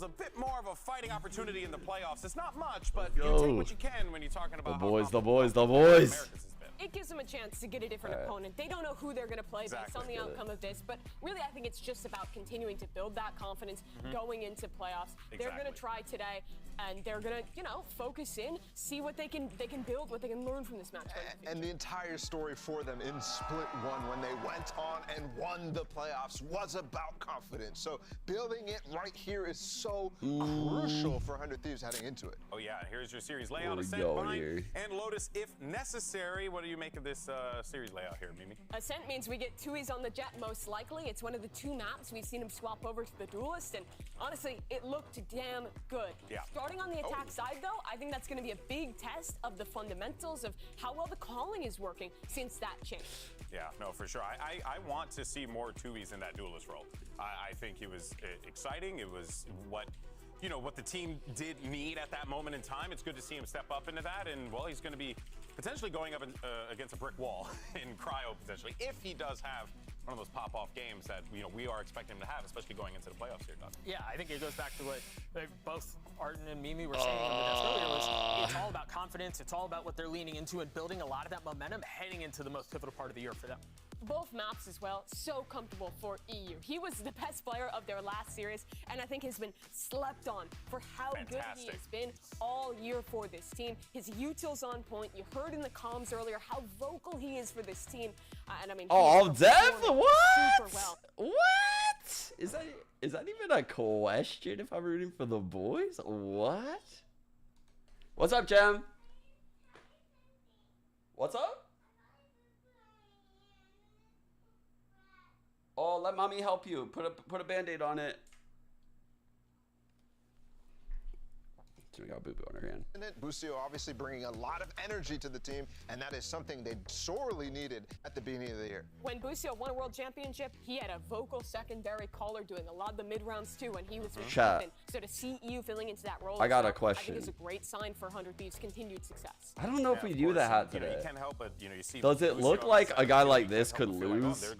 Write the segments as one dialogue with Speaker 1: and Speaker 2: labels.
Speaker 1: themselves a bit more of a fighting opportunity in the playoffs. It's not much, but you take what you can when you're talking about
Speaker 2: the boys.
Speaker 3: It gives them a chance to get a different opponent. They don't know who they're going to play based on the outcome of this, but really I think it's just about continuing to build that confidence going into playoffs. They're going to try today, and they're going to, you know, focus in, see what they can build, what they can learn from this match.
Speaker 4: And the entire story for them in Split 1 when they went on and won the playoffs was about confidence. So building it right here is so crucial for 100 Thieves heading into it.
Speaker 1: Oh yeah, here's your series layout. Ascent, Bind, and Lotus if necessary. What do you make of this series layout here, Mimi?
Speaker 3: Ascent means we get Tui's on the jet most likely. It's one of the 2 maps we've seen him swap over to the Duelist, and honestly, it looked damn good.
Speaker 1: Yeah.
Speaker 3: Starting on the attack side, though, I think that's going to be a big test of the fundamentals of how well the calling is working since that change.
Speaker 1: Yeah, no, for sure. I want to see more Tui's in that Duelist role. I think it was exciting. It was what the team did need at that moment in time. It's good to see him step up into that, and well, he's going to be potentially going up against a brick wall in cryo potentially if he does have one of those pop-off games that we are expecting him to have, especially going into the playoffs here, Doug.
Speaker 5: Yeah, I think it goes back to what both Arden and Mimi were saying on the desk earlier. It's all about confidence. It's all about what they're leaning into and building a lot of that momentum heading into the most pivotal part of the year for them.
Speaker 3: Both maps as well, so comfortable for EU. He was the best player of their last series, and I think has been slept on for how good he has been all year for this team. His util's on point. You heard in the comms earlier how vocal he is for this team. And I mean,
Speaker 2: Dev? What?
Speaker 3: Super well.
Speaker 2: What? Is that even a question if I'm rooting for the boys? What? What's up, Jam? What's up? Oh, let mommy help you. Put a band-aid on it. So we got Boo Boo on her hand.
Speaker 4: Busio obviously bringing a lot of energy to the team, and that is something they sorely needed at the beginning of the year.
Speaker 3: When Busio won a world championship, he had a vocal secondary caller doing a lot of the mid-rounds too, and he was open. So to see EU filling into that role,
Speaker 2: I got a question.
Speaker 3: I think it's a great sign for 100 Thieves' continued success.
Speaker 2: I don't know if we do that hat today.
Speaker 1: You can't help but, you see
Speaker 2: Does it look like a guy like this could lose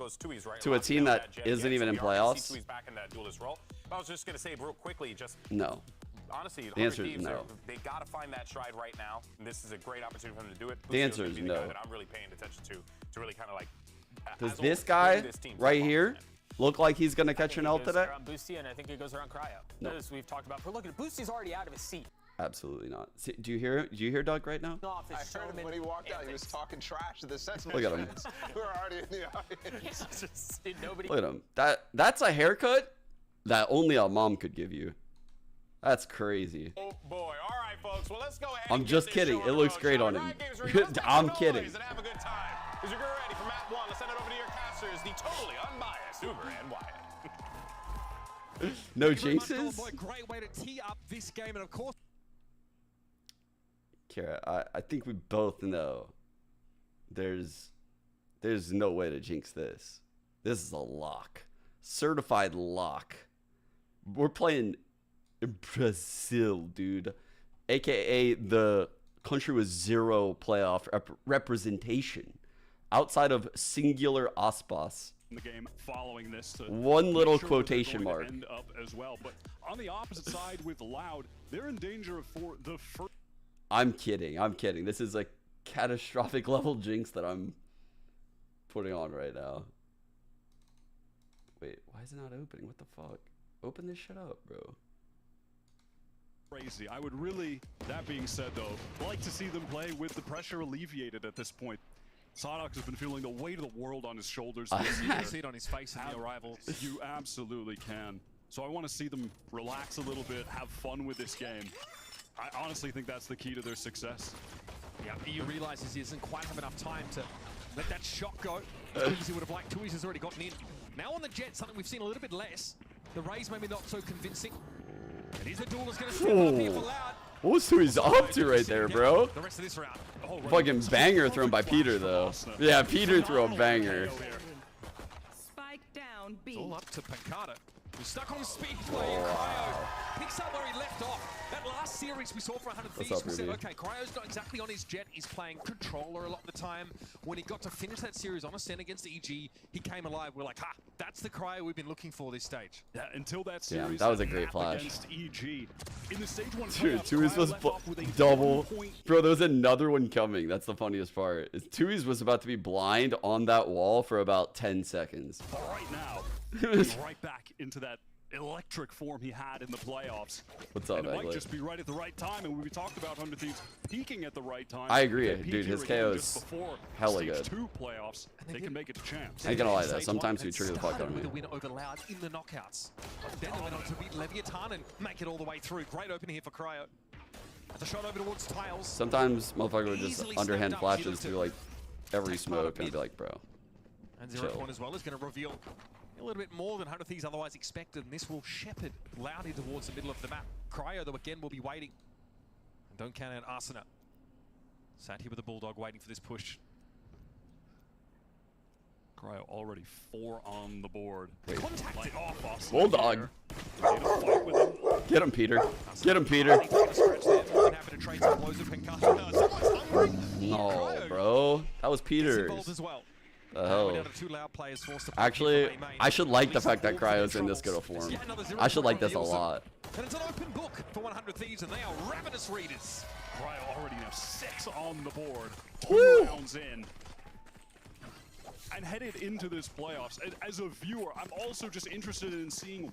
Speaker 2: to a team that isn't even in playoffs?
Speaker 1: Back in that Duelist role. I was just going to say real quickly,
Speaker 2: no.
Speaker 1: Honestly,
Speaker 2: the answer is no.
Speaker 1: They got to find that stride right now, and this is a great opportunity for them to do it.
Speaker 2: The answer is no.
Speaker 1: That I'm really paying attention to really kind of like.
Speaker 2: Does this guy right here look like he's going to catch an L today?
Speaker 5: Boosty, and I think it goes around cryo.
Speaker 2: No.
Speaker 5: As we've talked about. But look at Boosty's already out of his seat.
Speaker 2: Absolutely not. See, do you hear Doug right now?
Speaker 4: I heard him when he walked out. He was talking trash to the Sentinel
Speaker 2: Look at him.
Speaker 4: who are already in the audience.
Speaker 2: Look at him. That's a haircut that only a mom could give you. That's crazy.
Speaker 1: Oh boy. All right, folks. Well, let's go ahead.
Speaker 2: I'm just kidding. It looks great on him. I'm kidding.
Speaker 1: And have a good time. Is your girl ready for map 1? Let's send it over to your casters, the totally unbiased Uber and Wyatt.
Speaker 2: No jinxes?
Speaker 6: Great way to tee up this game, and of course.
Speaker 2: Kara, I think we both know there's no way to jinx this. This is a lock. Certified lock. We're playing in Brazil, dude. AKA the country with 0 playoff representation outside of singular Aspas.
Speaker 7: In the game following this,
Speaker 2: one little quotation mark.
Speaker 7: End up as well, but on the opposite side with Loud, they're in danger of for the first.
Speaker 2: I'm kidding. This is a catastrophic level jinx that I'm putting on right now. Wait, why is it not opening? What the fuck? Open this shit up, bro.
Speaker 7: Crazy. I would really, that being said though, like to see them play with the pressure alleviated at this point. Sodox has been feeling the weight of the world on his shoulders.
Speaker 6: You can see it on his face in the arrivals.
Speaker 7: You absolutely can. So I want to see them relax a little bit, have fun with this game. I honestly think that's the key to their success.
Speaker 6: Yeah, he realizes he doesn't quite have enough time to let that shot go. Easy would have liked. Tui's has already gotten in. Now on the jet, something we've seen a little bit less. The raise maybe not so convincing. And he's the duelist going to step up here for Loud.
Speaker 2: What was Tui's up to right there, bro?
Speaker 6: The rest of this round.
Speaker 2: Fucking banger thrown by Peter, though. Yeah, Peter threw a banger.
Speaker 8: Spike down, B.
Speaker 6: It's all up to Pancada. He's stuck on speed play. Cryo picks up where he left off. That last series. series we saw for 100
Speaker 2: What's
Speaker 6: Thieves,
Speaker 2: up,
Speaker 6: we said,
Speaker 2: Ruby?
Speaker 6: okay, Cryo's not exactly on his jet. He's playing controller a lot of the time. When he got to finish that series on Ascent against EG, he came alive. We're like, ha, that's the Cryo we've been looking for this stage.
Speaker 7: Yeah, until that
Speaker 2: Yeah,
Speaker 7: series.
Speaker 2: that was a great
Speaker 7: map
Speaker 2: flash.
Speaker 7: Against EG. In the stage 1
Speaker 2: Dude,
Speaker 7: playoffs,
Speaker 2: Tui's
Speaker 7: Cryo
Speaker 2: was
Speaker 7: left off with a
Speaker 2: double.
Speaker 7: 1-point
Speaker 2: Bro, there was another one coming. That's the funniest part. Tui's was about to be blind on that wall for about 10 seconds.
Speaker 7: But right now, he's right back into that electric form he had in the playoffs.
Speaker 2: What's up,
Speaker 7: and it might
Speaker 2: Egglet?
Speaker 7: just be right at the right time, and we talked about 100 Thieves peaking at the right time.
Speaker 2: I agree,
Speaker 7: They peak
Speaker 2: dude.
Speaker 7: here
Speaker 2: His
Speaker 7: again
Speaker 2: KO
Speaker 7: just
Speaker 2: is
Speaker 7: before
Speaker 2: hella
Speaker 7: stage
Speaker 2: good.
Speaker 7: 2 playoffs. They can make it to champs.
Speaker 2: I ain't gonna lie though.
Speaker 6: Stage
Speaker 2: Sometimes
Speaker 6: one
Speaker 2: we trigger the fuck out of
Speaker 6: started
Speaker 2: me.
Speaker 6: with a win over Loud in the knockouts. But then they went on to beat Leviathan and make it all the way through. Great opening here for Cryo. The shot over towards Tiles.
Speaker 2: Sometimes motherfucker would just
Speaker 6: Easily
Speaker 2: underhand
Speaker 6: snapped up.
Speaker 2: flashes through like every smoke and I'd be like, bro.
Speaker 6: And
Speaker 2: Chill.
Speaker 6: 0 as well is going to reveal a little bit more than 100 Thieves otherwise expected, and this will shepherd Loudy towards the middle of the map. Cryo, though, again, will be waiting. And don't count out Ascent. Sat here with the Bulldog waiting for this push.
Speaker 7: Cryo already 4 on the board.
Speaker 6: Contacted.
Speaker 7: Off Austin
Speaker 2: Bulldog.
Speaker 7: here. Ready to fight with him.
Speaker 2: Get him, Peter. Get him, Peter.
Speaker 6: Happy to trade some blows with Pinkasha. Someone's hungry.
Speaker 2: No,
Speaker 6: Cryo
Speaker 2: bro. That was
Speaker 6: is
Speaker 2: Peters.
Speaker 6: involved as well.
Speaker 2: The
Speaker 6: We're
Speaker 2: hell?
Speaker 6: down to 2 Loud players forced to play
Speaker 2: Actually,
Speaker 6: from A main.
Speaker 2: I should like the
Speaker 6: At
Speaker 2: fact that
Speaker 6: least all
Speaker 2: Cryo's
Speaker 6: three
Speaker 2: in this good
Speaker 6: troubles.
Speaker 2: of form.
Speaker 6: Yet another 0
Speaker 2: I should like
Speaker 6: point
Speaker 2: this a
Speaker 6: reveals them.
Speaker 2: lot.
Speaker 6: And it's an open book for 100 Thieves, and they are ravenous readers.
Speaker 7: Cryo already now 6 on the board.
Speaker 2: Woo!
Speaker 7: 2 rounds in. And headed into this playoffs, as a viewer, I'm also just interested in seeing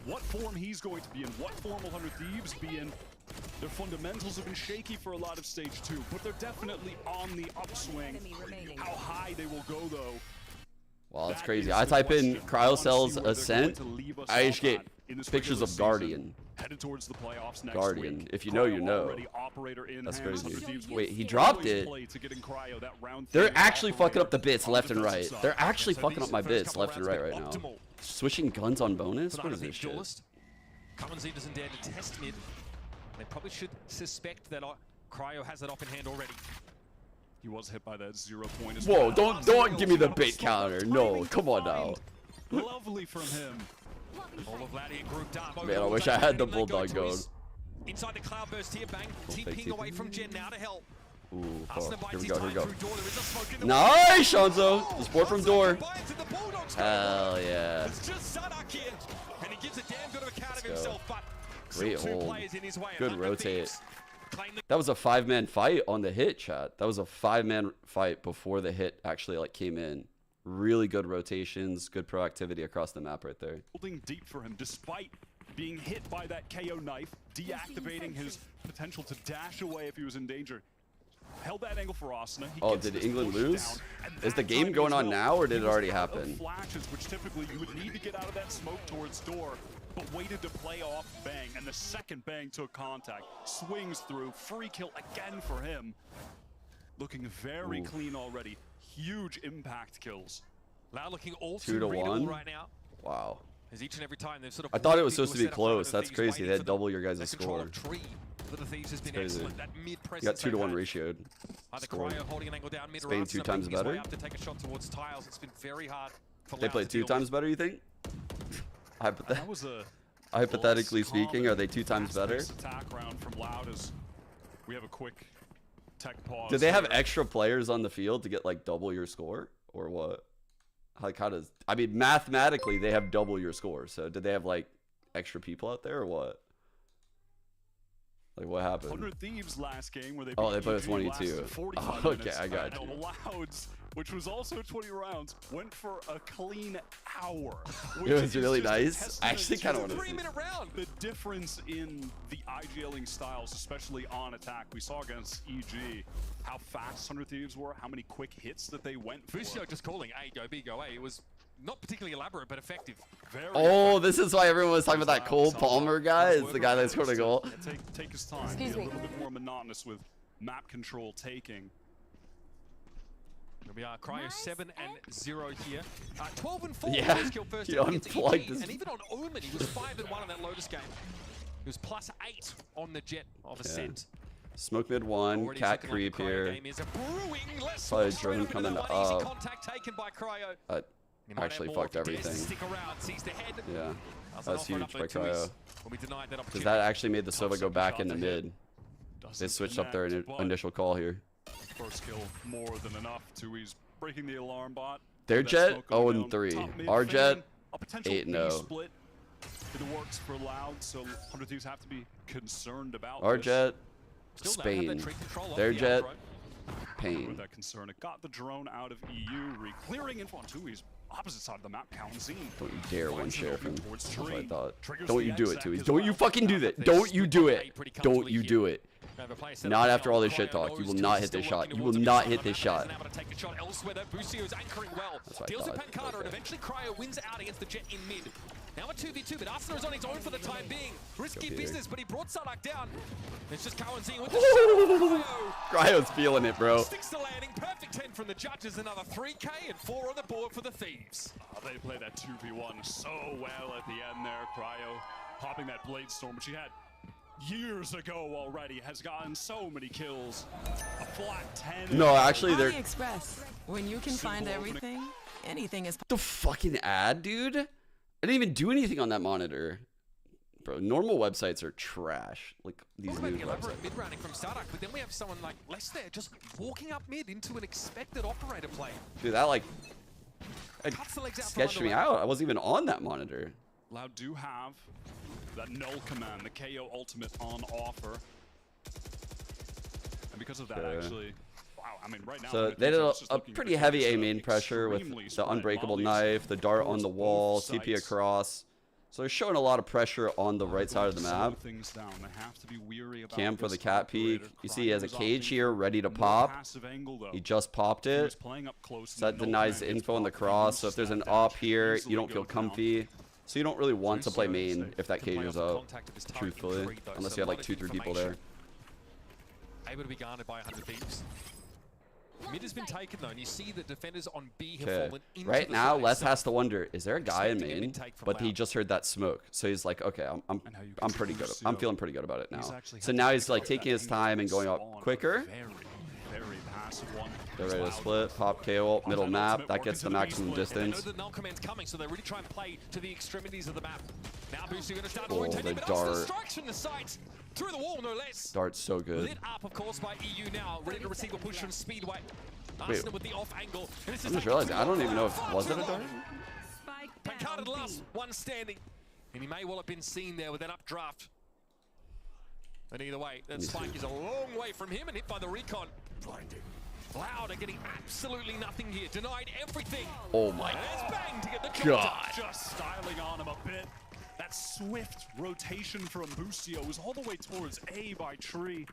Speaker 7: what form he's going to be in, what form will 100 Thieves be in. Their fundamentals have been shaky for a lot of stage 2, but they're definitely on the upswing. How high they will go, though.
Speaker 2: Wow, that's
Speaker 7: That
Speaker 2: crazy.
Speaker 7: is
Speaker 2: I
Speaker 7: the
Speaker 2: type in
Speaker 7: question. I
Speaker 2: Cryo
Speaker 7: wanna see
Speaker 2: sells
Speaker 7: where they're
Speaker 2: Ascent.
Speaker 7: going to leave us
Speaker 2: I just
Speaker 7: off
Speaker 2: get
Speaker 7: at in this
Speaker 2: pictures
Speaker 7: regular
Speaker 2: of
Speaker 7: season.
Speaker 2: Guardian.
Speaker 7: Headed towards the playoffs next
Speaker 2: Guardian.
Speaker 7: week.
Speaker 2: If you know, you
Speaker 7: Cryo
Speaker 2: know.
Speaker 7: already operator in
Speaker 2: That's
Speaker 7: hand.
Speaker 2: crazy.
Speaker 7: 100 Thieves will
Speaker 2: Wait, he dropped
Speaker 7: always
Speaker 2: it.
Speaker 7: play to getting Cryo that round
Speaker 2: They're
Speaker 7: 3
Speaker 2: actually fucking up the
Speaker 7: operator
Speaker 2: bits
Speaker 7: on
Speaker 2: left
Speaker 7: the
Speaker 2: and right.
Speaker 7: defensive
Speaker 2: They're
Speaker 7: side.
Speaker 2: actually
Speaker 6: So
Speaker 2: fucking
Speaker 6: these
Speaker 2: up my
Speaker 6: first
Speaker 2: bits
Speaker 6: couple
Speaker 2: left and
Speaker 6: rounds
Speaker 2: right
Speaker 6: have
Speaker 2: right
Speaker 6: been
Speaker 2: now.
Speaker 6: optimal
Speaker 2: Switching guns on bonus?
Speaker 6: for
Speaker 2: What is
Speaker 6: 100
Speaker 2: this
Speaker 6: Thieves
Speaker 2: shit?
Speaker 6: duelist. Cummins in doesn't dare to test mid. They probably should suspect that Cryo has that up in hand already.
Speaker 7: He was hit by that 0 point as
Speaker 2: Whoa,
Speaker 7: well.
Speaker 2: don't give me the bait counter. No, come on now.
Speaker 7: Lovely from him.
Speaker 6: All of Loudy grouped up.
Speaker 2: Man, I wish I had the Bulldog going.
Speaker 6: Inside the cloudburst here, bang.
Speaker 2: fake
Speaker 6: TPing
Speaker 2: TP.
Speaker 6: away from Jen now to help.
Speaker 2: Ooh,
Speaker 6: Ascent
Speaker 2: fuck. Here
Speaker 6: bites
Speaker 2: we
Speaker 6: his
Speaker 2: go, here
Speaker 6: time
Speaker 2: we go.
Speaker 6: through door. There is a smoke in the
Speaker 2: Nice,
Speaker 6: window.
Speaker 2: Shanzo. The sport from door.
Speaker 6: Bites and the Bulldogs go.
Speaker 2: Hell yeah.
Speaker 6: It's just Sadak here, and he gives a damn good of account of
Speaker 2: go.
Speaker 6: himself, but
Speaker 2: Great
Speaker 6: still 2
Speaker 2: hold.
Speaker 6: players in his way.
Speaker 2: Good
Speaker 6: 100
Speaker 2: rotate.
Speaker 6: Thieves claim the
Speaker 2: That was a 5-man fight on the hit, chat. That was a 5-man fight before the hit actually like came in. Really good rotations, good proactivity across the map right there.
Speaker 7: Holding deep for him despite being hit by that KO knife, deactivating his potential to dash away if he was in danger. Held that angle for Asna. He
Speaker 2: Oh,
Speaker 7: gets
Speaker 2: did
Speaker 7: this
Speaker 2: England
Speaker 7: push
Speaker 2: lose?
Speaker 7: down, and
Speaker 2: Is the
Speaker 7: that
Speaker 2: game
Speaker 7: time
Speaker 2: going
Speaker 7: as
Speaker 2: on
Speaker 7: well,
Speaker 2: now, or did
Speaker 7: he
Speaker 2: it
Speaker 7: was
Speaker 2: already
Speaker 7: out of
Speaker 2: happen?
Speaker 7: Flashes, which typically you would need to get out of that smoke towards door, but waited to play off bang, and the second bang took contact. Swings through, free kill again for him. Looking very clean already. Huge impact kills.
Speaker 6: Loud looking all
Speaker 2: 2
Speaker 6: too
Speaker 2: to
Speaker 6: readable
Speaker 2: 1.
Speaker 6: right now.
Speaker 2: Wow.
Speaker 6: As each and every time they've sort of
Speaker 2: I thought it was
Speaker 6: brought
Speaker 2: supposed to be
Speaker 6: people set up
Speaker 2: close.
Speaker 6: for 100
Speaker 2: That's
Speaker 6: Thieves,
Speaker 2: crazy.
Speaker 6: waiting
Speaker 2: They had
Speaker 6: for
Speaker 2: double your
Speaker 6: their
Speaker 2: guys'
Speaker 6: control
Speaker 2: score.
Speaker 6: of tree for the Thieves has been
Speaker 2: crazy.
Speaker 6: excellent. That mid presence.
Speaker 2: You got 2 to 1
Speaker 6: they've had.
Speaker 2: ratioed.
Speaker 6: Either
Speaker 2: Scored.
Speaker 6: Cryo holding an angle down mid, or
Speaker 2: Spain
Speaker 6: Arsenal
Speaker 2: 2 times
Speaker 6: making his way
Speaker 2: better?
Speaker 6: up to take a shot towards Tiles. It's been very hard for
Speaker 2: They
Speaker 6: Loud
Speaker 2: play
Speaker 6: to
Speaker 2: 2
Speaker 6: deal
Speaker 2: times
Speaker 6: with.
Speaker 2: better, you think?
Speaker 7: That was a
Speaker 2: Hypothetically
Speaker 7: less
Speaker 2: speaking, are they 2
Speaker 7: common
Speaker 2: times better?
Speaker 7: fast-paced attack round from Loud as we have a quick tech pause.
Speaker 2: Do they have
Speaker 7: here.
Speaker 2: extra players on the field to get like double your score, or what? Like how does? I mean, mathematically they have double your score. So did they have like extra people out there, or what? Like what happened?
Speaker 7: 100 Thieves last game where they
Speaker 2: Oh, they
Speaker 7: beat
Speaker 2: put it
Speaker 7: EG
Speaker 2: 22.
Speaker 7: lasted 45
Speaker 2: Oh, okay,
Speaker 7: minutes,
Speaker 2: I got
Speaker 7: and
Speaker 2: you.
Speaker 7: Louds, which was also 20 rounds, went for a clean hour.
Speaker 2: It was
Speaker 7: which is
Speaker 2: really
Speaker 7: just a
Speaker 2: nice.
Speaker 7: testament
Speaker 2: I actually
Speaker 7: to
Speaker 2: kind of want to see.
Speaker 6: 3-minute round.
Speaker 7: the difference in the IGLing styles, especially on attack. We saw against EG how fast 100 Thieves were, how many quick hits that they went for.
Speaker 6: Fusio just calling A, go B, go A. It was not particularly elaborate, but effective.
Speaker 7: Very
Speaker 2: Oh, this is why everyone was talking about that Cole Palmer guy. It's the guy that scored a goal.
Speaker 7: Take his time.
Speaker 3: Excuse
Speaker 7: be
Speaker 3: me.
Speaker 7: a little bit more monotonous with map control taking.
Speaker 6: Here we are, Cryo 7 and 0 here. 12 and 4
Speaker 2: Yeah,
Speaker 6: first kill first
Speaker 2: he
Speaker 6: time against
Speaker 2: unplugged
Speaker 6: EG.
Speaker 2: his-
Speaker 6: And even on Omen, he was 5 and 1 in that Lotus game. He was +8 on the jet of Ascent.
Speaker 2: Smoke mid 1,
Speaker 6: Already
Speaker 2: cat
Speaker 6: looking like
Speaker 2: creep
Speaker 6: the Cryo
Speaker 2: here.
Speaker 6: game is a brewing. Less
Speaker 2: Probably
Speaker 6: straight
Speaker 2: drone
Speaker 6: over
Speaker 2: coming
Speaker 6: that one. Easy
Speaker 2: up.
Speaker 6: contact taken by Cryo. He might
Speaker 2: actually
Speaker 6: have more
Speaker 2: fucked
Speaker 6: if he dares to
Speaker 2: everything.
Speaker 6: Stick around, sees the head.
Speaker 2: Yeah,
Speaker 6: That's
Speaker 2: that's
Speaker 6: an offer
Speaker 2: huge
Speaker 6: up
Speaker 2: by
Speaker 6: though, too,
Speaker 2: Cryo.
Speaker 6: when we denied that
Speaker 2: Because
Speaker 6: opportunity.
Speaker 2: that actually made the Sova go
Speaker 7: second
Speaker 2: back
Speaker 7: shot
Speaker 2: into
Speaker 7: to hit.
Speaker 2: mid. They
Speaker 7: Doesn't
Speaker 2: switched up their
Speaker 7: connect, but
Speaker 2: initial call here.
Speaker 7: First kill more than enough. Tui's breaking the alarm bot.
Speaker 2: Their
Speaker 7: That
Speaker 2: Jet
Speaker 7: smoke going
Speaker 2: 0 and
Speaker 7: down.
Speaker 2: 3.
Speaker 7: Top mid
Speaker 2: Our
Speaker 7: fading.
Speaker 2: Jet
Speaker 7: A potential
Speaker 2: 8 and
Speaker 7: B
Speaker 2: 0.
Speaker 7: split in the works for Loud, so 100 Thieves have to be concerned about
Speaker 2: Our
Speaker 7: this.
Speaker 2: Jet,
Speaker 6: Still don't have that
Speaker 2: Spain.
Speaker 6: tree control off
Speaker 2: Their
Speaker 6: the
Speaker 2: Jet,
Speaker 6: outro.
Speaker 7: With
Speaker 2: Pain.
Speaker 7: that concern, it got the drone out of EU, re-clearing info on Tui's opposite side of the map. Kalanzine.
Speaker 2: Don't you dare one sheriff him.
Speaker 7: Towards
Speaker 2: That's what I
Speaker 7: tree.
Speaker 2: thought.
Speaker 7: Triggers
Speaker 2: Don't
Speaker 7: the
Speaker 2: you do it,
Speaker 7: exec
Speaker 2: Tuis.
Speaker 7: as
Speaker 2: Don't you
Speaker 7: well.
Speaker 2: fucking do that. Don't you do it. Don't you do it. Not after all this shit talk. You will not hit this shot. You will not hit this shot. That's what I
Speaker 6: Deals with
Speaker 2: thought.
Speaker 6: Pancada, and
Speaker 2: Okay.
Speaker 6: eventually Cryo wins out against the Jet in mid. Now a 2v2, but Arsenal is on his own for the time being. Risky
Speaker 2: Go
Speaker 6: business, but he brought Sadak down. It's just Kalanzine with the
Speaker 2: Ooh.
Speaker 6: shot.
Speaker 2: Cryo's feeling it, bro.
Speaker 6: Sticks the landing, perfect 10 from the judges, another 3K and 4 on the board for the Thieves.
Speaker 7: They played that 2v1 so well at the end there. Cryo popping that Blade Storm, which he had years ago already, has gotten so many kills. A flat 10.
Speaker 2: No, actually, they're
Speaker 8: Express. When you can find
Speaker 7: Simple opening.
Speaker 8: everything, anything is
Speaker 2: the fucking ad, dude. I didn't even do anything on that monitor, bro. Normal websites are trash. Like these
Speaker 6: Talk
Speaker 2: new
Speaker 6: about the elaborate
Speaker 2: websites.
Speaker 6: mid-rounding from Sadak, but then we have someone like Lester just walking up mid into an expected operator play.
Speaker 2: Dude, that like it
Speaker 6: Cuts the legs out from
Speaker 2: sketched me
Speaker 6: underway.
Speaker 2: out. I wasn't even on that monitor.
Speaker 7: Loud do have that null command, the KO ultimate on offer. And because of that,
Speaker 2: Okay.
Speaker 7: actually, wow, I mean, right now,
Speaker 2: So
Speaker 7: Hundred
Speaker 2: they
Speaker 7: Thieves
Speaker 2: did
Speaker 7: are
Speaker 2: a,
Speaker 7: just
Speaker 2: a
Speaker 7: looking
Speaker 2: pretty
Speaker 7: to
Speaker 2: heavy
Speaker 7: focus
Speaker 2: A
Speaker 7: on
Speaker 2: main pressure with
Speaker 7: extremely
Speaker 2: the
Speaker 7: spread
Speaker 2: unbreakable
Speaker 7: volleys
Speaker 2: knife, the dart on
Speaker 7: towards
Speaker 2: the
Speaker 7: both
Speaker 2: wall, TP
Speaker 7: sites.
Speaker 2: across. So they're showing a lot of pressure on the right side of the
Speaker 7: Slow
Speaker 2: map.
Speaker 7: things down. They have to be weary about
Speaker 2: Cam for
Speaker 7: this
Speaker 2: the cat peek.
Speaker 7: operator.
Speaker 2: You see he has a
Speaker 7: Cryo is
Speaker 2: cage
Speaker 7: opting
Speaker 2: here
Speaker 7: for
Speaker 2: ready to
Speaker 7: a more
Speaker 2: pop.
Speaker 7: passive angle, though.
Speaker 2: He just popped
Speaker 7: He was
Speaker 2: it.
Speaker 7: playing up close
Speaker 2: So that
Speaker 7: and no
Speaker 2: denies the
Speaker 7: command
Speaker 2: info on the
Speaker 7: gets
Speaker 2: cross.
Speaker 7: blocked.
Speaker 2: So if there's an
Speaker 7: That
Speaker 2: op
Speaker 7: dash
Speaker 2: here,
Speaker 7: easily
Speaker 2: you don't feel
Speaker 7: go down.
Speaker 2: comfy. So you don't really want to play main
Speaker 7: safe.
Speaker 2: if that cage is up, truthfully. Unless you have like 2-3 people there.
Speaker 6: Able to be garnered by 100 Thieves. Mid has been taken though, and you see the defenders on B have
Speaker 2: Okay.
Speaker 6: fallen into
Speaker 2: Right
Speaker 6: the
Speaker 2: now,
Speaker 6: side,
Speaker 2: Les
Speaker 6: so
Speaker 2: has to wonder: is there a guy in
Speaker 6: expecting an
Speaker 2: main?
Speaker 6: intake from
Speaker 2: But he
Speaker 6: Loud.
Speaker 2: just heard that smoke, so he's like, okay, I'm
Speaker 7: And how you
Speaker 2: I'm
Speaker 7: can
Speaker 2: pretty good.
Speaker 7: see
Speaker 2: I'm
Speaker 7: how
Speaker 2: feeling pretty good about it now.
Speaker 7: he's actually
Speaker 2: So
Speaker 7: had
Speaker 2: now
Speaker 7: to
Speaker 2: he's like
Speaker 7: pick up
Speaker 2: taking
Speaker 7: that
Speaker 2: his time and going
Speaker 7: spawn
Speaker 2: up
Speaker 7: for
Speaker 2: quicker.
Speaker 7: Very passive one.
Speaker 2: They're ready to
Speaker 7: Loud.
Speaker 2: split, pop KO, middle
Speaker 7: that
Speaker 2: map.
Speaker 7: ultimate
Speaker 2: That
Speaker 7: work
Speaker 2: gets the
Speaker 7: into the
Speaker 2: maximum
Speaker 7: B split.
Speaker 6: They know
Speaker 2: distance.
Speaker 6: the null command's coming, so they really try and play to the extremities of the map. Now Booster going to start
Speaker 2: Oh,
Speaker 6: rotating,
Speaker 2: the
Speaker 6: but also the
Speaker 2: dart.
Speaker 6: strikes from the sides. Through the wall, no less.
Speaker 2: Dart's so good.
Speaker 6: Lit up, of course, by EU now. Ready to receive a push from Speedway.
Speaker 2: Wait.
Speaker 6: Arsenal with the off angle. And this
Speaker 2: I'm
Speaker 6: is
Speaker 2: just realizing I don't even know if
Speaker 6: far
Speaker 2: was
Speaker 6: too
Speaker 2: it a dart.
Speaker 6: long.
Speaker 8: Spike
Speaker 6: Pancada
Speaker 8: down
Speaker 6: the last
Speaker 8: B.
Speaker 6: one standing. And he may well have been seen there with that updraft. But either way, that spike is a long way from him and hit by the recon. Loud are getting absolutely nothing here. Denied everything.
Speaker 2: Oh my
Speaker 6: And it's bang to get the job
Speaker 2: God.
Speaker 6: done.
Speaker 7: Just styling on him a bit. That swift rotation from Boostio was all the way towards A by Tree.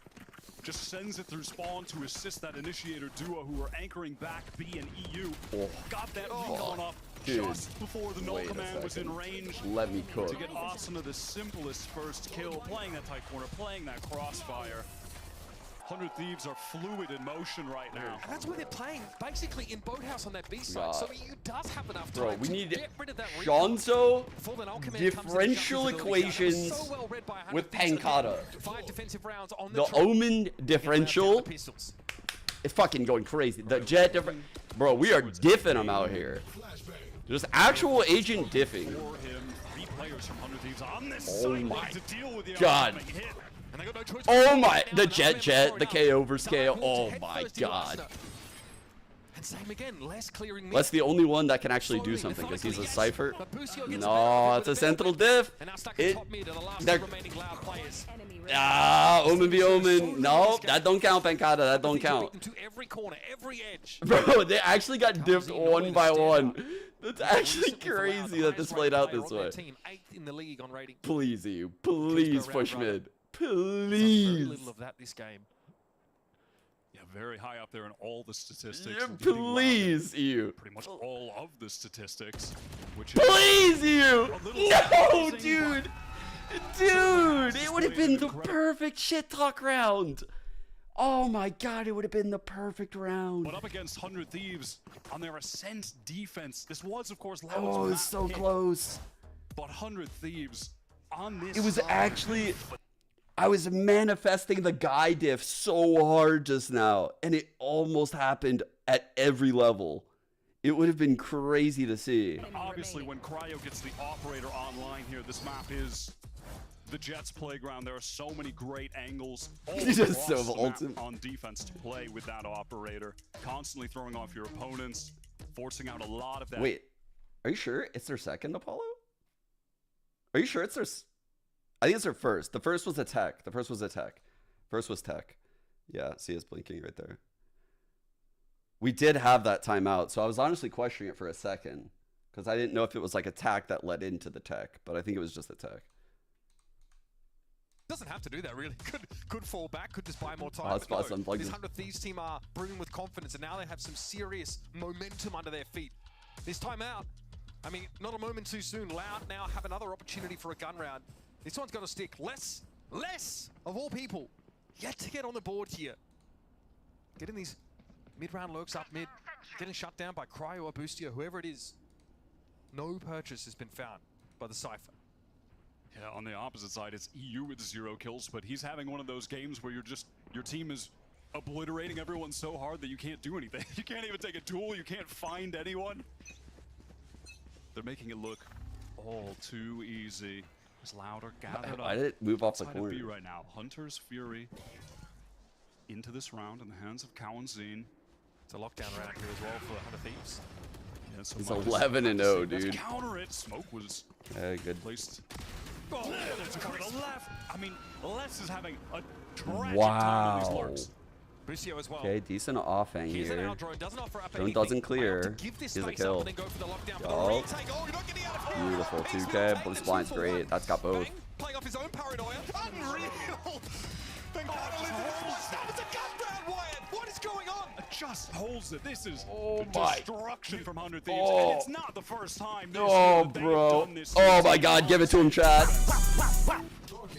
Speaker 7: Just sends it through spawn to assist that initiator duo who are anchoring back B and EU.
Speaker 2: Oh.
Speaker 7: Got that recon off
Speaker 2: Dude.
Speaker 7: just before the null
Speaker 2: Wait a
Speaker 7: command was in
Speaker 2: second.
Speaker 7: range.
Speaker 2: Let me cook.
Speaker 7: To get Asuna the simplest first kill, playing that tight corner, playing that crossfire. 100 Thieves are fluid in motion right now.
Speaker 6: And that's where they're playing, basically in Boathouse on that B side.
Speaker 2: God.
Speaker 6: So EU does have enough time
Speaker 2: Bro, we
Speaker 6: to
Speaker 2: need
Speaker 6: get rid of that recon.
Speaker 2: Shanzo
Speaker 6: Before the null command comes in and
Speaker 2: differential
Speaker 6: jumps into the lead. That was
Speaker 2: equations
Speaker 6: so well read by 100
Speaker 2: with
Speaker 6: Thieves.
Speaker 2: Pancada.
Speaker 6: 5 defensive rounds on
Speaker 2: The
Speaker 6: tree.
Speaker 2: Omen differential
Speaker 6: Pistols.
Speaker 2: is fucking going crazy. The Jet different. Bro, we are diffing them out here. Just actual agent diffing.
Speaker 7: For him, 3 players from 100 Thieves on this
Speaker 2: Oh
Speaker 7: side
Speaker 2: my
Speaker 7: to deal with the
Speaker 2: God.
Speaker 7: oncoming hit.
Speaker 6: And they got no choice
Speaker 2: Oh my,
Speaker 6: now.
Speaker 2: the
Speaker 6: Now
Speaker 2: Jet,
Speaker 6: Jet,
Speaker 2: the KO versus KO. Oh
Speaker 6: Head
Speaker 2: my
Speaker 6: first into
Speaker 2: God.
Speaker 6: Arsenal. And same again, less clearing mid.
Speaker 2: That's the only one that can actually do
Speaker 6: Slowly,
Speaker 2: something because he's a
Speaker 6: methodically,
Speaker 2: Cypher.
Speaker 6: yes. But Busio gets
Speaker 2: No,
Speaker 6: back
Speaker 2: it's a
Speaker 6: with
Speaker 2: Sentinel
Speaker 6: benefit.
Speaker 2: diff.
Speaker 6: And now stuck at
Speaker 2: It,
Speaker 6: top mid are the last
Speaker 2: they're-
Speaker 6: two remaining Loud players.
Speaker 2: Ah, Omen v Omen. No, that don't count, Pancada. That don't
Speaker 6: Things are
Speaker 2: count.
Speaker 6: beaten to every corner, every edge.
Speaker 2: Bro, they actually got diffed one by one. That's actually crazy that this played out this way.
Speaker 6: Team, 8th in the league on rating.
Speaker 2: Please, you. Please push mid.
Speaker 6: Very
Speaker 2: Please.
Speaker 6: little of that this game.
Speaker 7: Yeah, very high up there in all the statistics.
Speaker 2: Yeah,
Speaker 7: including Loud.
Speaker 2: please, you.
Speaker 7: Pretty much all of the statistics. Which is
Speaker 2: Please, you.
Speaker 7: a little
Speaker 2: No,
Speaker 7: surprising,
Speaker 2: dude. Dude, it would have been the perfect shit talk round. Oh my God, it would have been the perfect round.
Speaker 7: But up against 100 Thieves on their Ascent defense. This was, of course, Loud's
Speaker 2: Oh,
Speaker 7: map
Speaker 2: it's so
Speaker 7: pick,
Speaker 2: close.
Speaker 7: But 100 Thieves on this
Speaker 2: It was
Speaker 7: side.
Speaker 2: actually, I was manifesting the guy diff so hard just now, and it almost happened at every level. It would have been crazy to see.
Speaker 7: Obviously, when Cryo gets the operator online here, this map is the Jets' playground. There are so many great angles all
Speaker 2: He's just
Speaker 7: across
Speaker 2: so
Speaker 7: the map
Speaker 2: ultimate.
Speaker 7: on defense to play with that operator, constantly throwing off your opponents, forcing out a lot of that.
Speaker 2: Wait, are you sure it's their second Apollo? Are you sure it's their... I think it's their first. The first was a tech. First was tech. Yeah, see it's blinking right there. We did have that timeout, so I was honestly questioning it for a second because I didn't know if it was like a tack that led into the tech, but I think it was just a tech.
Speaker 6: Doesn't have to do that, really. Could fall back, could just buy more time.
Speaker 2: Hotspots
Speaker 6: But no,
Speaker 2: unplugged.
Speaker 6: this 100 Thieves team are brimming with confidence, and now they have some serious momentum under their feet. This time out, I mean, not a moment too soon. Loud now have another opportunity for a gun round. This one's going to stick. Less of all people, yet to get on the board here. Getting these mid-round lurks up mid, getting shut down by Cryo or Boostio, whoever it is. No purchase has been found by the Cypher.
Speaker 7: Yeah, on the opposite side, it's EU with 0 kills, but he's having one of those games where your team is obliterating everyone so hard that you can't do anything. You can't even take a duel, you can't find anyone. They're making it look all too easy. It's louder, gathered
Speaker 2: Why
Speaker 7: up.
Speaker 2: did it move off the
Speaker 7: Side of B
Speaker 2: corner?
Speaker 7: right now. Hunter's Fury into this round in the hands of Cowan Zine.
Speaker 6: It's a lockdown round here as well for 100 Thieves.
Speaker 7: Yeah, so
Speaker 2: He's
Speaker 7: Mike is
Speaker 2: 11-0,
Speaker 7: let's
Speaker 2: dude.
Speaker 7: counter it. Smoke was
Speaker 2: Good.
Speaker 7: placed. Oh, that's to the left. I mean, Les is having a tragic time
Speaker 2: Wow.
Speaker 7: with these lurks.
Speaker 6: Boostio as well.
Speaker 2: Okay, decent offhang
Speaker 6: Here's an
Speaker 2: here.
Speaker 6: out drone, doesn't offer up
Speaker 2: Drone
Speaker 6: anything.
Speaker 2: doesn't clear.
Speaker 6: I have to give this
Speaker 2: Here's a
Speaker 6: space
Speaker 2: kill.
Speaker 6: up and then go for the lockdown for the
Speaker 2: Oh.
Speaker 6: retake. Oh, you're not getting out of here.
Speaker 2: Beautiful,
Speaker 6: He's
Speaker 2: 2K.
Speaker 6: gonna
Speaker 2: Blue
Speaker 6: take
Speaker 2: Spline's
Speaker 6: this
Speaker 2: great. That's got both.
Speaker 6: Bang, playing off his own paranoia. Unreal. That was a gun round, Wyatt. What is going on?
Speaker 7: Just holds it. This is
Speaker 2: my.
Speaker 7: destruction from 100 Thieves.
Speaker 2: Oh.
Speaker 7: And it's not the first time this
Speaker 2: Oh,
Speaker 7: year that they've
Speaker 2: bro.
Speaker 7: done this.
Speaker 2: Oh, my God. Give it to him, Chad.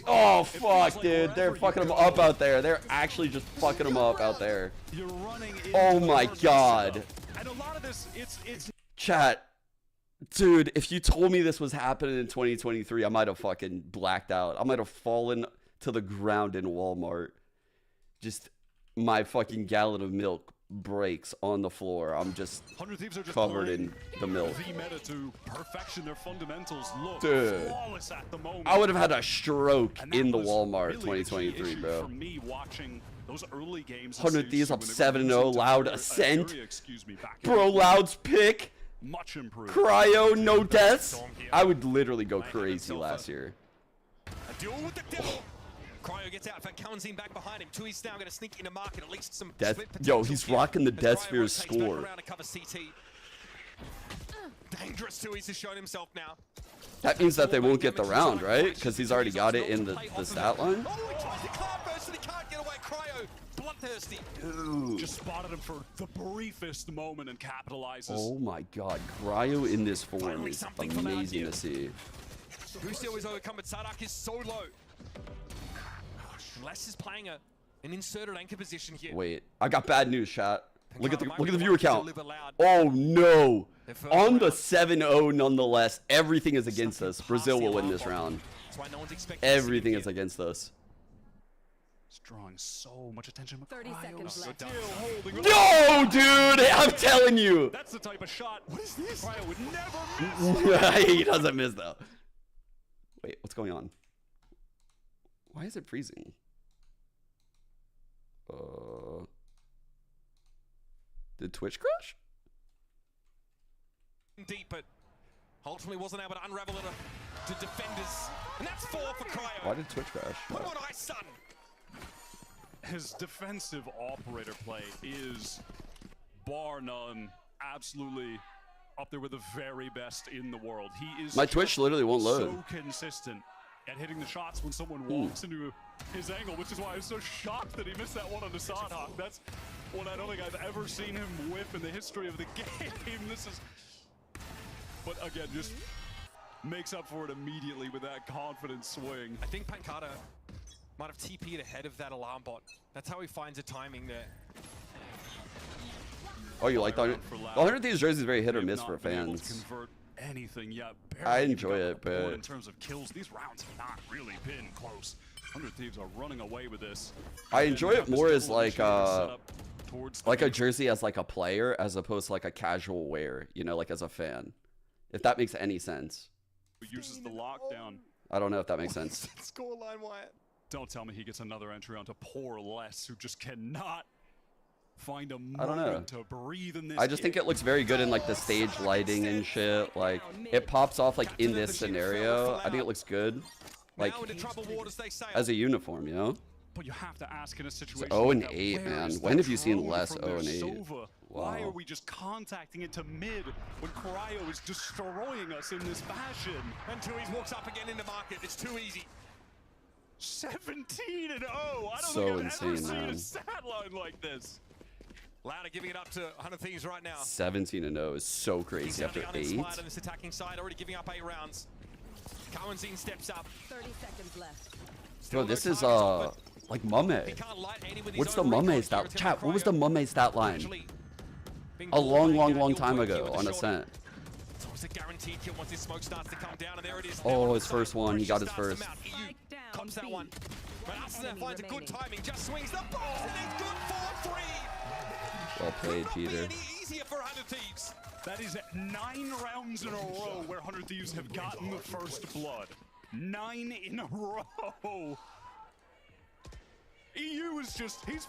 Speaker 2: Oh, fuck, dude. They're fucking him up out there. They're actually just fucking him up out there.
Speaker 7: You're running
Speaker 2: Oh,
Speaker 7: into the
Speaker 2: my
Speaker 7: first
Speaker 2: God.
Speaker 7: setup. And a lot of this, it's
Speaker 2: Chat. Dude, if you told me this was happening in 2023, I might have fucking blacked out. I might have fallen to the ground in Walmart. Just my fucking gallon of milk breaks on the floor. I'm just
Speaker 7: 100 Thieves are just
Speaker 2: covered in
Speaker 7: playing
Speaker 2: the milk.
Speaker 7: the meta to perfection. Their fundamentals look
Speaker 2: Dude.
Speaker 7: flawless at the moment.
Speaker 2: I would have had a stroke
Speaker 7: And that
Speaker 2: in the
Speaker 7: was
Speaker 2: Walmart
Speaker 7: really the key
Speaker 2: 2023,
Speaker 7: issue
Speaker 2: bro.
Speaker 7: For me watching those early games.
Speaker 2: 100 Thieves up 7-0. Loud Ascent.
Speaker 7: Back
Speaker 2: Bro, Loud's pick.
Speaker 7: much improved.
Speaker 2: Cryo, no deaths. I would literally go crazy last year.
Speaker 6: A duel with the devil. Cryo gets out. In fact, Cowanzine back behind him. Tui's now going to sneak into market. At least some
Speaker 2: Death-
Speaker 6: split
Speaker 2: Yo,
Speaker 6: potential
Speaker 2: he's
Speaker 6: here.
Speaker 2: rocking the
Speaker 6: As
Speaker 2: Death
Speaker 6: Cryo
Speaker 2: Sphere's
Speaker 6: rotates back
Speaker 2: score.
Speaker 6: around to cover CT. Dangerous Tui's has shown himself now.
Speaker 2: That means that they won't get the round, right? Because he's already got it in the stat line.
Speaker 6: Oh, he tries to cloud burst and he can't get away. Cryo, bloodthirsty.
Speaker 7: Just spotted him for the briefest moment and capitalizes.
Speaker 2: Oh my God, Cryo in this form
Speaker 6: Finally
Speaker 2: is
Speaker 6: something from
Speaker 2: amazing
Speaker 6: Andy.
Speaker 2: to see.
Speaker 6: Boostio is overcome, but Sadak is so low. Les is playing an inserted anchor position here.
Speaker 2: Wait, I got bad news, chat. Look at the
Speaker 6: Pancala might be
Speaker 2: viewer
Speaker 6: one to
Speaker 2: count.
Speaker 6: deliver loud.
Speaker 2: Oh no!
Speaker 6: Their first
Speaker 2: On the
Speaker 6: round.
Speaker 2: 7-0, nonetheless, everything is against us.
Speaker 6: Past
Speaker 2: Brazil
Speaker 6: the
Speaker 2: will win
Speaker 6: alarm
Speaker 2: this
Speaker 6: button.
Speaker 2: round.
Speaker 6: That's why no one's expecting to see
Speaker 2: Everything
Speaker 6: him
Speaker 2: is
Speaker 6: here.
Speaker 2: against us.
Speaker 7: It's drawing so much attention.
Speaker 3: 30 seconds left.
Speaker 7: Still holding.
Speaker 2: No, dude! I'm telling you!
Speaker 7: That's the type of shot. What is this? Cryo would never miss.
Speaker 2: He doesn't miss, though. Wait, what's going on? Why is it freezing? Did Twitch crash?
Speaker 6: Deep, but ultimately wasn't able to unravel it to defenders. And that's 4 for Cryo.
Speaker 2: Why did Twitch crash?
Speaker 6: Put on ice, son.
Speaker 7: His defensive operator play is, bar none, absolutely up there with the very best in the world. He is
Speaker 2: My Twitch literally won't load.
Speaker 7: so consistent at hitting the shots when someone walks into his angle, which is why I was so shocked that he missed that one on the Sodhawk. That's one I don't think I've ever seen him whip in the history of the game. This is, but again, just makes up for it immediately with that confident swing.
Speaker 6: I think Pancada might have TP'd ahead of that alarm bot. That's how he finds the timing there.
Speaker 2: Oh, you like the 100? The 100 Thieves jersey is very hit or
Speaker 7: They have
Speaker 2: miss
Speaker 7: not
Speaker 2: for
Speaker 7: been able to
Speaker 2: fans.
Speaker 7: convert anything yet.
Speaker 2: I
Speaker 7: Barely even
Speaker 2: enjoy
Speaker 7: got
Speaker 2: it,
Speaker 7: on the board
Speaker 2: but-
Speaker 7: in terms of kills, these rounds have not really been close. 100 Thieves are running away with this.
Speaker 2: I enjoy it more as like
Speaker 7: towards
Speaker 2: like a jersey as like a player as opposed to like a casual wear, you know, like as a fan. If that makes any sense.
Speaker 7: uses the lockdown.
Speaker 2: I don't know if that makes sense.
Speaker 4: Scoreline, Wyatt.
Speaker 7: Don't tell me he gets another entry onto poor Les, who just cannot find a
Speaker 2: I don't know.
Speaker 7: moment to breathe in this.
Speaker 2: I just think it looks very good in like the stage lighting and shit. Like it pops off like in this scenario. I think it looks good. Like as a uniform, you know?
Speaker 7: But you have to ask in a situation.
Speaker 2: It's 0 and
Speaker 7: like that,
Speaker 2: 8,
Speaker 7: where
Speaker 2: man.
Speaker 7: is
Speaker 2: When
Speaker 7: the
Speaker 2: have you seen
Speaker 7: drone
Speaker 2: less
Speaker 7: from
Speaker 2: 0 and
Speaker 7: their
Speaker 2: 8?
Speaker 7: Sova? Why
Speaker 2: Wow.
Speaker 7: are we just contacting into mid when Cryo is destroying us in this fashion?
Speaker 6: And Tui's walks up again in the market. It's too easy.
Speaker 7: 17 and 0. I don't
Speaker 2: So
Speaker 7: think I've
Speaker 2: insane,
Speaker 7: ever seen
Speaker 2: man.
Speaker 7: a stat line like this.
Speaker 6: Louder giving it up to 100 Thieves right now.
Speaker 2: 17 and 0 is so
Speaker 6: He's
Speaker 2: crazy after
Speaker 6: sounding
Speaker 2: 8.
Speaker 6: uninspired on this attacking side, already giving up 8 rounds. Cowanzine steps up.
Speaker 8: 30 seconds left.
Speaker 2: Bro, this is like Mame.
Speaker 6: He can't light any with his
Speaker 2: What's the
Speaker 6: own
Speaker 2: Mame
Speaker 6: recon.
Speaker 2: stat?
Speaker 6: Garrett
Speaker 2: Chat, what was the
Speaker 6: Cryo
Speaker 2: Mame stat line?
Speaker 6: actually being
Speaker 2: A long,
Speaker 6: ball
Speaker 2: long, long
Speaker 6: he'll
Speaker 2: time
Speaker 6: work here
Speaker 2: ago
Speaker 6: with the
Speaker 2: on
Speaker 6: shot.
Speaker 2: Ascent.
Speaker 6: It's almost a guaranteed kill once his smoke starts to come down, and there it is.
Speaker 2: Oh, his first one. He got his first.
Speaker 8: Spike down.
Speaker 6: Comes that
Speaker 8: B.
Speaker 6: one. But Ascent
Speaker 8: enemy
Speaker 6: finds a good
Speaker 8: remaining.
Speaker 6: timing, just swings the ball, and it's good for 3.
Speaker 2: Well played,
Speaker 6: Could not be
Speaker 2: Peter.
Speaker 6: any easier for 100 Thieves.
Speaker 7: That is 9 rounds in a row where 100 Thieves have gotten the first blood. 9 in a row. EU is just, he's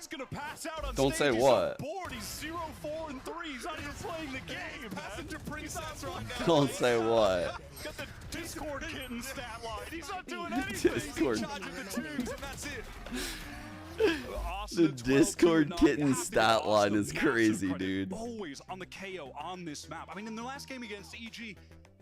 Speaker 7: gonna pass out on
Speaker 2: Don't
Speaker 7: stage.
Speaker 2: say
Speaker 7: He's
Speaker 2: what.
Speaker 7: so bored. He's 0, 4, and 3. He's not even playing the game.
Speaker 6: Passenger princess right now.
Speaker 2: Don't say what.
Speaker 7: Got the Discord kitten stat line. He's not doing anything.
Speaker 2: Discord.
Speaker 6: Charging the tunes, and that's it.
Speaker 7: Austin
Speaker 2: The
Speaker 7: at 12-2,
Speaker 2: Discord
Speaker 7: not
Speaker 2: kitten
Speaker 7: happy.
Speaker 2: stat line
Speaker 7: Austin,
Speaker 2: is
Speaker 7: massive
Speaker 2: crazy,
Speaker 7: credit
Speaker 2: dude.
Speaker 7: Always on the KO on this map. I mean, in the last game against EG,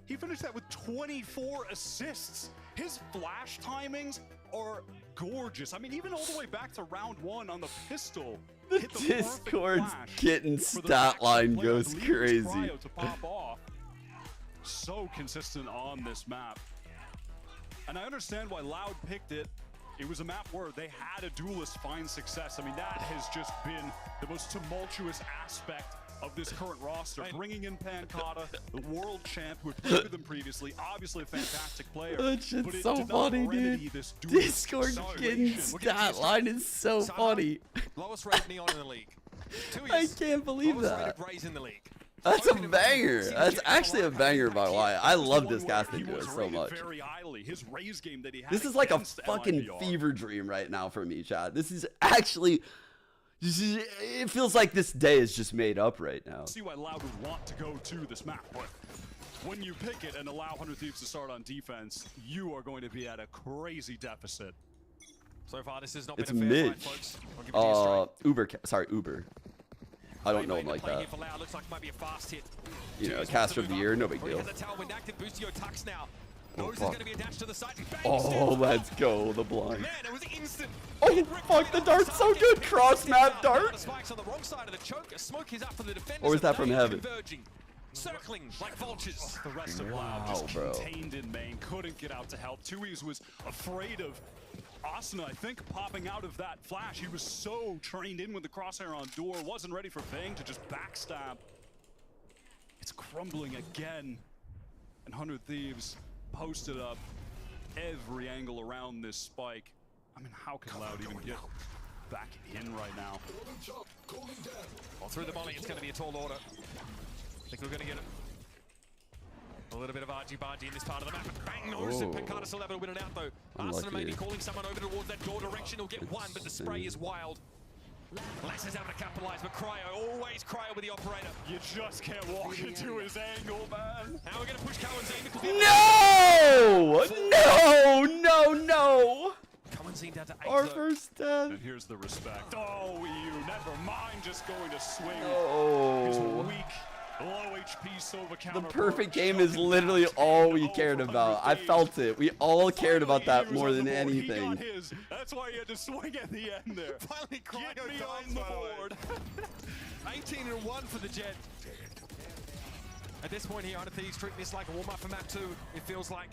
Speaker 7: he finished that with 24 assists. His flash timings are gorgeous. I mean, even all the way back to round 1 on the pistol.
Speaker 2: The
Speaker 7: hit the perfect
Speaker 2: Discord's
Speaker 7: flash
Speaker 2: kitten
Speaker 7: for the
Speaker 2: stat
Speaker 7: backside
Speaker 2: line
Speaker 7: player. I
Speaker 2: goes
Speaker 7: believe it was
Speaker 2: crazy.
Speaker 7: Cryo to pop off. So consistent on this map. And I understand why Loud picked it. It was a map where they had a duelist find success. I mean, that has just been the most tumultuous aspect of this current roster. Bringing in Pancata, the world champ who had played with them previously, obviously a fantastic player.
Speaker 2: That shit's
Speaker 7: but it
Speaker 2: so
Speaker 7: did not
Speaker 2: funny,
Speaker 7: remedy
Speaker 2: dude.
Speaker 7: this duelist
Speaker 2: Discord
Speaker 7: situation.
Speaker 2: kitten stat line is so funny.
Speaker 6: Lowest rated Neon in the league.
Speaker 2: I can't believe
Speaker 6: Lowest
Speaker 2: that.
Speaker 6: rated Raze in the league.
Speaker 2: That's a
Speaker 6: Open him-
Speaker 2: banger.
Speaker 6: See the
Speaker 2: That's
Speaker 6: Jet
Speaker 2: actually a
Speaker 6: Fly
Speaker 2: banger by Wyatt. I love this
Speaker 7: One where
Speaker 2: casting
Speaker 7: he
Speaker 2: duo
Speaker 7: was
Speaker 2: so
Speaker 7: rated
Speaker 2: much.
Speaker 7: very highly. His Raze game that he had
Speaker 2: This is like a
Speaker 7: against
Speaker 2: fucking
Speaker 7: MIBR.
Speaker 2: fever dream right now for me, chat. This is actually, it feels like this day is just made up right now.
Speaker 7: See why Loud would want to go to this map, but when you pick it and allow 100 Thieves to start on defense, you are going to be at a crazy deficit.
Speaker 6: So far, this has not
Speaker 2: It's
Speaker 6: been a fair fight,
Speaker 2: Midge.
Speaker 6: folks. I'll give it to you straight.
Speaker 2: Uber. I don't know him like
Speaker 6: Play
Speaker 2: that.
Speaker 6: here for Loud. Looks like it might be a fast hit.
Speaker 2: You know,
Speaker 6: Tui's wants
Speaker 2: caster
Speaker 6: to
Speaker 2: of the
Speaker 6: move
Speaker 2: year,
Speaker 6: up.
Speaker 2: no big
Speaker 6: Or he
Speaker 2: deal.
Speaker 6: has a tailwind active. Boostio tucks now.
Speaker 2: Oh,
Speaker 6: Knows there's
Speaker 2: fuck.
Speaker 6: going to be a dash to the side. Bang,
Speaker 2: Oh,
Speaker 6: steps
Speaker 2: let's
Speaker 6: up.
Speaker 2: go, the blind.
Speaker 6: Man, it was instant.
Speaker 2: Oh,
Speaker 6: Ripped
Speaker 2: fuck,
Speaker 6: right
Speaker 2: the
Speaker 6: up
Speaker 2: dart's so
Speaker 6: target.
Speaker 2: good. Cross map
Speaker 6: Down
Speaker 2: dart.
Speaker 6: to Spikes on the wrong side of the choke. A smoke is up for the defenders.
Speaker 2: Or is that
Speaker 6: and
Speaker 2: from
Speaker 6: they
Speaker 2: heaven?
Speaker 6: Converging. Circling like vultures.
Speaker 7: The rest of Loud just
Speaker 2: bro.
Speaker 7: contained in main, couldn't get out to help. Tui's was afraid of Asuna, I think, popping out of that flash. He was so trained in with the crosshair on door, wasn't ready for Bang to just backstab. It's crumbling again. And 100 Thieves posted up every angle around this spike. I mean, how can Loud even get back in right now?
Speaker 6: Well, through the volley, it's going to be a tall order. I think we're going to get it. A little bit of argy-bargy in this part of the map. Bang, knows it.
Speaker 2: Oh.
Speaker 6: Pancata still able to win it out, though.
Speaker 2: Unlucky.
Speaker 6: Arsenal may be calling someone over towards that door direction. He'll get one, but the spray is wild. Les is able to capitalize, but Cryo, always Cryo with the operator.
Speaker 7: You just can't walk into his angle, man.
Speaker 6: Now we're going to push Cowanzine because
Speaker 2: No!
Speaker 6: Cowanzine down to 8.
Speaker 2: Our
Speaker 6: though.
Speaker 2: first death.
Speaker 7: And here's the respect. Oh, you never mind just going to swing. His
Speaker 2: Oh.
Speaker 7: weak, low HP Sova
Speaker 2: The
Speaker 7: counterpart.
Speaker 2: perfect game is literally all we cared about. I felt it. We all cared about that more than
Speaker 7: He
Speaker 2: anything.
Speaker 7: got his. That's why he had to swing at the end there.
Speaker 6: Finally, Cryo
Speaker 7: Get me
Speaker 6: dies,
Speaker 7: on the
Speaker 6: by the way.
Speaker 7: board.
Speaker 6: 18 and 1 for the Jet. At this point here, 100 Thieves treating this like a warm-up for map 2. It feels like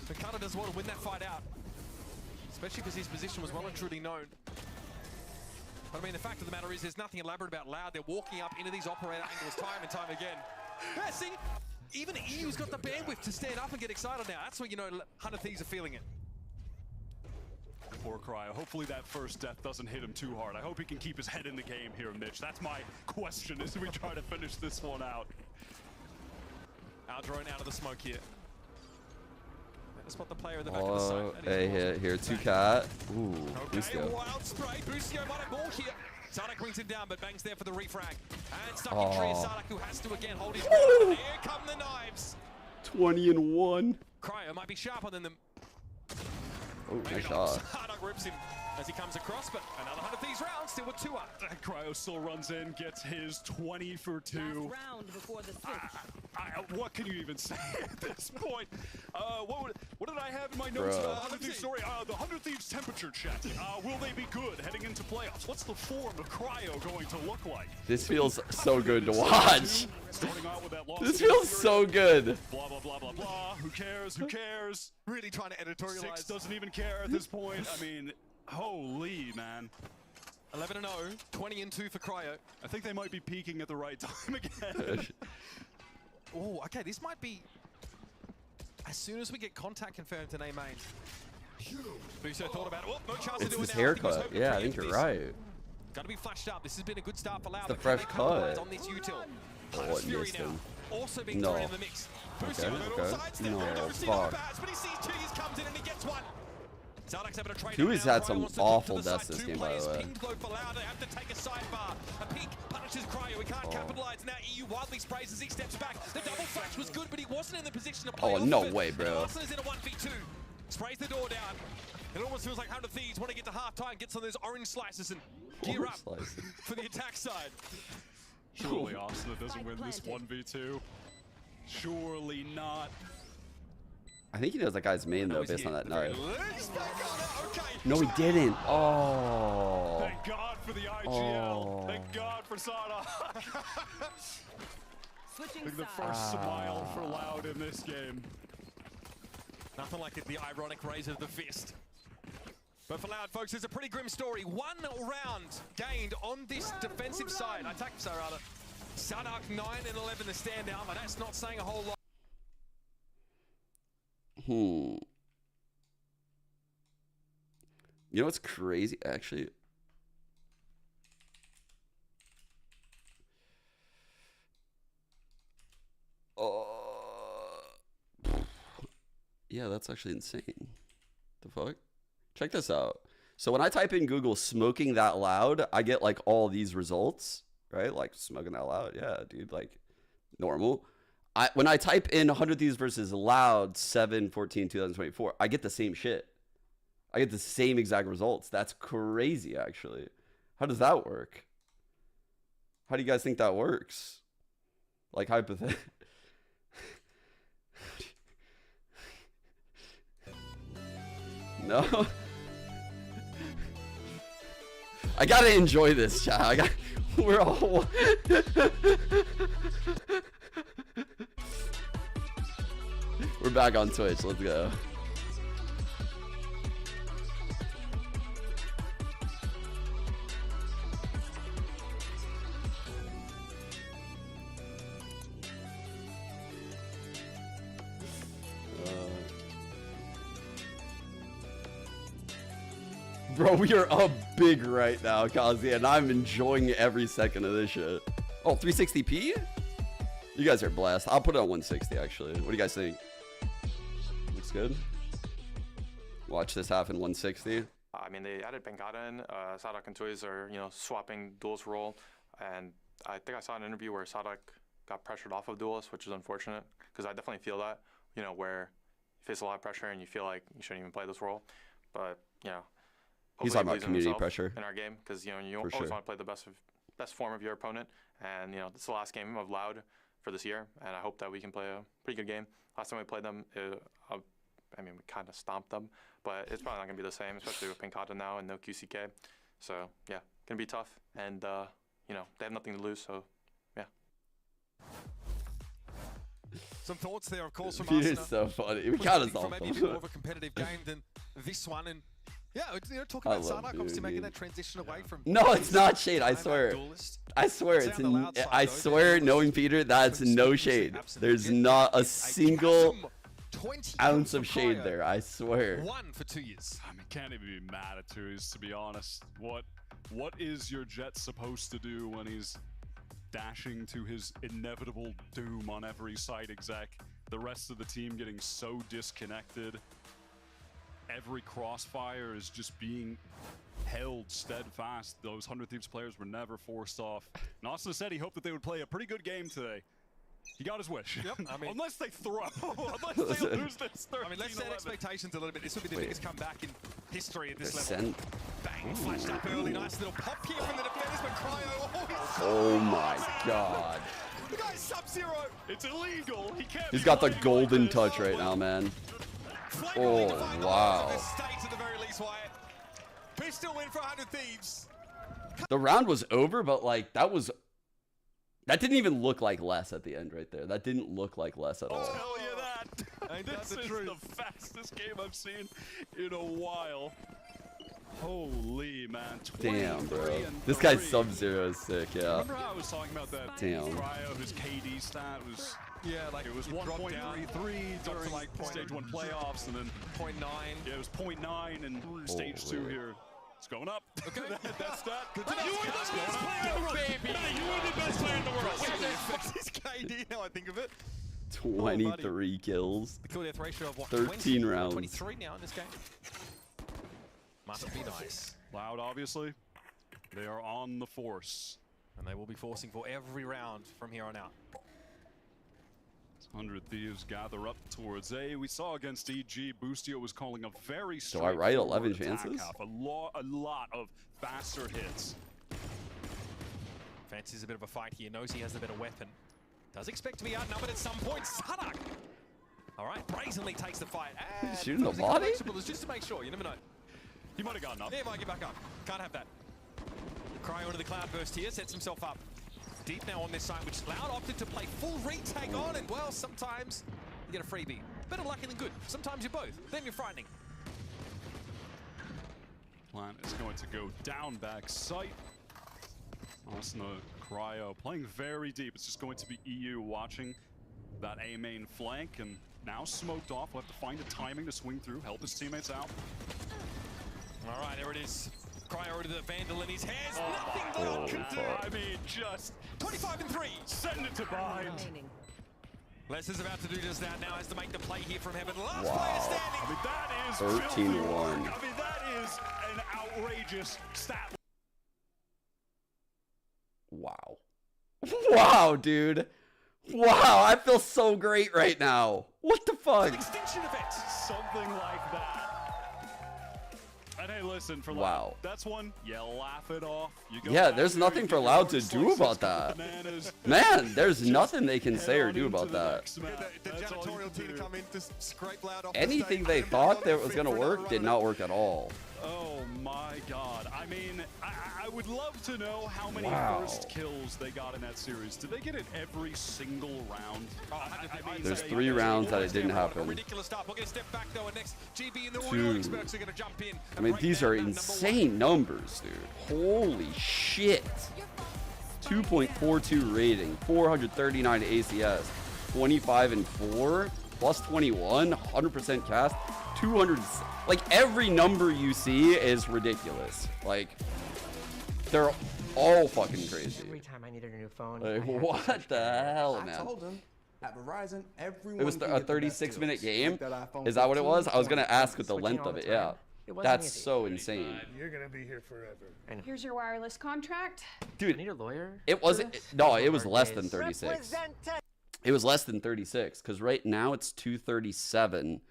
Speaker 6: Pancata does well to win that fight out. Especially because his position was well and truly known. But I mean, the fact of the matter is there's nothing elaborate about Loud. They're walking up into these operator angles time and time again. Yeah, see, even EU's got the bandwidth to stand up and get excited now. That's when you know 100 Thieves are feeling it.
Speaker 7: Poor Cryo. Hopefully that first death doesn't hit him too hard. I hope he can keep his head in the game here, Mitch. That's my question as we try to finish this one out.
Speaker 6: Our drone out of the smoke here. Spot the player in the back of the
Speaker 2: Oh,
Speaker 6: site.
Speaker 2: hey, hit here, 2cat. Ooh,
Speaker 6: Okay,
Speaker 2: Busio.
Speaker 6: wild spray. Busio might have more here. Sardak brings him down, but Bang's there for the refrag. And stuck in tree is Sardak, who has to again hold his ground. Here come the knives.
Speaker 2: 20-1.
Speaker 6: Cryo might be sharper than them.
Speaker 2: Oh,
Speaker 6: Maybe
Speaker 2: nice
Speaker 6: not.
Speaker 2: shot.
Speaker 6: Sardak rips him as he comes across, but another 100 Thieves round, still with 2 up.
Speaker 7: Cryo still runs in, gets his 20 for 2.
Speaker 8: Last round before the switch.
Speaker 7: What can you even say at this point? What did I have in my notes?
Speaker 2: Bro.
Speaker 7: 100 Thieves story. The 100 Thieves temperature check. Will they be good heading into playoffs? What's the form of Cryo going to look like?
Speaker 2: This feels so good to watch.
Speaker 7: Starting out with that loss
Speaker 2: This feels so good.
Speaker 7: Blah, blah, blah, blah, blah. Who cares? Who cares?
Speaker 6: Really trying to editorialize.
Speaker 7: 6 doesn't even care at this point. I mean, holy, man.
Speaker 6: 11-0, 20-2 for Cryo.
Speaker 7: I think they might be peaking at the right time again.
Speaker 6: Oh, okay, this might be... As soon as we get contact confirmed to name main. Busio thought about it. Oh, no chance
Speaker 2: It's
Speaker 6: to do
Speaker 2: his
Speaker 6: it now.
Speaker 2: haircut. Yeah, I think you're right.
Speaker 6: Got to be flashed up. This has been a good start for Loud.
Speaker 2: It's the fresh cut.
Speaker 6: On this util.
Speaker 2: Oh, it
Speaker 6: Fury
Speaker 2: missed
Speaker 6: now.
Speaker 2: him.
Speaker 6: Also being
Speaker 2: No.
Speaker 6: thrown in the mix. Busio
Speaker 2: Okay,
Speaker 6: on all
Speaker 2: okay.
Speaker 6: sides.
Speaker 2: No,
Speaker 6: Never seen
Speaker 2: fuck.
Speaker 6: the bats, but he sees two. He comes in and he gets one. Zardak's having a trade.
Speaker 2: Tui's
Speaker 6: now.
Speaker 2: had
Speaker 6: Cryo
Speaker 2: some
Speaker 6: wants to drop to
Speaker 2: awful
Speaker 6: the side.
Speaker 2: deaths this
Speaker 6: 2
Speaker 2: game, by the
Speaker 6: players
Speaker 2: way.
Speaker 6: pinged though for Loud. They have to take a sidebar. A peek punishes Cryo. He can't capitalize. Now EU wildly sprays as he steps back. The double flash was good, but he wasn't in the position to play
Speaker 2: Oh,
Speaker 6: off
Speaker 2: no
Speaker 6: of it.
Speaker 2: way, bro.
Speaker 6: And Larson is in a 1v2. Sprays the door down. It almost feels like 100 Thieves want to get to halftime, get some of those orange slices and gear
Speaker 2: Orange
Speaker 6: up
Speaker 2: slices.
Speaker 6: for the attack side.
Speaker 7: Surely Austin doesn't win this 1v2. Surely not.
Speaker 2: I think he knows that guy's main, though, based on that knife.
Speaker 6: Okay.
Speaker 2: No, he didn't. Oh.
Speaker 7: Thank God for the IGL.
Speaker 2: Oh.
Speaker 7: Thank God for Sada.
Speaker 8: Switching
Speaker 7: The
Speaker 8: sides.
Speaker 7: first smile for Loud in this game.
Speaker 6: Nothing like it, the ironic raise of the fist. But for Loud, folks, it's a pretty grim story. 1 round gained on this defensive side. Attack side, rather. Sardak 9 and 11 to stand down, but that's not saying a whole lot.
Speaker 2: You know what's crazy, actually? Yeah, that's actually insane. The fuck? Check this out. So when I type in Google smoking that loud, I get like all these results, right? Like smoking that loud. Yeah, dude, like normal. When I type in 100 Thieves versus Loud 7/14/2024, I get the same shit. I get the same exact results. That's crazy, actually. How does that work? How do you guys think that works? Like hypothetically. No. I gotta enjoy this, chat. We're all. We're back on Twitch. Let's go. Bro, we are up big right now, Kazi, and I'm enjoying every second of this shit. Oh, 360p? You guys are blessed. I'll put it on 160, actually. What do you guys think? Looks good. Watch this happen 160.
Speaker 9: I mean, they added Bengata in. Sardak and Toys are, swapping Duel's role. And I think I saw an interview where Sardak got pressured off of Duelist, which is unfortunate, because I definitely feel that, where you face a lot of pressure and you feel like you shouldn't even play this role. But,
Speaker 2: He's talking about community pressure
Speaker 9: in our game, because you always
Speaker 2: sure.
Speaker 9: want to play the best form of your opponent. And this is the last game of Loud for this year, and I hope that we can play a pretty good game. Last time we played them, we kind of stomped them, but it's probably not gonna be the same, especially with Pinkata now and no QCK. So yeah, gonna be tough, and they have nothing to lose, so yeah.
Speaker 6: Some thoughts there, of course, from
Speaker 2: Peter's
Speaker 6: us.
Speaker 2: so funny. We kind of
Speaker 6: for
Speaker 2: saw
Speaker 6: maybe a bit more of a competitive game than this one, and yeah, talking about Sardak obviously making that transition away from.
Speaker 2: No, it's not shade. I swear. I swear it's. I swear, knowing Peter, that's no shade. There's not a single
Speaker 6: 20
Speaker 2: ounce of shade there, I swear.
Speaker 6: 1 for 2 years.
Speaker 7: I mean, can't even be mad at Tui's, to be honest. What is your Jet supposed to do when he's dashing to his inevitable doom on every site exec? The rest of the team getting so disconnected. Every crossfire is just being held steadfast. Those 100 Thieves players were never forced off. And Austin said he hoped that they would play a pretty good game today. He got his wish.
Speaker 6: Yep, I mean,
Speaker 7: unless they throw, unless they lose this 13-11.
Speaker 6: I mean, let's set expectations a little bit. This will be the biggest comeback in history at this
Speaker 2: Ascent.
Speaker 6: level. Bang, flashed up early. Nice little pop here from the defenders, but Cryo.
Speaker 2: Oh my god.
Speaker 6: The guy's sub-zero.
Speaker 7: It's illegal. He can't.
Speaker 2: He's got the golden touch right now, man. Oh, wow.
Speaker 6: At the very least, Wyatt. Pistol win for 100 Thieves.
Speaker 2: The round was over, but like that didn't even look like less at the end right there. That didn't look like less at all.
Speaker 7: Tell you that. This is the fastest game I've seen in a while. Holy man.
Speaker 2: Damn, bro.
Speaker 7: 23
Speaker 2: This
Speaker 7: and
Speaker 2: guy's
Speaker 7: 3.
Speaker 2: Sub-Zero is sick, yeah.
Speaker 7: Remember how I was talking about that
Speaker 2: Damn.
Speaker 7: Cryo, whose KD stat was,
Speaker 6: Yeah, like
Speaker 7: it was
Speaker 6: it dropped
Speaker 7: 1.33
Speaker 6: down
Speaker 7: during
Speaker 6: to like
Speaker 7: stage 1 playoffs, and then
Speaker 6: 0.9.
Speaker 7: yeah, it was 0.9 in stage 2
Speaker 2: really?
Speaker 7: here. It's going up.
Speaker 6: Okay.
Speaker 7: That's that. Good to
Speaker 6: You
Speaker 7: know.
Speaker 6: are the
Speaker 7: It's
Speaker 6: best
Speaker 7: going
Speaker 6: player in the world.
Speaker 7: up.
Speaker 6: Baby.
Speaker 7: You are the best player in the world.
Speaker 6: What's his KD now I think of it?
Speaker 2: 23 kills.
Speaker 6: The kill death ratio of what?
Speaker 2: 13
Speaker 6: 20?
Speaker 2: rounds.
Speaker 6: 23 now in this game. Must be nice.
Speaker 7: Loud, obviously. They are on the force.
Speaker 6: And they will be forcing for every round from here on out.
Speaker 7: 100 Thieves gather up towards A. We saw against EG, Boostio was calling a very
Speaker 2: So I write 11
Speaker 7: straightforward attack
Speaker 2: chances?
Speaker 7: half. A lot of faster hits.
Speaker 6: Fancies a bit of a fight here. Knows he has the better weapon. Does expect to be outnumbered at some point. Sadak! Alright, brazenly takes the fight.
Speaker 2: He's shooting the body?
Speaker 6: Just to make sure, you never know.
Speaker 7: He might have gotten up.
Speaker 6: Yeah, might get back up. Can't have that. Cryo into the cloud burst here, sets himself up. Deep now on this side, which Loud opted to play full retake on, and well, sometimes you get a freebie. Better lucky than good. Sometimes you're both. Then you're frightening.
Speaker 7: Plan is going to go down back sight. Austin Cryo playing very deep. It's just going to be EU watching that A main flank, and now smoked off. We'll have to find the timing to swing through, help his teammates out.
Speaker 6: All right, there it is. Cryo to the Vandal in his hands. Nothing
Speaker 2: Oh,
Speaker 6: Loud can do.
Speaker 2: fuck.
Speaker 7: I mean, just
Speaker 6: 25 and 3.
Speaker 7: send it to Bind.
Speaker 6: Les is about to do just that now, has to make the play here from heaven. Last
Speaker 2: Wow.
Speaker 6: player standing.
Speaker 7: I mean, that is
Speaker 2: 13-1.
Speaker 7: filthy work. I mean, that is an outrageous stat.
Speaker 2: Wow. Wow, dude. Wow, I feel so great right now. What the fuck?
Speaker 6: Extinction event.
Speaker 7: Something like that. And hey, listen, for
Speaker 2: Wow.
Speaker 7: Loud, that's one, you laugh it off. You go
Speaker 2: Yeah,
Speaker 7: back
Speaker 2: there's
Speaker 7: there,
Speaker 2: nothing
Speaker 7: you
Speaker 2: for
Speaker 7: get
Speaker 2: Loud
Speaker 7: your
Speaker 2: to
Speaker 7: own
Speaker 2: do
Speaker 7: slices,
Speaker 2: about
Speaker 7: couple
Speaker 2: that.
Speaker 7: bananas,
Speaker 2: Man, there's
Speaker 7: just
Speaker 2: nothing they can say or
Speaker 7: head
Speaker 2: do
Speaker 7: on
Speaker 2: about
Speaker 7: into the
Speaker 2: that.
Speaker 7: next match.
Speaker 6: The
Speaker 7: That's all you
Speaker 6: janitorial
Speaker 7: can
Speaker 6: team to
Speaker 7: do.
Speaker 6: come in to scrape Loud off the
Speaker 2: Anything
Speaker 6: stage.
Speaker 2: they
Speaker 6: And
Speaker 2: thought
Speaker 6: on
Speaker 2: that
Speaker 6: the
Speaker 2: was
Speaker 6: feet
Speaker 2: going to
Speaker 6: for another
Speaker 2: work did
Speaker 6: runner.
Speaker 2: not work at all.
Speaker 7: Oh my god. I mean, I would love to know how many
Speaker 2: Wow.
Speaker 7: first kills they got in that series. Did they get it every single round? I mean,
Speaker 2: There's
Speaker 7: they-
Speaker 2: 3 rounds that it didn't
Speaker 6: A
Speaker 2: happen.
Speaker 6: ridiculous start. We're going to step back though, and next GB and the
Speaker 2: Dude.
Speaker 6: Royal experts are going to jump in.
Speaker 2: I mean,
Speaker 6: Right
Speaker 2: these
Speaker 6: now,
Speaker 2: are
Speaker 6: number
Speaker 2: insane numbers, dude. Holy shit. 2.42 rating, 439 ACS, 25 and 4, plus 21, 100% cast, 200. Like, every number you see is ridiculous. Like, they're all fucking crazy.
Speaker 10: Every time I needed a new phone,
Speaker 2: Like,
Speaker 10: I had to
Speaker 2: what
Speaker 10: switch
Speaker 2: the
Speaker 10: carriers.
Speaker 2: hell,
Speaker 11: I
Speaker 2: man?
Speaker 11: told him at Verizon, everyone
Speaker 2: It was
Speaker 11: can
Speaker 2: a
Speaker 11: get the best
Speaker 2: 36-minute
Speaker 11: deals.
Speaker 2: game?
Speaker 11: Like that iPhone
Speaker 2: Is that what it was?
Speaker 11: 15,
Speaker 2: I was going to ask with the
Speaker 10: Switching
Speaker 2: length
Speaker 10: all
Speaker 2: of
Speaker 10: the
Speaker 2: it, yeah.
Speaker 10: time. It wasn't
Speaker 2: That's
Speaker 10: easy.
Speaker 2: so insane.
Speaker 12: You're gonna be here forever.
Speaker 8: Here's your wireless contract.
Speaker 10: I
Speaker 2: Dude,
Speaker 10: need a lawyer.
Speaker 2: it
Speaker 10: for
Speaker 2: wasn't,
Speaker 10: this?
Speaker 2: no,
Speaker 10: Those
Speaker 2: it
Speaker 10: were
Speaker 2: was
Speaker 10: hard
Speaker 2: less
Speaker 10: days.
Speaker 2: than 36. It was less than 36, because right now it's 237.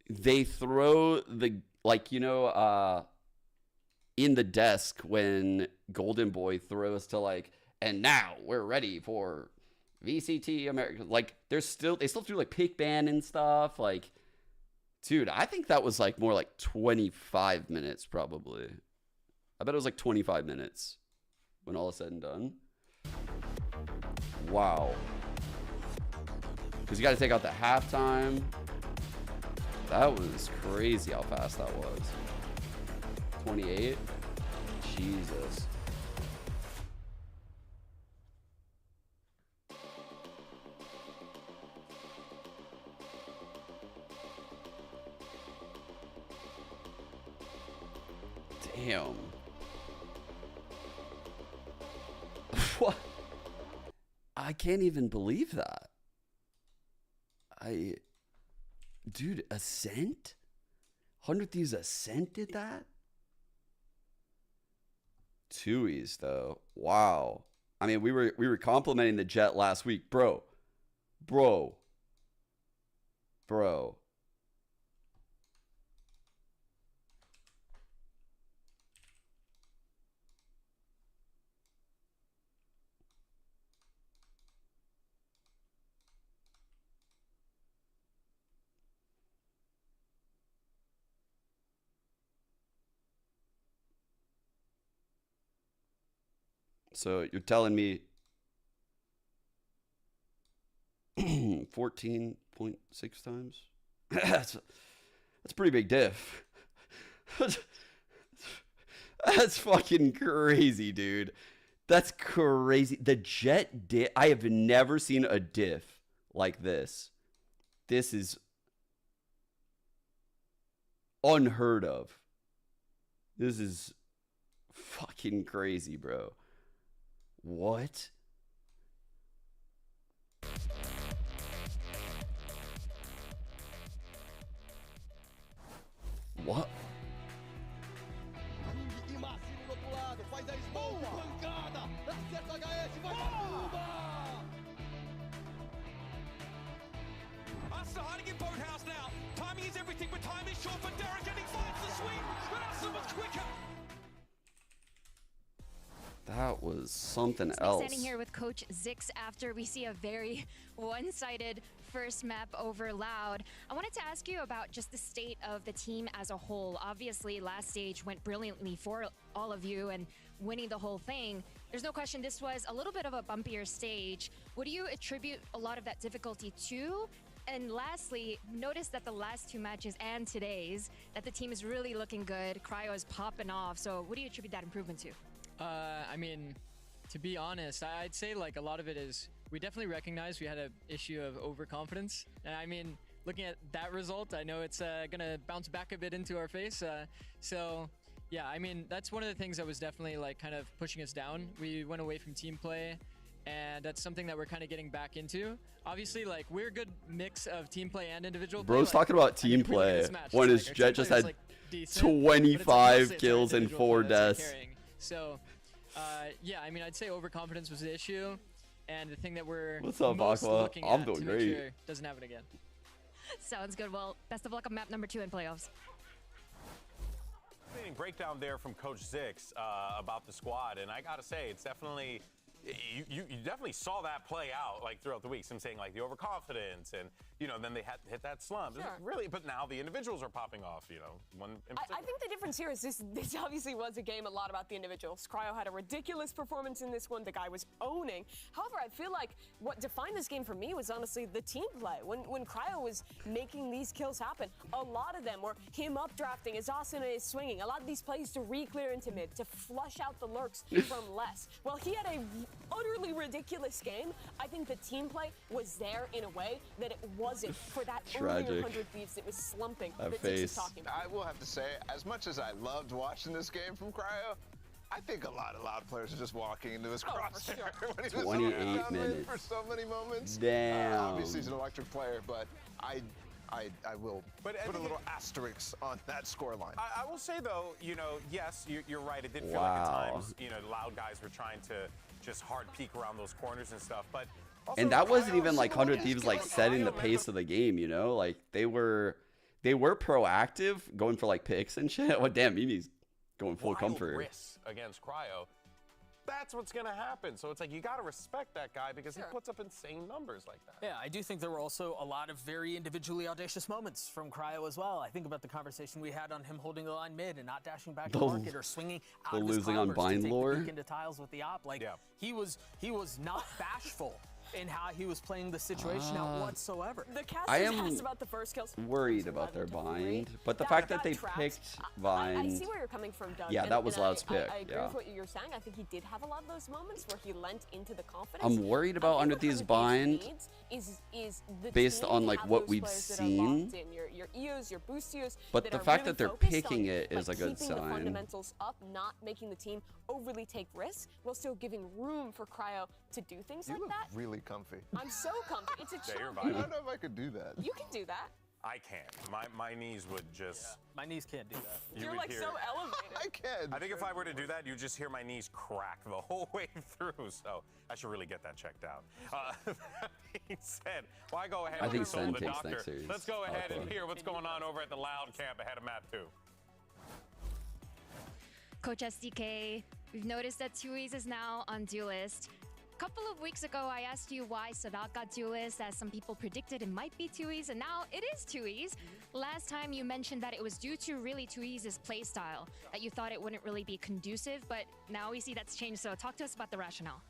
Speaker 2: They throw the, like, you know, in the desk when Golden Boy throws to, like, and now we're ready for VCT America. Like, they still do, like, pick ban and stuff. Like, dude, I think that was, like, more like 25 minutes, probably. I bet it was, like, 25 minutes when all is said and done. Wow. Because you got to take out the halftime. That was crazy how fast that was. 28. Jesus. Damn. What? I can't even believe that. Dude, Ascent? 100 Thieves Ascent did that? Tuies though. Wow. I mean, we were complimenting the Jet last week, bro. So you're telling me 14.6 times? That's a pretty big diff. That's fucking crazy, dude. That's crazy. The Jet diff. I have never seen a diff like this. This is unheard of. This is fucking crazy, bro. What? What?
Speaker 6: Ascent hiding in boathouse now. Timing is everything, but time is short for Derek, and he finds the swing. But Ascent was quicker.
Speaker 2: That was something else.
Speaker 10: Standing here with Coach Zix after we see a very one-sided first map over Loud. I wanted to ask you about just the state of the team as a whole. Obviously, last stage went brilliantly for all of you and winning the whole thing. There's no question this was a little bit of a bumpier stage. What do you attribute a lot of that difficulty to? And lastly, notice that the last two matches and today's, that the team is really looking good. Cryo is popping off. So what do you attribute that improvement to?
Speaker 13: I mean, to be honest, I'd say like a lot of it is we definitely recognize we had an issue of overconfidence. And I mean, looking at that result, I know it's gonna bounce back a bit into our face. So yeah, I mean, that's one of the things that was definitely like kind of pushing us down. We went away from team play, and that's something that we're kind of getting back into. Obviously, like we're a good mix of team play and individual play.
Speaker 2: Bro's talking about team play when his Jet just had 25 kills and 4 deaths.
Speaker 13: So, yeah, I mean, I'd say overconfidence was the issue, and the thing that we're
Speaker 2: What's up,
Speaker 13: most
Speaker 2: Aqua?
Speaker 13: looking
Speaker 2: I'm
Speaker 13: at
Speaker 2: doing
Speaker 13: to
Speaker 2: great.
Speaker 13: make sure doesn't happen again.
Speaker 10: Sounds good. Well, best of luck on map number 2 in playoffs.
Speaker 1: Breakdown there from Coach Zix about the squad, and I gotta say, it's definitely you definitely saw that play out like throughout the weeks. Him saying like the overconfidence, and then they had to hit that slump.
Speaker 3: Sure.
Speaker 1: Really, but now the individuals are popping off. One.
Speaker 3: I think the difference here is this obviously was a game a lot about the individuals. Cryo had a ridiculous performance in this one. The guy was owning. However, I feel like what defined this game for me was honestly the team play. When Cryo was making these kills happen, a lot of them were him updrafting, as Asuna is swinging. A lot of these plays to re-clear into mid, to flush out the lurks from less. Well, he had a utterly ridiculous game. I think the team play was there in a way that it wasn't for that earlier 100 Thieves that was slumping that Zix is talking about.
Speaker 4: I will have to say, as much as I loved watching this game from Cryo, I think a lot of Loud players are just walking into his crosshair when he was
Speaker 2: 28 minutes
Speaker 4: for so many moments.
Speaker 2: Damn.
Speaker 4: Obviously, he's an electric player, but I will put a little asterisk on that scoreline.
Speaker 1: I will say though, yes, you're right. It did feel like at times, Loud guys were trying to just hard peek around those corners and stuff, but.
Speaker 2: And that wasn't even like 100 Thieves like setting the pace of the game, like they were proactive going for like picks and shit. Oh damn, Mimi's going full comfort.
Speaker 1: Risks against Cryo. That's what's gonna happen. So it's like you gotta respect that guy because he puts up insane numbers like that.
Speaker 5: Yeah, I do think there were also a lot of very individually audacious moments from Cryo as well. I think about the conversation we had on him holding the line mid and not dashing back to market or swinging out of his
Speaker 2: losing on
Speaker 5: climbers to
Speaker 2: Bind
Speaker 5: take
Speaker 2: lore
Speaker 5: the peek into tiles with the op. Like he was not bashful in how he was playing the situation out whatsoever.
Speaker 3: The
Speaker 2: I
Speaker 3: casters
Speaker 2: am
Speaker 3: asked about the first kills.
Speaker 2: worried about their bind, but the fact that they picked
Speaker 3: I
Speaker 2: Bind,
Speaker 3: see where you're coming from, Doug.
Speaker 2: yeah,
Speaker 3: and-
Speaker 2: that was
Speaker 3: and
Speaker 2: Loud's
Speaker 3: I
Speaker 2: pick.
Speaker 3: agree
Speaker 2: Yeah,
Speaker 3: with what you're saying. I think he did have a lot of those moments where he lent into the confidence.
Speaker 2: I'm worried about Under Thieves Bind
Speaker 3: Is the
Speaker 2: based
Speaker 3: team
Speaker 2: on
Speaker 3: to
Speaker 2: like
Speaker 3: have
Speaker 2: what
Speaker 3: those
Speaker 2: we've
Speaker 3: players that are
Speaker 2: seen.
Speaker 3: locked in, your EOs, your boost EOs,
Speaker 2: But
Speaker 3: that
Speaker 2: the
Speaker 3: are
Speaker 2: fact
Speaker 3: really
Speaker 2: that they're
Speaker 3: focused
Speaker 2: picking
Speaker 3: on,
Speaker 2: it is
Speaker 3: like,
Speaker 2: a good
Speaker 3: keeping the
Speaker 2: sign.
Speaker 3: fundamentals up, not making the team overly take risks, while still giving room for Cryo to do things
Speaker 4: You
Speaker 3: like
Speaker 4: look
Speaker 3: that.
Speaker 4: really comfy.
Speaker 3: I'm so comfy. It's a
Speaker 1: Yeah, you're
Speaker 3: challenge.
Speaker 4: I don't know if I could do that.
Speaker 3: You can do that.
Speaker 1: I can't. My knees would just.
Speaker 5: My knees can't do that.
Speaker 1: You
Speaker 3: You're
Speaker 1: would
Speaker 3: like
Speaker 1: hear,
Speaker 3: so elevated.
Speaker 4: I can.
Speaker 1: I think if I were to do that, you just hear my knees crack the whole way through. So I should really get that checked out. That being said, why go ahead
Speaker 2: I
Speaker 1: and
Speaker 2: think
Speaker 1: consult
Speaker 2: Sen
Speaker 1: the
Speaker 2: takes
Speaker 1: doctor?
Speaker 2: next series.
Speaker 1: Let's go ahead and
Speaker 2: Okay.
Speaker 1: hear what's going on over at the Loud camp ahead of map 2.
Speaker 10: Coach SDK, we've noticed that Tui's is now on Duelist. A couple of weeks ago, I asked you why Sadat got Duelist, as some people predicted it might be Tui's, and now it is Tui's. Last time you mentioned that it was due to really Tui's playstyle, that you thought it wouldn't really be conducive, but now we see that's changed, so talk to us about the rationale.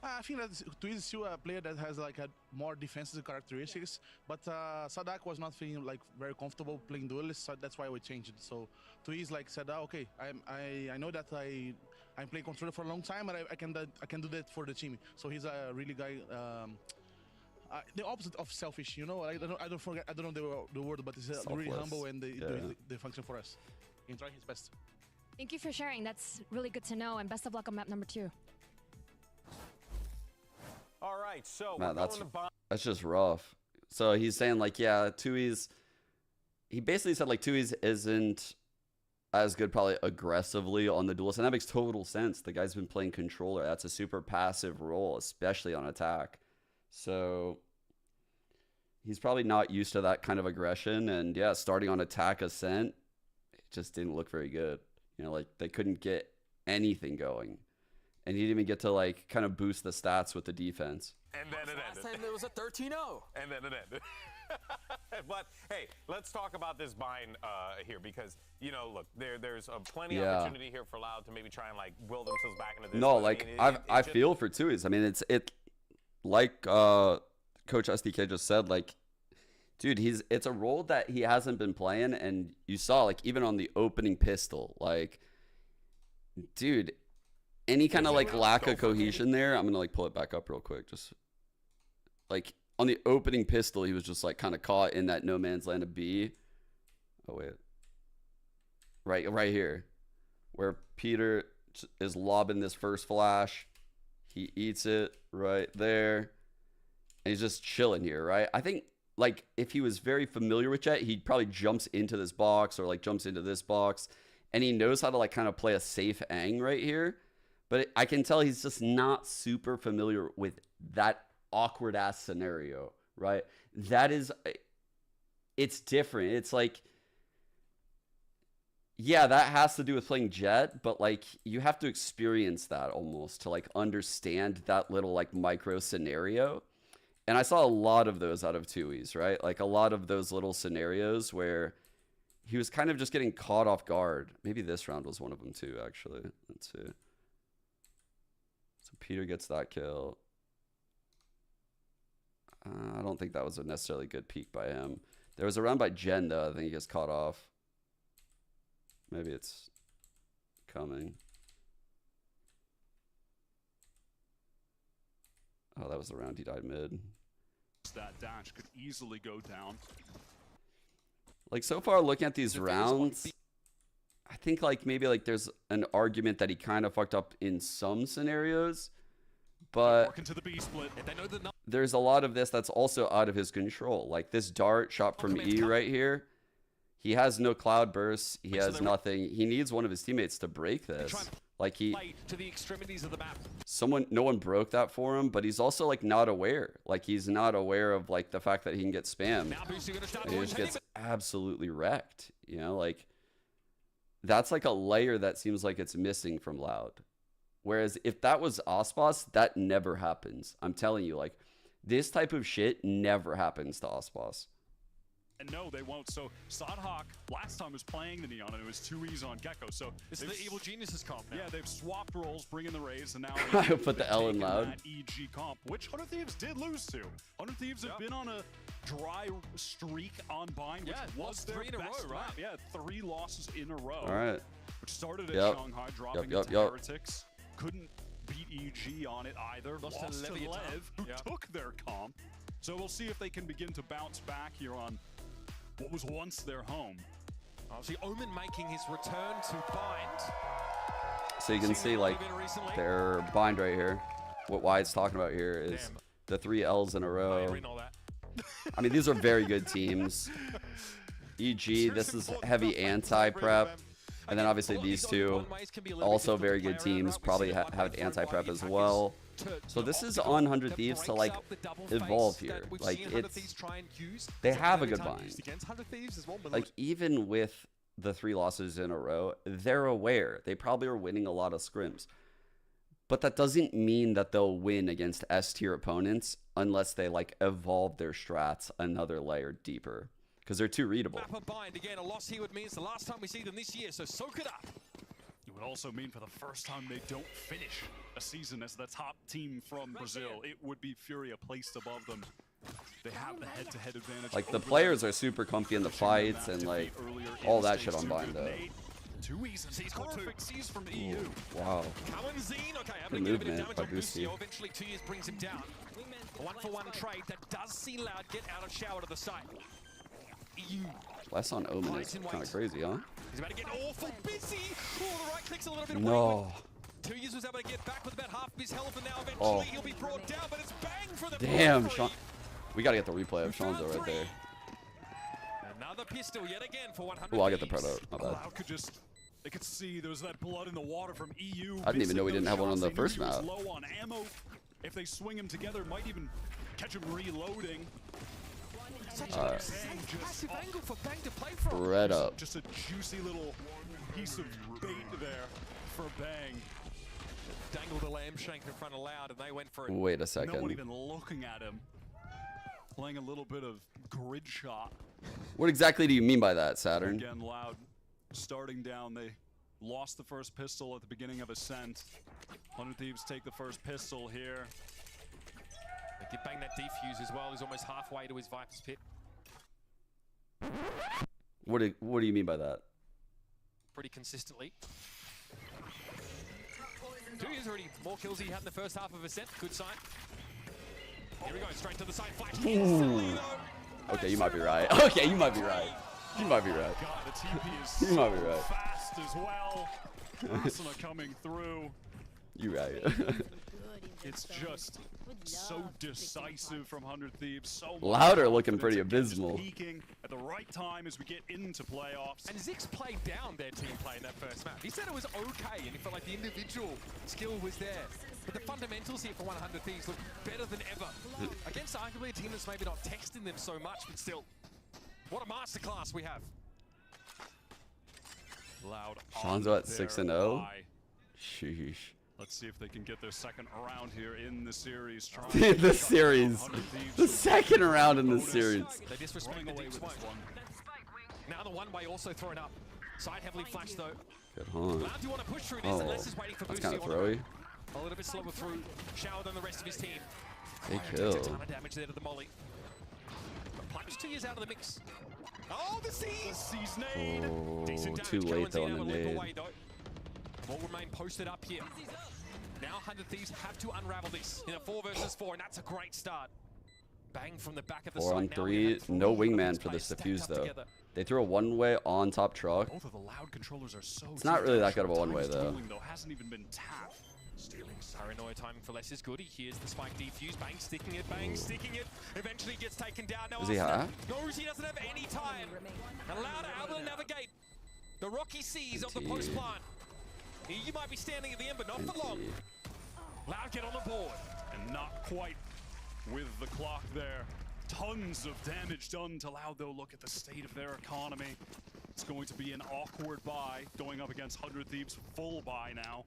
Speaker 12: I think that Twiz is still a player that has like a more defensive characteristics, but Sadak was not feeling like very comfortable playing duelist, so that's why we changed it. So Twiz like said, okay, I know that I'm playing controller for a long time, and I can do that for the team. So he's a really guy. The opposite of selfish, you know. I don't know the word, but he's really humble and they function for us. He try his best.
Speaker 10: Thank you for sharing. That's really good to know, and best of luck on map number 2.
Speaker 1: All right, so
Speaker 2: Man,
Speaker 1: we're going to Bind.
Speaker 2: that's just rough. So he's saying like, yeah, Tui's. He basically said like Tui's isn't as good probably aggressively on the duelist, and that makes total sense. The guy's been playing controller. That's a super passive role, especially on attack. So he's probably not used to that kind of aggression, and yeah, starting on attack Ascent, it just didn't look very good. You know, like they couldn't get anything going. And he didn't even get to like kind of boost the stats with the defense.
Speaker 1: And then it
Speaker 5: Last
Speaker 1: ended.
Speaker 5: time it was a 13-0.
Speaker 1: And then it ended. But hey, let's talk about this Bind here, because you know, look, there's plenty of opportunity here for Loud to maybe try and like will themselves back into this.
Speaker 2: No,
Speaker 1: but,
Speaker 2: like
Speaker 1: I mean,
Speaker 2: I feel for Tui's. I mean, it's like Coach SDK just said, like, dude, it's a role that he hasn't been playing, and you saw like even on the opening pistol, like, dude, any kind of like lack of cohesion there. I'm gonna like pull it back up real quick, just like on the opening pistol, he was just like kind of caught in that no man's land of B. Oh wait, right here, where Peter is lobbing this first flash. He eats it right there, and he's just chilling here, right? I think like if he was very familiar with Jet, he probably jumps into this box or like jumps into this box, and he knows how to like kind of play a safe ang right here. But I can tell he's just not super familiar with that awkward ass scenario, right? That is, it's different. It's like, yeah, that has to do with playing Jet, but like you have to experience that almost to like understand that little like micro scenario. And I saw a lot of those out of Tui's, right? Like a lot of those little scenarios where he was kind of just getting caught off guard. Maybe this round was one of them too, actually. Let's see. So Peter gets that kill. I don't think that was a necessarily good peek by him. There was a round by Jen, though. I think he gets caught off. Maybe it's coming. Oh, that was the round he died mid.
Speaker 7: That dash could easily go down.
Speaker 2: Like, so far, looking at these rounds, I think, like, maybe, like, there's an argument that he kind of fucked up in some scenarios, but there's a lot of this that's also out of his control. Like, this dart shot from E right here, he has no cloud bursts, he has nothing. He needs one of his teammates to break this. Like,
Speaker 6: to the extremities of the map.
Speaker 2: no one broke that for him, but he's also, like, not aware. Like, he's not aware of, like, the fact that he can get spammed. He just gets absolutely wrecked, you know? Like, that's, like, a layer that seems like it's missing from Loud. Whereas if that was Ospas, that never happens. I'm telling you, like, this type of shit never happens to Ospas.
Speaker 7: And no, they won't. So Sadhawk last time was playing the Neon, and it was 2Es on Gecko. So
Speaker 6: This is the Evil Geniuses comp now.
Speaker 7: yeah, they've swapped roles, bringing the Rays, and now
Speaker 2: I put the L in
Speaker 7: taken
Speaker 2: loud.
Speaker 7: that EG comp, which 100 Thieves did lose to. 100 Thieves have been on a dry streak on Bind, which was their
Speaker 6: 3 in a
Speaker 7: best
Speaker 6: row, right?
Speaker 7: map. Yeah, 3 losses in a row.
Speaker 2: All right.
Speaker 7: Which started at
Speaker 2: Yep.
Speaker 7: Shanghai, dropping
Speaker 2: Yep.
Speaker 7: into Heretics. Couldn't beat EG on it either.
Speaker 6: Lost to
Speaker 7: Lev,
Speaker 6: Leviathan.
Speaker 7: who
Speaker 6: Yep.
Speaker 7: took their comp. So we'll see if they can begin to bounce back here on what was once their home.
Speaker 6: Obviously, Omen making his return to Bind.
Speaker 2: So you can see like their Bind right here. What Wyatt's talking about here is the 3 L's in a row. I mean, these are very good teams. EG, this is heavy anti-prep. And then obviously these two, also very good teams, probably have anti-prep as well. So this is on 100 Thieves to like evolve here. Like they have a good Bind. Like even with the 3 losses in a row, they're aware. They probably are winning a lot of scrims. But that doesn't mean that they'll win against S-tier opponents unless they like evolve their strats another layer deeper. Because they're too readable.
Speaker 6: Bind again, a loss here would mean it's the last time we see them this year, so soak it up.
Speaker 7: It would also mean for the first time they don't finish a season as the top team from Brazil. It would be Furia placed above them. They have the head-to-head advantage.
Speaker 2: Like the players are super comfy in the fights and like all that shit on Bind though.
Speaker 7: 2Es and perfect C's from EU.
Speaker 2: Wow. Good movement by Boosty.
Speaker 6: Eventually 2 brings him down. A 1-for-1 trade that does see Loud get out of shower to the side. EU.
Speaker 2: Less on Omen is kind of crazy, huh?
Speaker 6: He's about to get awful busy. Oh, the right click's a little bit
Speaker 2: No.
Speaker 6: 2 was able to get back with about half of his health, and now eventually
Speaker 2: Oh.
Speaker 6: he'll be brought down, but it's bang for the
Speaker 2: Damn, Sean. We gotta get the replay of Shanzo right there.
Speaker 6: Another pistol yet again for 100.
Speaker 2: Oh, I'll get the proto. Not bad.
Speaker 7: Cloud could just, they could see there was that blood in the water from EU.
Speaker 2: I didn't even know we didn't have one on the first
Speaker 7: He was
Speaker 2: map.
Speaker 7: low on ammo. If they swing him together, might even catch him reloading.
Speaker 6: Passive angle for Bang to play from.
Speaker 2: Red up.
Speaker 7: Just a juicy little piece of bait there for Bang.
Speaker 6: Dangled a lamb shank in front of Loud, and they went for it.
Speaker 2: Wait a
Speaker 7: No one
Speaker 2: second.
Speaker 7: even looking at him. Playing a little bit of grid shot.
Speaker 2: What exactly do you mean by that, Saturn?
Speaker 7: Again, Loud starting down. They lost the first pistol at the beginning of Ascent. 100 Thieves take the first pistol here.
Speaker 6: They give Bang that defuse as well. He's almost halfway to his Viper's pit.
Speaker 2: What do you mean by that?
Speaker 6: Pretty consistently. 2 already more kills he had in the first half of Ascent. Good sign. Here we go, straight to the side. Flash instantly, though.
Speaker 2: Okay, you might be right. Okay, you might be right. You might be right.
Speaker 7: God, the TP is
Speaker 2: You might be right.
Speaker 7: fast as well. Asuna coming through.
Speaker 2: You right.
Speaker 7: It's just so decisive from 100 Thieves. So
Speaker 2: Louder looking pretty
Speaker 7: confidence, just
Speaker 2: abysmal.
Speaker 7: Peaking at the right time as we get into playoffs.
Speaker 6: And Zix played down their team play in that first map. He said it was okay, and he felt like the individual skill was there. But the fundamentals here for 100 Thieves look better than ever. Against arguably a team that's maybe not texting them so much, but still, what a masterclass we have.
Speaker 7: Loud.
Speaker 2: Shanzo at 6-0. Sheesh.
Speaker 7: Let's see if they can get their second round here in the series.
Speaker 2: The series. The second round in the series.
Speaker 6: They disrespect the deep smoke. Now the one way also thrown up. Side heavily flashed though.
Speaker 2: Good hunt.
Speaker 6: Loud, do you want to push through this?
Speaker 2: Oh,
Speaker 6: Unless he's waiting for
Speaker 2: that's
Speaker 6: Boosty
Speaker 2: kind of
Speaker 6: on the
Speaker 2: throwy.
Speaker 6: road. A little bit slower through. Shower than the rest of his team.
Speaker 2: They
Speaker 6: Takes a
Speaker 2: kill.
Speaker 6: ton of damage there to the molly. Plunge 2 out of the mix. Oh, the C's! Nade!
Speaker 2: Oh,
Speaker 6: Decent
Speaker 2: too
Speaker 6: damage.
Speaker 2: late though on
Speaker 6: Cohen's
Speaker 2: the
Speaker 6: in, able to leap
Speaker 2: nade.
Speaker 6: away, though. Will remain posted up here. Now 100 Thieves have to unravel this in a 4 versus 4, and that's a great start. Bang from the back of the
Speaker 2: 4 on
Speaker 6: site.
Speaker 2: 3. No wingman for this defuse though. They threw a one-way on top truck.
Speaker 7: Both of the Loud controllers are so
Speaker 2: It's not really that good of a one-way though.
Speaker 7: Hasn't even been tapped.
Speaker 6: Stealing paranoia timing for less is good. He hears the spike defuse. Bang sticking it. Bang sticking it. Eventually gets taken down. Now
Speaker 2: Is he high?
Speaker 6: knows he doesn't have any time. Allowed able to navigate the rocky seas of the post plant. You might be standing at the end, but not for long. Loud get on the board.
Speaker 7: And not quite with the clock there. Tons of damage done to Loud though. Look at the state of their economy. It's going to be an awkward buy going up against 100 Thieves full buy now.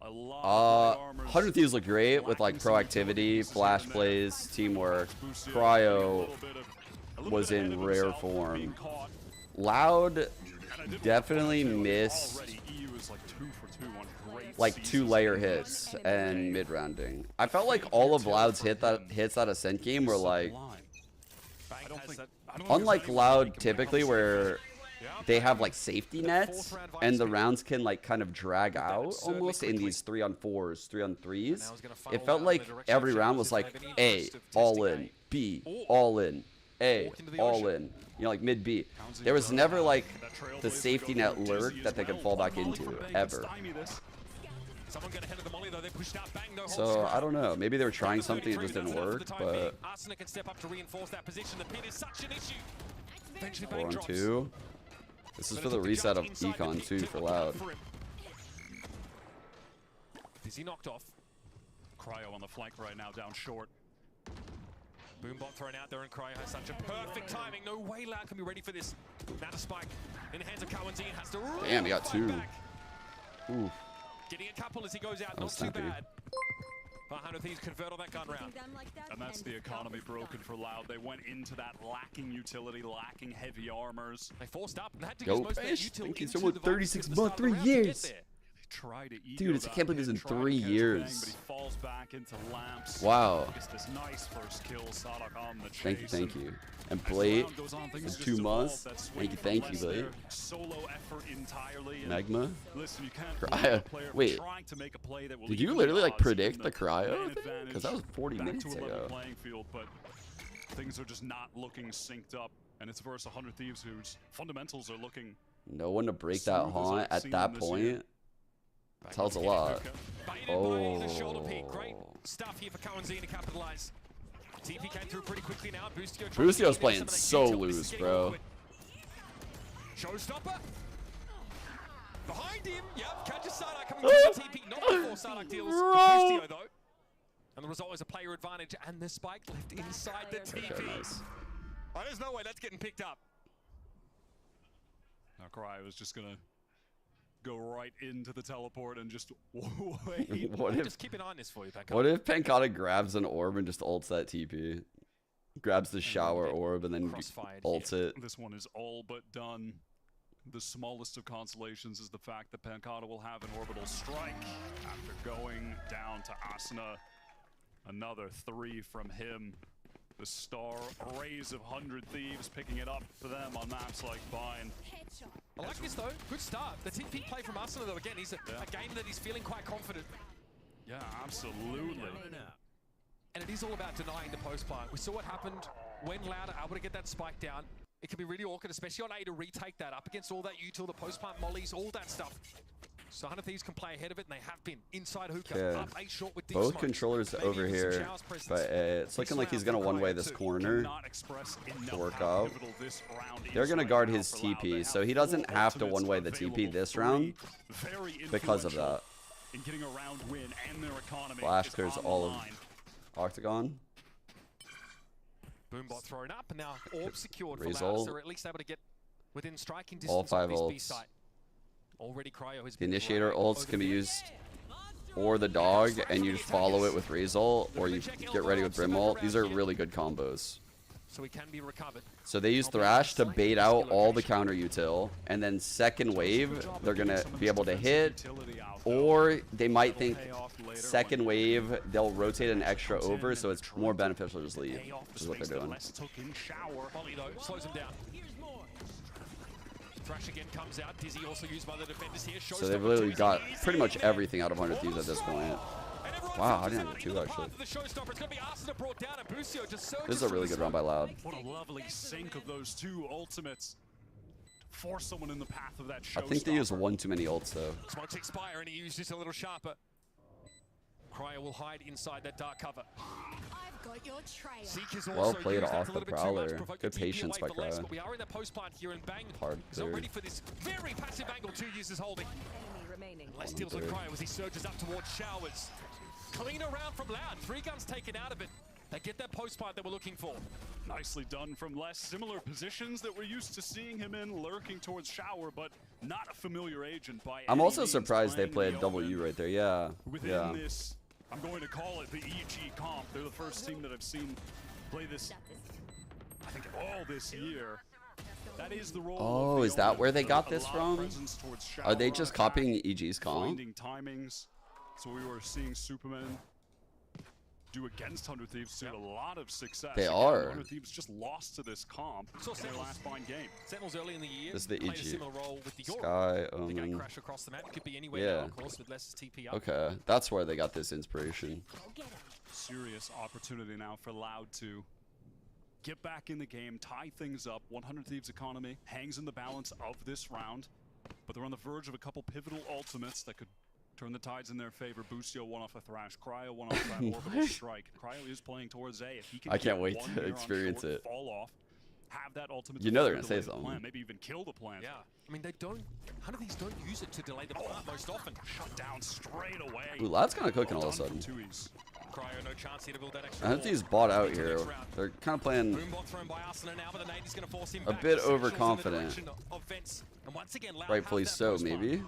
Speaker 7: A lot of
Speaker 2: 100 Thieves look great with like proactivity, flash plays, teamwork, cryo, was in rare form. Loud definitely missed like 2-layer hits and mid-rounding. I felt like all of Loud's hits that Ascent game were like, unlike Loud typically where they have like safety nets and the rounds can like kind of drag out almost in these 3-on-4s, 3-on-3s. It felt like every round was like A, all in, B, all in, A, all in. You know, like mid B. There was never like the safety net lurk that they could fall back into, ever. So I don't know. Maybe they were trying something, it just didn't work, but 4-on-2. This is for the reset of Econ too for Loud.
Speaker 6: Is he knocked off?
Speaker 7: Cryo on the flank right now, down short.
Speaker 6: Boombot thrown out there, and Cryo has such a perfect timing. No way Loud can be ready for this. Now the spike in the hands of Cowanzine has to.
Speaker 2: Damn, he got 2. Ooh.
Speaker 6: Getting a couple as he goes out, not too bad. 100 Thieves convert on that gun round.
Speaker 7: And that's the economy broken for Loud. They went into that lacking utility, lacking heavy armors.
Speaker 6: They forced up and had to
Speaker 2: Go
Speaker 6: use most of their
Speaker 2: fish.
Speaker 6: utility
Speaker 2: Thank you
Speaker 6: into
Speaker 2: so much.
Speaker 6: the
Speaker 2: 36
Speaker 6: Vulcan
Speaker 2: months,
Speaker 6: to the
Speaker 2: 3
Speaker 6: start of the round to
Speaker 2: years.
Speaker 6: get there.
Speaker 2: Dude, I can't believe it's in 3 years.
Speaker 7: But he falls back into lamps.
Speaker 2: Wow.
Speaker 7: Gets this nice first kill. Sadak on the chase.
Speaker 2: Thank you, thank you. And Blade in 2 months. Thank you, Blade.
Speaker 7: Solo effort entirely.
Speaker 2: Magma.
Speaker 7: Listen, you
Speaker 2: Cryo. Wait, did you literally like predict the Cryo thing? Because that was 40 minutes ago.
Speaker 7: But things are just not looking synced up, and it's versus 100 Thieves whose fundamentals are looking.
Speaker 2: No one to break that haunt at that point. Tells a lot. Oh.
Speaker 6: Stuff here for Cowanzine to capitalize. TP came through pretty quickly now.
Speaker 2: Boostio's playing so loose, bro.
Speaker 6: Showstopper. Behind him. Yep. Catches Sadak coming through the TP. Not before Sadak deals with Boostio, though. And the result is a player advantage and the spike left inside the TP.
Speaker 2: Okay, nice.
Speaker 6: Oh, there's no way that's getting picked up.
Speaker 7: Now Cryo is just going to go right into the teleport and just wait.
Speaker 6: Just keep an eye on this for you, Pankata.
Speaker 2: What if Pankata grabs an orb and just ults that TP? Grabs the shower orb and then ults it.
Speaker 7: This one is all but done. The smallest of consolations is the fact that Pankata will have an orbital strike after going down to Asuna. Another 3 from him. The star rays of 100 Thieves picking it up for them on maps like Bind.
Speaker 6: I like this though. Good start. The TP play from Asuna though. Again, he's a game that he's feeling quite confident.
Speaker 7: Yeah, absolutely.
Speaker 6: And it is all about denying the post plant. We saw what happened when Loud are able to get that spike down. It can be really awkward, especially on A to retake that up against all that util, the post plant mollies, all that stuff. So 100 Thieves can play ahead of it, and they have been. Inside hookah, up A short with deep
Speaker 2: both
Speaker 6: smoke.
Speaker 2: controllers
Speaker 6: Maybe
Speaker 2: over
Speaker 6: even some
Speaker 2: here,
Speaker 6: showers presence.
Speaker 2: but it's looking like he's going to one-way this corner to work out. They're going to guard his TP, so he doesn't have to one-way the TP this round because of that. Flash clears all of Octagon.
Speaker 6: Boombot thrown up, and now orb secured for
Speaker 2: Raise
Speaker 6: Loud,
Speaker 2: ult.
Speaker 6: so they're at least able to get within striking distance
Speaker 2: All 5
Speaker 6: of this B
Speaker 2: ults.
Speaker 6: site. Already Cryo has
Speaker 2: The
Speaker 6: been
Speaker 2: initiator
Speaker 6: right
Speaker 2: ults
Speaker 6: over
Speaker 2: can be
Speaker 6: the
Speaker 2: used or the dog, and you just follow it with Raise ult, or you get ready with Brim ult. These are really good combos.
Speaker 6: So he can be recovered.
Speaker 2: So they use Thrash to bait out all the counter util, and then second wave, they're going to be able to hit, or they might think second wave, they'll rotate an extra over, so it's more beneficial to just leave, which is what they're doing.
Speaker 6: Molly though slows him down. Thrash again comes out. Dizzy also used by the defenders here.
Speaker 2: So they've literally got pretty much everything out of 100 Thieves at this point. Wow, I didn't have 2 actually. This is a really good run by Loud.
Speaker 7: What a lovely sync of those 2 ultimates. Force someone in the path of that
Speaker 2: I think they used 1 too many ults though.
Speaker 6: Smokes expire and he used this a little sharper. Cryo will hide inside that dark cover.
Speaker 2: Well played off the Prowler. Good patience by Cryo.
Speaker 6: But we are in the post plant here, and Bang
Speaker 2: Hard
Speaker 6: is not ready for this very passive angle 2 users holding. Less deals with Cryo as he surges up towards showers. Clean around from Loud. 3 guns taken out of it. They get that post plant that we're looking for.
Speaker 7: Nicely done from Les. Similar positions that we're used to seeing him in, lurking towards shower, but not a familiar agent by
Speaker 2: I'm
Speaker 7: any
Speaker 2: also
Speaker 7: means,
Speaker 2: surprised they
Speaker 7: playing
Speaker 2: played
Speaker 7: the
Speaker 2: W
Speaker 7: element.
Speaker 2: right there. Yeah.
Speaker 7: Within
Speaker 2: Yeah.
Speaker 7: this, I'm going to call it the EG comp. They're the first team that I've seen play this I think all this year, that is the role.
Speaker 2: Oh, is that where they got this from? Are they just copying EG's comp?
Speaker 7: Finding timings. So we were seeing Superman do against 100 Thieves to a lot of success.
Speaker 2: They are.
Speaker 7: 100 Thieves just lost to this comp in their last Bind game.
Speaker 6: Sentinels early in the year.
Speaker 2: This is the
Speaker 6: played a
Speaker 2: EG.
Speaker 6: similar role with the
Speaker 2: Sky,
Speaker 6: The gun crash across the map could be anywhere now, of course, with less TP up.
Speaker 2: Okay, that's where they got this inspiration.
Speaker 7: Serious opportunity now for Loud to get back in the game, tie things up. 100 Thieves economy hangs in the balance of this round, but they're on the verge of a couple pivotal ultimates that could turn the tides in their favor. Boostio one off a Thrash, Cryo one off that orbital strike. Cryo is playing towards A. If he can
Speaker 2: I can't
Speaker 7: get
Speaker 2: wait
Speaker 7: one
Speaker 2: to
Speaker 7: here on
Speaker 2: experience
Speaker 7: short,
Speaker 2: it.
Speaker 7: fall off, have that ultimate.
Speaker 2: You know they're
Speaker 7: to
Speaker 2: gonna say
Speaker 7: delay the
Speaker 2: something.
Speaker 7: plan, maybe even kill the plant.
Speaker 6: Yeah, I mean, they don't. 100 Thieves don't use it to delay the plant most often.
Speaker 7: Shut down straight away.
Speaker 2: Ooh, Loud's kind of cooking all of a sudden.
Speaker 6: Cryo, no chance here to build that extra.
Speaker 2: I think he's bought out here. They're kind of playing
Speaker 6: Boombot thrown by Ascent now, but the nade is going to force him
Speaker 2: a
Speaker 6: back.
Speaker 2: bit
Speaker 6: The Sentinels in the
Speaker 2: overconfident.
Speaker 6: direction of Vents. And once again, Loud
Speaker 2: Rightfully
Speaker 6: have that
Speaker 2: so,
Speaker 6: first one.
Speaker 2: maybe.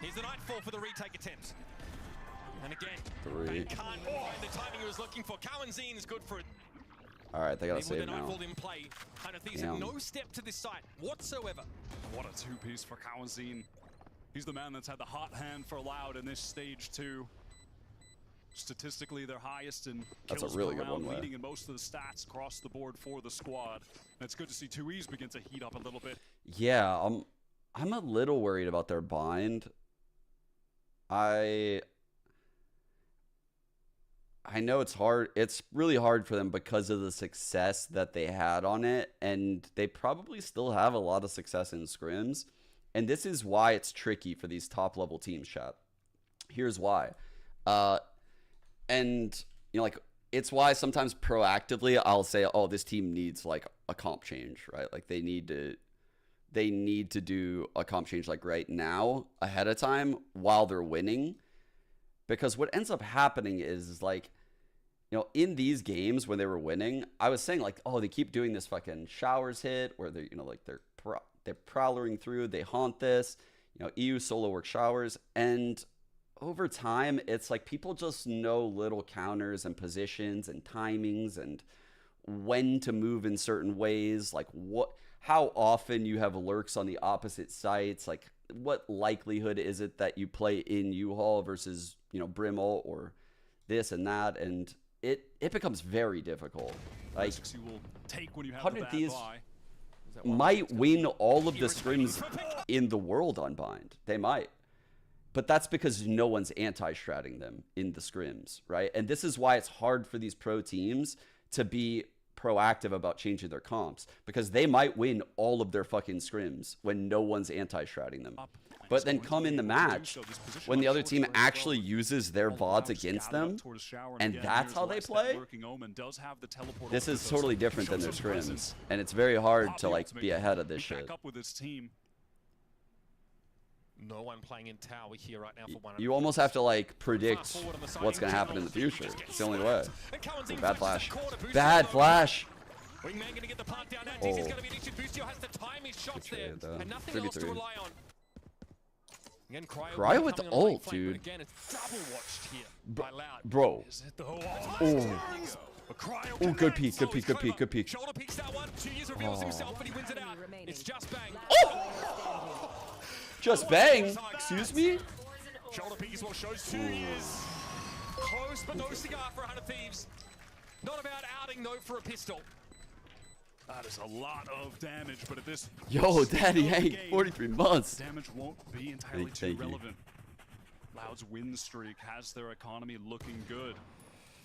Speaker 6: Here's the Nightfall for the retake attempt. And again,
Speaker 2: 3.
Speaker 6: they can't find the timing he was looking for. Cowanzine is good for it.
Speaker 2: All right, they gotta
Speaker 6: Even
Speaker 2: save
Speaker 6: with the
Speaker 2: now.
Speaker 6: Nightfall in play, 100 Thieves
Speaker 2: Yeah.
Speaker 6: have no step to this site whatsoever.
Speaker 7: What a two-piece for Cowanzine. He's the man that's had the hot hand for Loud in this stage 2. Statistically, they're highest in
Speaker 2: That's a
Speaker 7: kills
Speaker 2: really
Speaker 7: per
Speaker 2: good
Speaker 7: round,
Speaker 2: one-way.
Speaker 7: leading in most of the stats across the board for the squad. And it's good to see 2Es begin to heat up a little bit.
Speaker 2: Yeah, I'm a little worried about their bind. I know it's hard. It's really hard for them because of the success that they had on it, and they probably still have a lot of success in scrims. And this is why it's tricky for these top level teams, chat. Here's why. And you know, like, it's why sometimes proactively I'll say, oh, this team needs like a comp change, right? Like they need to do a comp change like right now ahead of time while they're winning. Because what ends up happening is like, you know, in these games when they were winning, I was saying like, oh, they keep doing this fucking showers hit, or they're, you know, like they're prowling through, they haunt this, you know, EU solo work showers. And over time, it's like people just know little counters and positions and timings and when to move in certain ways, like how often you have lurks on the opposite sites, like what likelihood is it that you play in U-Haul versus, you know, Brimall or this and that, and it becomes very difficult. Like,
Speaker 7: You will take when you have
Speaker 2: 100
Speaker 7: the bad
Speaker 2: Thieves
Speaker 7: buy.
Speaker 2: might win all of the scrims in the world on Bind. They might. But that's because no one's anti-stratting them in the scrims, right? And this is why it's hard for these pro teams to be proactive about changing their comps, because they might win all of their fucking scrims when no one's anti-stratting them. But then come in the match when the other team actually uses their VODs against them, and that's how they play. This is totally different than their scrims, and it's very hard to like be ahead of this shit.
Speaker 6: No one playing in tower here right now for one.
Speaker 2: You almost have to like predict what's going to happen in the future. It's the only way. Ooh, bad flash. Bad flash.
Speaker 6: Wingman going to get the punt down.
Speaker 2: Oh.
Speaker 6: He's going to be an issue. Boostio has to time his shots there, and nothing else to
Speaker 2: 3v3.
Speaker 6: rely on. Again,
Speaker 2: Cryo with the ult, dude.
Speaker 6: Again, it's double watched here by Loud.
Speaker 2: Bro. Oh. Oh, good peek, good peek, good peek, good peek.
Speaker 6: Shoulder peeks that one. 2 years reveals himself, but he wins it out. It's just bang.
Speaker 2: Just bang. Excuse me?
Speaker 6: Shoulder peek as well shows 2 years. Close, but no cigar for 100 Thieves. Not about outing, though, for a pistol.
Speaker 7: That is a lot of damage, but at this
Speaker 2: Yo, Daddy Hank, 43 months.
Speaker 7: Damage won't be entirely too
Speaker 2: Thank you.
Speaker 7: relevant. Loud's win streak has their economy looking good.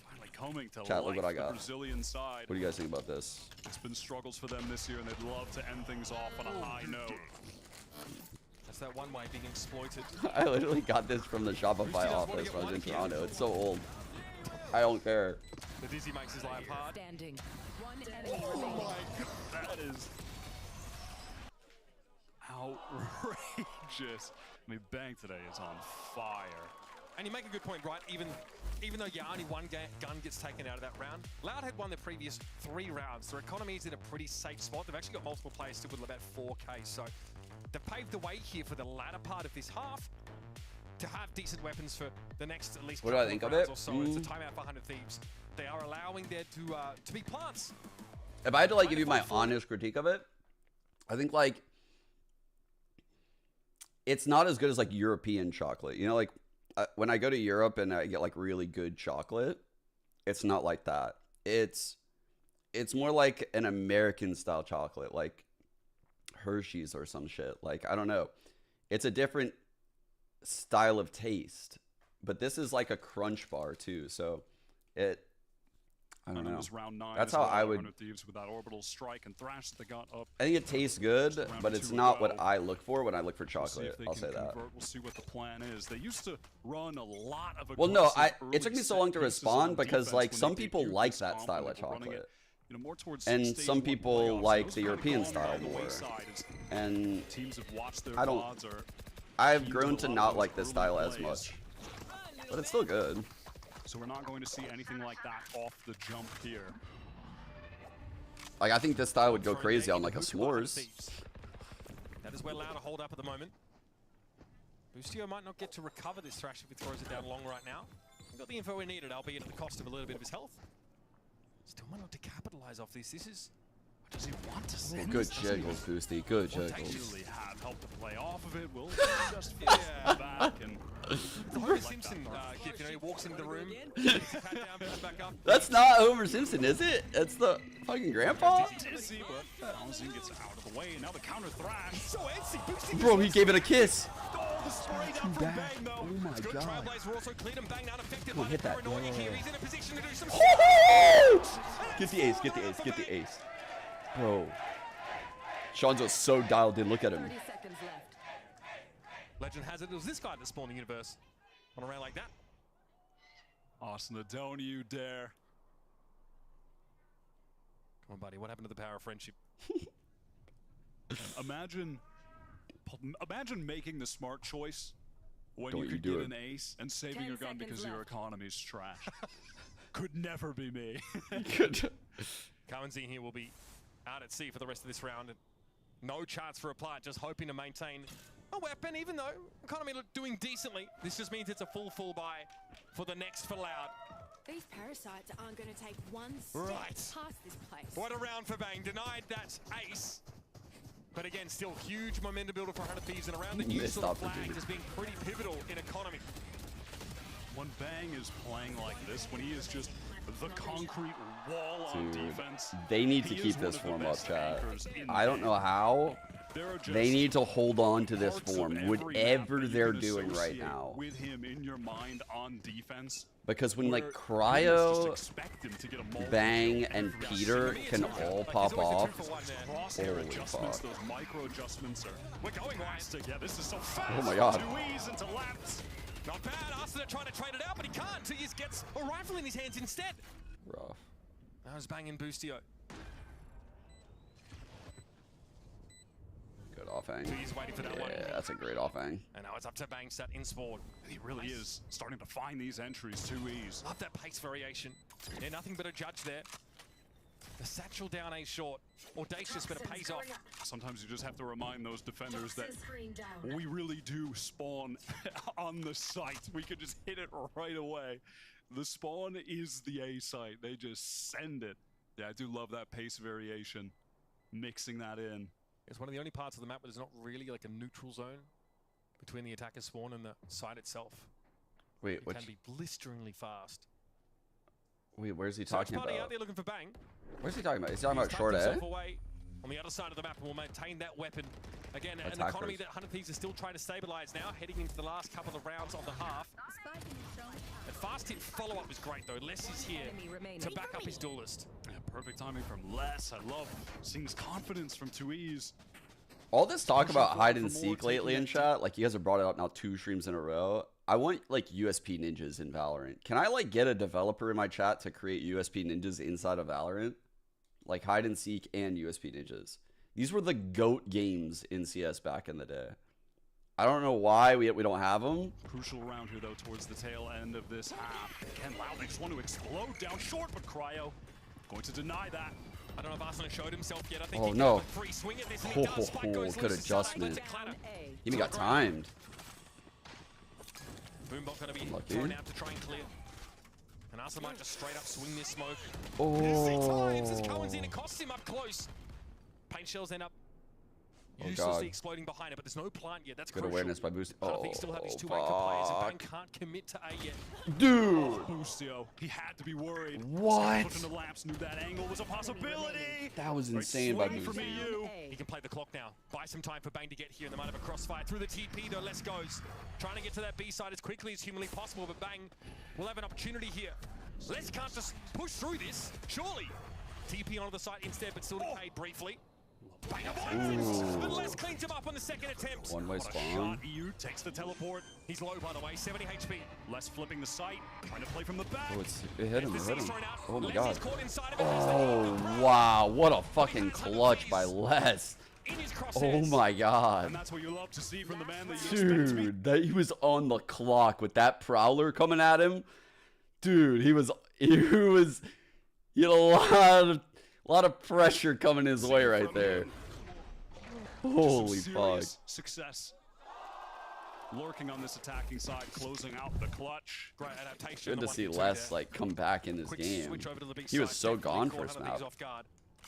Speaker 7: Finally coming to
Speaker 2: Chat, look
Speaker 7: life,
Speaker 2: what I
Speaker 7: the
Speaker 2: got.
Speaker 7: Brazilian side.
Speaker 2: What do you guys think about this?
Speaker 7: It's been struggles for them this year, and they'd love to end things off on a high note.
Speaker 6: That's that one way being exploited.
Speaker 2: I literally got this from the Shopify office when I was in Toronto. It's so old. I don't care.
Speaker 6: The Dizzy makes his life hard.
Speaker 8: Standing. One enemy
Speaker 7: Oh
Speaker 8: remaining.
Speaker 7: my god, that is outrageous. I mean, Bang today is on fire.
Speaker 6: And you make a good point, right? Even though only one gun gets taken out of that round, Loud had won the previous 3 rounds. Their economy is in a pretty safe spot. They've actually got multiple players still with about 4K, so they've paved the way here for the latter part of this half to have decent weapons for the next at least
Speaker 2: What do I
Speaker 6: couple
Speaker 2: think
Speaker 6: of
Speaker 2: of
Speaker 6: rounds
Speaker 2: it?
Speaker 6: or so. It's a timeout for 100 Thieves. They are allowing there to be plants.
Speaker 2: if I had to like give you my honest critique of it, I think like it's not as good as like European chocolate. You know, like when I go to Europe and I get like really good chocolate, it's not like that. It's more like an American style chocolate, like Hershey's or some shit. Like, I don't know. It's a different style of taste, but this is like a crunch bar too. So I don't know.
Speaker 7: Round 9
Speaker 2: That's how I would.
Speaker 7: 100 Thieves with that orbital strike and thrash that they got up.
Speaker 2: I think it tastes good, but it's not what I look for when I look for chocolate. I'll say that.
Speaker 7: We'll see what the plan is. They used to run a lot of.
Speaker 2: Well, no, it took me so long to respond because like some people like that style of chocolate.
Speaker 7: You know, more towards
Speaker 2: and some people like the European style more. And I've grown to not like this style as much. But it's still good.
Speaker 7: So we're not going to see anything like that off the jump here.
Speaker 2: Like, I think this style would go crazy on like a s'mores.
Speaker 6: That is where Loud to hold up at the moment. Boostio might not get to recover this thrash if he throws it down long right now. He got the info we needed, albeit at the cost of a little bit of his health. Still might not to capitalize off this. This is.
Speaker 7: Does he want to send
Speaker 2: good jiggles, Boosty. Good jiggles.
Speaker 7: Potentially have helped to play off of it. We'll just back and.
Speaker 6: The Homer Simpson gif, you know, he walks into the room, pat down, bounce back up.
Speaker 2: That's not Homer Simpson, is it? That's the fucking grandpa?
Speaker 7: Dizzy, but Bouncing gets out of the way, and now the counter thrash. So
Speaker 2: bro, he gave it a kiss.
Speaker 7: The spray down from Bang, though.
Speaker 2: Oh my god.
Speaker 6: Trailblazer also cleared him. Bang not affected
Speaker 2: Come on,
Speaker 6: by
Speaker 2: hit
Speaker 6: the
Speaker 2: that.
Speaker 6: paranoia here. He's in a position to do some
Speaker 2: Get the ace, get the ace, get the ace. Bro. Shanzo's so dialed in. Look at him.
Speaker 8: 30 seconds left.
Speaker 6: Legend has it was this guy that spawned the universe on a round like that.
Speaker 7: Austin, don't you dare.
Speaker 6: Come on, buddy. What happened to the power of friendship?
Speaker 7: Imagine making the smart choice when
Speaker 2: Don't
Speaker 7: you could
Speaker 2: do
Speaker 7: get
Speaker 2: it.
Speaker 7: an ace and saving
Speaker 8: 10
Speaker 7: your gun because
Speaker 8: seconds
Speaker 7: your
Speaker 8: left.
Speaker 7: economy's trash. Could never be me.
Speaker 6: Kawanzine here will be out at sea for the rest of this round. And no chance for a plat, just hoping to maintain a weapon, even though economy look doing decently. This just means it's a full buy for the next for Loud.
Speaker 8: These parasites aren't going to take one step
Speaker 6: Right.
Speaker 8: past this place.
Speaker 6: What a round for Bang. Denied that ace. But again, still huge momentum builder for 100 Thieves, and around the new
Speaker 2: Missed
Speaker 6: sort of flag
Speaker 2: opportunity.
Speaker 6: has been pretty pivotal in economy.
Speaker 7: When Bang is playing like this, when he is just the concrete wall on defense,
Speaker 2: They need to
Speaker 7: he
Speaker 2: keep
Speaker 7: is one
Speaker 2: this
Speaker 7: of the
Speaker 2: form up,
Speaker 7: best
Speaker 2: chat.
Speaker 7: anchors in
Speaker 2: I don't
Speaker 7: the
Speaker 2: know how.
Speaker 7: There are just
Speaker 2: They need to hold on to this
Speaker 7: parts of
Speaker 2: form,
Speaker 7: every map
Speaker 2: whatever
Speaker 7: that you
Speaker 2: they're
Speaker 7: can
Speaker 2: doing right
Speaker 7: associate
Speaker 2: now.
Speaker 7: with him in your mind on defense.
Speaker 2: Because when like
Speaker 7: where you just
Speaker 2: Cryo,
Speaker 7: expect him to get a multi
Speaker 2: Bang,
Speaker 7: kill
Speaker 2: and
Speaker 7: every
Speaker 2: Peter
Speaker 7: single
Speaker 2: can
Speaker 7: time.
Speaker 2: all
Speaker 6: Like,
Speaker 2: pop
Speaker 6: he's always a
Speaker 2: off.
Speaker 6: 2-for-1 there.
Speaker 7: Crosshair
Speaker 2: Holy
Speaker 7: adjustments,
Speaker 2: fuck.
Speaker 7: those micro adjustments are
Speaker 6: We're going wide.
Speaker 7: fantastic. Yeah, this is so fast.
Speaker 2: Oh my god.
Speaker 7: 2Es into left.
Speaker 6: Not bad. Arsenal trying to trade it out, but he can't. He just gets a rifle in his hands instead.
Speaker 2: Rough.
Speaker 6: That was Bang and Boostio.
Speaker 2: Good offhang.
Speaker 6: He's waiting for that one.
Speaker 2: Yeah, that's a great offhang.
Speaker 6: And now it's up to Bang sat in spawn.
Speaker 7: He really is starting to find these entries 2Es.
Speaker 6: Love that pace variation. Yeah, nothing but a judge there. The satchel down A short. Audacious, but it pays off.
Speaker 7: Sometimes you just have to remind those defenders that we really do spawn on the site. We could just hit it right away. The spawn is the A site. They just send it. Yeah, I do love that pace variation. Mixing that in.
Speaker 6: It's one of the only parts of the map where there's not really like a neutral zone between the attacker's spawn and the site itself.
Speaker 2: Wait,
Speaker 6: It can be blisteringly fast.
Speaker 2: Wait, where's he
Speaker 6: Search
Speaker 2: talking
Speaker 6: party out
Speaker 2: about?
Speaker 6: there looking for Bang.
Speaker 2: Where's he talking about? He's talking
Speaker 6: He's
Speaker 2: about short
Speaker 6: tucked
Speaker 2: A?
Speaker 6: himself away on the other side of the map and will maintain that weapon. Again, an
Speaker 2: Attackers.
Speaker 6: economy that 100 Thieves is still trying to stabilize now, heading into the last couple of rounds of the half. A fast hit follow-up was great though. Les is here to back up his duelist.
Speaker 7: Yeah, perfect timing from Les. I love seeing his confidence from 2Es.
Speaker 2: All this talk
Speaker 7: Pushing
Speaker 2: about
Speaker 7: forward
Speaker 2: hide
Speaker 7: for
Speaker 2: and
Speaker 7: more,
Speaker 2: seek lately
Speaker 7: taking
Speaker 2: in
Speaker 7: it
Speaker 2: chat, like you guys have brought it up now 2 streams in a row. I want like USP ninjas in Valorant. Can I like get a developer in my chat to create USP ninjas inside of Valorant? Like hide and seek and USP ninjas. These were the GOAT games in CS back in the day. I don't know why we don't have them.
Speaker 7: Crucial round here, though, towards the tail end of this half. Again, Loud, they just want to explode down short, but Cryo going to deny that.
Speaker 6: I don't know if Arsenal showed himself yet. I think
Speaker 2: Oh
Speaker 6: he can
Speaker 2: no.
Speaker 6: have a free swing at this, and he does. Spike goes
Speaker 2: Good
Speaker 6: loose.
Speaker 2: adjustment.
Speaker 6: Lets it clatter.
Speaker 2: He even got timed.
Speaker 6: Boombot going to be
Speaker 2: Lucky.
Speaker 6: thrown out to try and clear. And Ascent might just straight up swing this smoke.
Speaker 2: Oh.
Speaker 6: Times as Cohen's in, it costs him up close. Paint shells end up uselessly exploding behind it, but there's no plant yet. That's
Speaker 2: good
Speaker 6: crucial.
Speaker 2: awareness by Boost.
Speaker 6: I think still have these two anchor players, and Bang can't commit to A yet.
Speaker 2: Dude!
Speaker 7: Boostio, he had to be worried.
Speaker 2: What?
Speaker 7: Pushing the lamps, knew that angle was a possibility.
Speaker 2: That was insane by Boost.
Speaker 6: He can play the clock now. Buy some time for Bang to get here, and they might have a crossfire through the TP, though. Les goes. Trying to get to that B side as quickly as humanly possible, but Bang will have an opportunity here. Les can't just push through this, surely. TP onto the side instead, but still decayed briefly. Bang avoids it, but Les cleans him up on the second attempt.
Speaker 2: One-way spawn.
Speaker 7: EU takes the teleport.
Speaker 6: He's low, by the way, 70 HP.
Speaker 7: Les flipping the site, trying to play from the back.
Speaker 2: Oh, it hit him, it hit him. Oh my
Speaker 6: Les
Speaker 2: god.
Speaker 6: is caught inside of it.
Speaker 2: Oh, wow. What a fucking clutch by Les. Oh my god.
Speaker 7: And that's what you love to see from the man that you expect to be.
Speaker 2: Dude, that he was on the clock with that prowler coming at him. Dude, he had a lot of pressure coming his way right there. Holy fuck.
Speaker 7: Success. Lurking on this attacking side, closing out the clutch.
Speaker 6: Great adaptation.
Speaker 2: Good to see Les like come back in this game. He was so gone for a snap.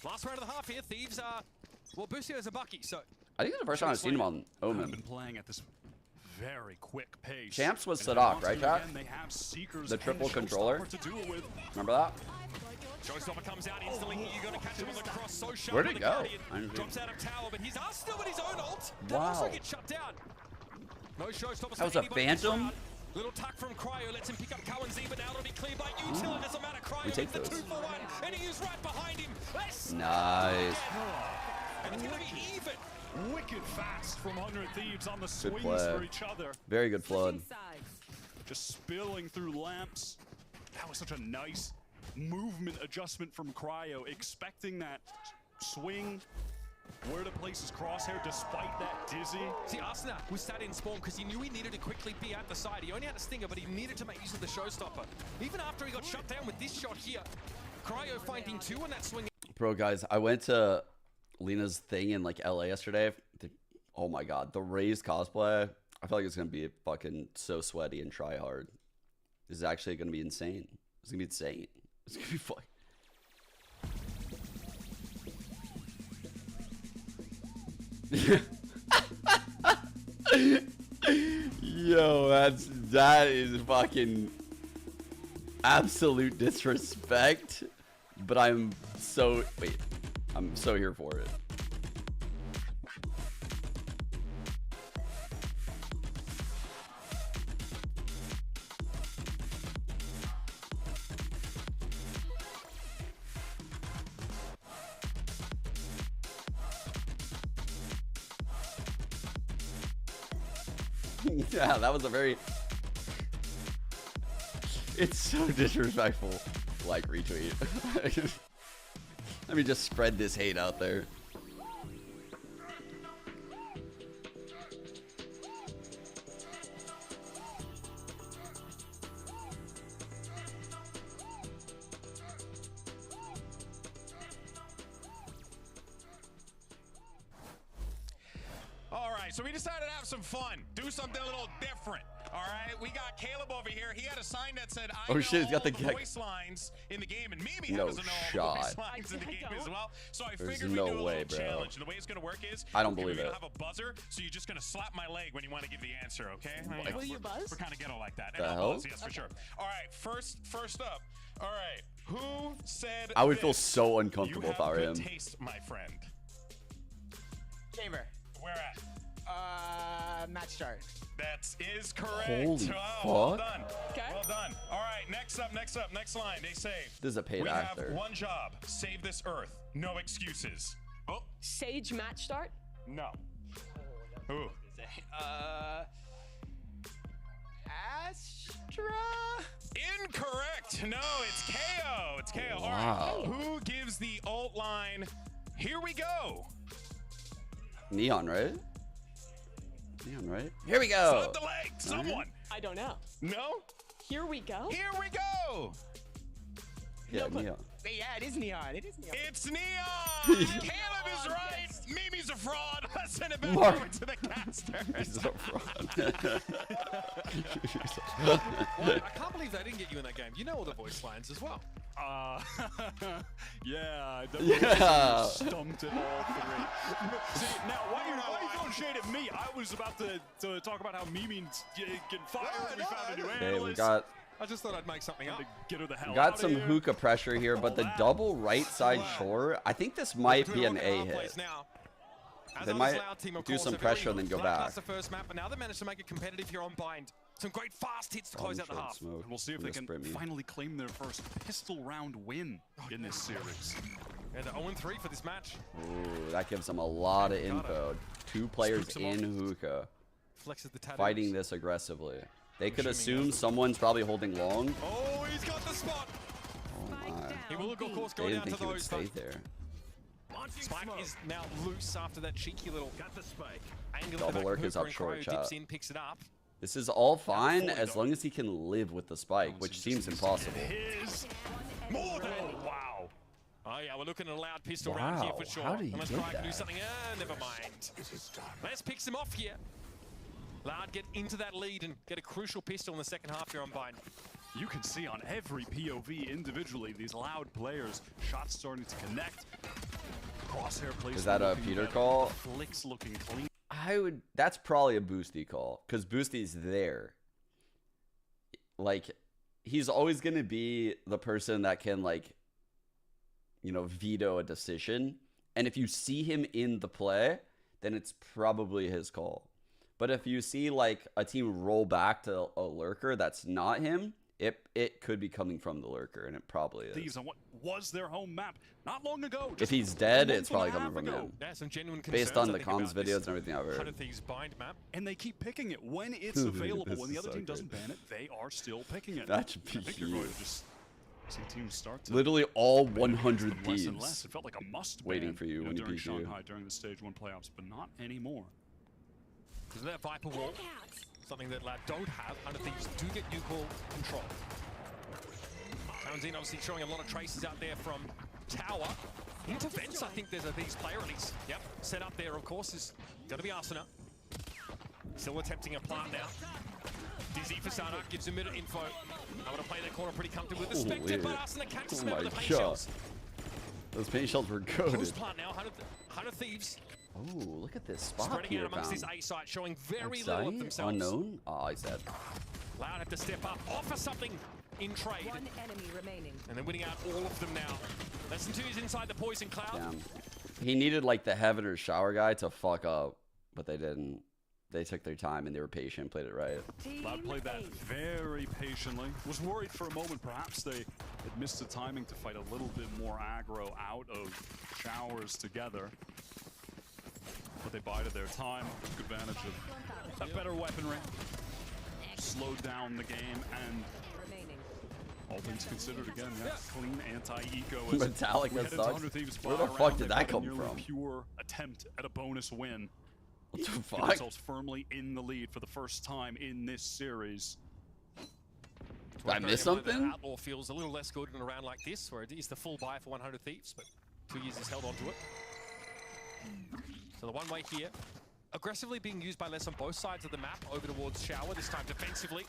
Speaker 6: Last round of the half here, Thieves are Boostio's a bucky, so
Speaker 2: I think it's the first time I've seen him on Omen.
Speaker 7: Been playing at this very quick pace.
Speaker 2: Champs was Sadak, right, chat? The triple controller. Remember that?
Speaker 6: Showstopper comes out instantly. You got to catch him on the cross. So sharp.
Speaker 2: Where'd it go?
Speaker 6: Drops out of tower, but he's still with his own ult.
Speaker 2: Wow.
Speaker 6: Also get shut down. No Showstoppers.
Speaker 2: That was a phantom.
Speaker 6: Little tuck from Cryo lets him pick up Cohen Z, but now it'll be cleared by Util. It doesn't matter. Cryo
Speaker 2: take
Speaker 6: the
Speaker 2: those.
Speaker 6: 2-for-1, and he is right behind him.
Speaker 2: Nice.
Speaker 6: And it's going to be even.
Speaker 7: Wicked fast from 100 Thieves on the
Speaker 2: Good
Speaker 7: swings
Speaker 2: play.
Speaker 7: for each other.
Speaker 2: Very good flood.
Speaker 7: Just spilling through lamps. That was such a nice movement adjustment from Cryo, expecting that swing. Where to place his crosshair despite that dizzy.
Speaker 6: See, Arsenal was sat in spawn because he knew he needed to quickly be at the side. He only had a stinger, but he needed to make use of the Showstopper. Even after he got shut down with this shot here, Cryo finding two on that swing.
Speaker 2: Bro, guys, I went to Lena's thing in like LA yesterday. Oh my god, the Raised cosplay. I feel like it's gonna be fucking so sweaty and try hard. This is actually gonna be insane. It's gonna be insane. It's gonna be fun. Yo, that is fucking absolute disrespect. But I'm so here for it. Yeah, that was a very... It's so disrespectful. Like, retweet. Let me just spread this hate out there.
Speaker 14: All right, so we decided to have some fun, do something a little different. All right, we got Caleb over here. He had a sign that said, "I know
Speaker 2: shit, he's got the
Speaker 14: voice lines in the game," and Mimi
Speaker 2: No
Speaker 14: happens to know all
Speaker 2: shot.
Speaker 14: the voice lines in the game as well. So I
Speaker 2: There's
Speaker 14: figured
Speaker 2: no
Speaker 14: we'd do a
Speaker 2: way,
Speaker 14: little
Speaker 2: bro.
Speaker 14: challenge. And the way it's gonna work is,
Speaker 2: I don't believe
Speaker 14: we're
Speaker 2: it.
Speaker 14: gonna have a buzzer, so you're just gonna slap my leg when you want to give the answer, okay?
Speaker 2: What?
Speaker 3: Will you buzz?
Speaker 14: We're kind of ghetto like that.
Speaker 2: The
Speaker 14: And I'll
Speaker 2: hell?
Speaker 14: buzz, yes, for sure. All right, first up. All right, who said?
Speaker 2: I would feel
Speaker 14: this?
Speaker 2: so uncomfortable
Speaker 14: You
Speaker 2: if I
Speaker 14: have
Speaker 2: were
Speaker 14: good
Speaker 2: him.
Speaker 14: taste, my friend.
Speaker 5: Chamber.
Speaker 14: Where at?
Speaker 5: Match start.
Speaker 14: That is correct.
Speaker 2: Holy
Speaker 14: Well
Speaker 2: fuck.
Speaker 14: done.
Speaker 3: Okay.
Speaker 14: Well done. All right, next line. They say,
Speaker 2: This is a paid
Speaker 14: we
Speaker 2: actor.
Speaker 14: have one job, save this earth. No excuses. Oh,
Speaker 3: Sage match start.
Speaker 14: no. Who?
Speaker 5: Astra?
Speaker 14: Incorrect. No, it's KO. It's KO. All
Speaker 2: Wow.
Speaker 14: right. Who gives the ult line, here we go?
Speaker 2: Neon, right? Neon, right? Here we go.
Speaker 14: Slap the leg. Someone.
Speaker 3: I don't know.
Speaker 14: No?
Speaker 3: Here we go.
Speaker 14: Here we go.
Speaker 2: Yeah,
Speaker 3: No, but
Speaker 2: Neon.
Speaker 15: Yeah, it is neon. It is neon.
Speaker 14: It's neon! Caleb is right! Mimi's a fraud! Let's send it back
Speaker 2: Mark.
Speaker 14: over to the caster.
Speaker 2: He's a fraud.
Speaker 6: Well, I can't believe they didn't get you in that game. You know all the voice lines as well.
Speaker 7: Yeah, I definitely stumped it all three. See, now, why are you throwing shade at me? I was about to talk about how Mimi can fire and we found a new
Speaker 2: Okay,
Speaker 7: analyst.
Speaker 2: we got
Speaker 6: I just thought I'd make something up.
Speaker 7: Get her the hell
Speaker 2: got
Speaker 7: out
Speaker 2: some
Speaker 7: of here.
Speaker 2: hookah pressure here, but the double right side shore, I think this might be an A hit. They might do some pressure and then go back.
Speaker 6: The first map, but now they managed to make it competitive here on Bind. Some great fast hits to close out the half.
Speaker 7: And we'll see if they can finally claim their first pistol round win in this series.
Speaker 6: And 0-3 for this match.
Speaker 2: Ooh, that gives them a lot of info. 2 players in hookah
Speaker 6: Flexes the tattoos.
Speaker 2: fighting this aggressively. They could assume someone's probably holding long.
Speaker 6: Oh, he's got the spot.
Speaker 2: Oh my.
Speaker 6: He will, of course, go
Speaker 2: They
Speaker 6: down
Speaker 2: didn't
Speaker 6: to
Speaker 2: think he would
Speaker 6: those.
Speaker 2: stay there.
Speaker 6: Spike is now loose after that cheeky little angle.
Speaker 2: Double lurk is up short, chat.
Speaker 6: Dips in, picks it up.
Speaker 2: This is all fine as long as he can live with the spike, which seems impossible.
Speaker 6: More than wow. Oh yeah, we're looking at a loud pistol round here for sure.
Speaker 2: How did he
Speaker 6: Unless
Speaker 2: get
Speaker 6: Cry can do
Speaker 2: that?
Speaker 6: something. Never mind. Let's pick him off here. Loud get into that lead and get a crucial pistol in the second half here on Bind.
Speaker 7: You can see on every POV individually these Loud players, shots starting to connect. Crosshair plays.
Speaker 2: Is that a Peter call?
Speaker 7: Flicks looking clean.
Speaker 2: That's probably a Boosty call, because Boosty's there. Like, he's always going to be the person that can, like, you know, veto a decision. And if you see him in the play, then it's probably his call. But if you see, like, a team roll back to a lurker that's not him, it could be coming from the lurker, and it probably is.
Speaker 7: Thieves on what was their home map not long ago.
Speaker 2: If he's dead, it's probably coming from him.
Speaker 6: Yeah, some genuine
Speaker 2: Based
Speaker 6: concerns,
Speaker 2: on
Speaker 6: I
Speaker 2: the
Speaker 6: think,
Speaker 2: comms
Speaker 6: about this
Speaker 2: videos and everything I've heard.
Speaker 6: Hunter Thieves Bind map.
Speaker 7: And they keep picking it when it's available.
Speaker 2: This
Speaker 7: When the
Speaker 2: is
Speaker 7: other
Speaker 2: so
Speaker 7: team doesn't
Speaker 2: good.
Speaker 7: ban it, they are still picking it.
Speaker 2: That should be
Speaker 7: I think you're going to just see teams start to
Speaker 2: Literally all
Speaker 7: ban it
Speaker 2: 100
Speaker 7: less and less.
Speaker 2: thieves
Speaker 7: It felt like a must
Speaker 2: waiting
Speaker 7: ban,
Speaker 2: for you when you
Speaker 7: during
Speaker 2: peek you.
Speaker 7: Shanghai during the Stage 1 playoffs, but not anymore.
Speaker 6: Because that Viper wall, something that Loud don't have. Hunter Thieves do get new call control. Townsend obviously showing a lot of traces out there from Tower. Into Vents, I think there's a Thieves player at least. Yep, set up there, of course, is going to be Ascent. Still attempting a plant now. Dizzy for Sarnak, gives him a bit of info. I want to play that corner pretty comfortably with the Spectre,
Speaker 2: weird.
Speaker 6: but Ascent can't
Speaker 2: Oh
Speaker 6: smell
Speaker 2: my
Speaker 6: the paint
Speaker 2: God.
Speaker 6: shells.
Speaker 2: Those paint shells were
Speaker 6: Close
Speaker 2: goated.
Speaker 6: plant now, Hunter Thieves.
Speaker 2: Oh, look at this spot
Speaker 6: Spreading
Speaker 2: here
Speaker 6: out amongst
Speaker 2: found.
Speaker 6: this A site, showing very
Speaker 2: Outside?
Speaker 6: little of themselves.
Speaker 2: Unknown? Oh, he's dead.
Speaker 6: Loud have to step up, offer something in trade.
Speaker 16: One enemy remaining.
Speaker 6: And they're winning out all of them now. Lesson 2 is inside the poison cloud.
Speaker 2: Damn. He needed like the heaven or shower guy to fuck up, but they didn't. They took their time and they were patient, played it right.
Speaker 7: Loud played that very patiently. Was worried for a moment perhaps they had missed the timing to fight a little bit more aggro out of showers together. But they bided their time, took advantage of that better weaponry. Slowed down the game and all things considered again, yeah, clean anti-eco.
Speaker 2: Metallica sucks. Where the fuck did that come from?
Speaker 7: Pure attempt at a bonus win.
Speaker 2: What the
Speaker 7: Get
Speaker 2: fuck?
Speaker 7: themselves firmly in the lead for the first time in this series.
Speaker 2: Did I miss something?
Speaker 6: Outlaw feels a little less good in a round like this, where it is the full buy for 100 Thieves, but 2 years has held on to it. So the one way here, aggressively being used by less on both sides of the map, over towards Shower, this time defensively.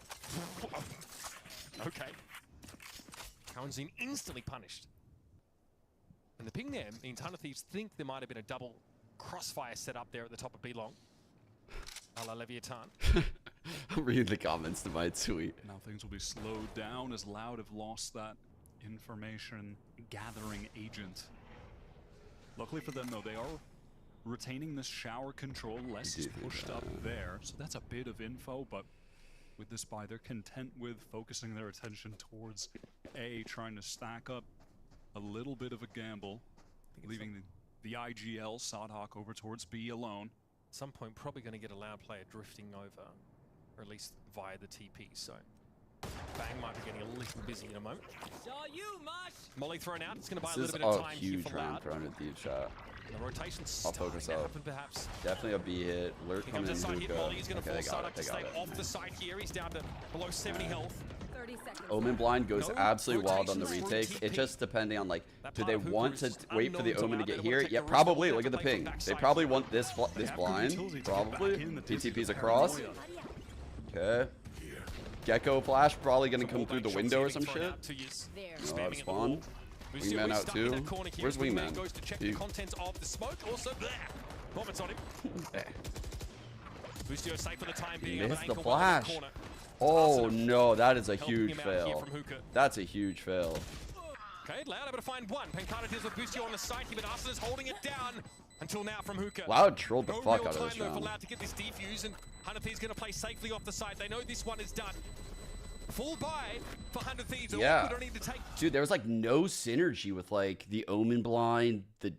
Speaker 6: Okay. Townsend instantly punished. And the ping there means Hunter Thieves think there might have been a double crossfire set up there at the top of B-Long. A la Leviathan.
Speaker 2: I'm reading the comments to my tweet.
Speaker 7: Now things will be slowed down as Loud have lost that information gathering agent. Luckily for them though, they are retaining this shower control. Less is pushed up there, so that's a bit of info, but with this buy, they're content with focusing their attention towards A, trying to stack up a little bit of a gamble, leaving the IGL Sodhawk over towards B alone.
Speaker 6: At some point, probably going to get a Loud player drifting over, or at least via the TP, so Bang might be getting a little busy in a moment. Molly thrown out, it's going to buy a
Speaker 2: This
Speaker 6: little
Speaker 2: is
Speaker 6: bit of
Speaker 2: a
Speaker 6: time here
Speaker 2: huge
Speaker 6: for
Speaker 2: round
Speaker 6: Loud.
Speaker 2: for 100 Thieves shot.
Speaker 6: The rotation's
Speaker 2: I'll
Speaker 6: starting
Speaker 2: focus
Speaker 6: to
Speaker 2: up.
Speaker 6: happen, perhaps.
Speaker 2: Definitely a B hit. Lurk
Speaker 6: Here
Speaker 2: coming
Speaker 6: comes
Speaker 2: in
Speaker 6: a side hit,
Speaker 2: hookah.
Speaker 6: Molly. He's going to
Speaker 2: Okay,
Speaker 6: force
Speaker 2: they got
Speaker 6: Sarnak
Speaker 2: it.
Speaker 6: to
Speaker 2: They got
Speaker 6: stay
Speaker 2: it.
Speaker 6: off the side here. He's down to below 70 health.
Speaker 2: Omen blind goes absolutely wild on the retakes. It's just depending on like, do they want to wait for the Omen to get here? Yeah, probably. Look at the ping. They probably want this blind. Probably. TTP's across. Okay. Gecko flash probably gonna come through the window or some shit. Oh, spawn. Wingman out too. Where's Wingman? Missed the flash. Oh no, that is a huge fail. That's a huge fail.
Speaker 6: Okay, Loud able to find one. Pancada deals with Bustio on the side, but Ascent is holding it down until now from Hookah.
Speaker 2: Loud trolled the fuck out of this round.
Speaker 6: For Loud to get this defuse, and 100 Thieves going to play safely off the side. They know this one is done. Full buy for 100 Thieves.
Speaker 2: Yeah. Dude, there was like no synergy with like the Omen blind, the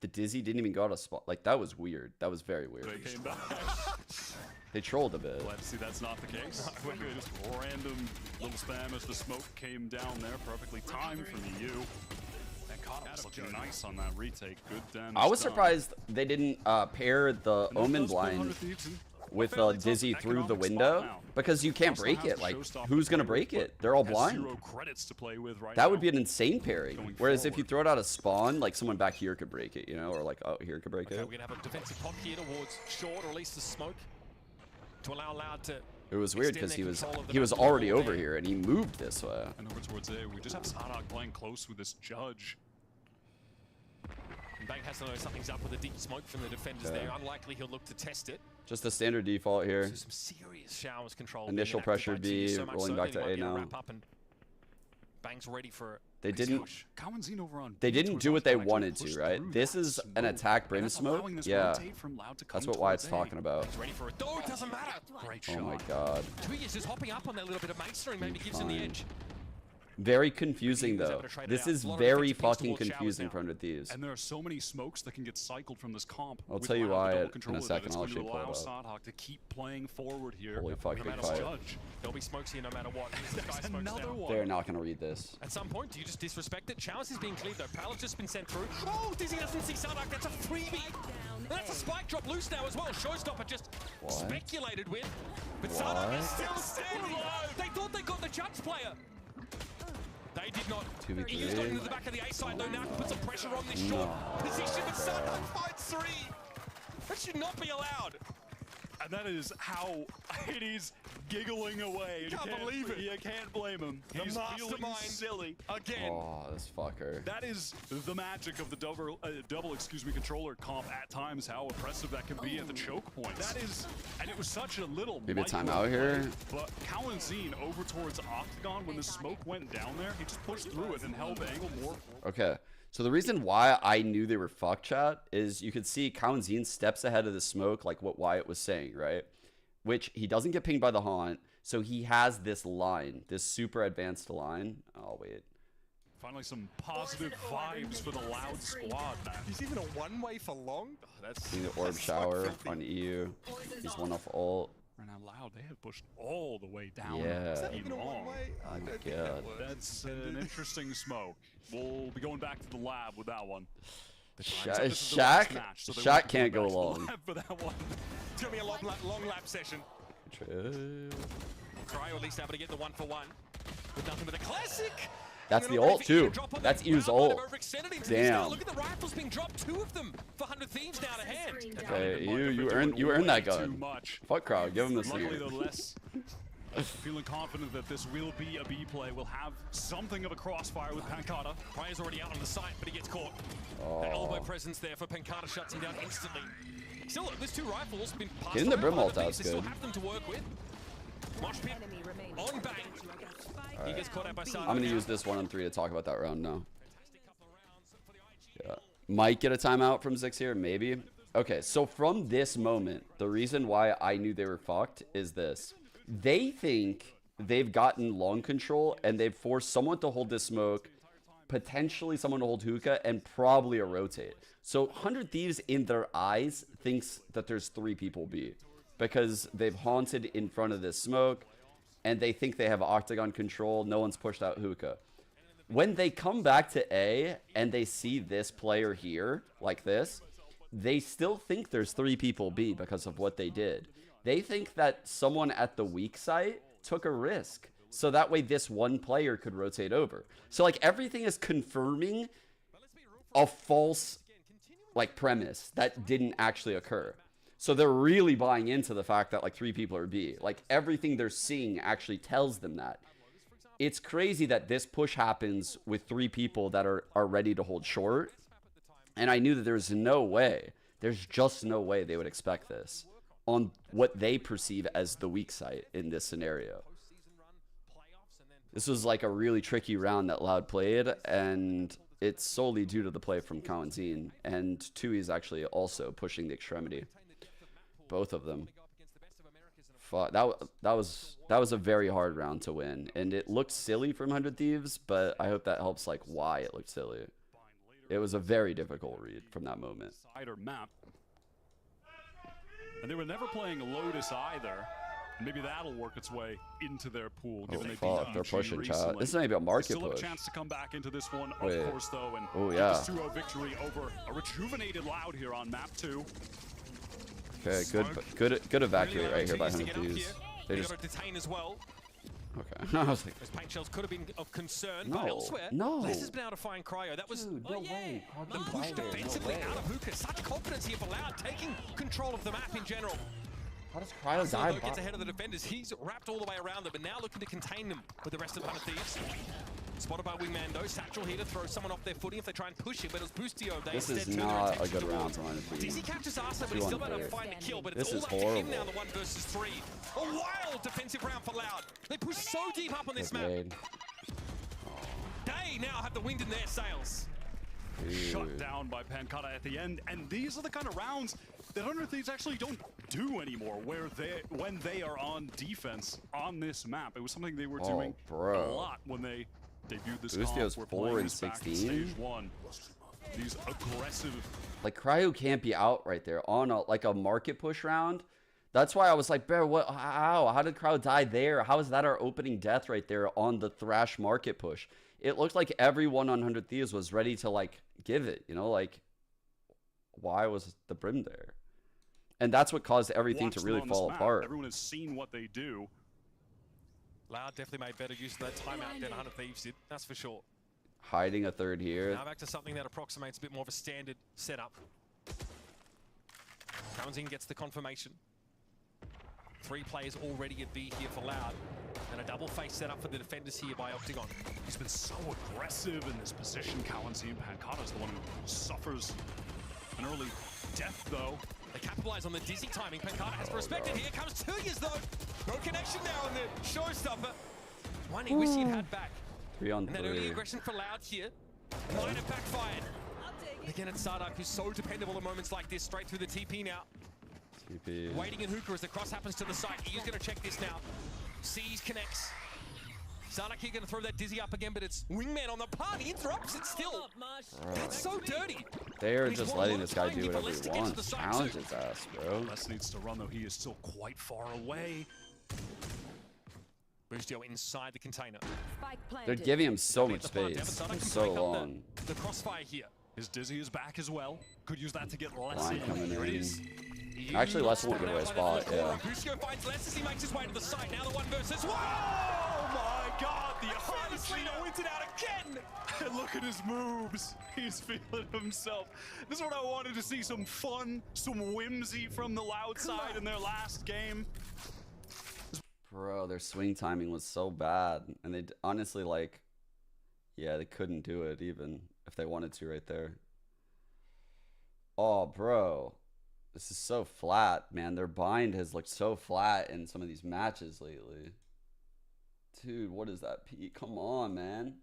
Speaker 2: Dizzy didn't even go out of spot. Like that was weird. That was very weird.
Speaker 7: They came back.
Speaker 2: They trolled a bit.
Speaker 7: Glad to see that's not the case. Just random little spam as the smoke came down there. Perfectly timed from EU. And Kata's looking nice on that retake. Good damage.
Speaker 2: I was surprised they didn't pair the Omen blind with Dizzy through the window because you can't break it. Like, who's gonna break it? They're all blind. That would be an insane pairing. Whereas if you throw it out of spawn, like someone back here could break it, you know, or like out here could break it.
Speaker 6: We're gonna have a defensive pop here towards short, or at least the smoke, to allow Loud to.
Speaker 2: It was weird because he was already over here and he moved this way.
Speaker 7: And over towards A, we just have Sadak playing close with this judge.
Speaker 6: And Bang has to know something's up with the deep smoke from the defenders there. Unlikely he'll look to test it.
Speaker 2: Just a standard default here.
Speaker 6: So some serious showers control.
Speaker 2: Initial pressure B, rolling back to A now.
Speaker 6: Bang's ready for.
Speaker 2: They didn't do what they wanted to, right? This is an attack brim smoke. Yeah, that's what Wyatt's talking about.
Speaker 6: Oh, it doesn't matter.
Speaker 2: Oh my god.
Speaker 6: Two is just hopping up on that little bit of mastering, maybe gives him the edge.
Speaker 2: Very confusing though. This is very fucking confusing for 100 Thieves.
Speaker 7: And there are so many smokes that can get cycled from this comp.
Speaker 2: I'll tell you why in a second. I'll actually pull it up.
Speaker 7: Sadak to keep playing forward here.
Speaker 2: Holy fuck, big fight.
Speaker 6: There'll be smokes here no matter what.
Speaker 2: They're not gonna read this.
Speaker 6: At some point, do you just disrespect it? Chalice is being cleared though. Pallet's just been sent through. Oh, Dizzy doesn't see Sadak. That's a freebie. And that's a spike drop loose now as well. Showstopper just speculated with. But Sadak is still standing. They thought they got the judge player. They did not. He's going to the back of the A side though now to put some pressure on this short position, but Sadak finds three. That should not be allowed.
Speaker 7: And that is how he's giggling away.
Speaker 6: You can't believe it.
Speaker 7: You can't blame him. He's feeling silly
Speaker 6: again.
Speaker 2: Oh, this fucker.
Speaker 7: That is the magic of the double controller comp at times. How oppressive that can be at the choke points. That is, and it was such a little.
Speaker 2: Maybe a timeout here.
Speaker 7: But Kalanzine over towards Octagon when the smoke went down there, he just pushed through it and held the angle more.
Speaker 2: Okay. So the reason why I knew they were fucked, chat, is you could see Kalanzine steps ahead of the smoke, like what Wyatt was saying, right? Which he doesn't get pinged by the haunt, so he has this line, this super advanced line. Oh, wait.
Speaker 7: Finally, some positive vibes for the Loud squad, man.
Speaker 6: He's even a one-way for long.
Speaker 7: Oh, that's
Speaker 2: seeing the orb shower on EU. He's one off ult.
Speaker 7: Right now, Loud, they have pushed all the way down.
Speaker 2: Yeah.
Speaker 7: Is that even a one-way?
Speaker 2: Oh my god.
Speaker 7: That's an interesting smoke. We'll be going back to the lab with that one.
Speaker 2: Shaq can't go long.
Speaker 7: For that one.
Speaker 6: It's going to be a long lap session.
Speaker 2: True.
Speaker 6: Cry, or at least able to get the 1-for-1. With nothing but a classic.
Speaker 2: That's the ult too. That's U's ult. Damn.
Speaker 6: Look at the rifles being dropped. 2 of them for 100 Thieves now to hand.
Speaker 2: Okay, you earned that gun. Fuck crowd, give him this thing.
Speaker 7: Feeling confident that this will be a B play. We'll have something of a crossfire with Pancada.
Speaker 6: Pryor's already out on the site, but he gets caught. The elbow presence there for Pancada shuts him down instantly. Still, there's 2 rifles been passed.
Speaker 2: Getting the brim ult out is
Speaker 6: good. Still
Speaker 2: good.
Speaker 6: have them to work with. Mosh pit on Bang.
Speaker 2: Right.
Speaker 6: He gets caught out by Sadak.
Speaker 2: I'm gonna use this 1 and 3 to talk about that round now. Yeah. Might get a timeout from Zix here, maybe. Okay, so from this moment, the reason why I knew they were fucked is this. They think they've gotten long control and they've forced someone to hold this smoke, potentially someone to hold hookah, and probably a rotate. So 100 Thieves in their eyes thinks that there's 3 people B because they've haunted in front of this smoke and they think they have octagon control. No one's pushed out hookah. When they come back to A and they see this player here like this, they still think there's 3 people B because of what they did. They think that someone at the weak site took a risk. so that way this one player could rotate over. So like everything is confirming a false like premise that didn't actually occur. So they're really buying into the fact that like 3 people are B. Like everything they're seeing actually tells them that. It's crazy that this push happens with 3 people that are ready to hold short. And I knew that there's no way, there's just no way they would expect this on what they perceive as the weak site in this scenario. This was like a really tricky round that Loud played, and it's solely due to the play from Cowanzine, and Tui is actually also pushing the extremity. Both of them. That was a very hard round to win, and it looked silly from 100 Thieves, but I hope that helps like why it looked silly. It was a very difficult read from that moment.
Speaker 7: Map. And they were never playing Lotus either. Maybe that'll work its way into their pool.
Speaker 2: Oh fuck, they're pushing chat. This is maybe a market
Speaker 7: still
Speaker 2: push.
Speaker 7: Have a chance to come back into this one,
Speaker 2: Wait.
Speaker 7: of course, though. And
Speaker 2: oh yeah.
Speaker 7: 2-0 victory over a rejuvenated Loud here on map 2.
Speaker 2: Okay, good evacuate right here by 100 Thieves. They just
Speaker 6: detain as well.
Speaker 2: Okay. I was like,
Speaker 6: those paint shells could have been of concern,
Speaker 2: no,
Speaker 6: but elsewhere,
Speaker 2: no.
Speaker 6: Les has been able to find Cryo. That was
Speaker 2: Dude, no way.
Speaker 6: the push defensively out of Hookah. Such confidence here for Loud, taking control of the map in general.
Speaker 2: How does Cryo die?
Speaker 6: Gets ahead of the defenders. He's wrapped all the way around them, but now looking to contain them with the rest of the 100 Thieves. Spotted by Wingman though. Satchel here to throw someone off their footing if they try and push it, but it was Boostio.
Speaker 2: This is not a good round for 100 Thieves.
Speaker 6: Dizzy catches Arsenal, but he's still able to find the kill, but it's
Speaker 2: This
Speaker 6: all
Speaker 2: is
Speaker 6: up to him now,
Speaker 2: horrible.
Speaker 6: the 1 versus 3. A wild defensive round for Loud. They push so deep up on this map. They now have the wind in their sails.
Speaker 7: Shut down by Pancata at the end, and these are the kind of rounds that 100 Thieves actually don't do anymore, when they are on defense on this map. It was something they were doing a lot when they debuted this
Speaker 2: Boostio's
Speaker 7: comp.
Speaker 2: 4 and 16.
Speaker 7: Stage 1. These aggressive.
Speaker 2: Like Cryo can't be out right there on a market push round. That's why I was like, Bear, what? How did Cryo die there? How is that our opening death right there on the Thrash market push? It looked like everyone on 100 Thieves was ready to like give it, you know, like why was the Brim there? And that's what caused everything to really fall apart.
Speaker 7: Everyone has seen what they do.
Speaker 6: Loud definitely made better use of that timeout than 100 Thieves did, that's for sure.
Speaker 2: Hiding a third here.
Speaker 6: Now back to something that approximates a bit more of a standard setup. Cowanzine gets the confirmation. 3 players already at B here for Loud. And a double face set up for the defenders here by Octagon.
Speaker 7: He's been so aggressive in this position. Cowanzine Pancata's the one who suffers an early death, though.
Speaker 6: They capitalize on the dizzy timing. Pancata has to respect it. Here comes 2 years, though. No connection now in the showstopper. One he wished he'd had back.
Speaker 2: 3 on 3.
Speaker 6: And that early aggression for Loud here might have backfired. Again, it's Sardak, who's so dependable at moments like this. Straight through the TP now.
Speaker 2: TP.
Speaker 6: Waiting in Hookah as the cross happens to the side. He's going to check this now. Sees, connects. Sardak here going to throw that dizzy up again, but it's Wingman on the punt. He interrupts it still. That's so dirty.
Speaker 2: They're just letting this guy do whatever he wants. Challenge his ass, bro.
Speaker 7: Les needs to run, though. He is still quite far away.
Speaker 6: Boostio inside the container.
Speaker 2: They're giving him so much space. So long.
Speaker 6: The crossfire here.
Speaker 7: His dizzy is back as well. Could use that to get Les
Speaker 2: Line
Speaker 7: in.
Speaker 2: coming
Speaker 7: Here it
Speaker 2: in.
Speaker 7: is.
Speaker 2: Actually, Les won't give away a spot. Yeah.
Speaker 6: Boostio finds Les as he makes his way to the side. Now the 1 versus 1.
Speaker 7: Oh my God! The Argentina wins it out again. And look at his moves. He's feeling himself. This is what I wanted to see: some fun, some whimsy from the Loud side in their last game.
Speaker 2: Bro, their swing timing was so bad, and they honestly like, yeah, they couldn't do it even if they wanted to right there. Oh, bro. This is so flat, man. Their bind has looked so flat in some of these matches lately. Dude, what is that, Pete? Come on, man.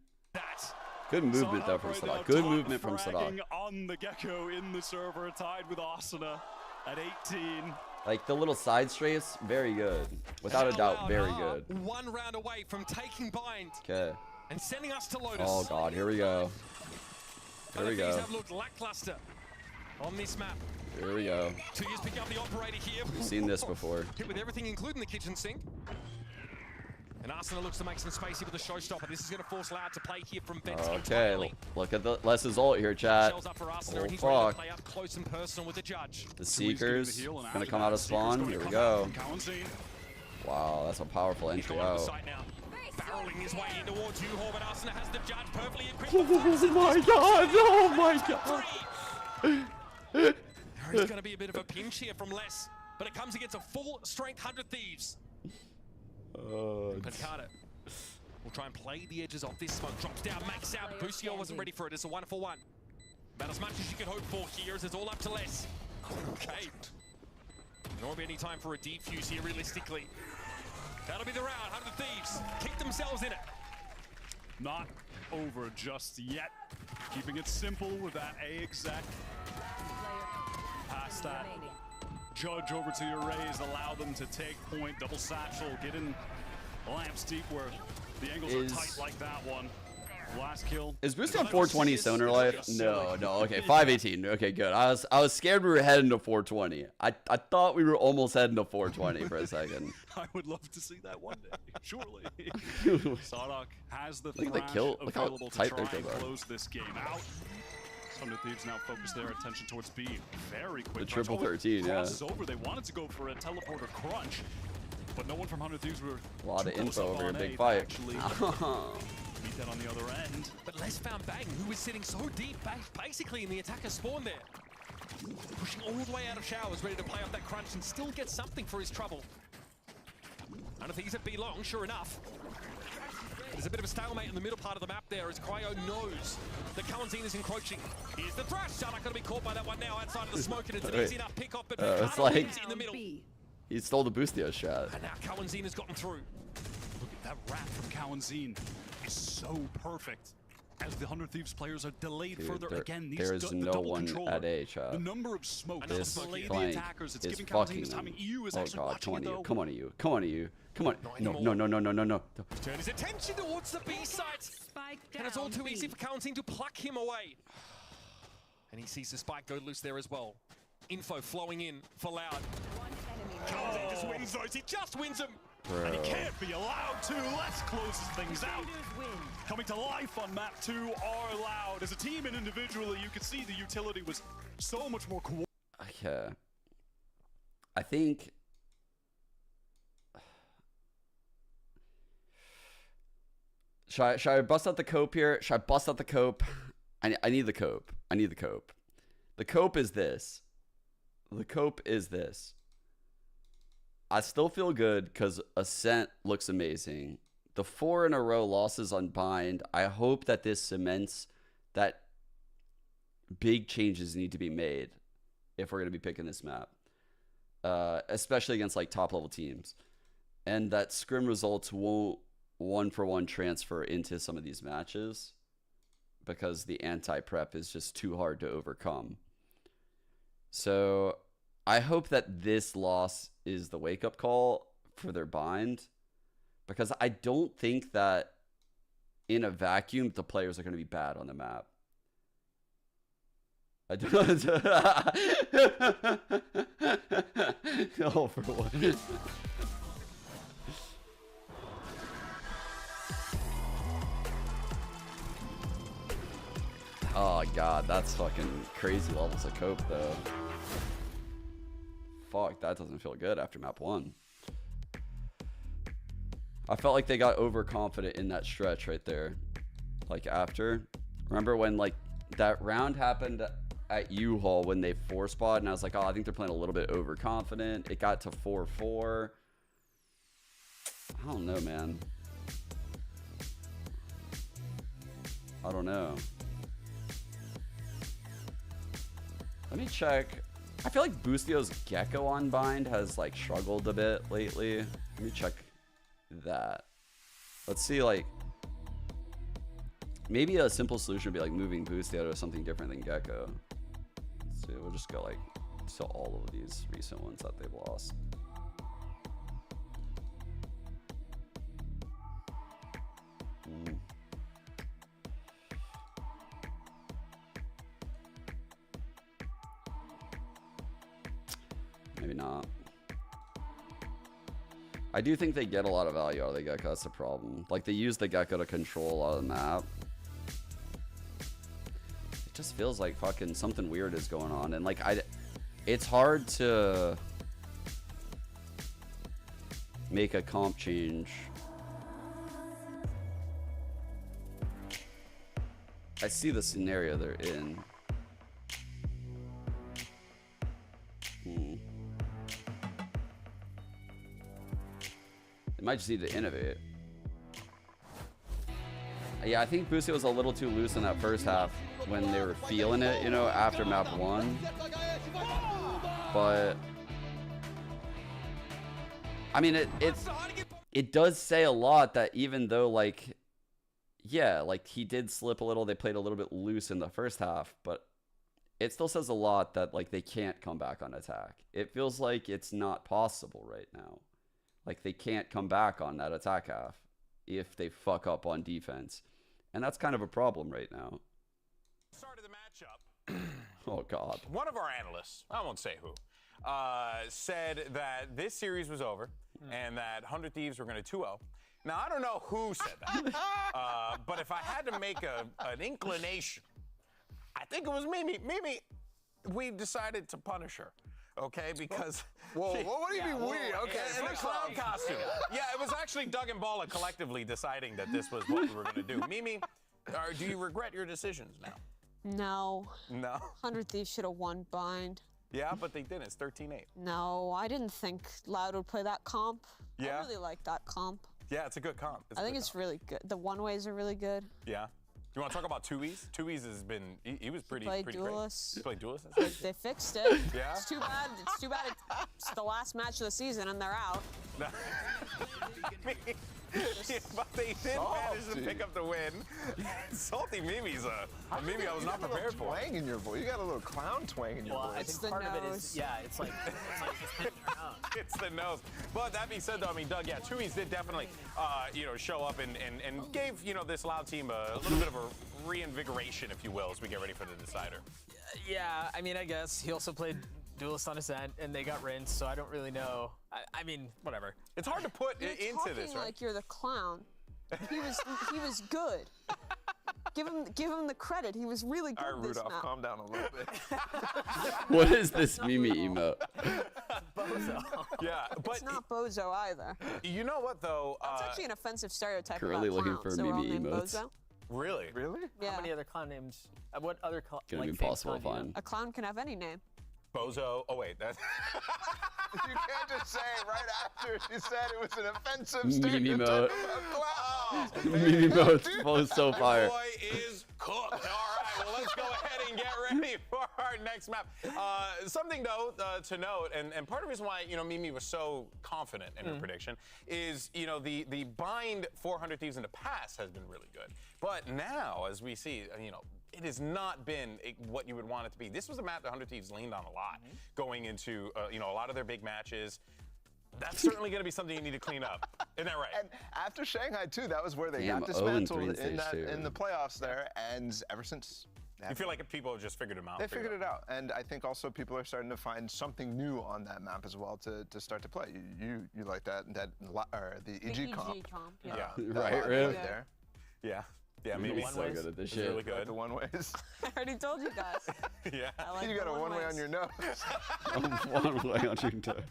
Speaker 2: Good movement, though, from Sadak. Good movement from Sadak.
Speaker 7: On the Gecko in the server, tied with Asuna at 18.
Speaker 2: Like, the little side strafes, very good. Without a doubt, very good.
Speaker 6: 1 round away from taking bind.
Speaker 2: Okay.
Speaker 6: And sending us to Lotus.
Speaker 2: Oh, God. Here we go. Here we go.
Speaker 6: Have looked lackluster on this map.
Speaker 2: Here we go.
Speaker 6: 2 years picking up the operator here.
Speaker 2: We've seen this before.
Speaker 6: Hit with everything, including the kitchen sink. And Arsenal looks to make some space here with the showstopper. This is going to force Loud to play here from vents.
Speaker 2: Okay, look at the Les's ult here, chat.
Speaker 6: Up for
Speaker 2: Oh,
Speaker 6: and he's ready to
Speaker 2: fuck.
Speaker 6: play up close and personal with the judge.
Speaker 2: The Seekers gonna come out of spawn. Here we go. Wow, that's a powerful entry out.
Speaker 6: burrowing his way in towards U-Haul, but Ascent has the judge perfectly equipped.
Speaker 2: Oh my god! Oh my god!
Speaker 6: There's going to be a bit of a pinch here from Les, but it comes against a full strength 100 Thieves. Picard will try and play the edges off this smoke. Drops down, makes out. Busio wasn't ready for it. It's a 1-for-1. About as much as you can hope for here as it's all up to Les. Okay. There won't be any time for a defuse here, realistically. That'll be the round. 100 Thieves keep themselves in it.
Speaker 7: Not over just yet. Keeping it simple with that A exec. Pass that judge over to your Rays, allow them to take point, double satchel, get in lamps deep where the angles are tight like that one. Last kill.
Speaker 2: Is Boost on 420 Sonar Life? No. Okay, 518. Okay, good. I was scared we were heading to 420. I thought we were almost heading to 420 for a second.
Speaker 7: I would love to see that one day, surely. Sadak has the
Speaker 2: Look at the kill. Look how
Speaker 7: available to
Speaker 2: tight
Speaker 7: try
Speaker 2: their
Speaker 7: and
Speaker 2: kills are.
Speaker 7: close this game out. 100 Thieves now focus their attention towards B. Very quick.
Speaker 2: The triple 13, yeah.
Speaker 7: Crosses over. They wanted to go for a teleporter crunch, but no one from 100 Thieves were
Speaker 2: A lot of
Speaker 7: too close
Speaker 2: info
Speaker 7: up
Speaker 2: over your
Speaker 7: on
Speaker 2: big
Speaker 7: A
Speaker 2: fight.
Speaker 7: to actually beat that on the other end.
Speaker 6: But Les found Bang, who was sitting so deep, basically in the attacker spawn there. Pushing all the way out of showers, ready to play off that crunch and still get something for his trouble. I don't think he's at B long, sure enough. There's a bit of a stalemate in the middle part of the map there as Cryo knows that Kawanzin is encroaching. Here's the thrash. Shadak going to be caught by that one now outside of the smoke, and it's an easy enough pick off, but
Speaker 2: it's
Speaker 6: Ricardo
Speaker 2: like
Speaker 6: wins in the middle.
Speaker 2: he stole the Boostio shot.
Speaker 6: And now Kawanzin has gotten through.
Speaker 7: Look at that wrap from Kawanzin. Is so perfect. As the 100 Thieves players are delayed
Speaker 2: Dude,
Speaker 7: further again,
Speaker 2: there is
Speaker 7: the
Speaker 2: no
Speaker 7: double
Speaker 2: one
Speaker 7: controller,
Speaker 2: at A, chat.
Speaker 7: the number of smokes
Speaker 2: This
Speaker 7: delay the
Speaker 2: flank
Speaker 7: attackers. It's
Speaker 2: is
Speaker 7: giving
Speaker 2: fucking
Speaker 7: Kawanzin his timing. EU is
Speaker 2: oh
Speaker 7: actually
Speaker 2: god,
Speaker 7: watching it though.
Speaker 2: Come on to you. Come on to you. Come on. No.
Speaker 6: Turn his attention towards the B site. And it's all too easy for Kawanzin to pluck him away. And he sees the spike go loose there as well. Info flowing in for Loud. Kawanzin just wins those. He just wins them.
Speaker 2: Bro.
Speaker 7: And he can't be allowed to. Let's close things out. Coming to life on map 2 are Loud. As a team and individually, you could see the utility was so much more coordinated.
Speaker 2: Okay. I think should I bust out the cope here? Should I bust out the cope? I need the cope. I need the cope. The cope is this. The cope is this. I still feel good because Ascent looks amazing. The 4 in a row losses on Bind, I hope that this cements that big changes need to be made if we're going to be picking this map. Especially against like top level teams. And that scrim results won't 1-for-1 transfer into some of these matches because the anti-prep is just too hard to overcome. So I hope that this loss is the wake-up call for their Bind, because I don't think that in a vacuum the players are going to be bad on the map. I don't. Oh, for what? Oh god, that's fucking crazy levels of cope though. Fuck, that doesn't feel good after map 1. I felt like they got overconfident in that stretch right there. Like after. Remember when like that round happened at U-Haul when they 4-spot and I was like, oh, I think they're playing a little bit overconfident. It got to 4-4. I don't know, man. I don't know. Let me check. I feel like Boostio's Gecko on Bind has like struggled a bit lately. Let me check that. Let's see, like maybe a simple solution would be like moving Boostio to something different than Gecko. Let's see, we'll just go like to all of these recent ones that they've lost. Maybe not. I do think they get a lot of value out of the Gecko. That's the problem. Like, they use the Gecko to control a lot of the map. It just feels like fucking something weird is going on. And, like, it's hard to make a comp change I see the scenario they're in. They might just need to innovate. Yeah, I think Boosty was a little too loose in that first half when they were feeling it, you know, after map 1. But I mean, it does say a lot that even though, like, yeah, like he did slip a little, they played a little bit loose in the first half, but it still says a lot that, like, they can't come back on attack. It feels like it's not possible right now. Like, they can't come back on that attack half if they fuck up on defense. And that's kind of a problem right now.
Speaker 1: Start of the matchup.
Speaker 2: Oh, God.
Speaker 1: One of our analysts, I won't say who, said that this series was over and that 100 Thieves were going to 2-0. Now, I don't know who said that, but if I had to make an inclination, I think it was Mimi. Mimi, we decided to punish her, okay? Because...
Speaker 4: Whoa, what do you mean we? Okay,
Speaker 1: in a clown costume. Yeah, it was actually Doug and Balla collectively deciding that this was what we were going to do. Mimi, do you regret your decisions now?
Speaker 3: No.
Speaker 1: No?
Speaker 3: 100 Thieves should have won Bind.
Speaker 1: Yeah, but they didn't. It's 13-8.
Speaker 3: No, I didn't think Loud would play that comp.
Speaker 1: Yeah?
Speaker 3: I really like that comp.
Speaker 1: Yeah, it's a good comp.
Speaker 3: I think it's really good. The one-ways are really good.
Speaker 1: Yeah. You want to talk about Tui's? Tui's has been, he was pretty great.
Speaker 3: Duelist.
Speaker 1: He played Duelist?
Speaker 3: They fixed it.
Speaker 1: Yeah?
Speaker 3: It's too bad. It's too bad it's the last match of the season and they're out.
Speaker 1: But they did manage to pick up the win. Salty Mimi's a Mimi I was not prepared for.
Speaker 4: Twang in your voice. You got a little clown twang in your voice.
Speaker 5: I think part of it is, yeah, it's like just hitting her nose.
Speaker 1: It's the nose. But that being said, though, I mean, Doug, yeah, Tui's did definitely, you know, show up and gave, you know, this Loud team a little bit of a reinvigoration, if you will, as we get ready for the decider.
Speaker 5: Yeah, I mean, I guess he also played Duelist on Ascent, and they got rinsed, so I don't really know. I mean, whatever.
Speaker 1: It's hard to put
Speaker 3: You're
Speaker 1: into this, right?
Speaker 3: like you're the clown. He was good. Give him the credit. He was really good.
Speaker 4: All right, Rudolph, calm down a little bit.
Speaker 2: What is this Mimi emote?
Speaker 5: Bozo.
Speaker 1: Yeah, but
Speaker 3: it's not Bozo either.
Speaker 1: You know what, though?
Speaker 3: That's actually an offensive stereotype
Speaker 2: Currently
Speaker 3: about
Speaker 2: looking
Speaker 3: clowns.
Speaker 2: for
Speaker 3: They're all
Speaker 2: Mimi
Speaker 3: named
Speaker 2: emotes.
Speaker 3: Bozo.
Speaker 1: Really?
Speaker 4: Really?
Speaker 3: Yeah.
Speaker 5: How many other clown names? What other clown?
Speaker 2: Gonna
Speaker 5: like,
Speaker 2: be impossible to
Speaker 5: clown
Speaker 2: find.
Speaker 3: A clown can have any name.
Speaker 1: Bozo. Oh, wait. That's...
Speaker 4: You can't just say right after she said it was an offensive
Speaker 2: Mimi
Speaker 4: stereotype
Speaker 2: emote.
Speaker 4: about clowns.
Speaker 2: Mimi emote's both so fire.
Speaker 1: Boy is cooked. All right, well, let's go ahead and get ready for our next map. Something, though, to note, and part of the reason why, you know, Mimi was so confident in her prediction is, you know, the bind 400 Thieves in the past has been really good. But now, as we see, you know, it has not been what you would want it to be. This was a map that 100 Thieves leaned on a lot going into, you know, a lot of their big matches. That's certainly going to be something you need to clean up. Isn't that right?
Speaker 4: And after Shanghai, too, that was where they
Speaker 2: Damn,
Speaker 4: got dismantled
Speaker 2: 0-3
Speaker 4: in the playoffs there. And ever since...
Speaker 1: You feel like people have just figured them out?
Speaker 4: They figured it out. And I think also people are starting to find something new on that map as well to start to play. You like that or the EG comp.
Speaker 1: Yeah.
Speaker 2: Right.
Speaker 4: There.
Speaker 1: Yeah. Yeah, maybe
Speaker 2: so good at this shit.
Speaker 1: Really good.
Speaker 4: Like the one ways.
Speaker 3: I already told you guys.
Speaker 1: Yeah.
Speaker 3: I like
Speaker 4: You got a one way on your nose.
Speaker 2: One way on your toes.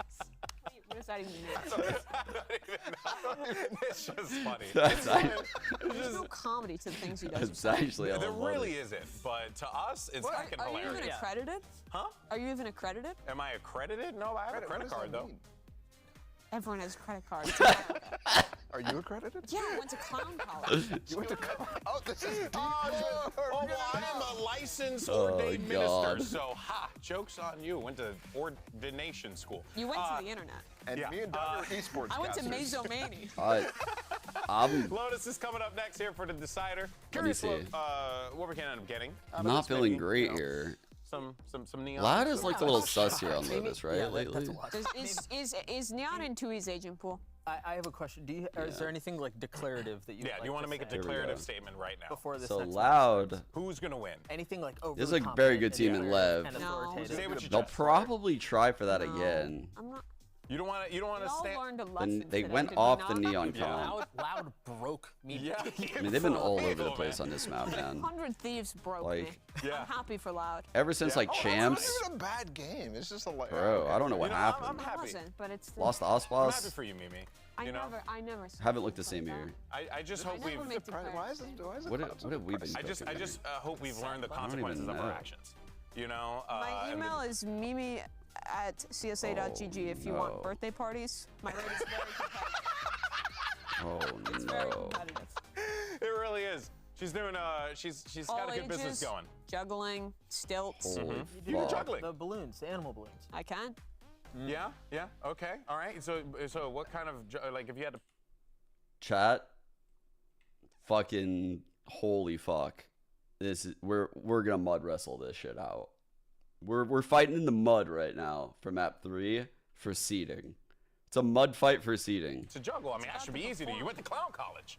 Speaker 3: What does that even mean?
Speaker 1: I don't even know. It's just funny.
Speaker 3: There's no comedy to the things he does.
Speaker 2: It's actually
Speaker 1: There really isn't, but to us, it's fucking
Speaker 3: Are you
Speaker 1: hilarious.
Speaker 3: even accredited?
Speaker 1: Huh?
Speaker 3: Are you even accredited?
Speaker 1: Am I accredited? No, I have a credit card, though.
Speaker 3: Everyone has a credit card.
Speaker 4: Are you accredited?
Speaker 3: Yeah, I went to clown college.
Speaker 4: You went to Oh, this is deep.
Speaker 1: Oh, well, I am a licensed ordained minister, so joke's on you. Went to ordination school.
Speaker 3: You went to the internet.
Speaker 4: And me and Doug are esports
Speaker 3: I went to
Speaker 4: casters.
Speaker 3: Mazomani.
Speaker 1: Lotus is coming up next here for the decider.
Speaker 2: Let me
Speaker 1: Curious
Speaker 2: see.
Speaker 1: what we can end up getting.
Speaker 2: I'm not feeling great here.
Speaker 1: Some neon.
Speaker 2: Loud has looked a little sus here on Lotus, right?
Speaker 5: Yeah,
Speaker 2: lately.
Speaker 3: Is Neon in Tui's agent pool?
Speaker 5: I have a question. Is there anything like declarative that you?
Speaker 1: Yeah, do you want to make a declarative statement right now?
Speaker 5: Before this
Speaker 2: So
Speaker 5: next
Speaker 2: Loud.
Speaker 1: Who's gonna win?
Speaker 5: Anything like over?
Speaker 2: This is a very good team in Lev.
Speaker 1: Say what you
Speaker 2: They'll
Speaker 1: just
Speaker 2: probably try for that again.
Speaker 3: I'm not.
Speaker 1: You don't want to. You don't want to
Speaker 3: We all
Speaker 1: stand.
Speaker 3: learned a lesson
Speaker 2: They
Speaker 3: today,
Speaker 2: went
Speaker 3: did we
Speaker 2: off
Speaker 3: not?
Speaker 2: the neon comp.
Speaker 5: Loud Loud broke me.
Speaker 1: Yeah.
Speaker 2: I mean, they've been all over the place on this map, man.
Speaker 3: 100 Thieves broke me.
Speaker 2: Like,
Speaker 3: I'm happy for Loud.
Speaker 2: ever since like Champs,
Speaker 4: It's not even a bad game. It's just a like.
Speaker 2: bro, I don't know what
Speaker 1: You know,
Speaker 2: happened.
Speaker 1: I'm happy.
Speaker 3: It wasn't, but it's the,
Speaker 2: Lost the
Speaker 1: I'm happy
Speaker 2: Ospas.
Speaker 1: for you, Mimi.
Speaker 3: I
Speaker 1: You know?
Speaker 3: never saw
Speaker 2: Haven't
Speaker 3: it
Speaker 2: looked the
Speaker 3: like
Speaker 2: same
Speaker 3: that.
Speaker 2: year.
Speaker 1: I just hope we've.
Speaker 3: never make the prayer.
Speaker 4: Why is it?
Speaker 2: What have we been?
Speaker 1: I just
Speaker 2: cooking, man?
Speaker 1: hope we've learned the
Speaker 2: don't even
Speaker 1: consequences of our
Speaker 2: know.
Speaker 1: actions. You know.
Speaker 3: My
Speaker 1: and
Speaker 3: email is mimi@csa.gg if you
Speaker 2: no.
Speaker 3: want birthday parties. My rate is very competitive.
Speaker 2: Oh
Speaker 3: It's very
Speaker 2: no.
Speaker 3: competitive.
Speaker 1: It really is. She's doing. She's
Speaker 3: All
Speaker 1: got a good
Speaker 3: ages,
Speaker 1: business going.
Speaker 3: juggling, stilts.
Speaker 2: Holy
Speaker 1: You're
Speaker 2: fuck.
Speaker 1: juggling.
Speaker 5: The balloons, the animal balloons.
Speaker 3: I can.
Speaker 1: Yeah. Yeah. Okay. All right. So what kind of like if you had to?
Speaker 2: Chat. Fucking holy fuck. This is we're gonna mud wrestle this shit out. We're fighting in the mud right now for map 3 for seeding. It's a mud fight for seeding.
Speaker 1: To juggle. I mean, that should be easy to you. You went to clown college.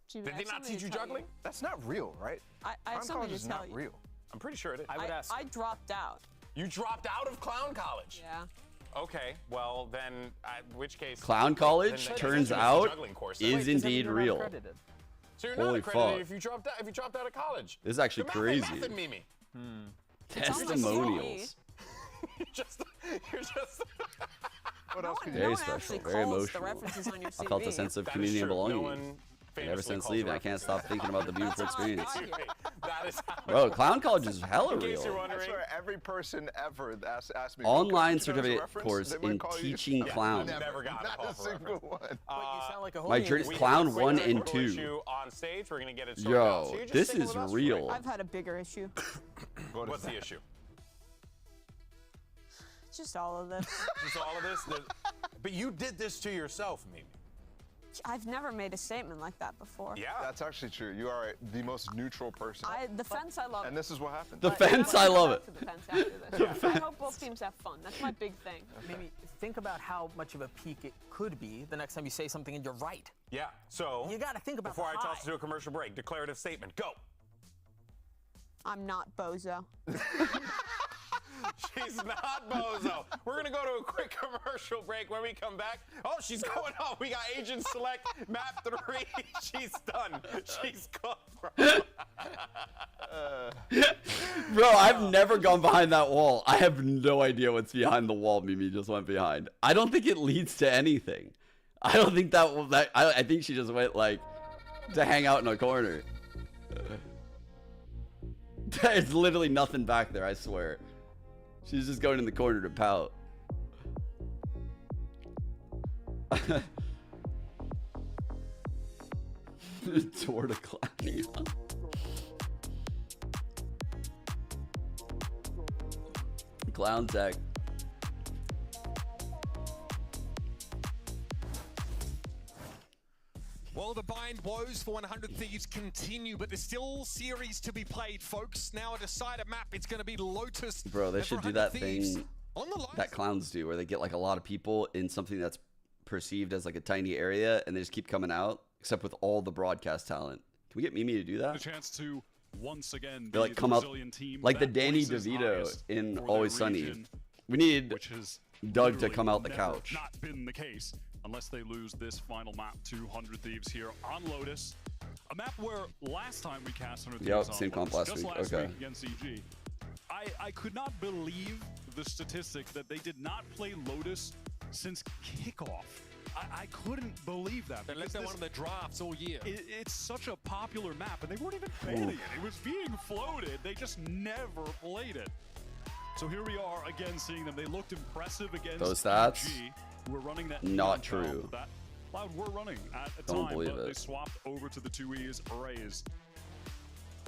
Speaker 3: Gee,
Speaker 1: Did
Speaker 3: I
Speaker 1: they
Speaker 3: have
Speaker 1: not
Speaker 3: something
Speaker 1: teach you
Speaker 3: to tell
Speaker 1: juggling?
Speaker 4: That's not real, right?
Speaker 3: I have
Speaker 4: Clown
Speaker 3: something
Speaker 4: college
Speaker 3: to
Speaker 4: is
Speaker 3: tell
Speaker 4: not
Speaker 3: you.
Speaker 4: real.
Speaker 1: I'm pretty sure it is.
Speaker 5: I would ask.
Speaker 3: I dropped out.
Speaker 1: You dropped out of clown college.
Speaker 3: Yeah.
Speaker 1: Okay. Well, then, in which case?
Speaker 2: Clown college,
Speaker 1: then
Speaker 2: turns
Speaker 1: it's a
Speaker 2: out,
Speaker 1: juggling course.
Speaker 2: is
Speaker 5: Wait, does that mean
Speaker 2: indeed
Speaker 5: you're not
Speaker 2: real.
Speaker 5: accredited?
Speaker 1: So you're
Speaker 2: Holy
Speaker 1: not accredited
Speaker 2: fuck.
Speaker 1: if you dropped out of college.
Speaker 2: This is actually
Speaker 1: The math ain't
Speaker 2: crazy.
Speaker 1: mathin', Mimi.
Speaker 2: Testimonials.
Speaker 1: You're just.
Speaker 4: What else can you
Speaker 2: Very
Speaker 3: No one
Speaker 2: special,
Speaker 3: actually
Speaker 2: very
Speaker 3: calls
Speaker 2: emotional.
Speaker 3: the references on your
Speaker 2: I felt a
Speaker 3: CV.
Speaker 2: sense of
Speaker 1: That is
Speaker 2: community and
Speaker 1: true.
Speaker 2: belonging.
Speaker 1: No one
Speaker 2: And
Speaker 1: famously
Speaker 2: ever since
Speaker 1: calls
Speaker 2: leaving, I can't
Speaker 1: references.
Speaker 2: stop thinking about the beautiful
Speaker 3: That's how I
Speaker 2: experience.
Speaker 3: got here.
Speaker 1: That is how
Speaker 2: Bro, clown college is hella
Speaker 1: In case you're
Speaker 2: real.
Speaker 4: I
Speaker 1: wondering.
Speaker 4: swear, every person ever asked me.
Speaker 2: Online
Speaker 4: "Coach, you know, as a
Speaker 2: certificate
Speaker 4: reference?"
Speaker 2: course
Speaker 4: They might
Speaker 2: in
Speaker 4: call you-
Speaker 2: teaching
Speaker 4: Yeah,
Speaker 2: clown.
Speaker 1: Never got a
Speaker 4: Not
Speaker 1: call
Speaker 4: a
Speaker 1: for
Speaker 4: single
Speaker 1: reference.
Speaker 4: one.
Speaker 5: But you sound like a
Speaker 2: My
Speaker 5: homie.
Speaker 2: journey-
Speaker 1: We
Speaker 2: Clown
Speaker 1: have a
Speaker 2: 1
Speaker 1: great
Speaker 2: and
Speaker 1: photo
Speaker 2: 2.
Speaker 1: issue on stage. We're gonna get it sorted out.
Speaker 2: Yo,
Speaker 1: So you're just
Speaker 2: this
Speaker 1: sticking
Speaker 2: is
Speaker 1: with us for
Speaker 2: real.
Speaker 1: right
Speaker 3: I've had a bigger issue.
Speaker 1: What's the issue?
Speaker 3: Just all of this.
Speaker 1: Just all of this? But you did this to yourself, Mimi.
Speaker 3: I've never made a statement like that before.
Speaker 1: Yeah.
Speaker 4: That's actually true. You are the most neutral person.
Speaker 3: The fence, I love.
Speaker 4: And this is what happened.
Speaker 2: The
Speaker 3: But
Speaker 2: fence,
Speaker 3: I'm
Speaker 2: I
Speaker 3: gonna
Speaker 2: love
Speaker 3: go
Speaker 2: it.
Speaker 3: to the fence after this. I hope both teams have fun. That's my big thing.
Speaker 5: Maybe think about how much of a peak it could be the next time you say something and you're right.
Speaker 1: Yeah. So
Speaker 5: You got to think about
Speaker 1: before I
Speaker 5: the
Speaker 1: toss
Speaker 5: high.
Speaker 1: it to a commercial break, declarative statement. Go.
Speaker 3: I'm not bozo.
Speaker 1: She's not bozo. We're gonna go to a quick commercial break. When we come back, oh, she's going on. We got Agent Select map 3. She's done. She's cooked, bro.
Speaker 2: Bro, I've never gone behind that wall. I have no idea what's behind the wall Mimi just went behind. I don't think it leads to anything. I don't think I think she just went like to hang out in a corner. There's literally nothing back there, I swear. She's just going in the corner to pout. Door to climbing up. Clown tech.
Speaker 6: Well, the bind woes for 100 Thieves continue, but there's still series to be played, folks. Now a decided map, it's going to be Lotus.
Speaker 2: Bro, they
Speaker 6: And for
Speaker 2: should do
Speaker 6: 100
Speaker 2: that
Speaker 6: Thieves,
Speaker 2: thing
Speaker 6: on the line.
Speaker 2: that clowns do where they get like a lot of people in something that's perceived as like a tiny area and they just keep coming out, except with all the broadcast talent. Can we get Mimi to do
Speaker 7: The
Speaker 2: that?
Speaker 7: chance to once again
Speaker 2: They
Speaker 7: be
Speaker 2: like come
Speaker 7: the
Speaker 2: up
Speaker 7: Brazilian team
Speaker 2: like the
Speaker 7: that
Speaker 2: Danny
Speaker 7: voices
Speaker 2: DeVito
Speaker 7: highest
Speaker 2: in
Speaker 7: for their
Speaker 2: Always Sunny.
Speaker 7: region,
Speaker 2: We need
Speaker 7: which has
Speaker 2: Doug to
Speaker 7: literally
Speaker 2: come out the
Speaker 7: never
Speaker 2: couch.
Speaker 7: Not been the case unless they lose this final map to 100 Thieves here on Lotus. A map where last time we cast 100
Speaker 2: Yep,
Speaker 7: Thieves on
Speaker 2: same comp
Speaker 7: Lotus,
Speaker 2: last
Speaker 7: just
Speaker 2: week,
Speaker 7: last
Speaker 2: okay.
Speaker 7: week against EG, I could not believe the statistic that they did not play Lotus since kickoff. I couldn't believe that.
Speaker 6: They left
Speaker 7: because
Speaker 6: that one of the drafts all year.
Speaker 7: It's such a popular map, and they weren't even banning it. It was being floated. They just never played it. So here we are again seeing them. They looked impressive against
Speaker 2: Those stats?
Speaker 7: EG, who were running that.
Speaker 2: Not
Speaker 7: neon belt
Speaker 2: true.
Speaker 7: That Loud were running at a
Speaker 2: Don't
Speaker 7: time,
Speaker 2: believe
Speaker 7: but they
Speaker 2: it.
Speaker 7: swapped over to the 2Es Rays.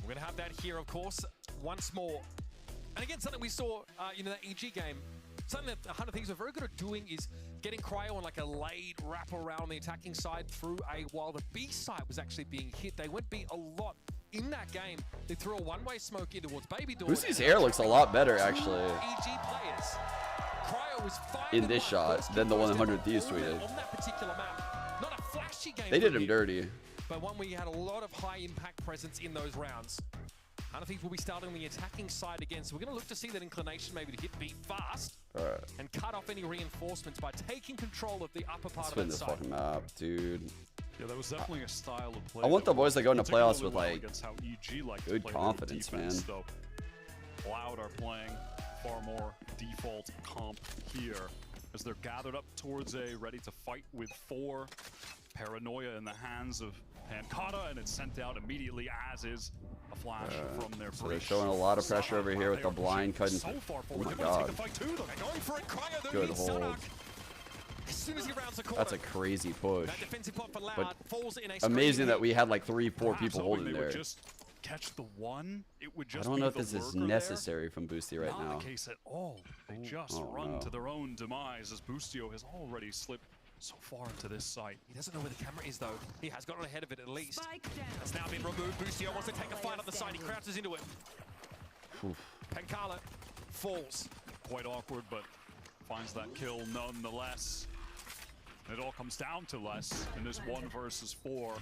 Speaker 6: We're going to have that here, of course, once more. And again, something we saw, that EG game, something that 100 Thieves are very good at doing is getting Cryo on like a laid wrap around the attacking side through A, while the B side was actually being hit. They went B a lot in that game. They threw a one-way smoke in towards Baby Door.
Speaker 2: Lucy's hair looks a lot better, actually,
Speaker 6: EG players. Cryo was firing
Speaker 2: in this shot than the 100 Thieves tweeted.
Speaker 6: on that particular map. Not a flashy game.
Speaker 2: They did
Speaker 6: from
Speaker 2: him dirty.
Speaker 6: but one where you had a lot of high impact presence in those rounds. 100 Thieves will be starting on the attacking side again, so we're going to look to see that inclination maybe to hit B fast
Speaker 2: Alright.
Speaker 6: and cut off any reinforcements by taking control of the upper part
Speaker 2: Let's
Speaker 6: of
Speaker 2: win
Speaker 6: that
Speaker 2: this
Speaker 6: side.
Speaker 2: fucking map, dude.
Speaker 7: Yeah, that was definitely a style of play.
Speaker 2: I want the boys that go into playoffs with
Speaker 7: particularly
Speaker 2: like
Speaker 7: against how EG like to
Speaker 2: good
Speaker 7: play their
Speaker 2: confidence,
Speaker 7: defense,
Speaker 2: man.
Speaker 7: Though. Loud are playing far more default comp here as they're gathered up towards A, ready to fight with 4. Paranoia in the hands of Pancata, and it's sent out immediately, as is a flash from their
Speaker 2: So they're showing a lot of pressure over here with the blind cutting.
Speaker 7: So far
Speaker 2: Oh
Speaker 7: forward,
Speaker 2: my
Speaker 7: they're gonna take
Speaker 2: god.
Speaker 7: the fight to them.
Speaker 14: Going for it, Cryo, though,
Speaker 2: Good
Speaker 14: needs
Speaker 2: hold.
Speaker 14: Sanak. As soon as he rounds the corner,
Speaker 2: That's a crazy push.
Speaker 14: that defensive pot for Loud
Speaker 2: But
Speaker 14: falls in a
Speaker 2: amazing
Speaker 14: screen.
Speaker 2: that we had like 3-4
Speaker 7: Perhaps
Speaker 2: people
Speaker 7: hoping
Speaker 2: holding
Speaker 7: they
Speaker 2: there.
Speaker 7: would just catch the one. It would
Speaker 2: I
Speaker 7: just
Speaker 2: don't
Speaker 7: be
Speaker 2: know if
Speaker 7: the
Speaker 2: this is
Speaker 7: lurker there.
Speaker 2: necessary from Boosty right
Speaker 7: Not
Speaker 2: now.
Speaker 7: the case at all. They just
Speaker 2: oh
Speaker 7: run
Speaker 2: no.
Speaker 7: to their own demise as Boostio has already slipped so far into this site.
Speaker 6: He doesn't know where the camera is, though. He has gotten ahead of it at least. It's now been removed. Boostio wants to take a fight on the side. He crouches into it.
Speaker 2: Oof.
Speaker 6: Pancala falls.
Speaker 7: Quite awkward, but finds that kill nonetheless. It all comes down to less in this 1 versus 4.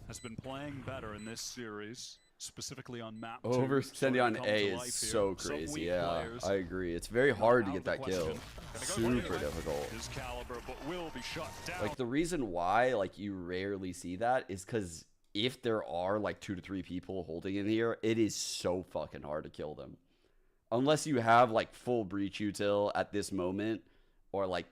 Speaker 7: Has been playing better in this series, specifically on map 2.
Speaker 2: Overextending on
Speaker 7: Starting to come
Speaker 2: A
Speaker 7: to
Speaker 2: is
Speaker 7: life
Speaker 2: so
Speaker 7: here. Some
Speaker 2: crazy.
Speaker 7: weak
Speaker 2: Yeah,
Speaker 7: players.
Speaker 2: I agree. It's very hard to
Speaker 7: Out
Speaker 2: get
Speaker 7: of the
Speaker 2: that kill.
Speaker 7: question.
Speaker 2: Super difficult.
Speaker 7: His caliber, but will be shut down.
Speaker 2: Like the reason why like you rarely see that is because if there are like 2 to 3 people holding in here, it is so fucking hard to kill them. Unless you have like full breach util at this moment, or like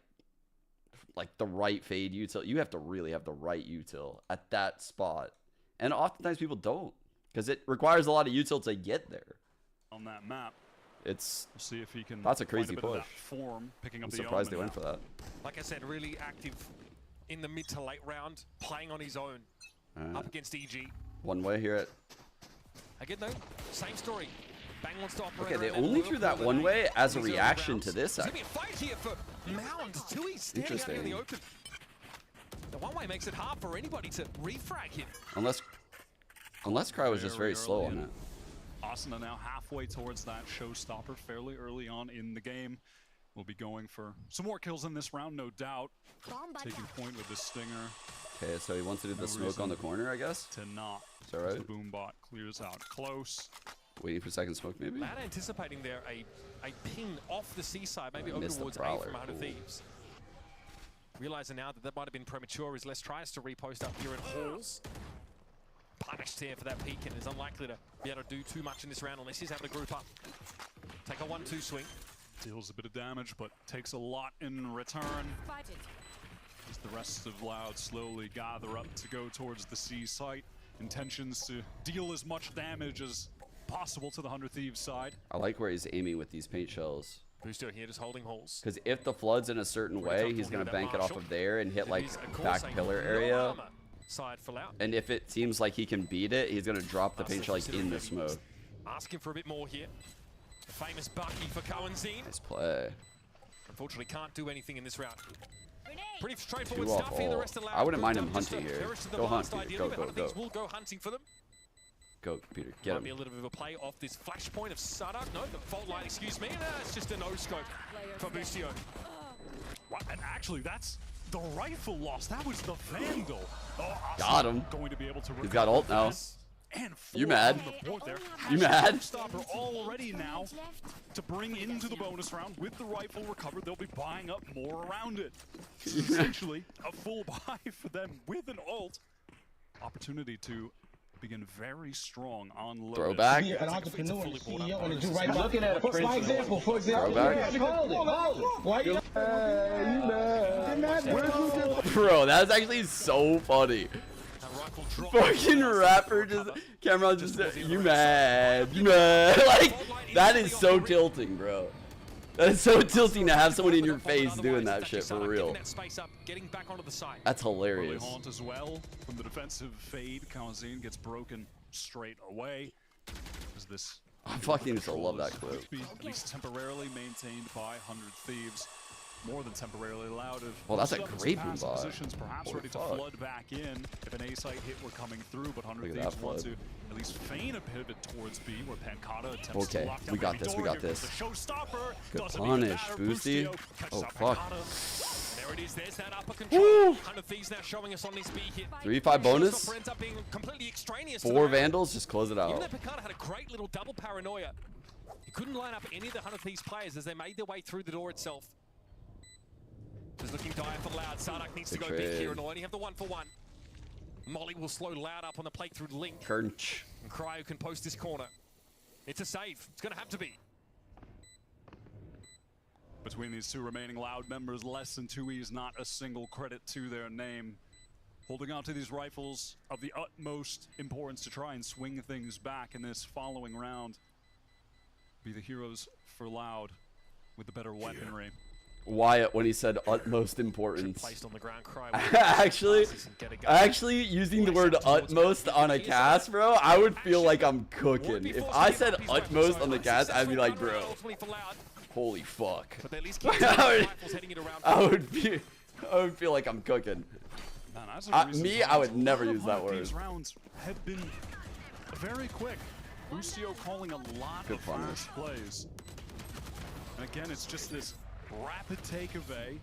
Speaker 2: the right fade util. You have to really have the right util at that spot. And oftentimes people don't, because it requires a lot of util to get there.
Speaker 7: On that map.
Speaker 2: It's
Speaker 7: We'll see if he can
Speaker 2: that's a
Speaker 7: find
Speaker 2: crazy
Speaker 7: bit of
Speaker 2: push.
Speaker 7: that form, picking up
Speaker 2: I'm
Speaker 7: the
Speaker 2: surprised they
Speaker 7: Omen
Speaker 2: went for that.
Speaker 6: Like I said, really active in the mid to late round, playing on his own. Up against EG.
Speaker 2: One way here at
Speaker 6: Again, though, same story. Bang wants to operate.
Speaker 2: okay, they
Speaker 6: around that
Speaker 2: only
Speaker 6: lure
Speaker 2: threw that
Speaker 6: for the
Speaker 2: one
Speaker 6: nade.
Speaker 2: way as a
Speaker 6: These early
Speaker 2: reaction
Speaker 6: rounds.
Speaker 2: to this.
Speaker 6: There's gonna be a fight here for Mound. Tui standing out here in the
Speaker 2: Interesting.
Speaker 6: open. The one way makes it hard for anybody to refrag him.
Speaker 2: Unless Cry was just very slow on that.
Speaker 7: Ascent now halfway towards that showstopper fairly early on in the game. We'll be going for some more kills in this round, no doubt. Taking point with the Stinger.
Speaker 2: Okay, so he wants to do the smoke on the corner, I guess.
Speaker 7: To not.
Speaker 2: Is that right?
Speaker 7: The boom bot clears out close.
Speaker 2: Waiting for second smoke, maybe.
Speaker 6: Loud anticipating there a ping off the seaside, maybe over
Speaker 2: missed the
Speaker 6: towards A
Speaker 2: prowler.
Speaker 6: from 100 Thieves. Realizing now that might have been premature as Les tries to repost up here in Halls. Punished here for that peek and is unlikely to be able to do too much in this round unless he's able to group up. Take a 1-2 swing.
Speaker 7: Deals a bit of damage, but takes a lot in return. As the rest of Loud slowly gather up to go towards the C site. Intentions to deal as much damage as possible to the 100 Thieves side.
Speaker 2: I like where he's aiming with these paint shells.
Speaker 6: Booster here just holding Halls.
Speaker 2: Because if the flood's in a certain way, he's going to bank it off of there and hit like back pillar area.
Speaker 6: Side for Loud.
Speaker 2: And if it seems like he can beat it, he's going to drop the paint shell like in the smoke.
Speaker 6: Asking for a bit more here. Famous Bucky for Coenzine.
Speaker 2: Nice play.
Speaker 6: Unfortunately, can't do anything in this round. Pretty straightforward
Speaker 2: 2 off
Speaker 6: stuff here. The
Speaker 2: all.
Speaker 6: rest of Loud
Speaker 2: I wouldn't mind him
Speaker 6: just
Speaker 2: hunting here.
Speaker 6: terrorist to the
Speaker 2: Go hunt,
Speaker 6: last
Speaker 2: Peter.
Speaker 6: ideally,
Speaker 2: Go,
Speaker 6: but
Speaker 2: go,
Speaker 6: other things
Speaker 2: go.
Speaker 6: will go hunting for them.
Speaker 2: Go, Peter. Get
Speaker 6: Might be a
Speaker 2: him.
Speaker 6: little bit of a play off this flashpoint of Sadak. No, the fault line, excuse me. No, it's just a no-scope for Boostio.
Speaker 7: What? And actually, that's the rifle loss. That was the Vandal. Oh,
Speaker 2: Got him.
Speaker 7: Going to be able to
Speaker 2: He's got ult now.
Speaker 7: And
Speaker 2: You mad?
Speaker 7: There.
Speaker 2: You mad?
Speaker 7: Stopper already now to bring into the bonus round with the rifle recovered. They'll be buying up more around it. Essentially, a full buy for them with an ult. Opportunity to begin very strong on Lotus.
Speaker 2: Throwback.
Speaker 15: Be an entrepreneur and a CEO and do
Speaker 2: I'm
Speaker 15: right by.
Speaker 2: looking at a
Speaker 15: For example,
Speaker 2: Throwback.
Speaker 15: Why you
Speaker 2: Bro, that's actually so funny. Fucking rapper just Cameron just said, you mad, you mad. Like, that is so tilting, bro. That is so tilting to have someone in your face doing that shit for real. That's hilarious.
Speaker 7: Early haunt as well from the defensive fade. Coenzine gets broken straight away. As this
Speaker 2: I fucking used to love that clip.
Speaker 7: be at least temporarily maintained by 100 Thieves. More than temporarily Loud.
Speaker 2: Well, that's a
Speaker 7: Looked up its
Speaker 2: great
Speaker 7: passive
Speaker 2: boom bot.
Speaker 7: Positions, perhaps
Speaker 2: Holy
Speaker 7: ready to
Speaker 2: fuck.
Speaker 7: flood back in if an A-site hit were coming through, but 100
Speaker 2: Look at
Speaker 7: Thieves
Speaker 2: that
Speaker 7: want to
Speaker 2: flood.
Speaker 7: at least feign a pivot towards B, where Pancata attempts
Speaker 2: Okay,
Speaker 7: to lock down
Speaker 2: we got
Speaker 7: every
Speaker 2: this, we
Speaker 7: door.
Speaker 2: got
Speaker 7: Here comes
Speaker 2: this.
Speaker 7: the showstopper.
Speaker 2: Good
Speaker 7: Doesn't even
Speaker 2: punish,
Speaker 7: matter.
Speaker 2: Boosty.
Speaker 7: Boostio catches
Speaker 2: Oh,
Speaker 7: up
Speaker 2: fuck.
Speaker 7: Pancata.
Speaker 6: There it is. There's that upper control.
Speaker 2: Woo!
Speaker 6: 100 Thieves now showing us on this B hit.
Speaker 2: 3-5 bonus.
Speaker 6: Showstopper ends up being completely extraneous to
Speaker 2: 4
Speaker 6: the round.
Speaker 2: Vandals, just close it
Speaker 6: Even
Speaker 2: out.
Speaker 6: though Picard had a great little double paranoia, he couldn't line up any of the 100 Thieves players as they made their way through the door itself. Just looking dire for Loud. Sardak needs to go big here and only have the 1-for-1. Molly will slow Loud up on the plate through Link.
Speaker 2: Crunch.
Speaker 6: And Cryo can post this corner. It's a save. It's going to have to be.
Speaker 7: Between these two remaining Loud members, less than 2E's, not a single credit to their name. Holding on to these rifles of the utmost importance to try and swing things back in this following round. Be the heroes for Loud with the better weaponry.
Speaker 2: Wyatt, when he said utmost importance.
Speaker 6: Placed on the ground, Cryo
Speaker 2: actually, using the word utmost on a cast, bro, I would feel like I'm cooking. If I said utmost on the cast, I'd be like, bro, holy fuck. I would feel like I'm cooking. Me, I would never use that word.
Speaker 7: These rounds have been very quick. Boostio calling a lot of fast plays. And again, it's just this rapid take of A,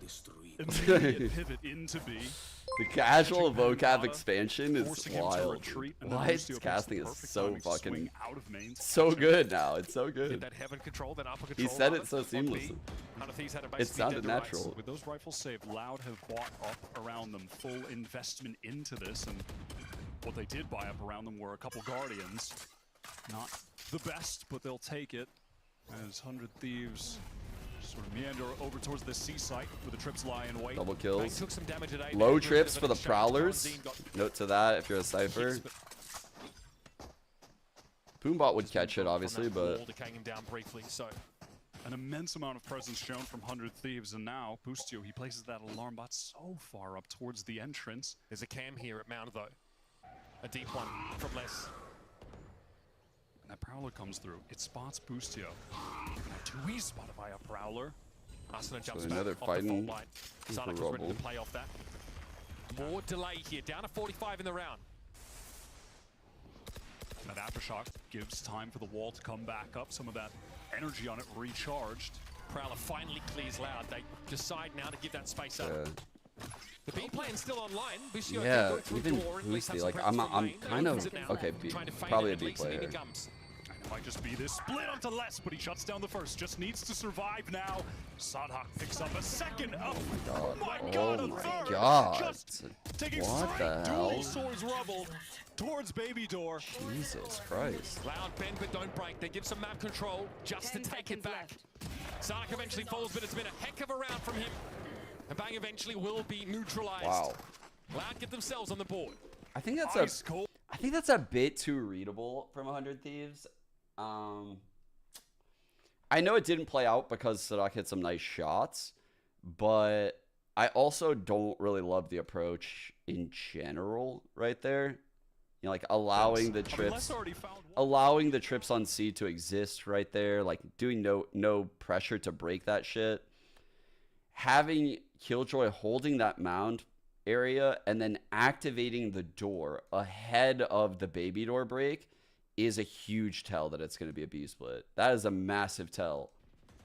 Speaker 7: immediate pivot into B.
Speaker 2: The casual vocab expansion is wild. Wyatt's casting is so fucking so good now. It's so good. He said it so seamlessly. It sounded natural.
Speaker 7: With those rifles saved, Loud have bought up around them, full investment into this, and what they did buy up around them were a couple Guardians. Not the best, but they'll take it. As 100 Thieves sort of meander over towards the C site where the trips lie in wait.
Speaker 2: Double kills. Low trips for the Prowlers. Note to that if you're a Cypher. Boombot would catch it, obviously, but...
Speaker 7: An immense amount of presence shown from 100 Thieves, and now Boostio, he places that alarm bot so far up towards the entrance.
Speaker 6: There's a cam here at Mount, though. A deep one from Les.
Speaker 7: And that Prowler comes through. It spots Boostio. Now 2E spotted by a Prowler.
Speaker 6: Ascent jumps
Speaker 2: so another fighting.
Speaker 6: Sardak was ready to play off that. More delay here, down to 45 in the round.
Speaker 7: That aftershock gives time for the wall to come back up. Some of that energy on it recharged.
Speaker 6: Prowler finally clears Loud. They decide now to give that space up. The B plan's still online. Boostio
Speaker 2: yeah, even Boosty, like I'm kind of okay. Probably a B player.
Speaker 7: It might just be this split onto Les, but he shuts down the first. Just needs to survive now. Sardak picks up a second. Oh my god!
Speaker 2: Oh my god!
Speaker 7: Just taking
Speaker 2: what the hell?
Speaker 7: Dual swords rubble towards Baby Door.
Speaker 2: Jesus Christ!
Speaker 6: Loud bend but don't break. They give some map control just to take it back. Sardak eventually falls, but it's been a heck of a round from him. And Bang eventually will be neutralized.
Speaker 2: Wow.
Speaker 6: Loud get themselves on the board.
Speaker 2: I think that's a bit too readable from 100 Thieves. I know it didn't play out because Sardak hit some nice shots, but I also don't really love the approach in general right there. You know, like allowing the trips on C to exist right there, like doing no pressure to break that shit. Having Killjoy holding that mound area and then activating the door ahead of the Baby Door break is a huge tell that it's going to be a B split. That is a massive tell.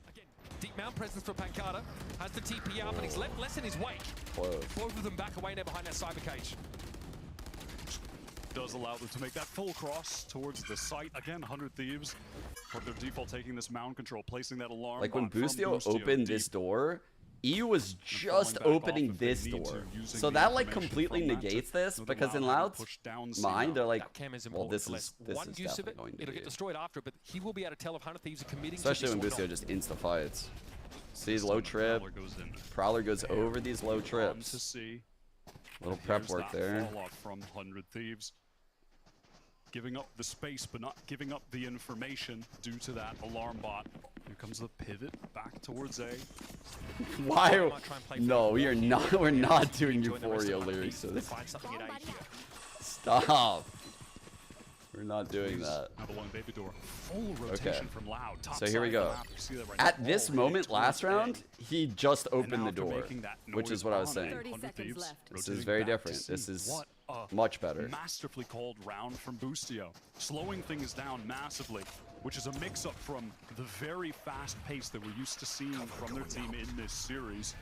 Speaker 6: Again, deep mount presence for Pancada. Has the TP out, but he's left less in his wake.
Speaker 2: Close.
Speaker 6: Both of them back away now behind that cyber cage.
Speaker 7: Does allow them to make that full cross towards the site. Again, 100 Thieves. From their default taking this mound control, placing that alarm.
Speaker 2: Like when Boostio opened this door, EU was just opening this door. So that like completely negates this because in Loud's mind, they're like, well, this is definitely going to
Speaker 6: It'll get destroyed after, but he will be able to tell if 100 Thieves are committing
Speaker 2: especially
Speaker 6: to
Speaker 2: when Boostio just insta-fights. Sees low trip. Prowler goes over these low trips. Little prep work there.
Speaker 7: Fall off from 100 Thieves. Giving up the space, but not giving up the information due to that alarm bot. Here comes the pivot back towards A.
Speaker 2: Why? No, we are not. We're not doing Euphoria lyrics. Stop. We're not doing that.
Speaker 7: Baby Door. Full rotation from Loud.
Speaker 2: So here we go. At this moment, last round, he just opened the door, which is what I was saying. This is very different. This is much better.
Speaker 7: Masterfully called round from Boostio, slowing things down massively, which is a mix-up from the very fast pace that we're used to seeing from their team in this series.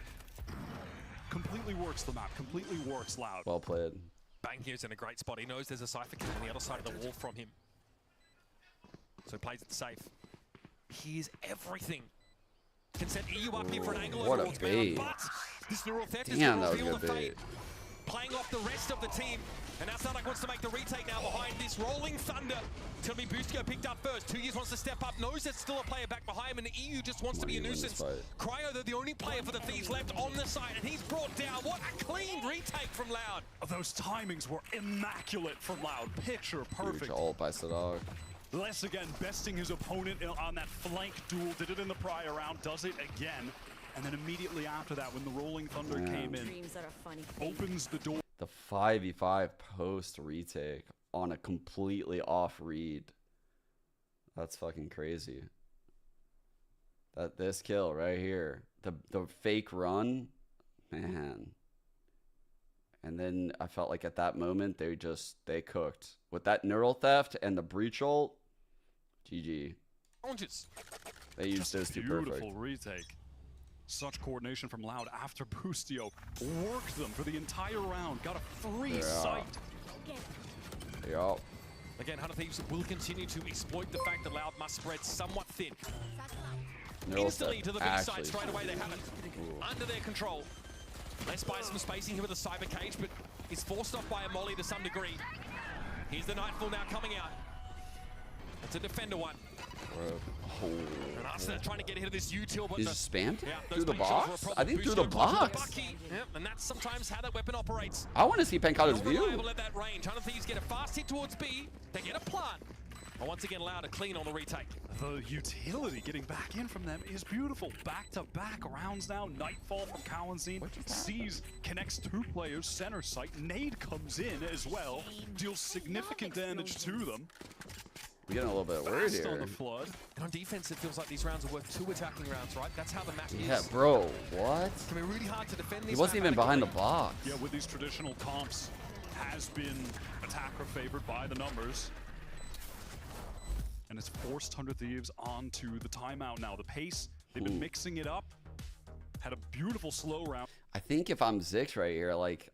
Speaker 7: Completely works the map. Completely works Loud.
Speaker 2: Well played.
Speaker 6: Bang here's in a great spot. He knows there's a Cypher King on the other side of the wall from him. So he plays it safe. He is everything. Can set EU up here for an angle.
Speaker 2: What a bait.
Speaker 6: This neural theft is
Speaker 2: Damn,
Speaker 6: going
Speaker 2: that
Speaker 6: to
Speaker 2: was
Speaker 6: reveal
Speaker 2: good
Speaker 6: the
Speaker 2: bait.
Speaker 6: fate. Playing off the rest of the team. And now Sadak wants to make the retake now behind this rolling thunder. It's going to be Boostio picked up first. 2 Years wants to step up, knows there's still a player back behind him, and the EU just wants to be a nuisance. Cryo, they're the only player for the Thieves left on the side, and he's brought down. What a clean retake from Loud.
Speaker 7: Those timings were immaculate from Loud. Picture perfect.
Speaker 2: Huge ult by Sadak.
Speaker 7: Les again besting his opponent on that flank duel. Did it in the prior round, does it again. And then immediately after that, when the Rolling Thunder came in, opens the door.
Speaker 2: The 5v5 post retake on a completely off read. That's fucking crazy. This kill right here. The fake run, man. And then I felt like at that moment they cooked. With that neural theft and the breach ult, GG. They used those two perfect.
Speaker 7: Beautiful retake. Such coordination from Loud after Boostio worked them for the entire round. Got a free sight.
Speaker 2: Yeah.
Speaker 6: Again, Hunter Thieves will continue to exploit the fact that Loud must spread somewhat thin. Instantly to the B side, straight away they have it under their control. Les buys some spacing here with a cyber cage, but is forced off by a molly to some degree. Here's the Nightfall now coming out. It's a defender one. And Ascent trying to get ahead of this util, but
Speaker 2: He's spammed
Speaker 6: yeah,
Speaker 2: through the box? I think through the box.
Speaker 6: Yep, and that's sometimes how that weapon operates.
Speaker 2: I want to see Pankata's view.
Speaker 6: Reliable at that range. Hunter Thieves get a fast hit towards B. They get a plant. And once again, Loud a clean on the retake.
Speaker 7: The utility getting back in from them is beautiful. Back-to-back rounds now. Nightfall from Kalanzine sees, connects 2 players, center site. Nade comes in as well, deals significant damage to them.
Speaker 2: We're getting a little bit worried here.
Speaker 7: On the flood.
Speaker 6: And on defense, it feels like these rounds are worth 2 attacking rounds, right? That's how the map is.
Speaker 2: Yeah, bro, what?
Speaker 6: It can be really hard to defend these.
Speaker 2: He wasn't even behind the box.
Speaker 7: Yeah, with these traditional comps, has been attacker favored by the numbers. And it's forced Hunter Thieves onto the timeout now. The pace, they've been mixing it up. Had a beautiful slow round.
Speaker 2: I think if I'm Zix right here, like,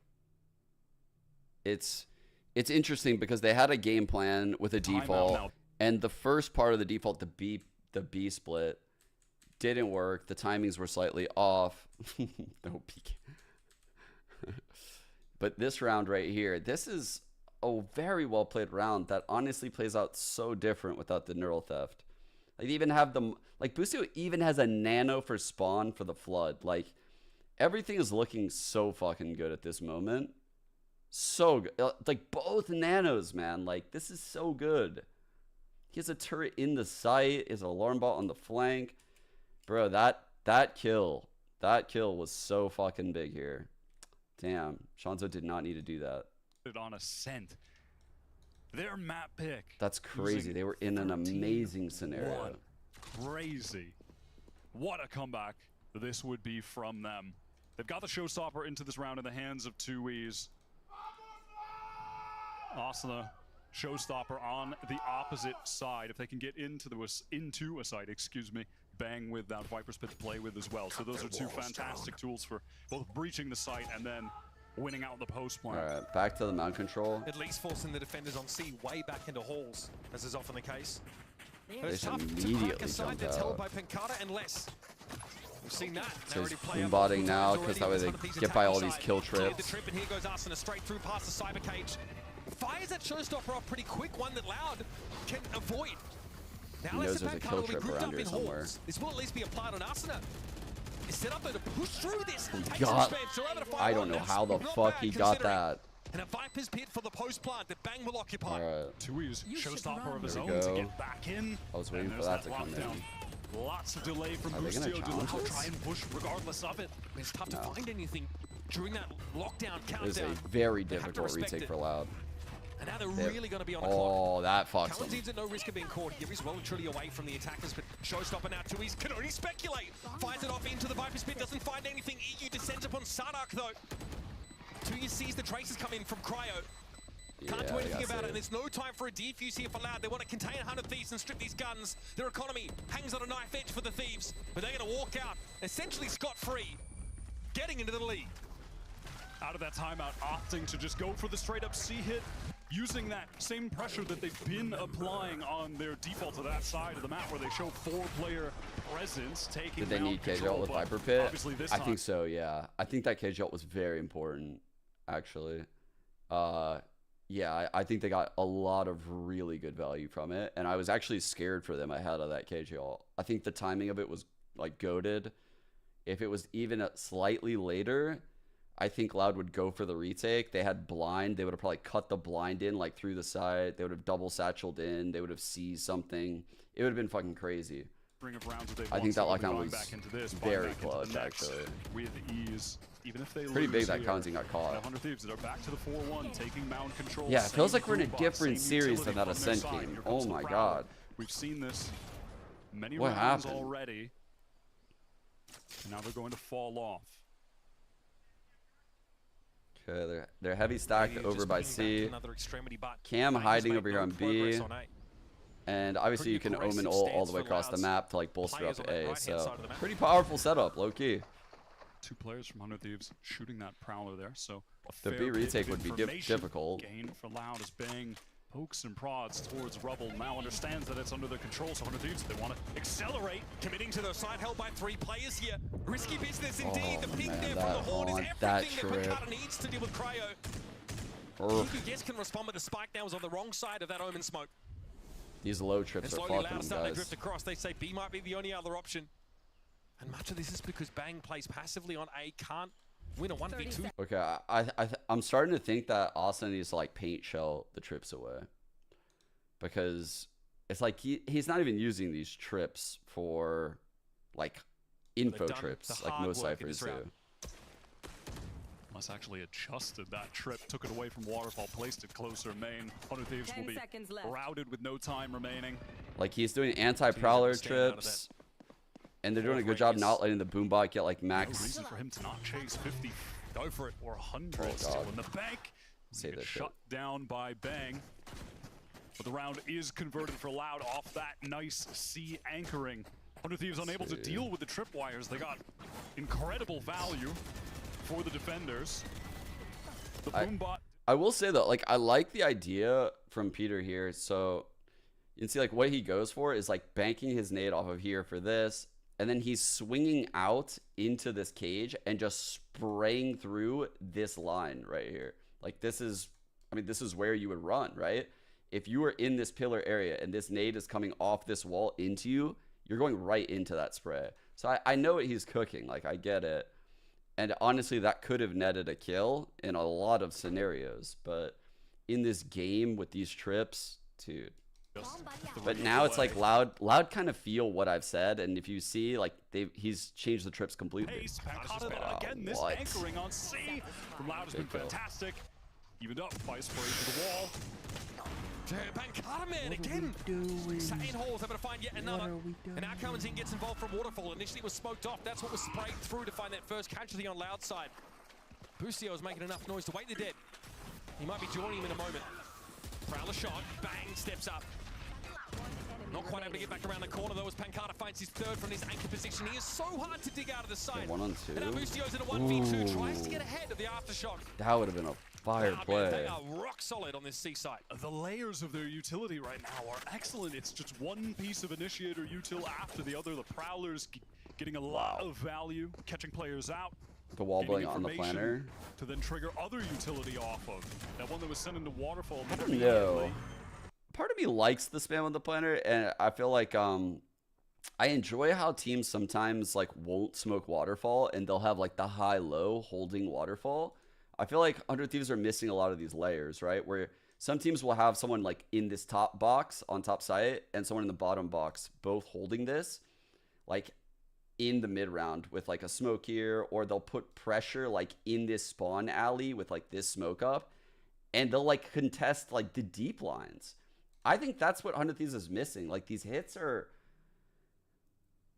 Speaker 2: it's interesting because they had a game plan with a default, and the first part of the default, the B split, didn't work. The timings were slightly off. No peek. But this round right here, this is a very well played round that honestly plays out so different without the neural theft. Like, they even have them, like, Boostio even has a nano for spawn for the flood. Like, everything is looking so fucking good at this moment. So good. Like, both nanos, man. Like, this is so good. He has a turret in the site. He has an alarm bot on the flank. Bro, that kill was so fucking big here. Damn, Shanzo did not need to do that.
Speaker 7: On Ascent. Their map pick.
Speaker 2: That's crazy. They were in an amazing scenario.
Speaker 7: Crazy. What a comeback this would be from them. They've got the showstopper into this round in the hands of 2Es. Asana, showstopper on the opposite side. If they can get into a side, excuse me, Bang with that Viper's Pit to play with as well. So those are 2 fantastic tools for both breaching the site and then winning out the post plan.
Speaker 2: All right, back to the mount control.
Speaker 6: At least forcing the defenders on C way back into halls, as is often the case.
Speaker 2: They
Speaker 6: It's tough to
Speaker 2: immediately
Speaker 6: crack a side
Speaker 2: jumped
Speaker 6: that's held
Speaker 2: out.
Speaker 6: by Pankata and less. We've seen that.
Speaker 2: So he's boombotting now because that way they get by all these kill trips.
Speaker 6: The trip, and here goes Asana straight through past the cyber cage. Fires that showstopper off pretty quick, one that Loud can avoid. Now
Speaker 2: He knows there's a kill trip around here somewhere.
Speaker 6: This will at least be applied on Asana. It's set up there to push through this.
Speaker 2: I don't know how the fuck he got that.
Speaker 6: And a Viper's Pit for the post plant that Bang will occupy.
Speaker 2: All right.
Speaker 7: 2Es showstopper of his
Speaker 2: There we
Speaker 7: own to
Speaker 2: go.
Speaker 7: get back in.
Speaker 2: I was waiting for that to come in.
Speaker 7: Lots of delay from
Speaker 2: Are they gonna
Speaker 7: Boostio.
Speaker 2: challenge
Speaker 7: They'll
Speaker 2: this?
Speaker 7: try and push regardless of it.
Speaker 6: It's tough to find anything during that lockdown
Speaker 2: It was a
Speaker 6: countdown.
Speaker 2: very difficult retake for Loud.
Speaker 6: And now they're really going to be on the clock.
Speaker 2: Oh, that fucks
Speaker 6: Talon
Speaker 2: them.
Speaker 6: teams at no risk of being caught. Here is well and truly away from the attackers, but showstopper now 2Es can only speculate. Fires it off into the Viper's Pit, doesn't find anything. EU descends upon Sadak though. 2Es sees the traces come in from Cryo. Can't do anything about it, and there's no time for a defuse here for Loud. They want to contain 100 Thieves and strip these guns. Their economy hangs on a knife edge for the Thieves, but they're going to walk out essentially scot-free, getting into the lead.
Speaker 7: Out of that timeout, opting to just go for the straight-up C hit. using that same pressure that they've been applying on their default to that side of the map where they show 4-player presence taking.
Speaker 2: Did they need cage ult with Viper Pit? I think so, yeah. I think that cage ult was very important, actually. Yeah, I think they got a lot of really good value from it, and I was actually scared for them ahead of that cage ult. I think the timing of it was like goated. If it was even slightly later, I think Loud would go for the retake. They had blind. They would have probably cut the blind in like through the side. They would have double satcheled in. They would have seized something. It would have been fucking crazy. I think that lockdown was very clutch, actually.
Speaker 7: With ease, even if they
Speaker 2: pretty big that Counting got caught.
Speaker 7: 100 Thieves that are back to the 4-1, taking mound control.
Speaker 2: Yeah, it feels like we're in a different series than that Ascent game. Oh my god.
Speaker 7: We've seen this many
Speaker 2: what
Speaker 7: rounds
Speaker 2: happened?
Speaker 7: Already. And now they're going to fall off.
Speaker 2: Okay, they're heavy stacked over by C. Cam hiding over here on B. And obviously you can Omen ult all the way across the map to like bolster up A. So pretty powerful setup, low key.
Speaker 7: 2 players from 100 Thieves shooting that Prowler there. So
Speaker 2: the B retake would be difficult.
Speaker 7: Gain for Loud as Bang pokes and prods towards Rubble. Now understands that it's under their control. So 100 Thieves, they want to accelerate.
Speaker 6: Committing to the side held by 3 players here. Risky business indeed. The ping there from the
Speaker 2: that
Speaker 6: Horn is everything that
Speaker 2: trip.
Speaker 6: Pancata needs to deal with Cryo. Yes can respond, but the spike now is on the wrong side of that Omen smoke.
Speaker 2: These low trips are fucking them,
Speaker 6: starting to
Speaker 2: guys.
Speaker 6: drift across. They say B might be the only other option. And much of this is because Bang plays passively on A, can't win a 1v2.
Speaker 2: Okay, I'm starting to think that Austin needs to like paint shell the trips away. Because it's like he's not even using these trips for like info trips like most ciphers do.
Speaker 7: Must actually adjusted that trip, took it away from Waterfall, placed it closer main. 100 Thieves will be routed with no time remaining.
Speaker 2: Like he's doing anti-prowler trips, and they're doing a good job not letting the boombot get like max.
Speaker 7: No reason for him to not chase 50, go for it, or 100 still in the bank.
Speaker 2: Save that
Speaker 7: shut down by Bang. But the round is converted for Loud off that nice C anchoring. 100 Thieves unable to deal with the tripwires. They got incredible value for the defenders. The boombot.
Speaker 2: I will say though, like I like the idea from Peter here. So you can see like what he goes for is like banking his nade off of here for this, and then he's swinging out into this cage and just spraying through this line right here. Like this is, I mean, this is where you would run, right? If you were in this pillar area and this nade is coming off this wall into you, you're going right into that spray. So I know what he's cooking. Like I get it. And honestly, that could have netted a kill in a lot of scenarios. But in this game with these trips, dude. But now it's like Loud kind of feel what I've said. And if you see, like, he's changed the trips completely.
Speaker 7: Again, this anchoring on C from Loud has been fantastic. Evened up by spray to the wall.
Speaker 6: Pancata man again. Sane Hall's able to find yet another. And now Cohen's gets involved from Waterfall. Initially it was smoked off. That's what was sprayed through to find that first casualty on Loud side. Busio is making enough noise to wake the dead. He might be joining him in a moment. Prowler shot. Bang. Steps up. Not quite able to get back around the corner though as Pancata finds his third from his anchor position. He is so hard to dig out of the side.
Speaker 2: 1-on-2.
Speaker 6: And now Busio's in a 1v2. Tries to get ahead of the aftershock.
Speaker 2: That would have been a fire play.
Speaker 6: They are rock solid on this C side.
Speaker 7: The layers of their utility right now are excellent. It's just one piece of initiator util after the other. The Prowlers getting a lot of value, catching players out.
Speaker 2: The wall blowing on the planner.
Speaker 7: To then trigger other utility off of. That one that was sent into Waterfall.
Speaker 2: I don't know. Part of me likes the spam on the planner, and I feel like I enjoy how teams sometimes like won't smoke Waterfall and they'll have like the high-low holding Waterfall. I feel like 100 Thieves are missing a lot of these layers, right? Where some teams will have someone like in this top box on top site and someone in the bottom box both holding this, like in the mid round with like a smoke here, or they'll put pressure like in this spawn alley with like this smoke up, and they'll like contest like the deep lines. I think that's what 100 Thieves is missing. Like these hits are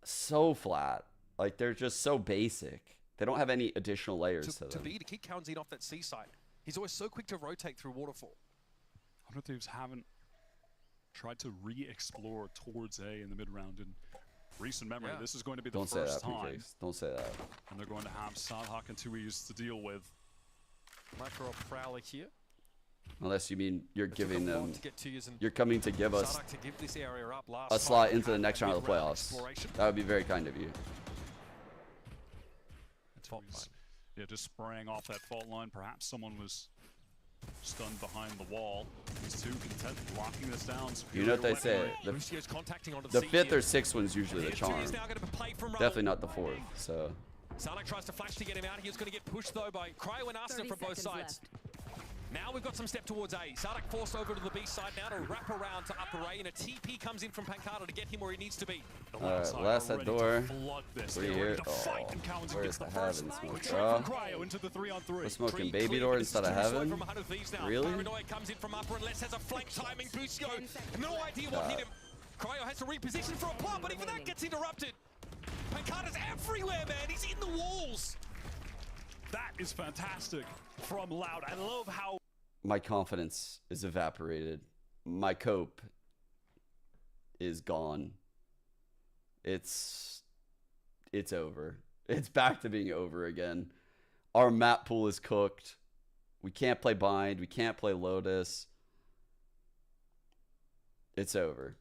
Speaker 2: so flat. Like they're just so basic. They don't have any additional layers to them.
Speaker 6: To keep Counting off that C side. He's always so quick to rotate through Waterfall.
Speaker 7: 100 Thieves haven't tried to re-explore towards A in the mid-round in recent memory. This is going to be the first time.
Speaker 2: Don't say that.
Speaker 7: And they're going to have Sadhak and 2Es to deal with.
Speaker 6: Micro Prowler here.
Speaker 2: Unless you mean you're giving them,
Speaker 6: to get to use and
Speaker 2: you're coming to give us
Speaker 6: Sadak to give this area up last
Speaker 2: a slot into the
Speaker 6: time.
Speaker 2: next round of the playoffs. That would be very kind of you.
Speaker 7: Yeah, just spraying off that fault line. Perhaps someone was stunned behind the wall. These two content blocking this down.
Speaker 2: You know what they say? The 5th or 6th one's usually the charm. Definitely not the 4th. So.
Speaker 6: Sadak tries to flash to get him out. He was going to get pushed though by Cryo and Ascent from both sides. Now we've got some step towards A. Sadak forced over to the B side now to wrap around to upper A, and a TP comes in from Pancada to get him where he needs to be.
Speaker 2: Alright, last that door. We're here. Oh, where's the heaven smoke, bro? We're smoking baby door instead of heaven? Really?
Speaker 6: Paranoia comes in from upper and Les has a flank timing. Busio, no idea what hit him. Cryo has to reposition for a pop, but even that gets interrupted. Pancada's everywhere, man. He's in the walls.
Speaker 7: That is fantastic from Loud. I love how
Speaker 2: my confidence is evaporated. My cope is gone. It's over. It's back to being over again. Our map pool is cooked. We can't play Bind. We can't play Lotus. It's over.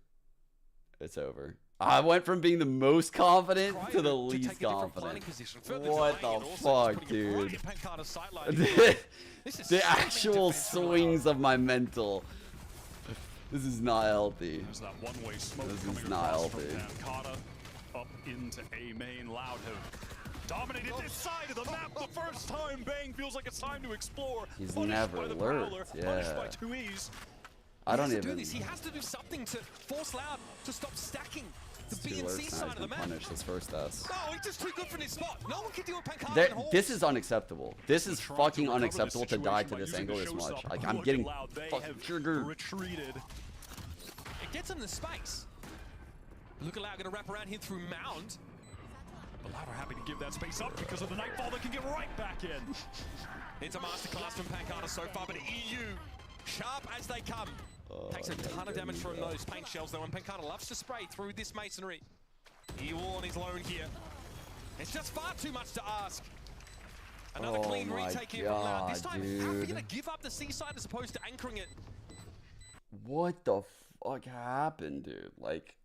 Speaker 2: It's over. I went from being the most confident to the least confident. What the fuck, dude? The actual swings of my mental. This is not healthy. This is not healthy.
Speaker 7: Up into A main. Loud have dominated this side of the map the first time. Bang feels like it's time to explore.
Speaker 2: He's never lurked. Yeah. I don't even.
Speaker 6: He has to do something to force Loud to stop stacking the B
Speaker 2: Two
Speaker 6: and C
Speaker 2: lurks, now
Speaker 6: side
Speaker 2: he's
Speaker 6: of the
Speaker 2: been
Speaker 6: map.
Speaker 2: punished his first S.
Speaker 6: No, he's just too good for this spot. No one can deal with Pancada.
Speaker 2: This is unacceptable. This is fucking unacceptable to die to this angle this much. Like, I'm getting fucking triggered.
Speaker 7: Retreated.
Speaker 6: It gets him the space. Look at Loud going to wrap around here through Mound.
Speaker 7: But Loud are happy to give that space up because of the Nightfall that can get right back in.
Speaker 6: It's a masterclass from Pancada so far, but EU, sharp as they come. Takes a ton of damage from those paint shells though, and Pancada loves to spray through this masonry. He all on his loan here. It's just far too much to ask. Another clean retake here from Loud. This time, how are you going to give up the C side as opposed to anchoring it?
Speaker 2: What the fuck happened, dude? Like,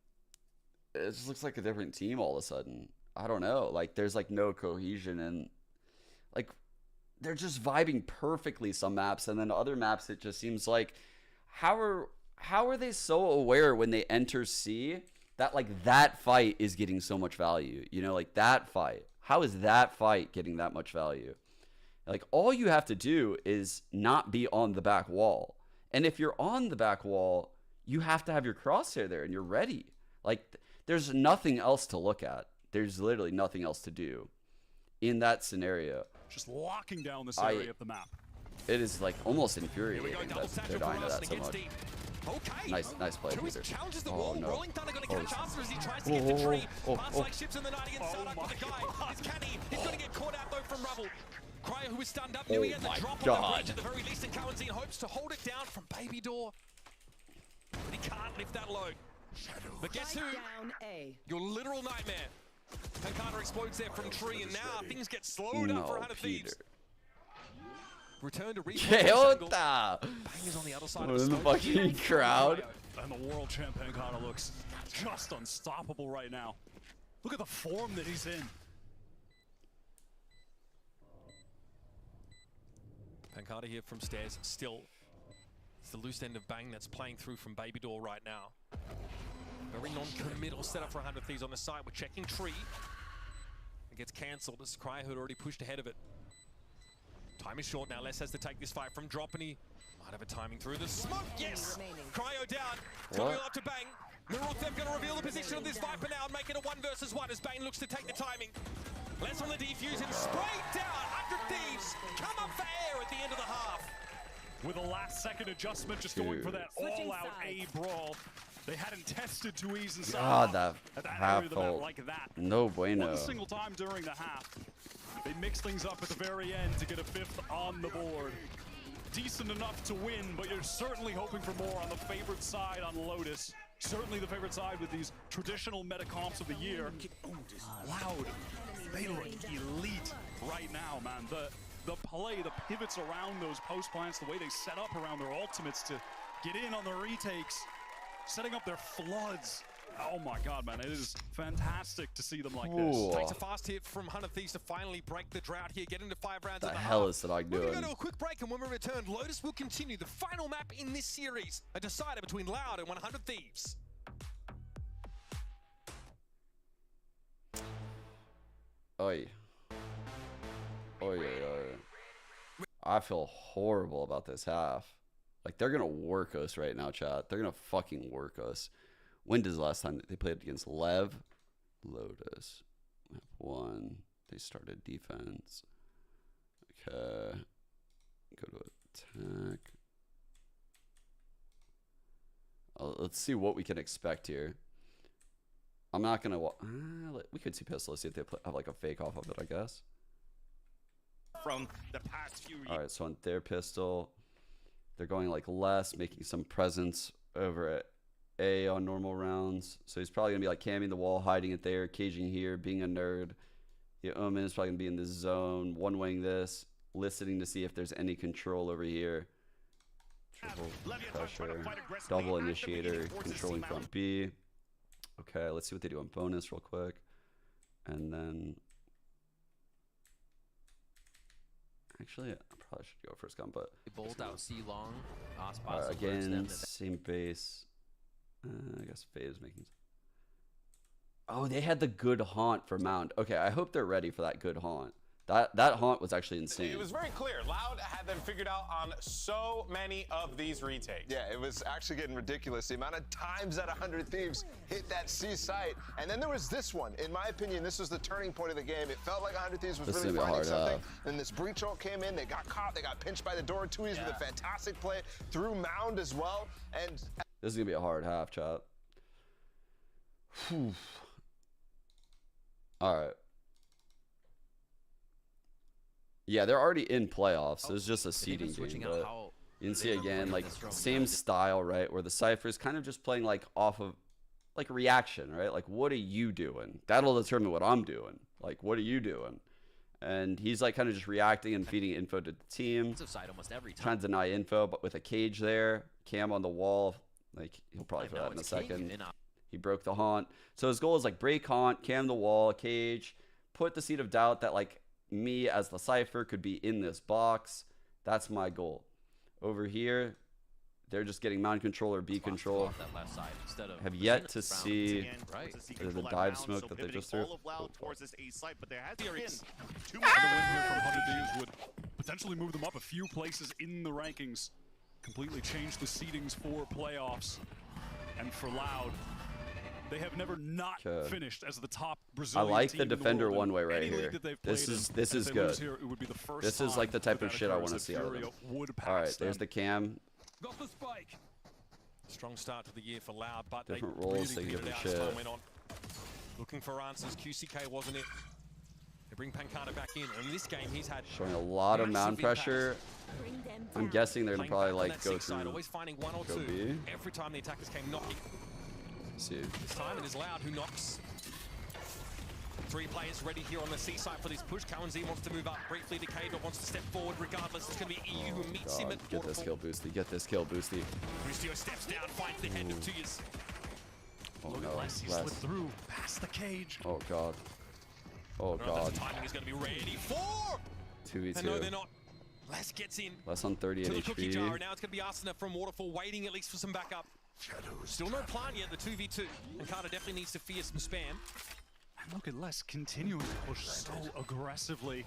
Speaker 2: it just looks like a different team all of a sudden. I don't know. Like, there's like no cohesion, and like they're just vibing perfectly some maps, and then other maps it just seems like how are they so aware when they enter C that like that fight is getting so much value? You know, like that fight. How is that fight getting that much value? Like, all you have to do is not be on the back wall. And if you're on the back wall, you have to have your crosshair there and you're ready. Like, there's nothing else to look at. There's literally nothing else to do in that scenario.
Speaker 7: Just locking down this area of the map.
Speaker 2: It is like almost infuriating that they're dying to that so much.
Speaker 6: Okay.
Speaker 2: Nice play, Peter.
Speaker 6: Challenges the
Speaker 2: Oh
Speaker 6: wall.
Speaker 2: no.
Speaker 6: Rolling Thunder going to catch Arthur as he tries to get the tree. Pass like ships in the night against Sadak with the guy. It's Canny. He's going to get caught out though from Rubble. Cryo, who is stunned up, knew he had the drop on the bridge at the very least, and Cowanzine hopes to hold it down from Baby Door. But he can't lift that load. But guess who? Your literal nightmare. Pancada explodes there from tree, and now things get slowed up for 100 Thieves. Return to
Speaker 2: Keota!
Speaker 6: Bang is on the other side of
Speaker 2: in the fucking crowd.
Speaker 7: And the world champ Pancada looks just unstoppable right now. Look at the form that he's in.
Speaker 6: Pancada here from stairs, still. It's the loose end of Bang that's playing through from Baby Door right now. Very non-committal setup for 100 Thieves on the side. We're checking tree. It gets cancelled as Cryo had already pushed ahead of it. Time is short now. Les has to take this fight from drop, and he might have a timing through the smoke. Yes! Cryo down. Coming up to Bang. Mirror Theft going to reveal the position of this Viper now and make it a 1 versus 1 as Bang looks to take the timing. Les on the defuse and sprayed down. 100 Thieves come up for air at the end of the half.
Speaker 7: With a last-second adjustment, just going for that all-out A brawl. They hadn't tested Tui's inside.
Speaker 2: God, that half
Speaker 7: ult.
Speaker 2: like no bueno.
Speaker 7: One single time during the half. They mix things up at the very end to get a 5th on the board. Decent enough to win, but you're certainly hoping for more on the favorite side on Lotus. Certainly the favorite side with these traditional meta comps of the year. Loud. They look elite right now, man. the play, the pivots around those post plants, the way they set up around their ultimates to get in on the retakes, setting up their floods. Oh my God, man, it is fantastic to see them like this.
Speaker 6: Takes a fast hit from 100 Thieves to finally break the drought here, get into 5 rounds.
Speaker 2: The hell is that I doing?
Speaker 6: We're going to go to a quick break, and when we return, Lotus will continue the final map in this series, a decider between Loud and 100 Thieves.
Speaker 2: Oi. Oi, oi, oi. I feel horrible about this half. Like, they're going to work us right now, chat. They're going to fucking work us. When does the last time they played against Lev? Lotus. Map 1. They started defense. Okay. Go to attack. Let's see what we can expect here. I'm not going to... we could see pistol. Let's see if they have like a fake off of it, I guess.
Speaker 16: From the past few years.
Speaker 2: All right, so on their pistol, they're going like less, making some presence over at A on normal rounds. So he's probably going to be like camming the wall, hiding it there, caging here, being a nerd. The Omen is probably going to be in this zone, one-waying this, listening to see if there's any control over here. Triple pressure, double initiator, controlling front B. Okay, let's see what they do on bonus real quick. And then... Actually, I probably should go first gun, but...
Speaker 17: Bolt out C long.
Speaker 2: Again, same base. I guess Fade is making... Oh, they had the good haunt for Mound. Okay, I hope they're ready for that good haunt. That haunt was actually insane.
Speaker 1: It was very clear. Loud had them figured out on so many of these retakes.
Speaker 4: Yeah, it was actually getting ridiculous. The amount of times that 100 Thieves hit that C site. And then there was this one. In my opinion, this was the turning point of the game. It felt like 100 Thieves was really finding something. Then this breach ult came in. They got caught. They got pinched by the door. Tui's with a fantastic play through Mound as well. And
Speaker 2: this is going to be a hard half, chat. Whew. All right. Yeah, they're already in playoffs. So it's just a seeding game. But you can see again, like, same style, right? Where the Cypher is kind of just playing, like, off of, like, reaction, right? Like, what are you doing? That'll determine what I'm doing. Like, what are you doing? And he's, like, kind of just reacting and feeding info to the team. Trying to deny info, but with a cage there, cam on the wall. Like, he'll probably throw that in a second. He broke the haunt. So his goal is, like, break haunt, cam the wall, cage, put the seed of doubt that, like, me as the Cypher could be in this box. That's my goal. Over here, they're just getting mount control or B control. Have yet to see the dive smoke that they just threw.
Speaker 7: And the win here from 100 Thieves would potentially move them up a few places in the rankings. Completely change the seedings for playoffs. And for Loud, they have never not finished as the top Brazilian
Speaker 2: I like
Speaker 7: team
Speaker 2: the
Speaker 7: in the
Speaker 2: defender
Speaker 7: world.
Speaker 2: one way right here. This is good.
Speaker 7: Here, it would be the first
Speaker 2: This is like the type of shit I want to see out of them. All right, there's the cam.
Speaker 6: Got the spike. Strong start to the year for Loud, but
Speaker 2: Different
Speaker 6: they
Speaker 2: roles,
Speaker 6: really
Speaker 2: they give
Speaker 6: figured
Speaker 2: a
Speaker 6: it out as
Speaker 2: shit.
Speaker 6: time went on. Looking for answers. QCK wasn't it. They bring Pancada back in. And in this game, he's had
Speaker 2: Showing a lot of mount pressure. I'm guessing they're gonna probably like go through.
Speaker 6: Side, always finding one or
Speaker 2: go
Speaker 6: two.
Speaker 2: B.
Speaker 6: Every time the attackers came knocking.
Speaker 2: See.
Speaker 6: This time it is Loud who knocks. 3 players ready here on the C side for this push. Kawanzi wants to move up briefly. Decade wants to step forward. Regardless, it's going to be EU who meets him at
Speaker 2: Get this kill boosty. Get this kill boosty.
Speaker 6: Restream steps down, finds the head of Tuyas.
Speaker 2: Oh
Speaker 7: Look
Speaker 2: no.
Speaker 7: at Les, he slipped through past the cage.
Speaker 2: Oh god. Oh god.
Speaker 6: The timing is going to be ready for
Speaker 2: 2v2.
Speaker 6: No, they're not. Les gets in.
Speaker 2: Less on 38
Speaker 6: to the cookie
Speaker 2: HP.
Speaker 6: jar. Now it's going to be Ascent from Waterfall waiting at least for some backup. Still no plan yet, the 2v2. And Carter definitely needs to fear some spam.
Speaker 7: And look at Les continuing to push so aggressively.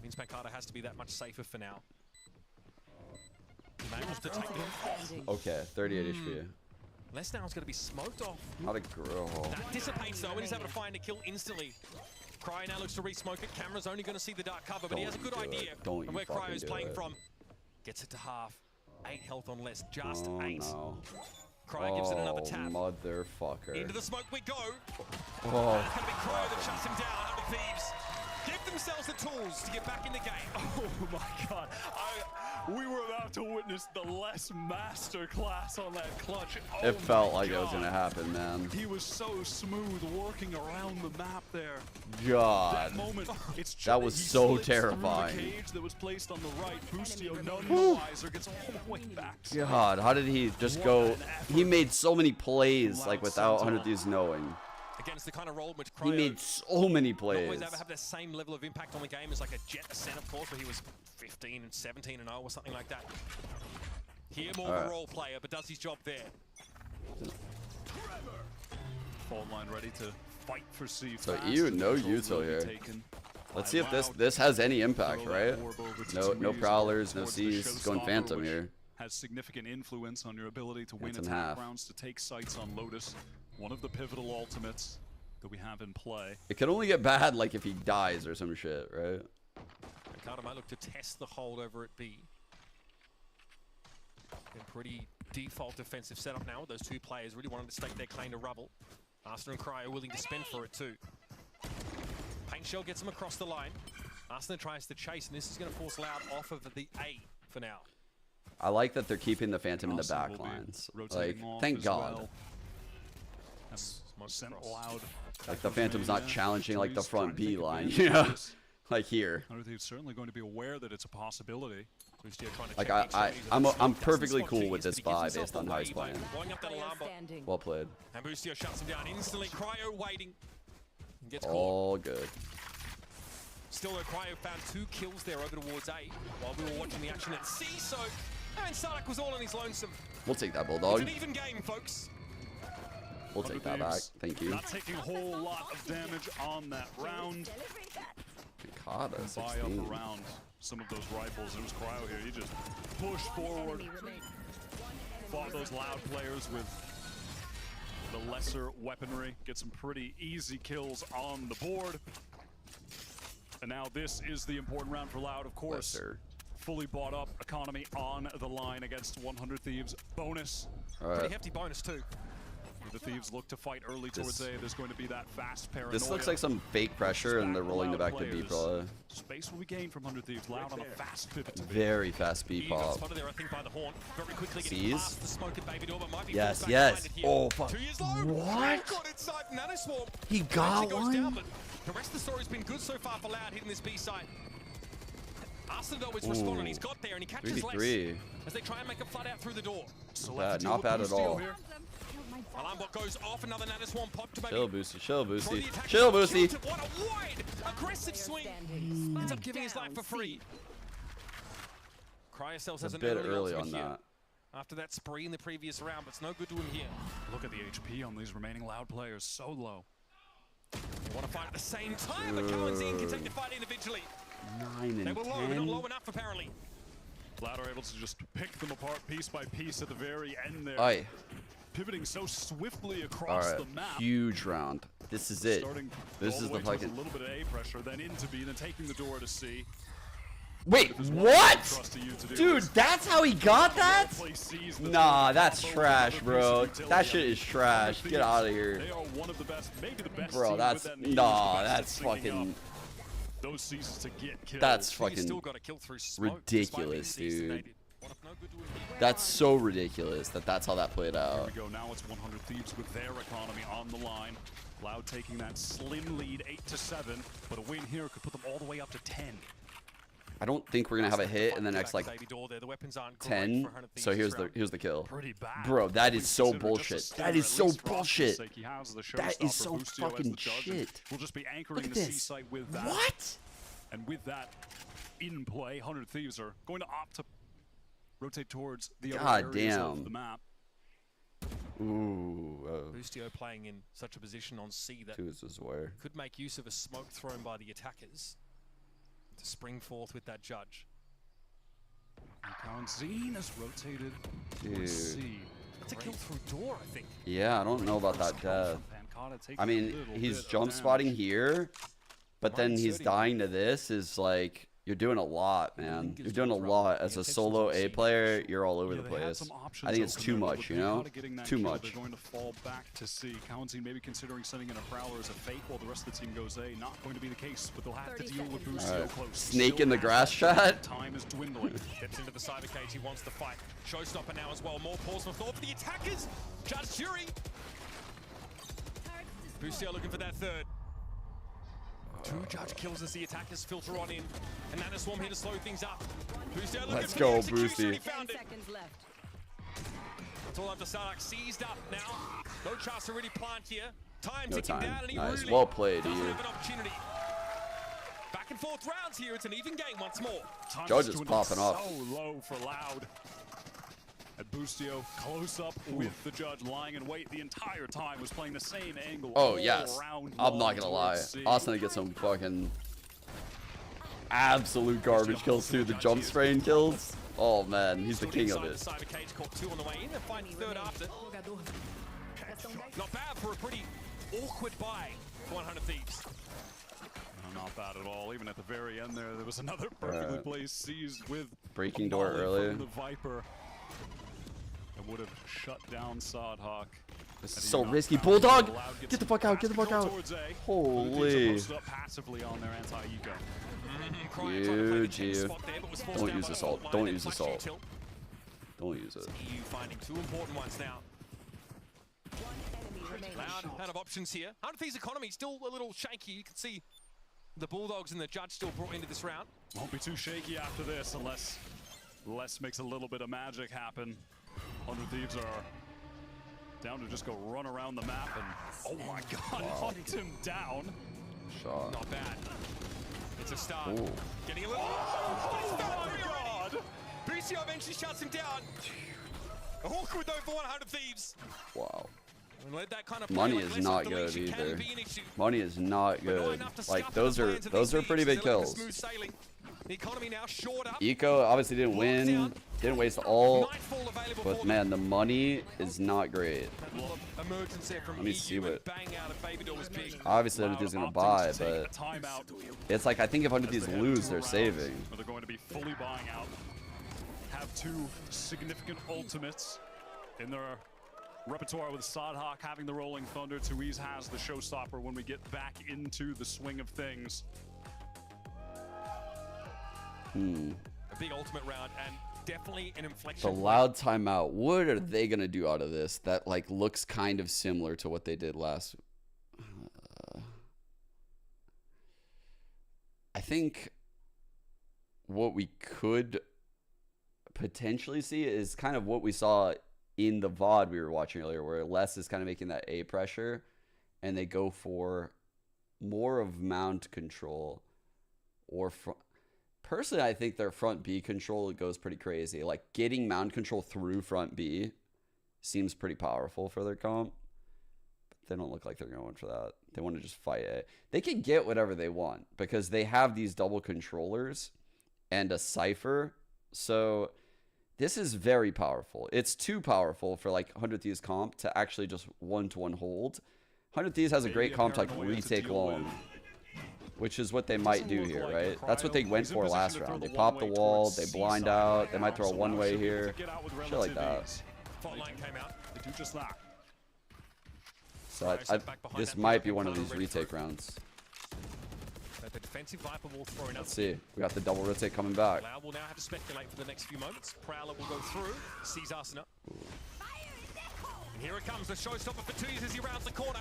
Speaker 6: Means Pancada has to be that much safer for now. He manages to take them.
Speaker 2: Okay, 38 HP.
Speaker 6: Les now is going to be smoked off.
Speaker 2: Not a girl.
Speaker 6: That dissipates though, and he's able to find a kill instantly. Cryo now looks to re-smoke it. Camera's only going to see the dark cover, but he has a good idea of where Cryo's playing from. Gets it to half. 8 health on Les, just 8.
Speaker 2: No.
Speaker 6: Cryo gives it another tap.
Speaker 2: Motherfucker.
Speaker 6: Into the smoke we go.
Speaker 2: Oh.
Speaker 6: And it's going to be Cryo that shuts him down. 100 Thieves. Give themselves the tools to get back in the game.
Speaker 7: Oh my God. We were about to witness the less masterclass on that clutch. Oh
Speaker 2: It felt like
Speaker 7: God.
Speaker 2: it was gonna happen, man.
Speaker 7: He was so smooth working around the map there.
Speaker 2: God.
Speaker 7: That moment, it's
Speaker 2: That was
Speaker 7: he
Speaker 2: so
Speaker 7: slips through the
Speaker 2: terrifying.
Speaker 7: cage that was placed on the right. Boostio, none the wiser, gets all the way back.
Speaker 2: God, how did he just go? He made so many plays like without 100 Thieves knowing.
Speaker 6: Against the kind of role which
Speaker 2: He made so many
Speaker 6: not
Speaker 2: plays.
Speaker 6: always ever have the same level of impact on the game as like a Jet Ascent, of course, where he was 15 and 17 and 0 or something like that. Here, more of a role player, but does his job there.
Speaker 7: Fault line ready to fight for C.
Speaker 2: So EU, no util here. Let's see if this has any impact, right? No prowlers, no C's. It's going Phantom here.
Speaker 7: Has significant influence on your ability to win
Speaker 2: Phantom
Speaker 7: attack
Speaker 2: half.
Speaker 7: rounds, to take sites on Lotus. One of the pivotal ultimates that we have in play.
Speaker 2: It could only get bad like if he dies or some shit, right?
Speaker 6: Ricardo might look to test the hold over at B. And pretty default defensive setup now with those two players really wanting to stake their claim to rubble. Arsenal and Cryo willing to spend for it too. Paint Shell gets him across the line. Arsenal tries to chase, and this is going to force Loud off of the A for now.
Speaker 2: I like that they're keeping the Phantom in the back lines. Like, thank God.
Speaker 7: Sent Loud.
Speaker 2: Like the Phantom's not challenging like the front B line, you know? Like here.
Speaker 7: They're certainly going to be aware that it's a possibility.
Speaker 2: Like I'm perfectly cool with this buy based on how he's playing. Well played.
Speaker 6: And Boostio shuts him down instantly. Cryo waiting. Gets caught.
Speaker 2: All good.
Speaker 6: Still though, Cryo found 2 kills there over towards A while we were watching the action at C, so and Sardak was all on his lonesome.
Speaker 2: We'll take that, Bulldog.
Speaker 6: It's an even game, folks.
Speaker 2: We'll take that back. Thank you.
Speaker 7: Not taking a whole lot of damage on that round.
Speaker 2: God,
Speaker 7: Buy up around some of those rifles. It was Cryo here. He just pushed forward. Fought those Loud players with the lesser weaponry. Get some pretty easy kills on the board. And now this is the important round for Loud, of course.
Speaker 2: Lesser.
Speaker 7: Fully bought up economy on the line against 100 Thieves. Bonus.
Speaker 6: Pretty hefty bonus too.
Speaker 7: The Thieves look to fight early towards A. There's going to be that fast paranoia.
Speaker 2: This looks like some fake pressure, and they're rolling the back to B probably.
Speaker 7: Space will be gained from 100 Thieves. Loud on a fast pivot to B.
Speaker 2: Very fast B pop. Sees. Yes, yes. Oh fuck. What? He got one?
Speaker 6: The rest of the story's been good so far for Loud hitting this B side. Arsenal is responding. He's got there and he catches less as they try and make a flood out through the door.
Speaker 2: Not bad at all.
Speaker 6: Alarm bot goes off, another Nanoswarm pop to
Speaker 2: Chill boosty, chill boosty, chill boosty.
Speaker 6: What a wide, aggressive swing. Ends up giving his life for free. Cryocells has
Speaker 2: a bit early on
Speaker 6: here.
Speaker 2: that.
Speaker 6: After that spree in the previous round, but it's no good to him here.
Speaker 7: Look at the HP on these remaining Loud players, so low.
Speaker 6: They want to fight at the same time, but Kalanzine can take the fight individually.
Speaker 2: 9 and 10.
Speaker 6: They were low, but not low enough apparently.
Speaker 7: Loud are able to just pick them apart piece by piece at the very end there.
Speaker 2: Aye.
Speaker 7: Pivoting so swiftly across the map.
Speaker 2: Huge round. This is it. This is the fucking.
Speaker 7: A little bit of A pressure, then into B, then taking the door to C.
Speaker 2: Wait, what? Dude, that's how he got that? Nah, that's trash, bro. That shit is trash. Get out of here.
Speaker 7: They are one of the best, maybe the best.
Speaker 2: Bro, that's nah, that's fucking.
Speaker 7: Those seasons to get kills.
Speaker 2: That's fucking ridiculous, dude. That's so ridiculous that that's how that played out.
Speaker 7: Here we go. Now it's 100 Thieves with their economy on the line. Loud taking that slim lead, 8-7, but a win here could put them all the way up to 10.
Speaker 2: I don't think we're gonna have a hit in the next like 10. So here's the kill. Bro, that is so bullshit. That is so bullshit. That is so fucking shit.
Speaker 7: We'll just be anchoring the C site with that.
Speaker 2: What?
Speaker 7: And with that in play, 100 Thieves are going to opt to rotate towards the other areas of the map.
Speaker 2: Ooh.
Speaker 6: Boostio playing in such a position on C that could make use of a smoke thrown by the attackers to spring forth with that judge.
Speaker 7: And Kalanzine has rotated towards C.
Speaker 6: That's a kill through door, I think.
Speaker 2: Yeah, I don't know about that death. I mean, he's jump spotting here, but then he's dying to this is like You're doing a lot, man. You're doing a lot. As a solo A player, you're all over the place. I think it's too much, you know? Too much.
Speaker 7: They're going to fall back to C. Counting maybe considering sending in a Prowler as a fake while the rest of the team goes A. Not going to be the case, but they'll have to deal with Boostio close.
Speaker 2: Snake in the grass shot.
Speaker 7: Time is dwindling.
Speaker 14: Gets into the cyber cage. He wants to fight. Showstopper now as well. More pause for thought for the attackers. Judge Fury. Boostio looking for that third. 2 judge kills as the attackers filter on in. And Nana Swarm here to slow things up. Boostio looking
Speaker 2: Let's
Speaker 14: for
Speaker 2: go,
Speaker 14: the execution.
Speaker 2: Boosty.
Speaker 14: He found it. It's all up to Sardak. Seized up now. No chance to really plant here. Time
Speaker 2: No
Speaker 14: ticking
Speaker 2: time.
Speaker 14: down, and he
Speaker 2: Nice.
Speaker 14: really
Speaker 2: Well played,
Speaker 14: doesn't
Speaker 2: EU.
Speaker 14: have an opportunity. Back and forth rounds here. It's an even game once more.
Speaker 2: Judge is popping off.
Speaker 7: So low for Loud. And Boostio close up with the judge lying in wait the entire time, was playing the same angle.
Speaker 2: Oh,
Speaker 7: all
Speaker 2: yes.
Speaker 7: around
Speaker 2: I'm not gonna lie.
Speaker 7: towards C.
Speaker 2: Austin gets some fucking absolute garbage kills too. The jump spraying kills. Oh man, he's the king of it.
Speaker 14: Cyber cage caught 2 on the way in. They're fighting third after. Not bad for a pretty awkward buy for 100 Thieves.
Speaker 7: No, not bad at all. Even at the very end there was another perfectly placed seized with
Speaker 2: Breaking door
Speaker 7: volley
Speaker 2: early.
Speaker 7: from the Viper. It would have shut down Sodhawk.
Speaker 2: This is so risky. Bulldog! Get the fuck out, get the fuck out. Holy.
Speaker 7: Passively on their anti-eco.
Speaker 2: GG. Don't use assault. Don't use assault. Don't use it.
Speaker 14: EU finding 2 important ones now. Loud out of options here. 100 Thieves economy still a little shaky. You can see the Bulldogs and the Judge still brought into this round.
Speaker 7: Won't be too shaky after this unless Les makes a little bit of magic happen. 100 Thieves are down to just go run around the map and, oh my god, hunt him down.
Speaker 2: Shot.
Speaker 14: Not bad. It's a start.
Speaker 2: Ooh.
Speaker 14: Getting a little... Oh my god! Boostio eventually shuts him down. Awkward though for 100 Thieves.
Speaker 2: Wow.
Speaker 14: And let that kind of
Speaker 2: Money is not good either. Money is not good. Like those are pretty big kills.
Speaker 14: The economy now short up.
Speaker 2: Eco obviously didn't win, didn't waste all, but man, the money is not great. Let me see what. Obviously, everything's gonna buy, but it's like I think if 100 Thieves lose, they're saving.
Speaker 7: They're going to be fully buying out. Have 2 significant ultimates in their repertoire with Sodhawk having the Rolling Thunder. Tuiz has the Showstopper when we get back into the swing of things.
Speaker 14: A big ultimate round and definitely an inflection.
Speaker 2: The Loud timeout. What are they gonna do out of this? That like looks kind of similar to what they did last. I think what we could potentially see is kind of what we saw in the VOD we were watching earlier, where Les is kind of making that A pressure, and they go for more of mount control or front. Personally, I think their front B control goes pretty crazy. Like getting mount control through front B seems pretty powerful for their comp. But they don't look like they're going for that. They want to just fight A. They can get whatever they want because they have these double controllers and a cipher. So this is very powerful. It's too powerful for like 100 Thieves comp to actually just one-to-one hold. 100 Thieves has a great comp to like retake long, which is what they might do here, right? That's what they went for last round. They pop the wall, they blind out, they might throw a one-way here, shit like that.
Speaker 7: They do just that.
Speaker 2: So this might be one of these retake rounds.
Speaker 14: The defensive Viper will throw in.
Speaker 2: Let's see. We got the double rotate coming back.
Speaker 14: Loud will now have to speculate for the next few moments. Prowler will go through, sees Ascent. And here it comes, the showstopper for Tuiz as he rounds the corner.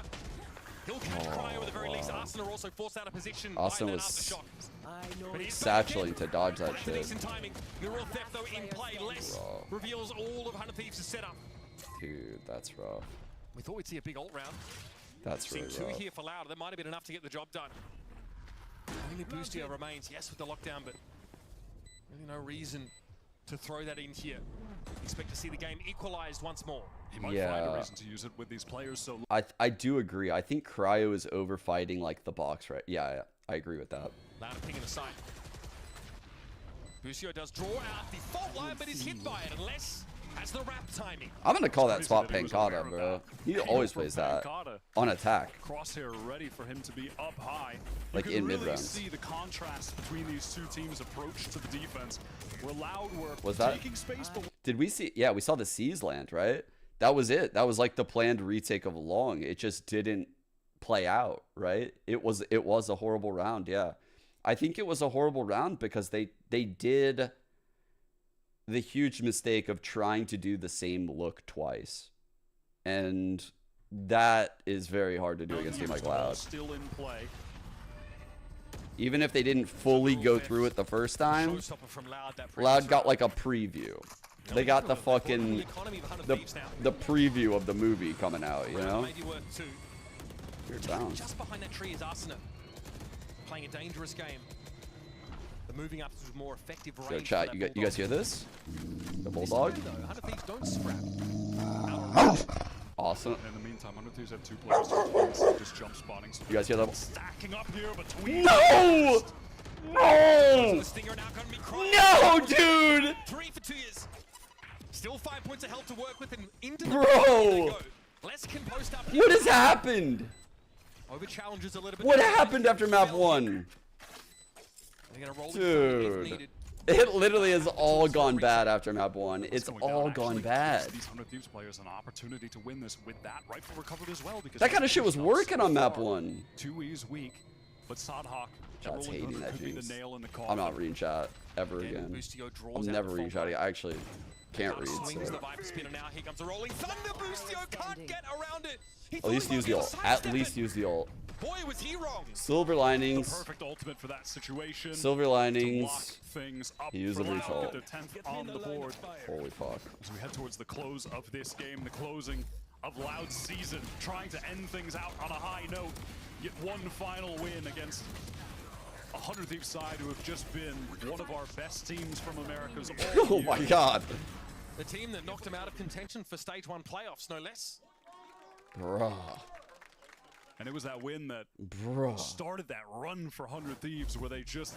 Speaker 14: He'll catch Cryo at the very least. Arsenal are also forced out of position.
Speaker 2: Austin was satchelating to dodge that shit.
Speaker 14: Neural theft though in play. Less reveals all of 100 Thieves' setup.
Speaker 2: Dude, that's rough.
Speaker 14: We thought we'd see a big ult round.
Speaker 2: That's really
Speaker 14: Seeing 2
Speaker 2: rough.
Speaker 14: here for Loud. That might have been enough to get the job done. Only Boostio remains, yes, with the lockdown, but really no reason to throw that in here. Expect to see the game equalized once more.
Speaker 7: He might find a reason to use it with these players. So
Speaker 2: I do agree. I think Cryo is overfighting like the box, right? Yeah, I agree with that.
Speaker 14: Loud ping in the side. Boostio does draw out the fault line, but is hit by it unless has the wrap timing.
Speaker 2: I'm gonna call that spot Pancata, bro. He always plays that on attack.
Speaker 7: Crosshair ready for him to be up high.
Speaker 2: Like in mid rounds.
Speaker 7: See the contrast between these two teams' approach to the defense. Where Loud were
Speaker 2: was that?
Speaker 7: taking space, but
Speaker 2: did we see? Yeah, we saw the Seas land, right? That was it. That was like the planned retake of Long. It just didn't play out, right? It was a horrible round. Yeah, I think it was a horrible round because they did the huge mistake of trying to do the same look twice, and that is very hard to do against a team like Loud.
Speaker 7: Still in play.
Speaker 2: Even if they didn't fully go through it the first time, Loud got like a preview. They got the fucking the preview of the movie coming out, you know? Weird bounce.
Speaker 14: Just behind that tree is Ascent, playing a dangerous game. The moving up is more effective range.
Speaker 2: Yo, chat, you guys hear this? The bulldog.
Speaker 14: Don't scrap.
Speaker 2: Awesome.
Speaker 7: In the meantime, 100 Thieves have 2 players just jump spotting. So
Speaker 2: you guys hear that?
Speaker 7: Stacking up here between.
Speaker 2: No! No! No, dude!
Speaker 14: 3 for 2 years. Still 5 points of health to work with, and into the
Speaker 2: bro.
Speaker 14: Less can post up.
Speaker 2: What has happened?
Speaker 14: Over challenges a little bit.
Speaker 2: What happened after map 1? Dude. It literally has all gone bad after map 1. It's all gone bad.
Speaker 7: These 100 Thieves players an opportunity to win this with that rifle recovered as well, because
Speaker 2: that kind of shit was working on map 1.
Speaker 7: 2E's weak, but Sadhawk.
Speaker 2: Chat's hating that jinx. I'm not reading chat ever again. I'm never reading chat again. I actually can't read. So. At least use the ult. At least use the ult.
Speaker 14: Boy, was he wrong.
Speaker 2: Silver linings.
Speaker 7: The perfect ultimate for that situation.
Speaker 2: Silver linings.
Speaker 7: Things up
Speaker 2: he used the breach ult.
Speaker 7: Their 10th on the board.
Speaker 2: Holy fuck.
Speaker 7: As we head towards the close of this game, the closing of Loud's season, trying to end things out on a high note. Get one final win against a 100 Thieves side who have just been one of our best teams from America's all
Speaker 2: oh my god.
Speaker 14: The team that knocked him out of contention for stage 1 playoffs, no less.
Speaker 2: Bruh.
Speaker 7: And it was that win that started that run for 100 Thieves where they just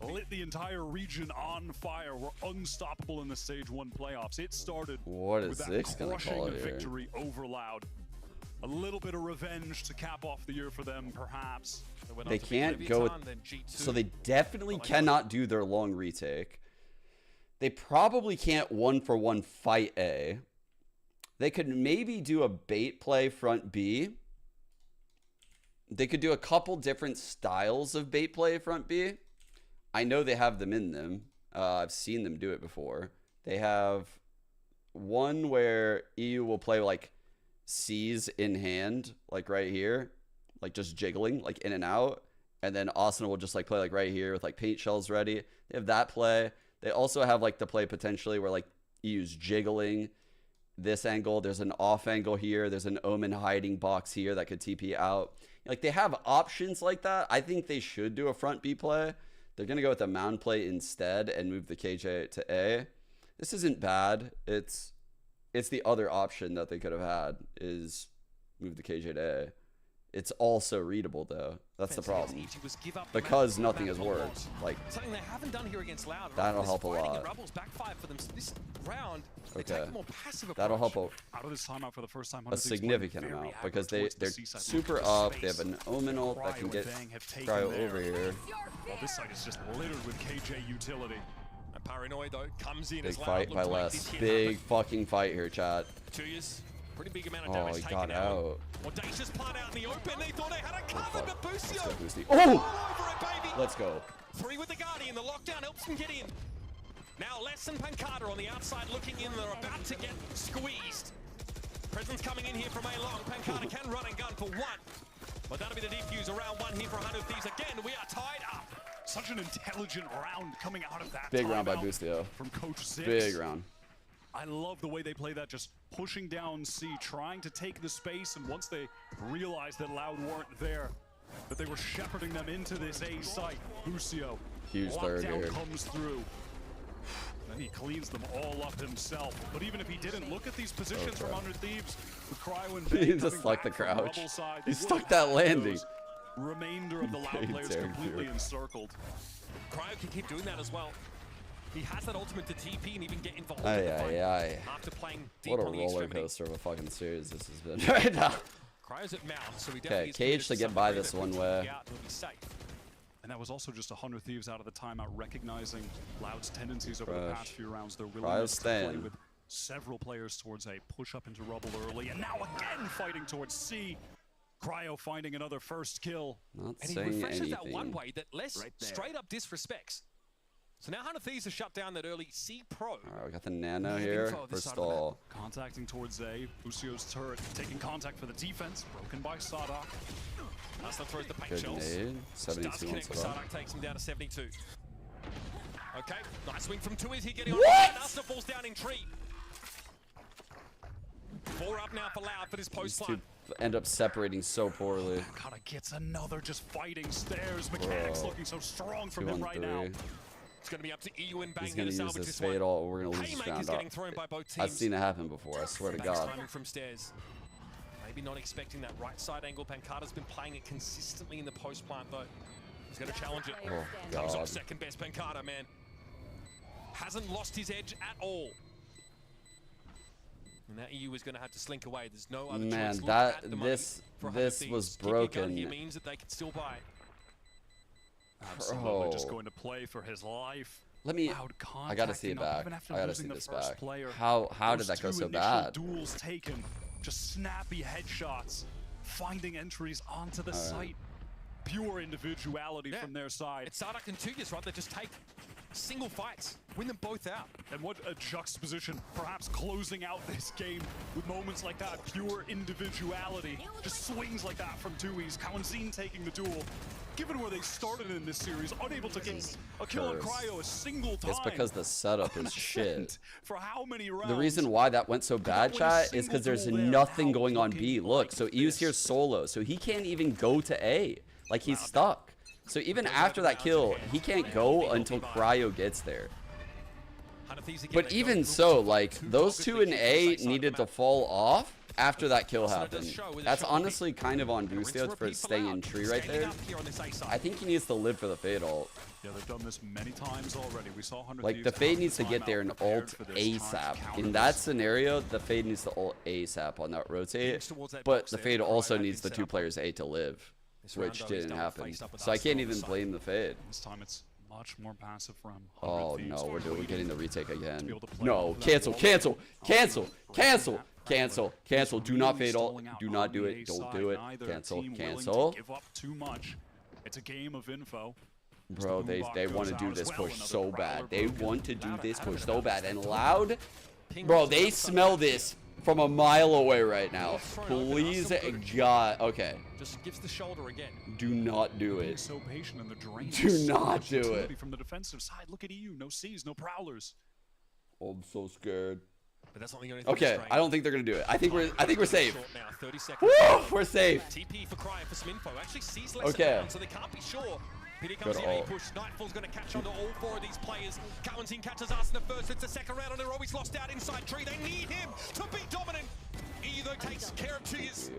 Speaker 7: lit the entire region on fire. Were unstoppable in the stage 1 playoffs. It started with that crushing victory over Loud. A little bit of revenge to cap off the year for them, perhaps.
Speaker 2: They can't go with, so they definitely cannot do their long retake. They probably can't 1-for-1 fight A. They could maybe do a bait play front B. They could do a couple different styles of bait play front B. I know they have them in them. I've seen them do it before. They have one where EU will play like C's in hand, like right here, like just jiggling, like in and out. And then Arsenal will just like play like right here with like paint shells ready. They have that play. They also have like the play potentially where like EU's jiggling this angle. There's an off angle here. There's an Omen hiding box here that could TP out. Like they have options like that. I think they should do a front B play. They're going to go with a mound play instead and move the KJ to A. This isn't bad. It's the other option that they could have had is move the KJ to A. It's also readable though. That's the problem. Because nothing has worked. Like
Speaker 14: something they haven't done here against Loud.
Speaker 2: That'll help a lot. Okay. That'll help a significant amount because they're super up. They have an Omen ult that can get Cryo over here.
Speaker 7: Well, this side is just littered with KJ utility.
Speaker 14: And Paranoid though comes in.
Speaker 2: Big fight by Les. Big fucking fight here, chat.
Speaker 14: 2 years. Pretty big amount of damage
Speaker 2: he got out.
Speaker 14: Audacious plant out in the open. They thought they had a cover to Boostio.
Speaker 2: Oh! Let's go.
Speaker 14: 3 with the Guardian. The lockdown helps them get in. Now Les and Pancata on the outside looking in. They're about to get squeezed. Presence coming in here from A long. Pancata can run and gun for 1. But that'll be the defuse. Around 1 here for 100 Thieves. Again, we are tied up.
Speaker 7: Such an intelligent round coming out of that.
Speaker 2: Big round by Boostio.
Speaker 7: From Coach 6.
Speaker 2: Big round.
Speaker 7: I love the way they play that, just pushing down C, trying to take the space, and once they realized that Loud weren't there, that they were shepherding them into this A site. Busio,
Speaker 2: huge third here.
Speaker 7: Comes through. Then he cleans them all up himself. But even if he didn't look at these positions from 100 Thieves, with Cryo and
Speaker 2: he just stuck the crouch. He stuck that landing.
Speaker 7: Remainder of the Loud players completely encircled.
Speaker 14: Cryo can keep doing that as well. He has that ultimate to TP and even get involved.
Speaker 2: Aye,
Speaker 14: in the fight
Speaker 2: aye, aye.
Speaker 14: After playing deep
Speaker 2: What a
Speaker 14: on the
Speaker 2: roller
Speaker 14: extremity.
Speaker 2: coaster of a fucking series this has been right now.
Speaker 14: Cryo's at mouth, so he
Speaker 2: Okay,
Speaker 14: definitely is
Speaker 2: Cage to get by this one way.
Speaker 14: Yeah, he'll be safe.
Speaker 7: And that was also just 100 Thieves out of the timeout, recognizing Loud's tendencies over the
Speaker 2: Fresh.
Speaker 7: past few rounds. Their
Speaker 2: Cryo's
Speaker 7: willingness to play
Speaker 2: staying.
Speaker 7: with several players towards A, push up into rubble early, and now again fighting towards C. Cryo finding another first kill.
Speaker 2: Not
Speaker 14: And he
Speaker 2: saying
Speaker 14: refreshes
Speaker 2: anything.
Speaker 14: that one way that less straight up disrespects. So now 100 Thieves has shut down that early C Pro.
Speaker 2: Alright, we got the Nano here for stall.
Speaker 7: Contacting towards A. Lucio's turret taking contact for the defense. Broken by Sadak.
Speaker 14: Ascent throws the paint
Speaker 2: Good
Speaker 14: shells.
Speaker 2: nade.
Speaker 14: Does
Speaker 2: 72 on
Speaker 14: connect with
Speaker 2: Sadak.
Speaker 14: Sadak, takes him down to 72. Okay, nice swing from Tui. Is he getting on?
Speaker 2: What?
Speaker 14: Ascent falls down in tree. 4 up now for Loud for this post
Speaker 2: These
Speaker 14: plant.
Speaker 2: two end up separating so poorly.
Speaker 7: Pancada gets another just fighting stairs. Mechanics
Speaker 2: Bro.
Speaker 7: looking so strong from
Speaker 2: 2
Speaker 7: him
Speaker 2: on
Speaker 7: right now.
Speaker 2: 3.
Speaker 14: It's going to be up to EU and Bang
Speaker 2: He's
Speaker 14: here
Speaker 2: gonna
Speaker 14: to
Speaker 2: use
Speaker 14: salvage
Speaker 2: this
Speaker 14: this
Speaker 2: fade
Speaker 14: one.
Speaker 2: all. We're gonna lose this
Speaker 14: Haymakers
Speaker 2: round
Speaker 14: getting
Speaker 2: up.
Speaker 14: thrown by both
Speaker 2: I've
Speaker 14: teams.
Speaker 2: seen it happen before. I swear to
Speaker 14: Bang's
Speaker 2: God.
Speaker 14: timing from stairs. Maybe not expecting that right side angle. Pancada's been playing it consistently in the post plant though. He's going to challenge it.
Speaker 2: Oh
Speaker 14: Comes
Speaker 2: God.
Speaker 14: off second best. Pancada, man. Hasn't lost his edge at all. And that EU is going to have to slink away. There's no other
Speaker 2: Man,
Speaker 14: choice. Look
Speaker 2: that
Speaker 14: at the money
Speaker 2: this
Speaker 14: for 100
Speaker 2: this
Speaker 14: Thieves.
Speaker 2: was
Speaker 14: Keep your gun here
Speaker 2: broken.
Speaker 14: means that they can still buy.
Speaker 7: Absolutely, just
Speaker 2: Bro.
Speaker 7: going to play for his life.
Speaker 2: Let me.
Speaker 7: Loud
Speaker 2: I gotta see it
Speaker 7: contacting up,
Speaker 2: back.
Speaker 7: even after
Speaker 2: I gotta
Speaker 7: losing
Speaker 2: see
Speaker 7: the
Speaker 2: this
Speaker 7: first
Speaker 2: back.
Speaker 7: player.
Speaker 2: How did
Speaker 7: Those
Speaker 2: that go
Speaker 7: two
Speaker 2: so
Speaker 7: initial
Speaker 2: bad?
Speaker 7: Duels taken, just snappy headshots, finding entries onto the site. Pure individuality from their side.
Speaker 14: It's Sadak and Tuyas, right? They just take single fights, win them both out.
Speaker 7: And what a juxtaposition, perhaps closing out this game with moments like that. Pure individuality, just swings like that from Tui's. Kawanzin taking the duel. Given where they started in this series, unable to get a kill on
Speaker 2: Curse.
Speaker 7: Cryo a single time.
Speaker 2: It's because the setup is shit.
Speaker 7: For how many rounds?
Speaker 2: The reason why that went so bad, chat, is because there's nothing going on B. Look, so E's here solo, so he can't even go to A. Like, he's stuck. So even after that kill, he can't go until Cryo gets there. But even so, like, those two in A needed to fall off after that kill happened. That's honestly kind of on Boostio for staying in tree right there. I think he needs to live for the fade ult.
Speaker 7: Yeah, they've done this many times already. We saw 100
Speaker 2: Like, the fade needs to get there and ult ASAP. In that scenario, the fade needs to ult ASAP on that rotate. But the fade also needs the 2 players A to live, which didn't happen. So I can't even blame the fade.
Speaker 7: This time it's much more passive from 100
Speaker 2: Oh
Speaker 7: Thieves.
Speaker 2: no, we're getting the retake again.
Speaker 7: be able to play
Speaker 2: No,
Speaker 7: off that
Speaker 2: cancel,
Speaker 7: wall.
Speaker 2: cancel, cancel, cancel, cancel, cancel. Do not fade ult. Do not do it. Don't do it. Cancel, cancel.
Speaker 7: Give up too much. It's a game of info.
Speaker 2: Bro, they want to do this push so bad. They want to do this push so bad. And Loud, bro, they smell this from a mile away right now. Please, God. Okay.
Speaker 14: Just gives the shoulder again.
Speaker 2: Do not do
Speaker 7: Being
Speaker 2: it.
Speaker 7: so patient in the drain.
Speaker 2: Do
Speaker 7: So
Speaker 2: not
Speaker 7: much
Speaker 2: do
Speaker 7: utility
Speaker 2: it.
Speaker 7: From the defensive side, look at EU. No C's, no prowlers.
Speaker 2: Oh, I'm so scared.
Speaker 14: But that's not the only thing.
Speaker 2: Okay, I don't think they're gonna do it. I think we're safe.
Speaker 14: Short now, 30 seconds.
Speaker 2: Woo, we're safe.
Speaker 14: TP for Cryo for some info. Actually sees less
Speaker 2: Okay.
Speaker 14: around, so they can't be sure. Here comes
Speaker 2: Good
Speaker 14: the A
Speaker 2: ult.
Speaker 14: push. Nightfall's going to catch on to all 4 of these players. Kawanzin catches Ascent first. It's the second round, and they're always lost out inside tree. They need him to be dominant. EU though takes care of Tuyas.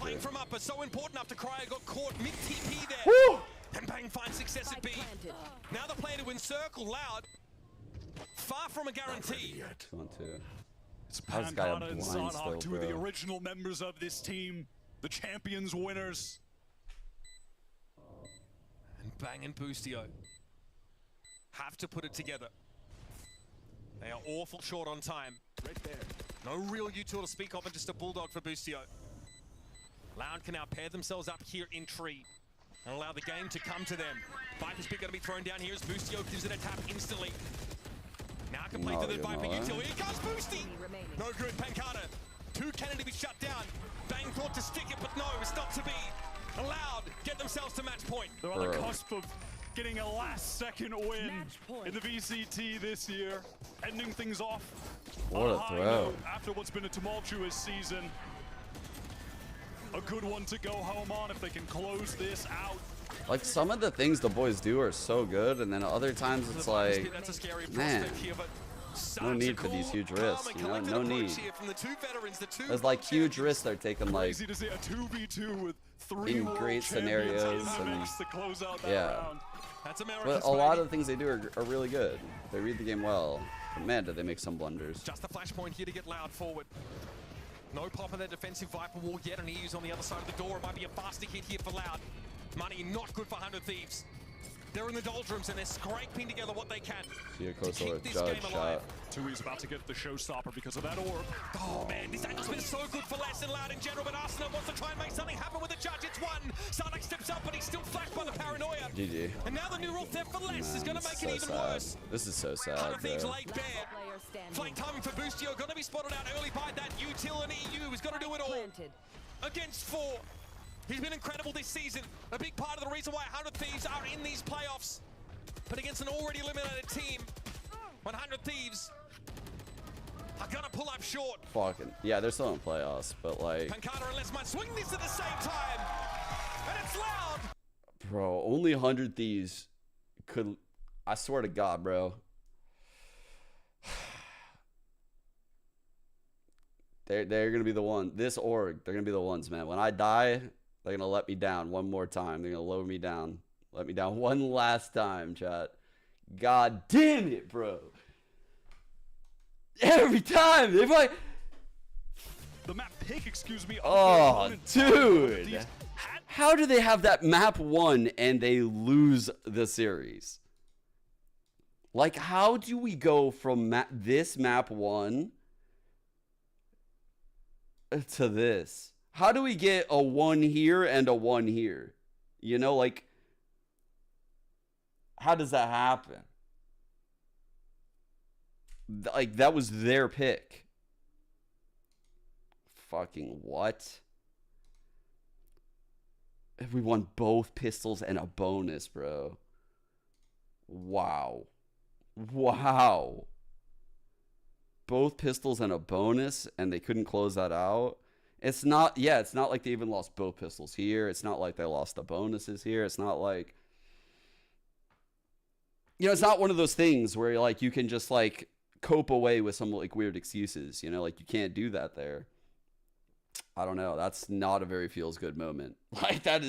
Speaker 14: Playing from up is so important after Cryo got caught mid TP there.
Speaker 2: Woo!
Speaker 14: And Bang finds success at B. Now the plan to encircle Loud. Far from a guarantee.
Speaker 2: 1-2.
Speaker 7: It's
Speaker 2: How's this guy a
Speaker 7: Pancada and
Speaker 2: blind
Speaker 7: Sadak,
Speaker 2: still,
Speaker 7: 2 of the
Speaker 2: bro?
Speaker 7: original members of this team. The champions winners.
Speaker 14: And Bang and Boostio have to put it together. They are awful short on time. Right there. No real util to speak of, and just a bulldog for Boostio. Loud can now pair themselves up here in tree and allow the game to come to them. Viper's pick going to be thrown down here as Boostio gives it a tap instantly. Now can play
Speaker 2: No,
Speaker 14: to the
Speaker 2: you
Speaker 14: Viper
Speaker 2: know
Speaker 14: util.
Speaker 2: what?
Speaker 14: Here comes Boosty. No good, Pancada. 2 cannon to be shut down. Bang thought to stick it, but no, it's not to be. Allowed, get themselves to match point.
Speaker 7: They're on the cusp of getting a last-second win in the VCT this year, ending things off
Speaker 2: What
Speaker 7: on
Speaker 2: a
Speaker 7: high
Speaker 2: throw.
Speaker 7: note after what's been a tumultuous season. A good one to go home on if they can close this out.
Speaker 2: Like, some of the things the boys do are so good, and then other times it's like,
Speaker 14: That's a scary
Speaker 2: man,
Speaker 14: prospect here, but
Speaker 2: no need for these huge risks, you know? No need.
Speaker 14: from the 2 veterans, the 2
Speaker 2: There's like huge risks they're taking, like,
Speaker 7: Crazy to see a 2v2 with 3
Speaker 2: in
Speaker 7: world
Speaker 2: great
Speaker 7: champions
Speaker 2: scenarios
Speaker 7: in the
Speaker 2: and
Speaker 7: mix to close out that
Speaker 2: yeah.
Speaker 7: round.
Speaker 14: That's America's
Speaker 2: But a lot of the things they do are really good. They read the game well. But man, do they make some blunders.
Speaker 14: Just a flashpoint here to get Loud forward. No pop of their defensive Viper wall yet, and EU's on the other side of the door. It might be a faster hit here for Loud. Money not good for 100 Thieves. They're in the doldrums and they're scraping together what they can to keep this game alive.
Speaker 7: Tui's about to get the showstopper because of that orb.
Speaker 14: Oh man, this angle's been so good for Les and Loud in general, but Arsenal wants to try and make something happen with the judge. It's one. Sarnak steps up, but he's still flashed by the paranoia.
Speaker 2: GG.
Speaker 14: And now the new rule theft for Les is going to make it even
Speaker 2: sad.
Speaker 14: worse.
Speaker 2: This is so sad,
Speaker 14: 100 Thieves
Speaker 2: bro.
Speaker 14: laid bare. Flank timing for Boostio, going to be spotted out early by that util, and EU is going to do it all. Against 4. He's been incredible this season. A big part of the reason why 100 Thieves are in these playoffs. But against an already eliminated team, 100 Thieves are gonna pull up short.
Speaker 2: Fucking yeah, they're still in playoffs, but like.
Speaker 14: Pancada and Les might swing this at the same time, and it's Loud.
Speaker 2: Bro, only 100 Thieves could. I swear to God, bro. They're gonna be the one. This org, they're gonna be the ones, man. When I die, they're gonna let me down one more time. They're gonna lower me down. Let me down one last time, chat. God damn it, bro. Every time. They're like...
Speaker 7: The map pick, excuse me.
Speaker 2: Oh, dude. How do they have that map 1 and they lose the series? Like, how do we go from this map 1 to this? How do we get a 1 here and a 1 here? You know, like... How does that happen? Like, that was their pick. Fucking what? We won both pistols and a bonus, bro. Wow. Wow. Both pistols and a bonus, and they couldn't close that out. It's not, yeah, it's not like they even lost both pistols here. It's not like they lost the bonuses here. It's not like... You know, it's not one of those things where like you can just like cope away with some like weird excuses, you know, like you can't do that there. I don't know. That's not a very feels good moment. Like that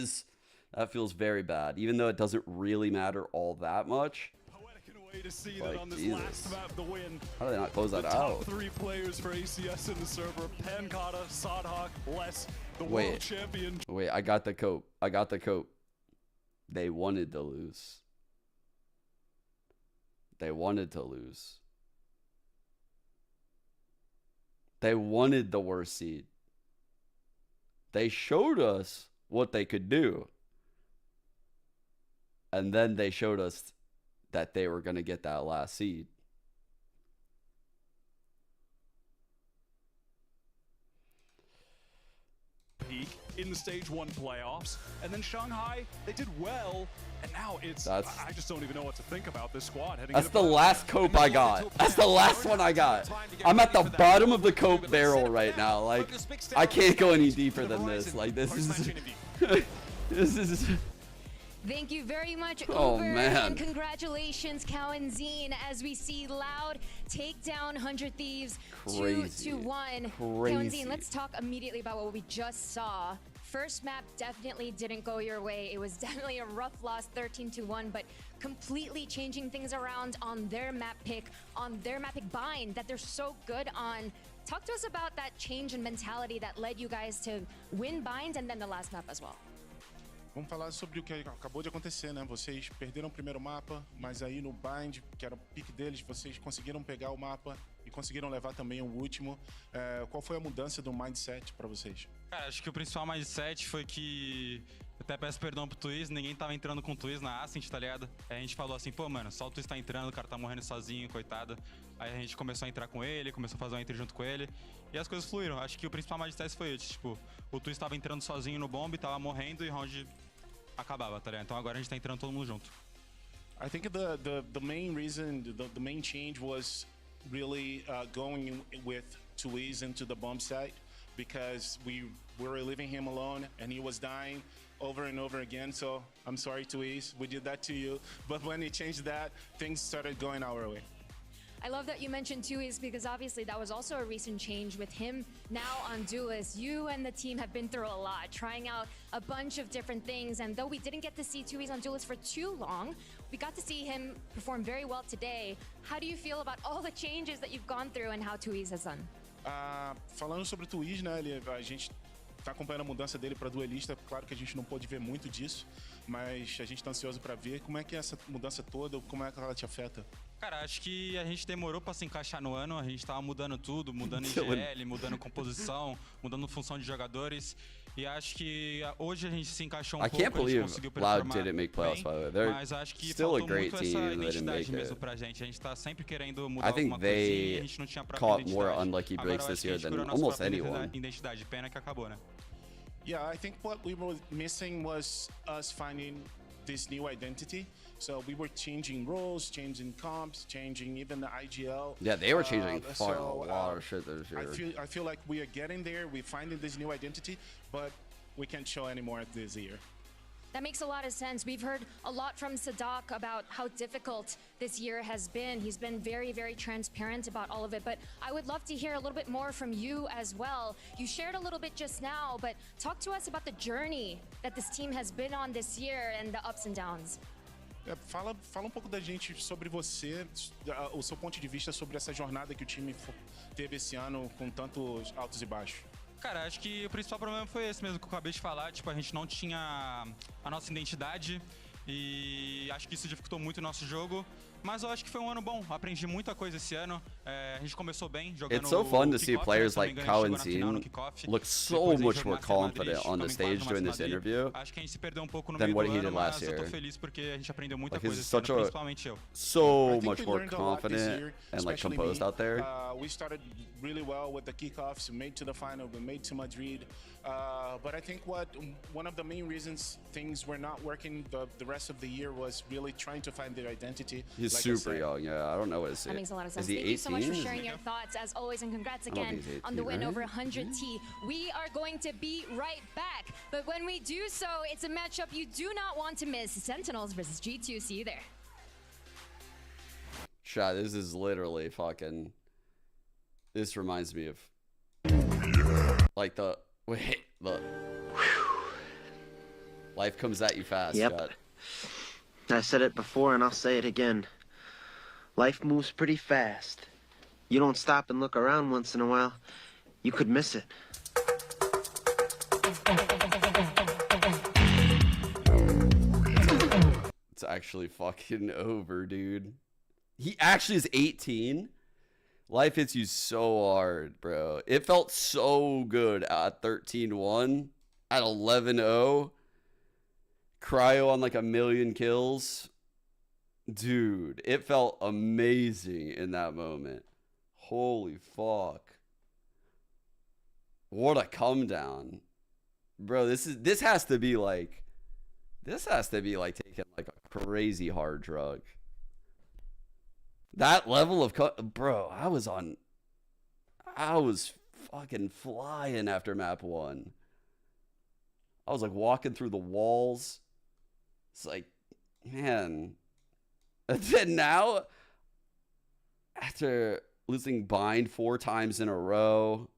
Speaker 2: feels very bad, even though it doesn't really matter all that much.
Speaker 7: To see
Speaker 2: like,
Speaker 7: that on this
Speaker 2: Jesus.
Speaker 7: last map, the win.
Speaker 2: How do they not close that
Speaker 7: the
Speaker 2: out?
Speaker 7: Top 3 players for ACS in the server: Pancada, Sadhawk, Les, the
Speaker 2: Wait.
Speaker 7: world champion.
Speaker 2: Wait, I got the cope. I got the cope. They wanted to lose. They wanted to lose. They wanted the worst seed. They showed us what they could do. And then they showed us that they were going to get that last seed.
Speaker 7: Peak in the stage 1 playoffs, and then Shanghai, they did well, and now it's I just don't even know what to think about this squad heading
Speaker 2: That's
Speaker 7: into
Speaker 2: the last cope I got. That's the last one I got. I'm at the bottom of the cope barrel right now. Like, I can't go any deeper than this. Like, this is... this is...
Speaker 10: Thank you very much,
Speaker 2: Oh,
Speaker 10: Uber,
Speaker 2: man.
Speaker 10: and congratulations, Cow and Zine, as we see Loud take down 100 Thieves
Speaker 2: Crazy.
Speaker 10: 2-1. Cow and
Speaker 2: Crazy.
Speaker 10: Zine, let's talk immediately about what we just saw. First map definitely didn't go your way. It was definitely a rough loss, 13-1, but completely changing things around on their map pick, on their map pick bind that they're so good on. Talk to us about that change in mentality that led you guys to win bind and then the last map as well.
Speaker 12: Vamos falar sobre o que acabou de acontecer, né? Vocês perderam o primeiro mapa, mas aí no Bind, que era o pique deles, vocês conseguiram pegar o mapa e conseguiram levar também o último. Qual foi a mudança do mindset para vocês?
Speaker 17: Cara, acho que o principal mindset foi que... Até peço perdão pro Twiz, ninguém tava entrando com o Twiz na Ascent, tá ligado? Aí a gente falou assim, pô, mano, só o Twiz tá entrando, o cara tá morrendo sozinho, coitado. Aí a gente começou a entrar com ele, começou a fazer uma entry junto com ele. E as coisas fluíram. Acho que o principal mindset foi isso, tipo, o Twiz tava entrando sozinho no bomb, tava morrendo e o round acabava, tá ligado? Então agora a gente tá entrando todo mundo junto.
Speaker 12: I think the main reason, the main change was really going with Twiz into the bomb site, because we were leaving him alone and he was dying over and over again. So I'm sorry, Twiz, we did that to you. But when he changed that, things started going our way.
Speaker 10: I love that you mentioned Tuiz because obviously that was also a recent change with him now on Duelist. You and the team have been through a lot, trying out a bunch of different things, and though we didn't get to see Tuiz on Duelist for too long, We got to see him perform very well today. How do you feel about all the changes that you've gone through and how Twiz has done?
Speaker 12: Falando sobre o Twiz, né, a gente tá acompanhando a mudança dele para duelista. Claro que a gente não pôde ver muito disso, mas a gente tá ansioso para ver como é que é essa mudança toda, como é que ela te afeta.
Speaker 17: Cara, acho que a gente demorou pra se encaixar no ano, a gente tava mudando tudo, mudando IGL, mudando composição, mudando função de jogadores. E acho que hoje a gente se encaixou um pouco,
Speaker 2: can't
Speaker 17: a gente
Speaker 2: believe
Speaker 17: conseguiu
Speaker 2: Loud
Speaker 17: performar
Speaker 2: didn't make playoffs, by the way. They're
Speaker 17: mas acho que
Speaker 2: still a
Speaker 17: faltou
Speaker 2: great
Speaker 17: muito
Speaker 2: team
Speaker 17: essa
Speaker 2: that didn't
Speaker 17: identidade
Speaker 2: make
Speaker 17: mesmo
Speaker 2: it.
Speaker 17: pra gente. A gente tá sempre querendo mudar
Speaker 2: I think
Speaker 17: alguma coisinha e a
Speaker 2: they
Speaker 17: gente não tinha própria
Speaker 2: caught
Speaker 17: identidade.
Speaker 2: more unlucky
Speaker 17: Agora
Speaker 2: breaks
Speaker 17: eu acho
Speaker 2: this
Speaker 17: que a
Speaker 2: year
Speaker 17: gente
Speaker 2: than
Speaker 17: criou nossa
Speaker 2: almost
Speaker 17: própria
Speaker 2: anyone.
Speaker 17: identidade. Pena que acabou, né?
Speaker 12: Yeah, I think what we were missing was us finding this new identity. So we were changing roles, changing comps, changing even the IGL.
Speaker 2: Yeah, they were changing a lot of shit this year.
Speaker 12: I feel like we are getting there. We're finding this new identity, but we can't show anymore this year.
Speaker 10: That makes a lot of sense. We've heard a lot from Sadak about how difficult this year has been. He's been very, very transparent about all of it, but I would love to hear a little bit more from you as well. You shared a little bit just now, but talk to us about the journey that this team has been on this year and the ups and downs.
Speaker 12: Fala pouco da gente sobre você, o seu ponto de vista sobre essa jornada que o time teve esse ano com tantos altos e baixos.
Speaker 17: Cara, acho que o principal problema foi esse mesmo que eu acabei de falar. Tipo, a gente não tinha a nossa identidade e acho que isso dificultou muito o nosso jogo. Mas eu acho que foi um ano bom. Aprendi muita coisa esse ano. A gente começou bem jogando.
Speaker 2: It's so fun to see players like Kao and Zine look so much more confident on the stage during this interview
Speaker 17: acho que a gente se perdeu um pouco no
Speaker 2: than
Speaker 17: meio
Speaker 2: what
Speaker 17: do
Speaker 2: he
Speaker 17: ano,
Speaker 2: did last
Speaker 17: mas eu tô
Speaker 2: year.
Speaker 17: feliz porque a gente aprendeu muita
Speaker 2: Like,
Speaker 17: coisa
Speaker 2: he's
Speaker 17: esse ano,
Speaker 2: such
Speaker 17: principalmente eu.
Speaker 2: so much more confident and like composed out there.
Speaker 12: We started really well with the kickoffs. We made to the final. We made to Madrid. But I think one of the main reasons things were not working the rest of the year was really trying to find their identity.
Speaker 2: He's
Speaker 12: like
Speaker 2: super young. Yeah, I don't know what his
Speaker 10: That makes a lot of sense.
Speaker 2: Is he
Speaker 10: Thank
Speaker 2: 18?
Speaker 10: you so much for sharing your thoughts as always, and congrats again
Speaker 2: he's 18,
Speaker 10: on the win
Speaker 2: right?
Speaker 10: over 100T. We are going to be right back, but when we do so, it's a matchup you do not want to miss. Sentinels versus G2. See you there.
Speaker 2: Shot, this is literally fucking. This reminds me of like the life comes at you fast.
Speaker 18: Yep.
Speaker 2: Shot.
Speaker 18: I said it before and I'll say it again. Life moves pretty fast. You don't stop and look around once in a while, you could miss it.
Speaker 2: It's actually fucking over, dude. He actually is 18. Life hits you so hard, bro. It felt so good at 13-1, at 11-0. Cryo on like 1 million kills. Dude, it felt amazing in that moment. Holy fuck. What a come down. Bro, this has to be like taking like a crazy hard drug. That level of bro, I was fucking flying after map 1. I was like walking through the walls. It's like, man. And then now, after losing Bind 4 times in a row,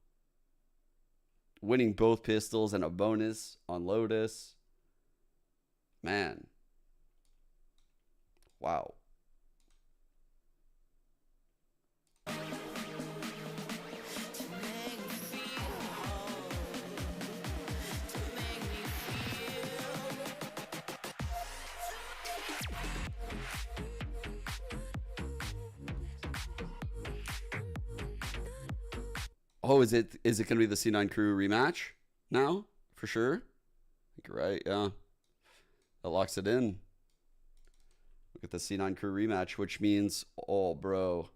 Speaker 2: winning both pistols and a bonus on Lotus, man. Wow. Oh, is it going to be the C9 crew rematch now? For sure? I think you're right, yeah. That locks it in. Look at the C9 crew rematch, which means, oh, bro.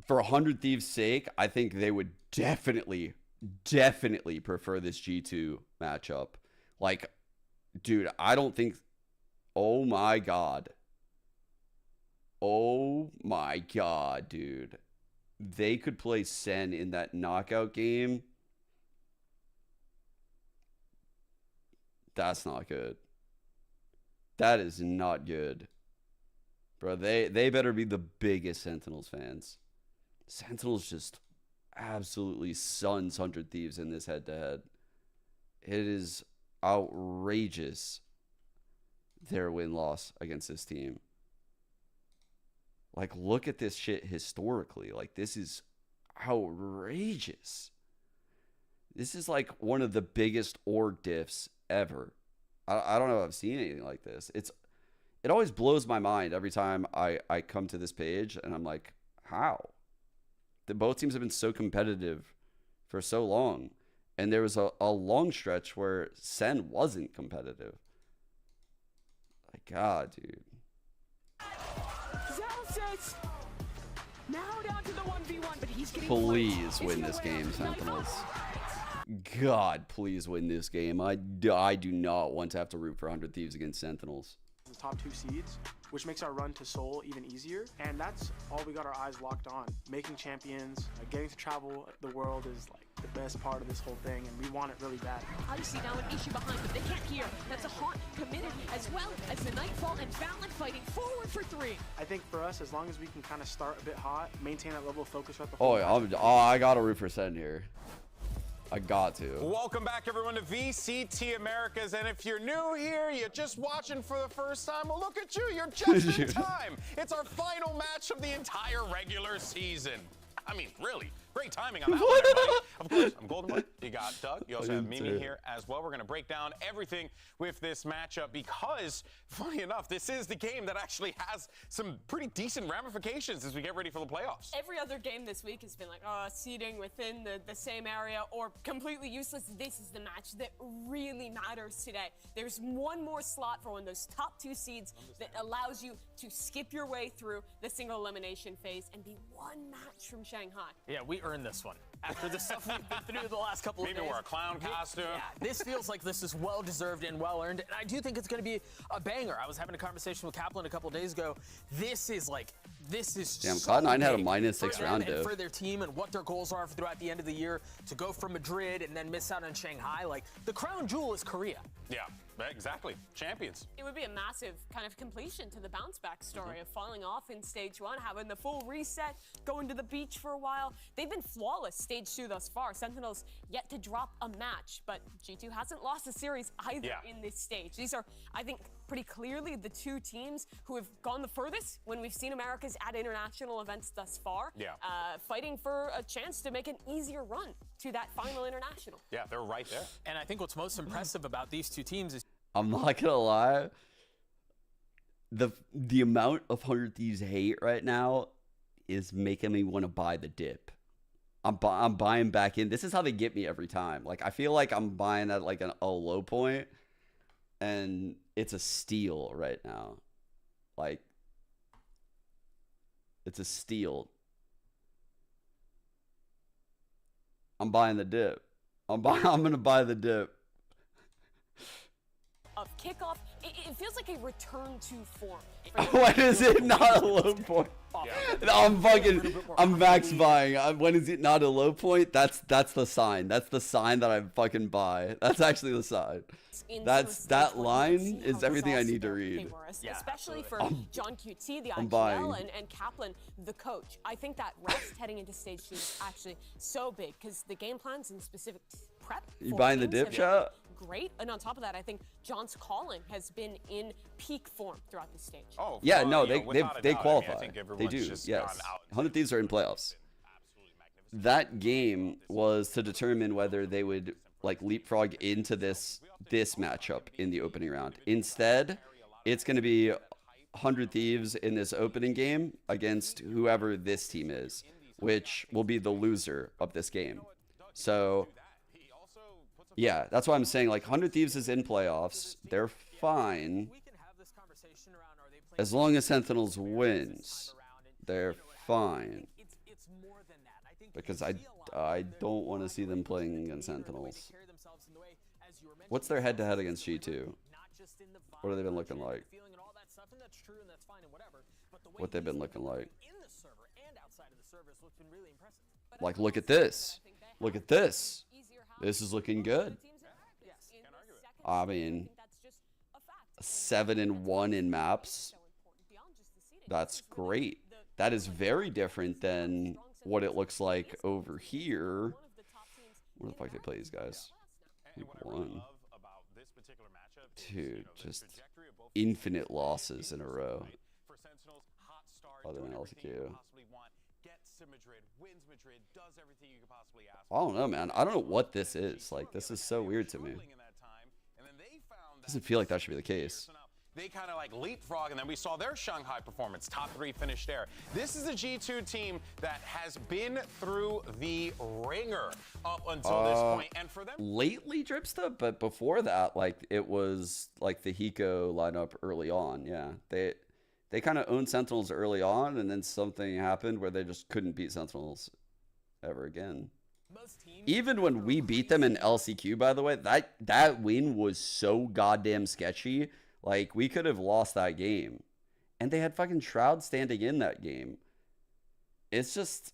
Speaker 2: For 100 Thieves' sake, I think they would definitely prefer this G2 matchup. Like, dude, I don't think... Oh, my God. Oh, my God, dude. They could play SEN in that knockout game. That's not good. That is not good. Bro, they better be the biggest Sentinels fans. Sentinels just absolutely suns 100 Thieves in this head-to-head. It is outrageous their win-loss against this team. Like, look at this shit historically. Like, this is outrageous. This is like one of the biggest org diffs ever. I don't know if I've seen anything like this. It always blows my mind every time I come to this page, and I'm like, how? Both teams have been so competitive for so long. And there was a long stretch where SEN wasn't competitive. My God, dude.
Speaker 3: Now down to the 1v1, but he's getting
Speaker 2: Please win this game, Sentinels. God, please win this game. I do not want to have to root for 100 Thieves against Sentinels.
Speaker 19: The top 2 seeds, which makes our run to Seoul even easier, and that's all we got our eyes locked on. Making champions, getting to travel the world is like the best part of this whole thing, and we want it really bad.
Speaker 3: Obviously now an issue behind, but they can't hear. That's a Haunt committed, as well as the Nightfall and Valen fighting forward for 3.
Speaker 19: I think for us, as long as we can kind of start a bit hot, maintain that level of focus throughout the whole
Speaker 2: I gotta root for SEN here. I got to.
Speaker 1: Welcome back, everyone, to VCT Americas. And if you're new here, you're just watching for the first time, well, look at you. You're just in time. It's our final match of the entire regular season. I mean, really, great timing on that one, everybody. Of course, I'm Golden Boy. You got Doug. You also have Mimi here as well. We're going to break down everything with this matchup because, funny enough, this is the game that actually has some pretty decent ramifications as we get ready for the playoffs.
Speaker 3: Every other game this week has been like, seeding within the same area or completely useless. This is the match that really matters today. There's one more slot for one of those top 2 seeds that allows you to skip your way through the single elimination phase and be one match from Shanghai.
Speaker 5: Yeah, we earned this one. After the stuff we've been through the last couple of days.
Speaker 1: Maybe wear a clown costume.
Speaker 5: Yeah, this feels like this is well-deserved and well-earned, and I do think it's going to be a banger. I was having a conversation with Kaplan a couple days ago. This is
Speaker 2: Damn,
Speaker 5: so
Speaker 2: Cloud9 had a
Speaker 5: big
Speaker 2: -6
Speaker 5: for
Speaker 2: round
Speaker 5: them and
Speaker 2: diff.
Speaker 5: for their team and what their goals are throughout the end of the year to go from Madrid and then miss out on Shanghai. Like, the crown jewel is Korea.
Speaker 1: Yeah, exactly. Champions.
Speaker 3: It would be a massive kind of completion to the bounce back story of falling off in stage 1, having the full reset, going to the beach for a while. They've been flawless stage 2 thus far. Sentinels yet to drop a match, but G2 hasn't lost a series either in this stage. These are, I think, pretty clearly the 2 teams who have gone the furthest when we've seen Americas at international events thus far.
Speaker 1: Yeah.
Speaker 3: Fighting for a chance to make an easier run to that final international.
Speaker 1: Yeah, they're right there.
Speaker 5: And I think what's most impressive about these 2 teams is
Speaker 2: I'm not gonna lie. The amount of 100 Thieves hate right now is making me want to buy the dip. I'm buying back in. This is how they get me every time. Like, I feel like I'm buying at like a low point, and it's a steal right now. Like, it's a steal. I'm buying the dip. I'm gonna buy the dip.
Speaker 3: Of kickoff, it feels like a return to form.
Speaker 2: When is it not a low point? I'm max buying. When is it not a low point? That's the sign. That's the sign that I fucking buy. That's actually the sign. That line is everything I need to read.
Speaker 3: Especially for John QT, the
Speaker 2: I'm buying.
Speaker 3: IGL, and Kaplan, the coach. I think that rest heading into stage 2 is actually so big because the game plans and specific prep.
Speaker 2: You buying the dip shot?
Speaker 3: Great, and on top of that, I think John's calling has been in peak form throughout the stage.
Speaker 1: Oh,
Speaker 2: yeah, no, they qualify.
Speaker 1: I mean,
Speaker 2: they do. Yes, 100 Thieves are in playoffs. That game was to determine whether they would like leapfrog into this matchup in the opening round. Instead, it's going to be 100 Thieves in this opening game against whoever this team is, which will be the loser of this game. So. Yeah, that's why I'm saying, like, 100 Thieves is in playoffs. They're fine. As long as Sentinels wins, they're fine. Because I don't want to see them playing against Sentinels. What's their head-to-head against G2? What have they been looking like? What they've been looking like? Like, look at this. Look at this. This is looking good. I mean, 7-1 in maps. That's great. That is very different than what it looks like over here. Where the fuck they play these guys? Week 1. Dude, just infinite losses in a row. Other than LCQ. I don't know, man. I don't know what this is. Like, this is so weird to me. Doesn't feel like that should be the case.
Speaker 1: They kind of like leapfrog, and then we saw their Shanghai performance. Top 3 finish there. This is a G2 team that has been through the ringer up until this point. And for them,
Speaker 2: lately Dripsta, but before that, like, it was like the Hiko lineup early on. Yeah, they kind of owned Sentinels early on, and then something happened where they just couldn't beat Sentinels ever again. Even when we beat them in LCQ, by the way, that win was so goddamn sketchy. Like, we could have lost that game. And they had fucking Shroud standing in that game. It's just,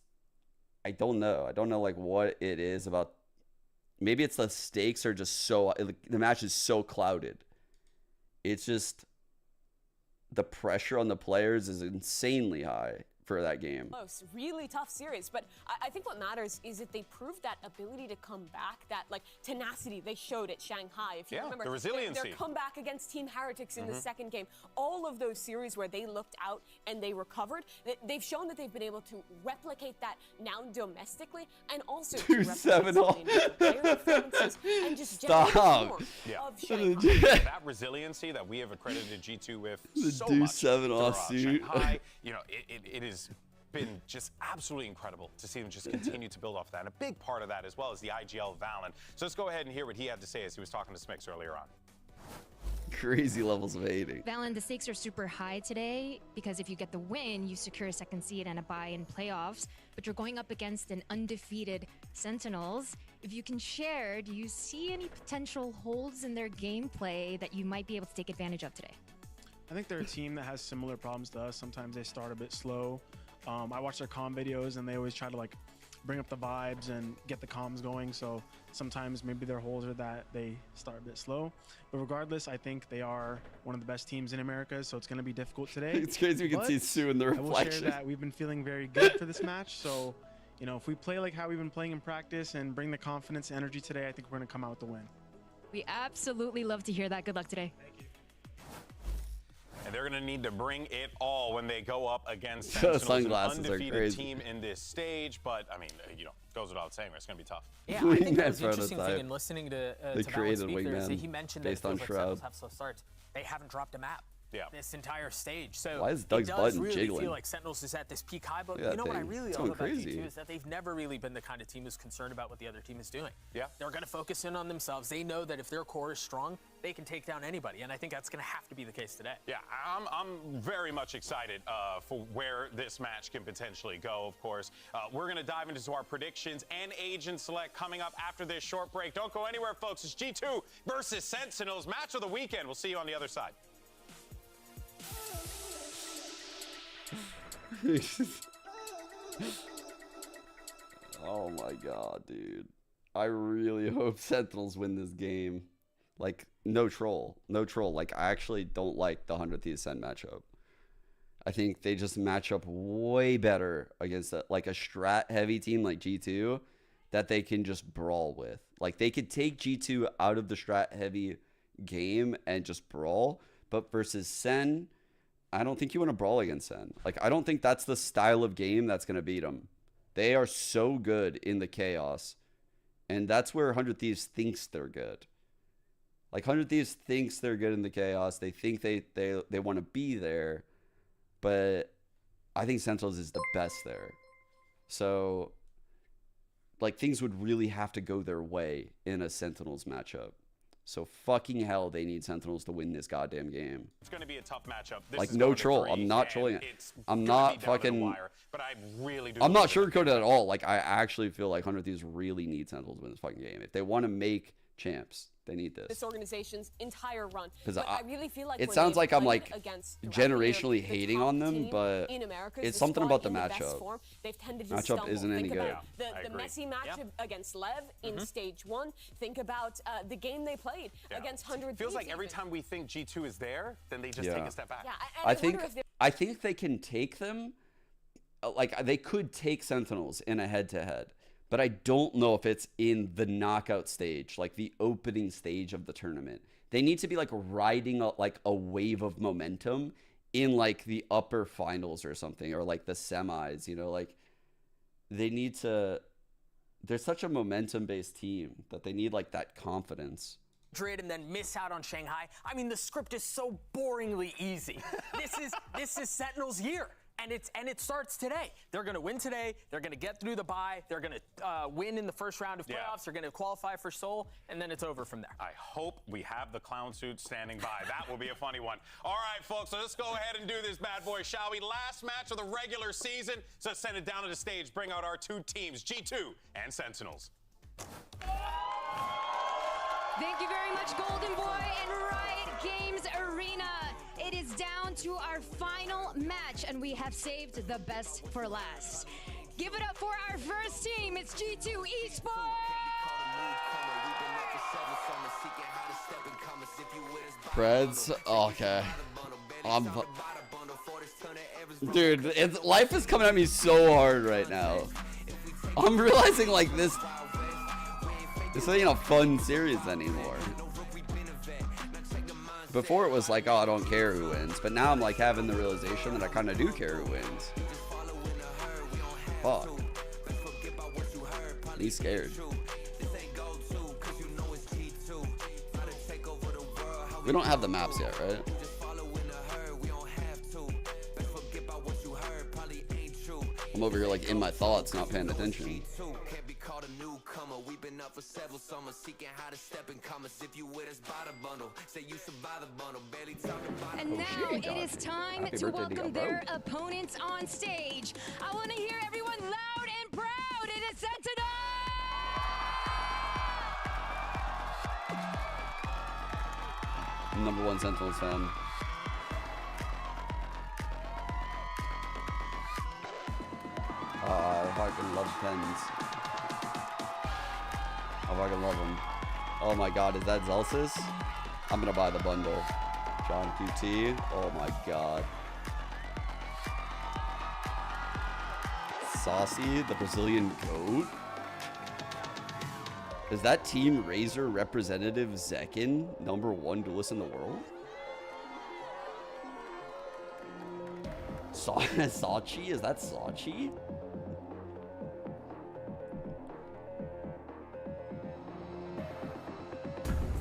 Speaker 2: I don't know. I don't know, like, what it is about. Maybe it's the stakes are just so, the match is so clouded. It's just, the pressure on the players is insanely high for that game.
Speaker 3: Close, really tough series, but I think what matters is that they proved that ability to come back, that like tenacity they showed at Shanghai. If you remember,
Speaker 1: the resiliency.
Speaker 3: Their comeback against Team Heretics in the second game, all of those series where they looked out and they recovered, they've shown that they've been able to replicate that now domestically and also
Speaker 2: 2-7 all.
Speaker 3: And just
Speaker 2: Stop.
Speaker 3: of Shanghai.
Speaker 1: That resiliency that we have accredited G2 with
Speaker 2: The
Speaker 1: so
Speaker 2: do
Speaker 1: much
Speaker 2: 7 off suit.
Speaker 1: Shanghai, you know, it has been just absolutely incredible to see them just continue to build off of that. And a big part of that as well is the IGL Valen. So let's go ahead and hear what he had to say as he was talking to Smix earlier on.
Speaker 2: Crazy levels of hating.
Speaker 10: Valen, the stakes are super high today because if you get the win, you secure a second seed and a bye in playoffs, but you're going up against an undefeated Sentinels. If you can share, do you see any potential holes in their gameplay that you might be able to take advantage of today?
Speaker 19: I think they're a team that has similar problems to us. Sometimes they start a bit slow. I watch their comm videos and they always try to like bring up the vibes and get the comms going. So sometimes maybe their holes are that they start a bit slow. But regardless, I think they are one of the best teams in America. So it's going to be difficult today.
Speaker 2: It's crazy we can see Sue in the reflection.
Speaker 19: I will share that we've been feeling very good for this match. So, you know, if we play like how we've been playing in practice and bring the confidence and energy today, I think we're going to come out with the win.
Speaker 10: We absolutely love to hear that. Good luck today.
Speaker 19: Thank you.
Speaker 1: And they're going to need to bring it all when they go up against Sentinels, an undefeated team in this stage. But, I mean, you know, goes without saying, it's going to be tough.
Speaker 5: Yeah, I think that was interesting thing in listening to Valen's speaker is that he mentioned that it feels like Sentinels have slow starts. They haven't dropped a map this entire stage. So
Speaker 2: why is Doug's
Speaker 5: it
Speaker 2: button
Speaker 5: does really
Speaker 2: jiggling?
Speaker 5: feel like Sentinels is at this peak high. But
Speaker 2: Yeah,
Speaker 5: you know what I really love about
Speaker 2: crazy.
Speaker 5: G2 is that they've never really been the kind of team who's concerned about what the other team is doing.
Speaker 1: Yeah.
Speaker 5: They're going to focus in on themselves. They know that if their core is strong, they can take down anybody. And I think that's going to have to be the case today.
Speaker 1: Yeah, I'm very much excited for where this match can potentially go, of course. We're going to dive into our predictions and agent select coming up after this short break. Don't go anywhere, folks. It's G2 versus Sentinels. Match of the weekend. We'll see you on the other side.
Speaker 2: Oh my god, dude. I really hope Sentinels win this game. Like, no troll. No troll. Like, I actually don't like the 100th Ascent matchup. I think they just match up way better against like a strat-heavy team like G2 that they can just brawl with. Like, they could take G2 out of the strat-heavy game and just brawl. But versus SEN, I don't think you want to brawl against SEN. Like, I don't think that's the style of game that's going to beat them. They are so good in the chaos. And that's where 100 Thieves thinks they're good. Like, 100 Thieves thinks they're good in the chaos. They think they want to be there. But I think Sentinels is the best there. So, like, things would really have to go their way in a Sentinels matchup. So fucking hell, they need Sentinels to win this goddamn game.
Speaker 1: It's going to be a tough matchup. This
Speaker 2: like,
Speaker 1: is
Speaker 2: no troll. I'm not trolling it. I'm not fucking.
Speaker 1: Wire, but I really do.
Speaker 2: I'm not sugarcoating it at all. Like, I actually feel like 100 Thieves really need Sentinels to win this fucking game. If they want to make champs, they need this
Speaker 3: organization's entire run.
Speaker 2: Because
Speaker 3: I really feel like
Speaker 2: it sounds like I'm like generationally hating on them, but it's something about the matchup.
Speaker 3: They've tended to
Speaker 2: matchup isn't any good.
Speaker 3: The messy match against Lev in stage 1. Think about the game they played against 100
Speaker 1: Feels like every time we think G2 is there, then they just take a step back.
Speaker 3: Yeah,
Speaker 2: I think they can take them. Like, they could take Sentinels in a head-to-head. But I don't know if it's in the knockout stage, like the opening stage of the tournament. They need to be like riding a wave of momentum in like the upper finals or something, or like the semis, you know, like they need to, they're such a momentum based team that they need like that confidence.
Speaker 5: Madrid and then miss out on Shanghai. I mean, the script is so boringly easy. This is Sentinel's year. And it starts today. They're going to win today. They're going to get through the bye. They're going to win in the first round of playoffs. They're going to qualify for Seoul, and then it's over from there.
Speaker 1: I hope we have the clown suit standing by. That will be a funny one. All right, folks, so let's go ahead and do this bad boy, shall we? Last match of the regular season. So let's send it down to the stage. Bring out our two teams, G2 and Sentinels.
Speaker 10: Thank you very much, Golden Boy and Riot Games Arena. It is down to our final match, and we have saved the best for last. Give it up for our first team. It's G2 Esports.
Speaker 2: Preds, okay. Dude, life is coming at me so hard right now. I'm realizing like this ain't a fun series anymore. Before it was like, oh, I don't care who wins, but now I'm like having the realization that I kind of do care who wins. Fuck. He's scared. We don't have the maps yet, right? I'm over here like in my thoughts, not paying attention. We've been up for several summers, seeking how to step in commas. If you with us, buy the bundle. Say you survive the bundle, barely talking about it.
Speaker 10: And now it is time to welcome their opponents on stage. I want to hear everyone loud and proud. It is Sentinel!
Speaker 2: #1 Sentinels fan. I fucking love pens. I fucking love them. Oh my god, is that Zelsis? I'm gonna buy the bundle. John QT. Oh my god. Saucy, the Brazilian goat. Is that Team Razor representative Zekin #1 duelist in the world? Sachi? Is that Sachi?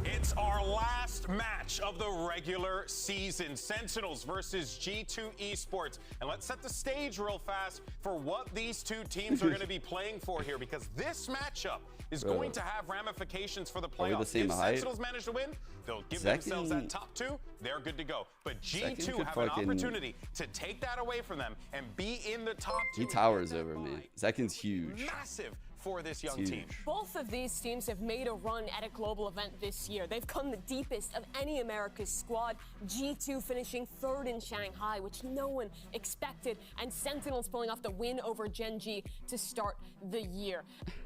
Speaker 1: It's our last match of the regular season. Sentinels versus G2 Esports. And let's set the stage real fast for what these two teams are going to be playing for here, because this matchup is going to have ramifications for the playoffs.
Speaker 2: Are we the same
Speaker 1: if
Speaker 2: height?
Speaker 1: Sentinels manage to win, they'll give themselves that top 2. They're good to go. But G2 have an opportunity to take that away from them and be in the top 2.
Speaker 2: He towers over me. Zekin's huge.
Speaker 1: Massive for this young team.
Speaker 3: Both of these teams have made a run at a global event this year. They've come the deepest of any America's squad. G2 finishing 3rd in Shanghai, which no one expected, and Sentinels pulling off the win over Gen G to start the year.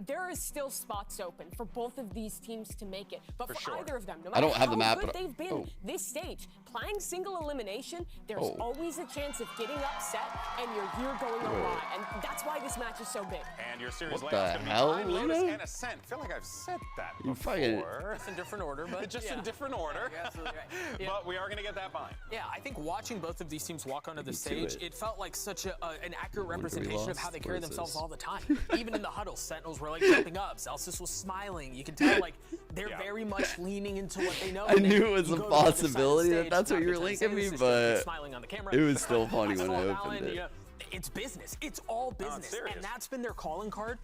Speaker 3: There is still spots open for both of these teams to make it, but for either of them, no matter how good they've been this stage, playing single elimination, there's always a chance of getting upset and your year going awry, and that's why this match is so big.
Speaker 1: And your series
Speaker 2: What the hell,
Speaker 1: Lotus
Speaker 2: Luna?
Speaker 1: and Ascent. I feel like I've said that
Speaker 2: You
Speaker 1: before.
Speaker 2: fucking-
Speaker 5: Just in different order, but
Speaker 1: just in different order.
Speaker 5: You're absolutely right. Yeah.
Speaker 1: But we are going to get that bind.
Speaker 5: Yeah, I think watching both of these teams walk onto the
Speaker 2: to
Speaker 5: stage,
Speaker 2: it.
Speaker 5: it felt like such an accurate
Speaker 2: Wonder we
Speaker 5: representation of how
Speaker 2: lost.
Speaker 5: they carry
Speaker 2: What is
Speaker 5: themselves
Speaker 2: this?
Speaker 5: all the time. Even in the huddle, Sentinels were like jumping up. Celsius was smiling. You can tell like they're very much leaning into what they know.
Speaker 2: I
Speaker 5: and then
Speaker 2: knew it was
Speaker 5: you
Speaker 2: a
Speaker 5: go to the other side of the
Speaker 2: possibility that
Speaker 5: stage,
Speaker 2: that's what
Speaker 5: not
Speaker 2: you were
Speaker 5: every time
Speaker 2: linking me,
Speaker 5: Celsius is
Speaker 2: but
Speaker 5: smiling on the camera.
Speaker 2: it was still funny when I
Speaker 5: saw
Speaker 2: opened
Speaker 5: Valen,
Speaker 2: it.
Speaker 5: you know, it's business. It's all business,
Speaker 1: serious.
Speaker 5: and that's been their calling card.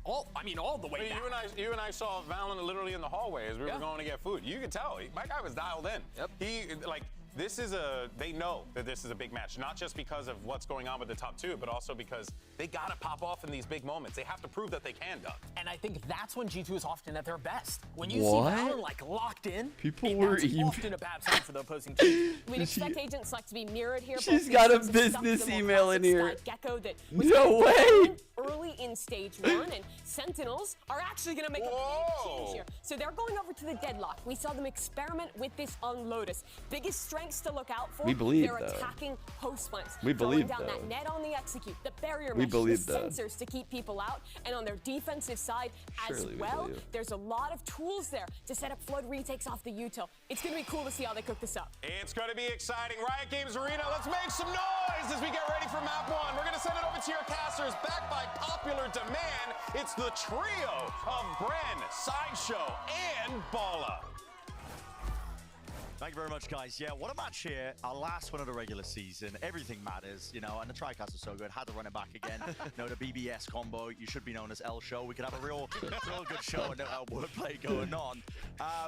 Speaker 5: All the way back.
Speaker 1: You and I saw Valen literally in the hallway as we were going to get food. You could tell my guy was dialed in.
Speaker 5: Yep.
Speaker 1: They know that this is a big match, not just because of what's going on with the top 2, but also because they got to pop off in these big moments. They have to prove that they can, Doug.
Speaker 5: And I think that's when G2 is often at their best. When you
Speaker 2: What?
Speaker 5: see Valen like locked in,
Speaker 2: People were
Speaker 5: that's
Speaker 2: even-
Speaker 5: often a bad sign for the opposing team.
Speaker 3: We'd expect agents like to be mirrored here.
Speaker 2: She's
Speaker 3: Both
Speaker 2: got a
Speaker 3: teams have stuffed
Speaker 2: business
Speaker 3: them on
Speaker 2: email
Speaker 3: classic
Speaker 2: in here.
Speaker 3: Sky Gecko that was
Speaker 2: No
Speaker 3: kind of
Speaker 2: way.
Speaker 3: early in stage 1, and Sentinels are actually going to make a big change here. So they're going over to the deadlock. We saw them experiment with this on Lotus. Biggest strength strengths to look out for.
Speaker 2: We believe,
Speaker 3: They're
Speaker 2: though.
Speaker 3: attacking post plants.
Speaker 2: We believe,
Speaker 3: down
Speaker 2: though.
Speaker 3: that net on the execute, the barrier
Speaker 2: We
Speaker 3: mesh,
Speaker 2: believe,
Speaker 3: the
Speaker 2: though.
Speaker 3: sensors to keep people out, and on their defensive side
Speaker 2: Surely we
Speaker 3: as well.
Speaker 2: believe.
Speaker 3: There's a lot of tools there to set up flood retakes off the util. It's going to be cool to see how they cook this up.
Speaker 1: It's going to be exciting. Riot Games Arena, let's make some noise as we get ready for map 1. We're going to send it over to your casters, backed by popular demand. It's the trio of Bren, Sideshow, and Balla.
Speaker 20: Thank you very much, guys. Yeah, what a match here. Our last one of the regular season. Everything matters, you know, and the TriCast was so good. Had to run it back again. You know, the BBS combo, you should be known as L Show. We could have a real good show and wordplay going on.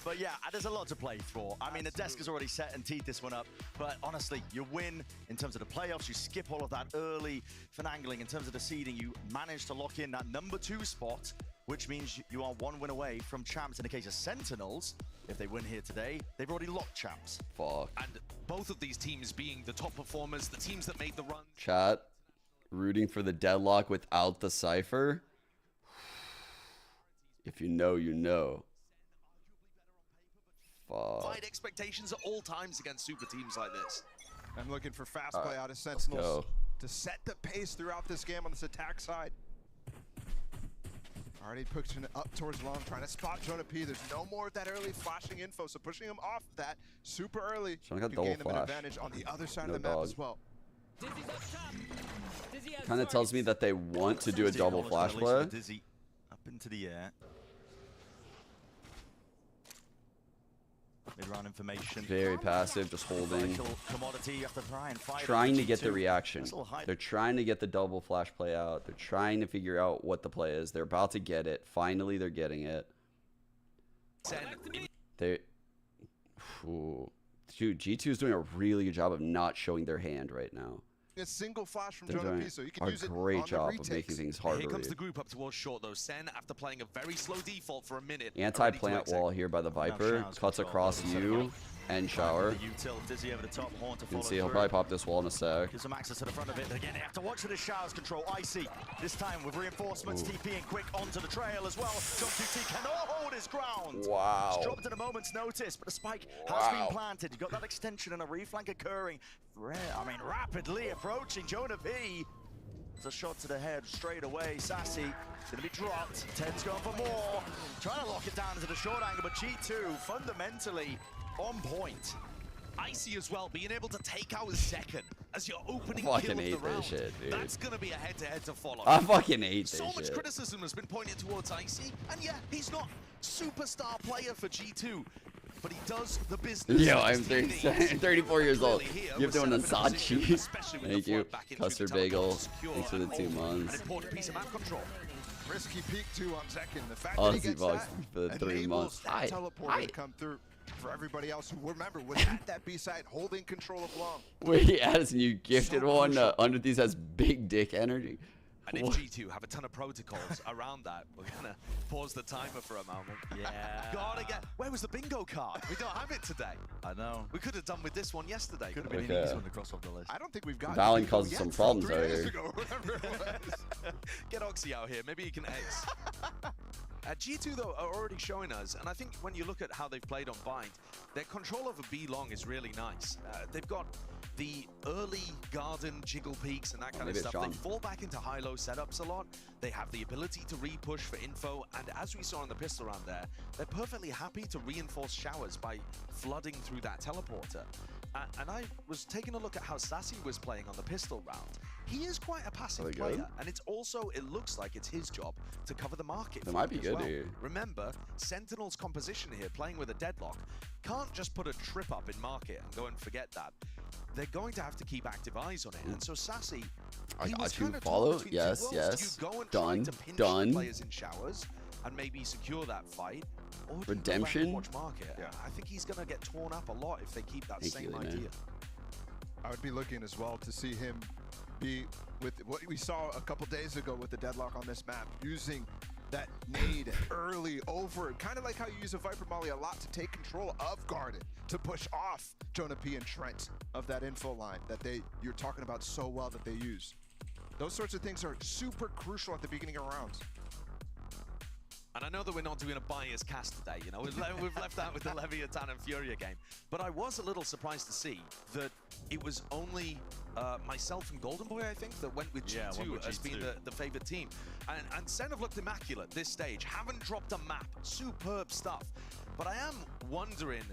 Speaker 20: But yeah, there's a lot to play for. I mean, the desk is already set and teed this one up. But honestly, you win in terms of the playoffs. You skip all of that early finagling. In terms of the seeding, you manage to lock in that #2 spot, which means you are 1 win away from champs. In the case of Sentinels, if they win here today, they've already locked champs.
Speaker 2: Fuck.
Speaker 14: And both of these teams being the top performers, the teams that made the run.
Speaker 2: Chat, rooting for the deadlock without the Cypher. If you know, you know. Fuck.
Speaker 14: Fight expectations at all times against super teams like this.
Speaker 4: I'm looking for fast
Speaker 2: All
Speaker 4: play
Speaker 2: right,
Speaker 4: out of
Speaker 2: let's
Speaker 4: Sentinels
Speaker 2: go.
Speaker 4: to set the pace throughout this game on this attack side. Already pushing it up towards long, trying to spot Jonah P. There's no more of that early flashing info, so pushing him off that super early
Speaker 2: Jonah got
Speaker 4: could
Speaker 2: double
Speaker 4: gain them an
Speaker 2: flash.
Speaker 4: advantage on the other side
Speaker 2: No
Speaker 4: of the map
Speaker 2: dog.
Speaker 4: as well.
Speaker 2: Kind of tells me that they want to do a double flash
Speaker 20: Release
Speaker 2: play.
Speaker 20: the Dizzy up into the air. Mid-round information.
Speaker 2: Very passive, just holding.
Speaker 20: Vital commodity. You have to try and fight it.
Speaker 2: Trying to get the
Speaker 20: G2.
Speaker 2: reaction.
Speaker 20: Nice little hype.
Speaker 2: They're trying to get the double flash play out. They're trying to figure out what the play is. They're about to get it. Finally, they're getting it. They, Ooh. Dude, G2 is doing a really good job of not showing their hand right now.
Speaker 4: A single flash from
Speaker 2: They're
Speaker 4: Jonah
Speaker 2: doing
Speaker 4: P, so you can
Speaker 2: a
Speaker 4: use it
Speaker 2: great
Speaker 4: on the
Speaker 2: job of
Speaker 4: retakes.
Speaker 2: making things hard
Speaker 14: Here
Speaker 2: to
Speaker 14: comes
Speaker 2: read.
Speaker 14: the group up towards short though. Sen, after playing a very slow default for a minute.
Speaker 2: Anti-plant wall here by the Viper.
Speaker 20: Showers
Speaker 2: Cuts
Speaker 20: control.
Speaker 2: across you and Shower.
Speaker 20: The util, Dizzy over the top, Horn to
Speaker 2: You can
Speaker 20: follow
Speaker 2: see he'll
Speaker 20: through.
Speaker 2: probably pop this wall in a sec.
Speaker 20: Gives them access to the front of it. Again, they have to watch for the showers control. Icy, this time with reinforcements,
Speaker 2: Ooh.
Speaker 20: TPing quick onto the trail as well. John QT cannot hold his ground.
Speaker 2: Wow.
Speaker 20: It's dropped at a moment's notice, but the spike has
Speaker 2: Wow.
Speaker 20: been planted. You've got that extension and a reflank occurring. Rapidly approaching Jonah P. It's a shot to the head straight away. Sassy gonna be dropped. Ted's going for more. Trying to lock it down into the short angle, but G2 fundamentally on point.
Speaker 14: Icy as well, being able to take out a second as your opening
Speaker 2: Fucking
Speaker 14: kill of
Speaker 2: hate
Speaker 14: the
Speaker 2: this
Speaker 14: round.
Speaker 2: shit, dude.
Speaker 14: That's gonna be a head-to-head to follow.
Speaker 2: I fucking hate this
Speaker 14: So much
Speaker 2: shit.
Speaker 14: criticism has been pointed towards Icy, and yeah, he's not superstar player for G2, but he does the business.
Speaker 2: Yo,
Speaker 14: that
Speaker 2: I'm
Speaker 14: his team
Speaker 2: 30,
Speaker 14: needs.
Speaker 2: 34 years old.
Speaker 14: Clearly here,
Speaker 2: You have to
Speaker 14: we're
Speaker 2: win a
Speaker 14: set up in a position,
Speaker 2: Sachi.
Speaker 14: especially with the
Speaker 2: Thank you.
Speaker 14: flood back into
Speaker 2: Custard
Speaker 14: the teleport
Speaker 2: Bagel.
Speaker 14: to secure
Speaker 2: Thanks for the 2
Speaker 14: an
Speaker 2: months.
Speaker 14: important piece of map control.
Speaker 4: Risky peek too on Zekin. The fact that he
Speaker 2: Aussie
Speaker 4: gets
Speaker 2: Bucks
Speaker 4: that
Speaker 2: for the 3
Speaker 4: enables
Speaker 2: months.
Speaker 4: that
Speaker 2: Hi.
Speaker 4: teleporter
Speaker 2: Hi.
Speaker 4: to come through for everybody else who, remember, was at that B side holding control of long.
Speaker 2: Wait, Addison, you gifted one. Under these has big dick energy.
Speaker 14: And if
Speaker 2: What?
Speaker 14: G2 have a ton of protocols around that, we're gonna pause the timer for a moment.
Speaker 20: Yeah.
Speaker 14: Gotta get. Where was the bingo card? We don't have it today.
Speaker 20: I know.
Speaker 14: We could have done with this one yesterday.
Speaker 20: Could have been
Speaker 2: Okay.
Speaker 20: an easy one to cross off the list.
Speaker 4: I don't think we've got
Speaker 2: Valen
Speaker 4: bingo
Speaker 2: caused
Speaker 4: yet
Speaker 2: some
Speaker 4: from
Speaker 2: problems
Speaker 4: 3
Speaker 2: out
Speaker 4: days
Speaker 2: here.
Speaker 4: ago, whatever it was.
Speaker 14: Get Oxy out here. Maybe he can ace. G2 though are already showing us, and I think when you look at how they've played on Bind, their control over B long is really nice. They've got the early garden jiggle peaks and that kind of
Speaker 2: Maybe it's
Speaker 14: stuff. They
Speaker 2: John.
Speaker 14: fall back into high-low setups a lot. They have the ability to re-push for info, and as we saw in the pistol round there, they're perfectly happy to reinforce showers by flooding through that teleporter. And I was taking a look at how Sassy was playing on the pistol round. He is quite a passive
Speaker 2: Are they
Speaker 14: player,
Speaker 2: good?
Speaker 14: and it's also, it looks like it's his job to cover the market.
Speaker 2: They
Speaker 14: for
Speaker 2: might
Speaker 14: him
Speaker 2: be
Speaker 14: as
Speaker 2: good
Speaker 14: well.
Speaker 2: here.
Speaker 14: Remember, Sentinel's composition here, playing with a deadlock, can't just put a trip up in market and go and forget that. They're going to have to keep active eyes on it, and so Sassy,
Speaker 2: I
Speaker 14: he was
Speaker 2: got you.
Speaker 14: kinda
Speaker 2: Follow.
Speaker 14: torn between two
Speaker 2: Yes,
Speaker 14: worlds.
Speaker 2: yes.
Speaker 14: Do you go and
Speaker 2: Done.
Speaker 14: try to pinch
Speaker 2: Done.
Speaker 14: the players in showers and maybe secure that fight, or do you go back and
Speaker 2: Redemption?
Speaker 14: watch market? Yeah. I think he's going to get torn up a lot if they keep that
Speaker 2: Thank
Speaker 14: same
Speaker 2: you, man.
Speaker 14: idea.
Speaker 4: I would be looking as well to see him be with what we saw a couple days ago with the deadlock on this map, using that nade early over, kind of like how you use a Viper Molly a lot to take control of Garden, to push off Jonah P and Trent of that info line that you're talking about so well that they use. Those sorts of things are super crucial at the beginning of rounds.
Speaker 14: And
Speaker 21: And I know that we're not doing a biased cast today, you know, we've left out with the Leviathan and Furia game. But I was a little surprised to see that it was only myself and Golden Boy, I think, that went with G2 as being the favorite team. And SEN have looked immaculate this stage, haven't dropped a map, superb stuff. But I am wondering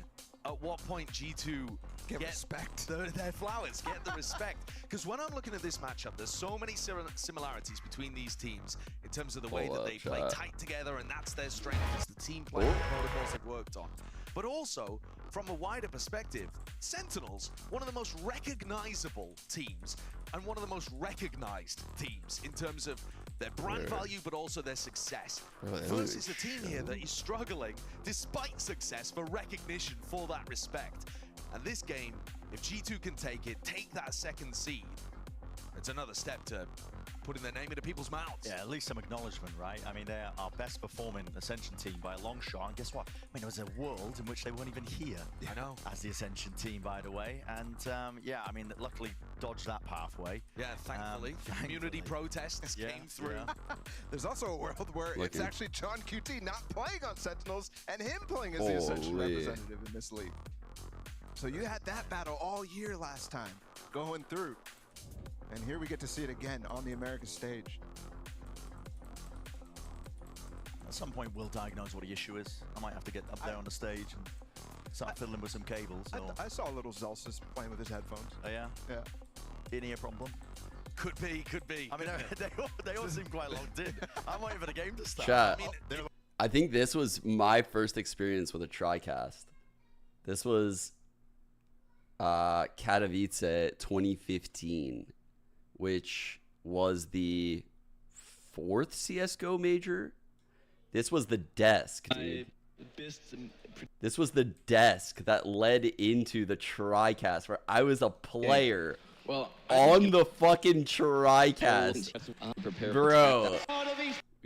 Speaker 21: at what point G2 get respect their flowers, get the respect. Because when I'm looking at this matchup, there's so many similarities between these teams in terms of the way that they play tight together, and that's their strength, is the team play and the protocols they've worked on. But also, from a wider perspective, Sentinels, one of the most recognizable teams and one of the most recognized teams in terms of their brand value, but also their success. Versus a team here that is struggling, despite success, for recognition for that respect. And this game, if G2 can take it, take that second seed, it's another step to putting their name into people's mouths.
Speaker 20: Yeah, at least some acknowledgement, right? I mean, they're our best performing Ascension team by a long shot. And guess what? I mean, there was a world in which they weren't even here.
Speaker 21: I know.
Speaker 20: As the Ascension team, by the way. And yeah, I mean, luckily dodged that pathway.
Speaker 21: Yeah, thankfully. Community protests came through.
Speaker 4: Yeah. There's also a world where it's actually John QT not playing on Sentinels and him playing as the Ascension representative in this league. So you had that battle all year last time, going through. And here we get to see it again on the American stage.
Speaker 20: At some point, we'll diagnose what the issue is. I might have to get up there on the stage and start fiddling with some cables.
Speaker 4: I saw a little Zelsis playing with his headphones.
Speaker 20: Oh, yeah?
Speaker 4: Yeah.
Speaker 20: In-ear problem?
Speaker 21: Could be, could be.
Speaker 20: I mean, they all seem quite locked in. I'm waiting for the game to start.
Speaker 2: Chat.
Speaker 20: I mean,
Speaker 2: I think this was my first experience with a TriCast. This was Katowice 2015. Which was the 4th CSGO major. This was the desk, dude. This was the desk that led into the TriCast, where I was a player on the fucking TriCast. Bro,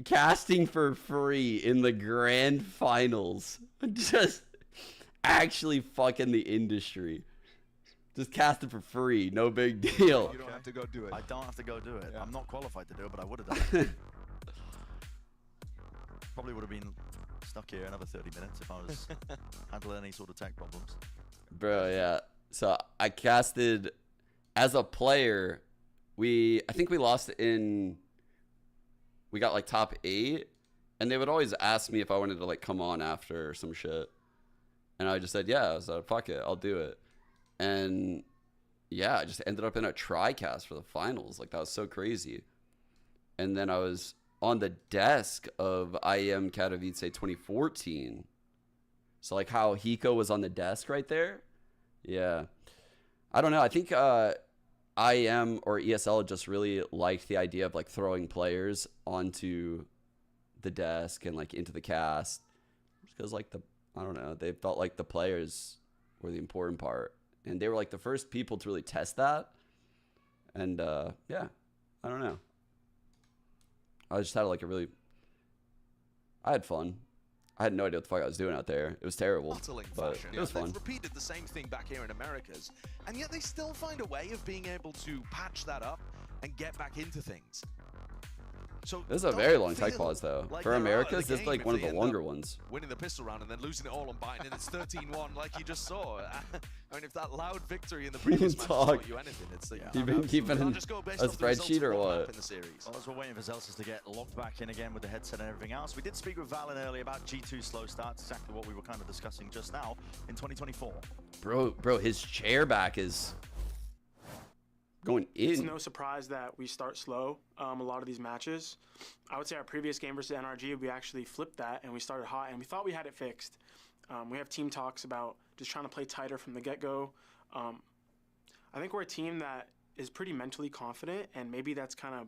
Speaker 2: casting for free in the grand finals. Just actually fucking the industry. Just cast it for free, no big deal.
Speaker 4: You don't have to go do it.
Speaker 20: I don't have to go do it. Yeah. I'm not qualified to do it, but I would have done it. Probably would have been stuck here another 30 minutes if I was handling any sort of tech problems.
Speaker 2: Bro, yeah. So I casted as a player. I think we lost we got like top 8, and they would always ask me if I wanted to like come on after or some shit. And I just said, yeah, so fuck it, I'll do it. And yeah, I just ended up in a TriCast for the finals. Like, that was so crazy. And then I was on the desk of IEM Katowice 2014. So like how Hiko was on the desk right there. Yeah. I don't know. I think IEM or ESL just really liked the idea of like throwing players onto the desk and like into the cast. Because like I don't know, they felt like the players were the important part. And they were like the first people to really test that. And yeah, I don't know. I just had like I had fun. I had no idea what the fuck I was doing out there. It was terrible, but it was fun.
Speaker 21: They've repeated the same thing back here in Americas, and yet they still find a way of being able to patch that up and get back into things. So
Speaker 2: this is a very long tech pause though. For Americas, this is like one of the longer ones.
Speaker 21: Winning the pistol round and then losing it all on Bind, and it's 13-1 like you just saw. I mean, if that loud victory in the previous match taught you anything, it's the
Speaker 2: You've been keeping a spreadsheet or what?
Speaker 21: In the series.
Speaker 20: Well, as we're waiting for Zelsis to get logged back in again with the headset and everything else, we did speak with Valen earlier about G2 slow starts, exactly what we were kind of discussing just now in 2024.
Speaker 2: Bro, his chair back is going in.
Speaker 19: It's no surprise that we start slow a lot of these matches. I would say our previous game versus NRG, we actually flipped that and we started hot and we thought we had it fixed. We have team talks about just trying to play tighter from the get-go. I think we're a team that is pretty mentally confident, and maybe that's kind of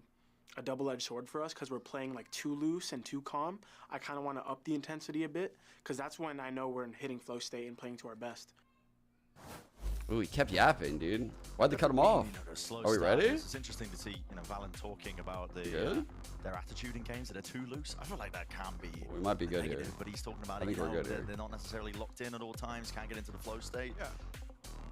Speaker 19: a double-edged sword for us because we're playing like too loose and too calm. I kind of want to up the intensity a bit because that's when I know we're hitting flow state and playing to our best.
Speaker 2: Ooh, he kept yapping, dude. Why'd they cut him off? Are we ready?
Speaker 20: It's interesting to see, Valen talking about their attitude in games that are too loose. I feel like that can be.
Speaker 2: We might be good
Speaker 20: negative,
Speaker 2: here.
Speaker 20: But he's talking about
Speaker 2: I think we're good here.
Speaker 20: They're not necessarily locked in at all times. Can't get into the flow state.
Speaker 4: Yeah.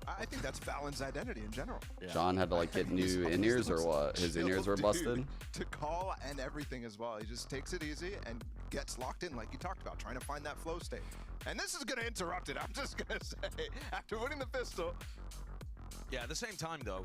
Speaker 4: I think that's Fallon's identity in general.
Speaker 2: John had to like get new in-ears or what? His in-ears were busted?
Speaker 4: To call and everything as well. He just takes it easy and gets locked in like you talked about, trying to find that flow state. And this is going to interrupt it, I'm just going to say. After winning the pistol.
Speaker 21: Yeah, at the same time, though,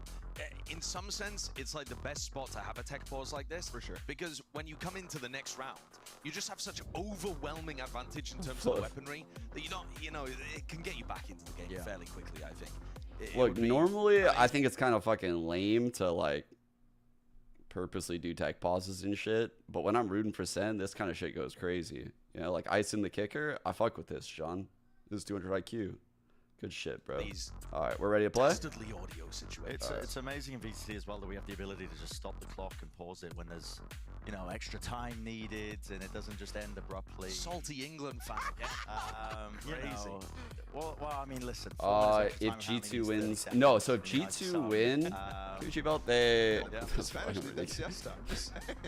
Speaker 21: in some sense, it's like the best spot to have a tech pause like this.
Speaker 4: For sure.
Speaker 21: Because when you come into the next round, you just have such overwhelming advantage in terms of weaponry that you don't, you know, it can get you back into the game fairly quickly, I think.
Speaker 2: Look, normally I think it's kind of fucking lame to like purposely do tech pauses and shit, but when I'm rooting for SEN, this kind of shit goes crazy. You know, like icing the kicker, I fuck with this, John. This is 200 IQ. Good shit, bro. All right, we're ready to play?
Speaker 21: Audio situation.
Speaker 20: It's amazing in VCT as well that we have the ability to just stop the clock and pause it when there's, you know, extra time needed and it doesn't just end abruptly.
Speaker 21: Salty England fan again.
Speaker 20: Crazy. Well, I mean, listen.
Speaker 2: If G2 wins, no. So if G2 win, Gucci belt, they.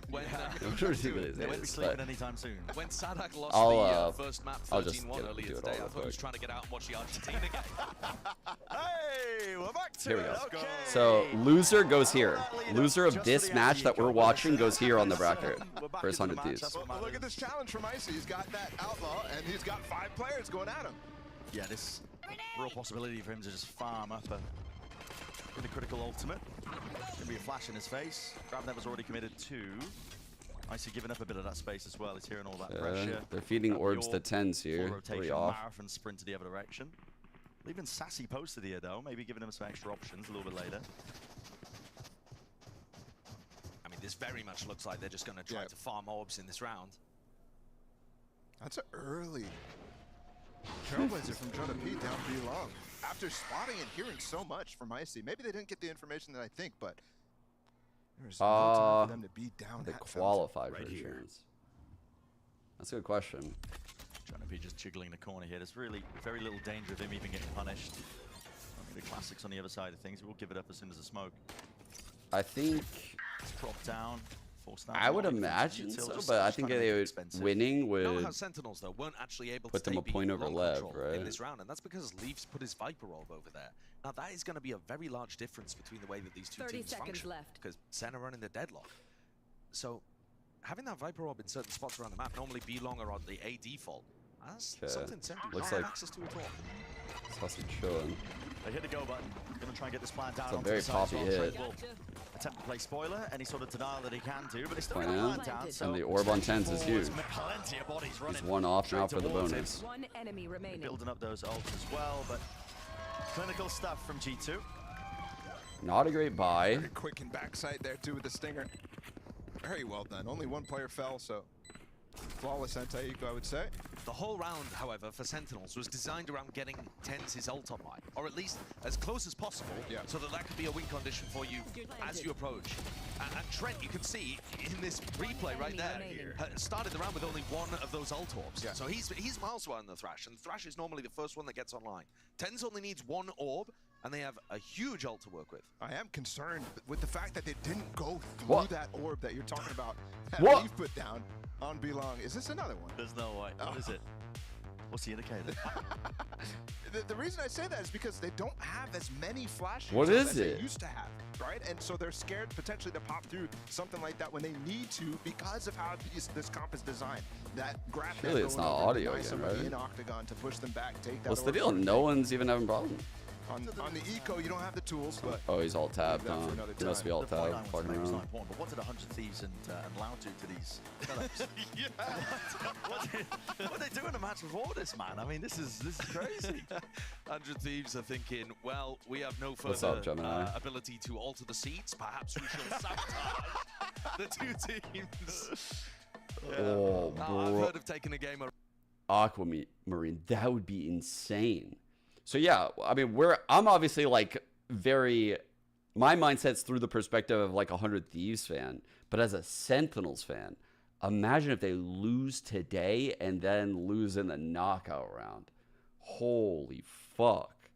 Speaker 21: When
Speaker 20: they won't be sleeping anytime soon.
Speaker 21: When Sadak lost the first map 13-1 earlier
Speaker 2: do it
Speaker 21: today,
Speaker 2: all
Speaker 21: I thought he was
Speaker 2: quick.
Speaker 21: trying to get out and watch the Argentina game.
Speaker 20: Hey, we're back to
Speaker 2: Here we
Speaker 20: it.
Speaker 2: go.
Speaker 20: Okay.
Speaker 2: So loser goes here. Loser of this match that we're watching goes here on the bracket. First 100 Thieves.
Speaker 4: Well, look at this challenge from Icy. He's got that outlaw, and he's got 5 players going at him.
Speaker 20: Yeah, this real possibility for him to just farm up a really critical ultimate. Gonna be a flash in his face. Grab was already committed to. Icy giving up a bit of that space as well. He's hearing all that pressure.
Speaker 2: They're feeding orbs to 10s here. Pretty off.
Speaker 20: Marathon sprint to the other direction. Leaving Sassy posted here though, maybe giving him some extra options a little bit later.
Speaker 21: I mean, this very much looks like they're just going to try to farm orbs in this round.
Speaker 4: That's an early Trailblazer from Jonah P down B long. After spotting and hearing so much from Icy, maybe they didn't get the information that I think, but there's no time for them to be down
Speaker 2: They
Speaker 4: that
Speaker 2: qualified
Speaker 4: right
Speaker 2: for
Speaker 4: here.
Speaker 2: insurance. That's a good question.
Speaker 20: Jonah P just jiggling the corner here. There's really very little danger of him even getting punished. I mean, the classics on the other side of things. We'll give it up as soon as the smoke.
Speaker 2: I think
Speaker 20: It's propped down.
Speaker 2: I would imagine so, but I think they would winning
Speaker 21: Know
Speaker 2: would
Speaker 21: how Sentinels though weren't actually able
Speaker 2: put
Speaker 21: to
Speaker 2: them a
Speaker 21: take
Speaker 2: point over
Speaker 21: long
Speaker 2: Lev,
Speaker 21: control
Speaker 2: right?
Speaker 21: in this round, and that's because Leafs put his Viper Orb over there. Now that is going to be a very large difference between the way that these two
Speaker 8: 30
Speaker 21: teams
Speaker 8: seconds
Speaker 21: function,
Speaker 8: left.
Speaker 21: because SEN are running the deadlock. So having that Viper Orb in certain spots around the map, normally B long or on the A default, that's something SEN do
Speaker 2: Looks
Speaker 21: not
Speaker 2: like
Speaker 21: have access to at all.
Speaker 2: Sassy chilling.
Speaker 20: They hit the go button. Gonna try and get this plan down.
Speaker 2: It's a
Speaker 20: onto
Speaker 2: very
Speaker 20: the side as
Speaker 2: poppy
Speaker 20: well.
Speaker 2: hit.
Speaker 20: Trent will attempt to play spoiler. Any sort of denial that he can do, but he's still
Speaker 2: Point
Speaker 20: got the
Speaker 2: out.
Speaker 20: plan down. So
Speaker 2: And the orb on 10s is huge.
Speaker 20: plenty of bodies running.
Speaker 2: He's one off now
Speaker 20: straight
Speaker 2: for the
Speaker 20: towards
Speaker 2: bonus.
Speaker 20: him.
Speaker 8: One enemy remaining.
Speaker 20: Building up those ults as well, but clinical stuff from G2.
Speaker 2: Not a great buy.
Speaker 4: Very quick and backside there too with the stinger. Very well done. Only one player fell, so flawless anti-eco, I would say.
Speaker 21: The whole round, however, for Sentinels was designed around getting TenZ his ult online, or at least as close as possible, so that that could be a win condition for you as you approach. And Trent, you can see in this replay right there, started the round with only one of those ult orbs. So he's miles away on the Thrash, and Thrash is normally the first one that gets online. TenZ only needs one orb, and they have a huge ult to work with.
Speaker 4: I am concerned with the fact that they didn't go through that orb that you're talking about. That
Speaker 2: What?
Speaker 4: Leaf put down on Belong. Is this another one?
Speaker 20: There's no way. What is it? What's the indicator?
Speaker 4: The reason I say that is because they don't have as many flashes
Speaker 2: What is
Speaker 4: as
Speaker 2: it?
Speaker 4: they used to have, right? And so they're scared potentially to pop through something like that when they need to because of how this comp is designed. That grab
Speaker 2: Surely it's not audio again,
Speaker 4: somebody
Speaker 2: right?
Speaker 4: in Octagon to push them back, take that.
Speaker 2: What's the
Speaker 4: orb
Speaker 2: deal?
Speaker 4: from
Speaker 2: No one's even having problems.
Speaker 4: On the eco, you don't have the tools, but
Speaker 2: Oh, he's all tabbed, huh? He must be all
Speaker 20: The point I
Speaker 2: tabbed,
Speaker 20: want to
Speaker 2: fucking
Speaker 20: make was not
Speaker 2: around.
Speaker 20: important, but what did 100 Thieves and Loud do to these setups? what they do in a match before this, man? I mean, this is crazy.
Speaker 21: 100 Thieves are thinking, well, we have no
Speaker 2: What's
Speaker 21: further
Speaker 2: up, Gemini?
Speaker 21: ability to alter the seats. Perhaps we shall sabotage the two teams.
Speaker 2: Oh,
Speaker 21: Now,
Speaker 2: bro.
Speaker 21: I've heard of taking a game of
Speaker 2: Aquamarine, that would be insane. So yeah, I mean, I'm obviously like my mindset's through the perspective of like a 100 Thieves fan, but as a Sentinels fan, imagine if they lose today and then lose in the knockout round. Holy fuck.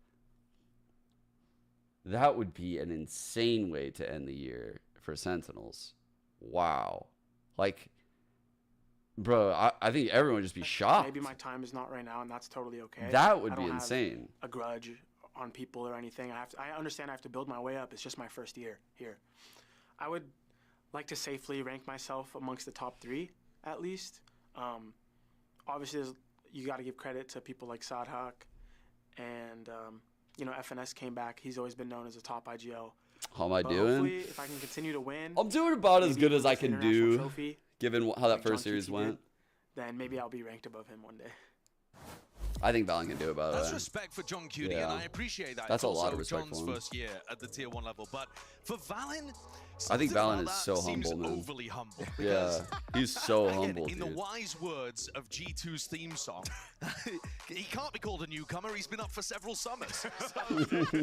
Speaker 2: That would be an insane way to end the year for Sentinels. Wow. Like, bro, I think everyone would just be shocked.
Speaker 19: Maybe my time is not right now, and that's totally okay.
Speaker 2: That would
Speaker 19: I
Speaker 2: be
Speaker 19: don't have
Speaker 2: insane.
Speaker 19: A grudge on people or anything. I understand I have to build my way up. It's just my first year here. I would like to safely rank myself amongst the top 3 at least. Obviously, you got to give credit to people like Sadhak, and you know, FNS came back. He's always been known as a top IGL.
Speaker 2: How am I
Speaker 19: But
Speaker 2: doing?
Speaker 19: hopefully, if I can continue to win,
Speaker 2: I'm doing about as
Speaker 19: maybe
Speaker 2: good as I
Speaker 19: with this
Speaker 2: can
Speaker 19: international
Speaker 2: do,
Speaker 19: trophy,
Speaker 2: given how that
Speaker 19: like John
Speaker 2: first series
Speaker 19: QT
Speaker 2: went.
Speaker 19: did, then maybe I'll be ranked above him one day.
Speaker 2: I think Valen can do it, by the way.
Speaker 21: That's respect for John Cutie,
Speaker 2: Yeah.
Speaker 21: and I appreciate that.
Speaker 2: That's
Speaker 21: It's
Speaker 2: a lot
Speaker 21: also
Speaker 2: of respect
Speaker 21: John's
Speaker 2: for him.
Speaker 21: first year at the tier 1 level, but for Valen,
Speaker 2: I think
Speaker 21: something
Speaker 2: Valen
Speaker 21: about
Speaker 2: is
Speaker 21: that
Speaker 2: so
Speaker 21: seems
Speaker 2: humble, man.
Speaker 21: overly humble.
Speaker 2: Yeah, he's so
Speaker 21: Again,
Speaker 2: humble,
Speaker 21: in the
Speaker 2: dude.
Speaker 21: wise words of G2's theme song, he can't be called a newcomer. He's been up for several summers. So, he's been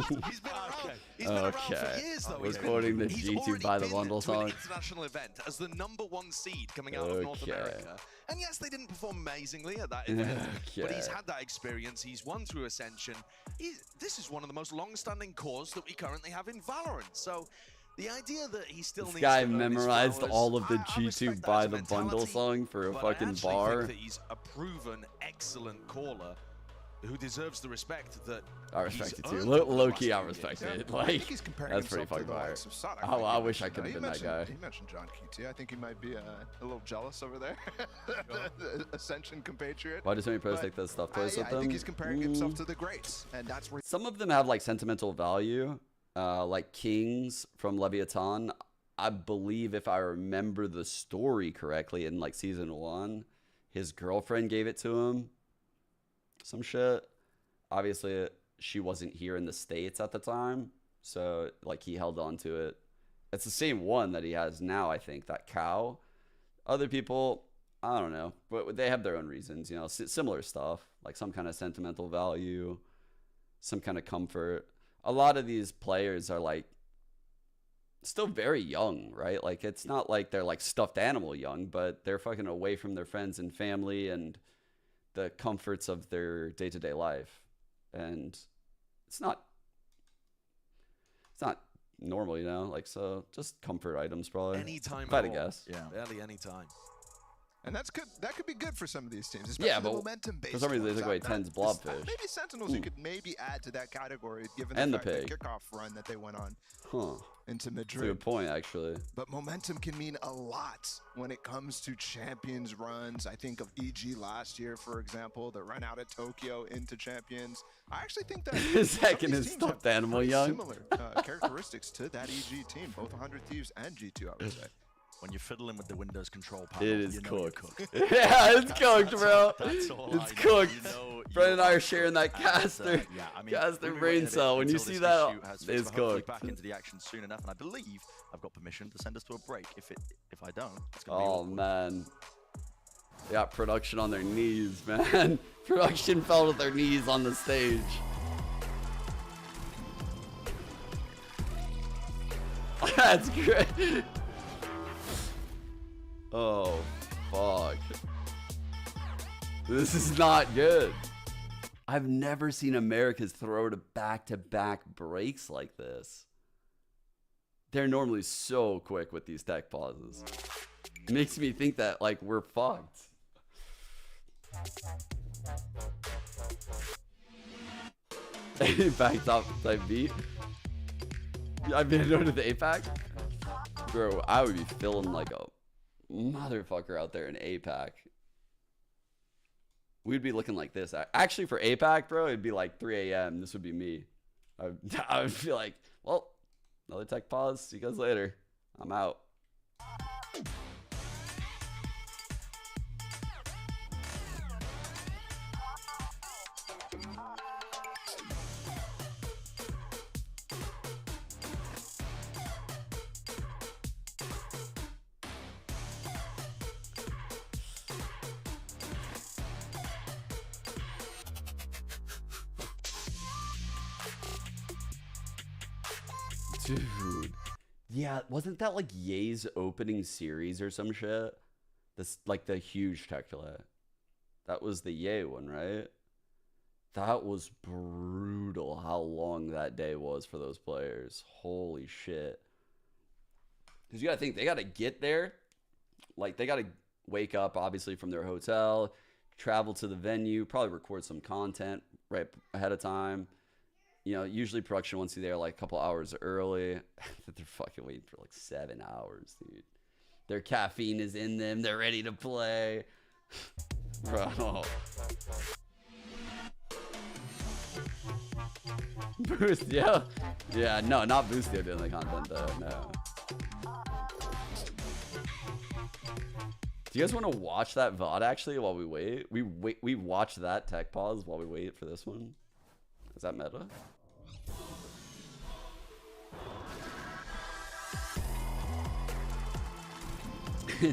Speaker 21: around. He's been around for years, though.
Speaker 2: We're
Speaker 21: He's
Speaker 2: quoting the
Speaker 21: he's
Speaker 2: G2
Speaker 21: already
Speaker 2: by the
Speaker 21: been
Speaker 2: bundle
Speaker 21: to an
Speaker 2: song.
Speaker 21: international event as the #1 seed coming out of North America. And yes, they didn't perform amazingly at that event, but he's had that experience. He's won through Ascension. This is one of the most long-standing cores that we currently have in Valorant. So the idea that he still
Speaker 2: This
Speaker 21: needs
Speaker 2: guy
Speaker 21: to earn his
Speaker 2: memorized
Speaker 21: flowers,
Speaker 2: all of the
Speaker 21: I
Speaker 2: G2
Speaker 21: respect that
Speaker 2: by
Speaker 21: as a
Speaker 2: the bundle
Speaker 21: mentality,
Speaker 2: song for a
Speaker 21: but
Speaker 2: fucking
Speaker 21: I actually
Speaker 2: bar.
Speaker 21: think that he's a proven excellent caller who deserves the respect that
Speaker 2: I respect it
Speaker 21: he's
Speaker 2: too.
Speaker 21: earned
Speaker 2: Low
Speaker 21: over the
Speaker 2: key, I
Speaker 21: last few
Speaker 2: respect
Speaker 21: years.
Speaker 2: it.
Speaker 4: I
Speaker 2: Like,
Speaker 4: think he's comparing
Speaker 2: that's pretty
Speaker 4: himself to
Speaker 2: fucking
Speaker 4: the
Speaker 2: fire.
Speaker 4: likes of Sadhak,
Speaker 2: Oh,
Speaker 4: like
Speaker 2: I
Speaker 4: you
Speaker 2: wish I
Speaker 4: mentioned.
Speaker 2: could have
Speaker 4: He
Speaker 2: been that guy.
Speaker 4: mentioned- He mentioned John QT. I think he might be a little jealous over there. The Ascension compatriot.
Speaker 2: Why does so many pros
Speaker 4: But
Speaker 2: take those stuff toys with
Speaker 4: I
Speaker 2: them?
Speaker 4: think he's comparing himself to the greats, and that's where
Speaker 2: Some of them have like sentimental value, like Kings from Leviathan. I believe, if I remember the story correctly, in like season 1, his girlfriend gave it to him. Some shit. Obviously, she wasn't here in the States at the time, so like he held on to it. It's the same one that he has now, I think, that cow. Other people, I don't know, but they have their own reasons, you know, similar stuff, like some kind of sentimental value, some kind of comfort. A lot of these players are like still very young, right? Like, it's not like they're like stuffed animal young, but they're fucking away from their friends and family and the comforts of their day-to-day life. And it's not normal, you know, like, so just comfort items probably.
Speaker 21: Anytime
Speaker 2: if I had
Speaker 21: at
Speaker 2: to
Speaker 21: all.
Speaker 2: guess.
Speaker 21: Yeah, barely any time.
Speaker 4: And that's good. That could be good for some of these teams, especially
Speaker 2: Yeah,
Speaker 4: the
Speaker 2: but
Speaker 4: momentum-based
Speaker 2: for some reason they
Speaker 4: ones.
Speaker 2: took away
Speaker 4: That-
Speaker 2: 10's
Speaker 4: this-
Speaker 2: blobfish.
Speaker 4: Maybe Sentinels you could maybe add to that category, given
Speaker 2: And
Speaker 4: the
Speaker 2: the
Speaker 4: fact
Speaker 2: pig.
Speaker 4: that kickoff run that they went on
Speaker 2: Huh.
Speaker 4: into
Speaker 2: That's a
Speaker 4: Madrid.
Speaker 2: good point, actually.
Speaker 4: But momentum can mean a lot when it comes to champions runs. I think of EG last year, for example, the run out of Tokyo into champions. I actually think that
Speaker 2: Second
Speaker 4: some of
Speaker 2: is
Speaker 4: these teams have
Speaker 2: stuffed animal
Speaker 4: pretty
Speaker 2: young.
Speaker 4: similar characteristics to that EG team, both 100 Thieves and G2, I would say.
Speaker 20: When you're fiddling with the Windows control panel,
Speaker 2: It is
Speaker 20: you know you're
Speaker 2: cooked.
Speaker 20: cooked.
Speaker 2: Yeah, it's cooked, bro.
Speaker 20: That's all
Speaker 2: It's
Speaker 20: I know.
Speaker 2: cooked.
Speaker 20: You know
Speaker 2: Brent and I are sharing that caster,
Speaker 20: yeah, I mean,
Speaker 2: caster
Speaker 20: we'll be
Speaker 2: brain
Speaker 20: waiting a bit
Speaker 2: cell. When you
Speaker 20: until
Speaker 2: see
Speaker 20: this
Speaker 2: that,
Speaker 20: issue has
Speaker 2: it's
Speaker 20: fixed, but hopefully
Speaker 2: cooked.
Speaker 20: back into the action soon enough, and I believe I've got permission to send us to a break. If I don't, it's gonna be
Speaker 2: Oh
Speaker 20: awkward.
Speaker 2: man, they got production on their knees, man. Production fell to their knees on the stage. That's great. Oh, fuck. This is not good. I've never seen Americans throw to back-to-back breaks like this. They're normally so quick with these tech pauses. It makes me think that, like, we're fucked. APAC top type beat. I've been under the APAC. Bro, I would be feeling like a motherfucker out there in APAC. We'd be looking like this. Actually, for APAC, bro, it'd be like 3 a.m. This would be me. I would feel like, well, another tech pause. See you guys later. I'm out. Dude. Yeah, wasn't that like Ye's opening series or some shit? This, like, the huge tech delay. That was the Ye one, right? That was brutal how long that day was for those players. Holy shit. Because you gotta think, they gotta get there. Like, they gotta wake up, obviously, from their hotel, travel to the venue, probably record some content right ahead of time. you know, usually production wants you there like a couple hours early. They're fucking waiting for like 7 hours, dude. Their caffeine is in them. They're ready to play. Bro. Boost, yeah. Yeah, no, not Boostio doing the content though, no. Do you guys want to watch that VOD actually while we wait? We watch that tech pause while we wait for this one. Is that meta?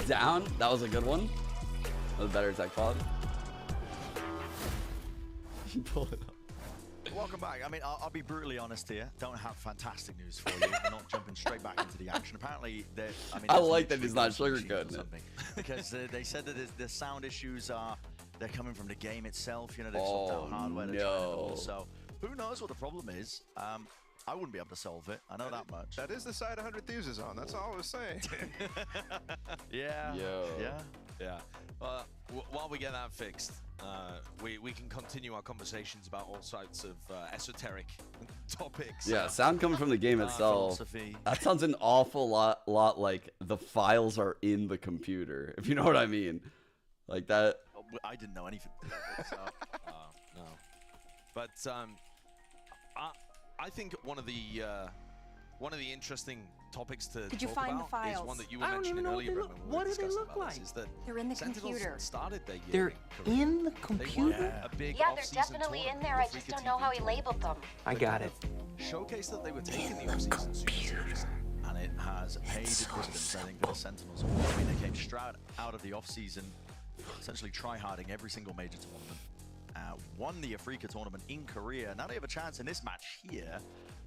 Speaker 2: Down? That was a good one. That was a better tech pause. Pull it up.
Speaker 20: Welcome back. I mean, I'll be brutally honest here. Don't have fantastic news for you. We're not jumping straight back into the action. Apparently,
Speaker 2: I like that he's not sugarcoating it.
Speaker 20: Because they said that the sound issues they're coming from the game itself. You know, they've swapped out hardware.
Speaker 2: No.
Speaker 20: So who knows what the problem is? I wouldn't be able to solve it. I know that much.
Speaker 4: That is the side 100 Thieves is on. That's all I was saying.
Speaker 20: Yeah.
Speaker 2: Yo.
Speaker 21: Yeah. While we get that fixed, we can continue our conversations about all sorts of esoteric topics.
Speaker 2: Yeah, sound coming from the game itself.
Speaker 20: Philosophy.
Speaker 2: That sounds an awful lot like the files are in the computer, if you know what I mean. Like that.
Speaker 20: I didn't know anything about it, so.
Speaker 21: No. But I think one of the interesting topics to
Speaker 8: Did you
Speaker 21: talk
Speaker 8: find the
Speaker 21: about
Speaker 8: files?
Speaker 21: is one that you were
Speaker 8: I don't
Speaker 21: mentioning
Speaker 8: even know what
Speaker 21: earlier.
Speaker 8: they look-
Speaker 21: when we
Speaker 8: what
Speaker 21: were
Speaker 8: do they
Speaker 21: discussing
Speaker 8: look
Speaker 21: about this,
Speaker 8: like?
Speaker 21: is that
Speaker 8: They're in the
Speaker 21: Sentinels
Speaker 8: computer.
Speaker 21: started their
Speaker 8: They're
Speaker 21: year
Speaker 8: in the
Speaker 21: They
Speaker 8: computer?
Speaker 21: won a big
Speaker 9: Yeah, they're
Speaker 21: off-season
Speaker 9: definitely in
Speaker 21: tournament,
Speaker 9: there.
Speaker 21: the
Speaker 9: I just
Speaker 21: Africa
Speaker 9: don't know
Speaker 21: TV
Speaker 9: how he labeled them.
Speaker 8: I got it.
Speaker 21: Showcase that they were taking the off-season super seriously.
Speaker 20: And it has paid dividends, I think, for the Sentinels. I mean, they came straight out of the off-season, essentially try-harding every single major tournament. Won the Africa tournament in Korea. Now they have a chance in this match here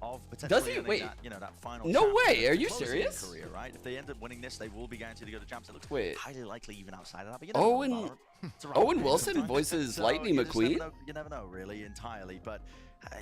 Speaker 20: of potentially winning that, you know, that final.
Speaker 2: No
Speaker 20: chapter.
Speaker 2: way. Are you
Speaker 20: Closing in
Speaker 2: serious?
Speaker 20: Korea, right? If they end up winning this, they will be guaranteed to go to champs. It looks
Speaker 2: Wait.
Speaker 20: highly likely even outside of that. But you never know, it's around
Speaker 2: Owen
Speaker 20: there
Speaker 2: Wilson
Speaker 20: sometimes.
Speaker 2: voices
Speaker 20: So
Speaker 2: Lightning
Speaker 20: you just
Speaker 2: McQueen?
Speaker 20: you never know, really, entirely. But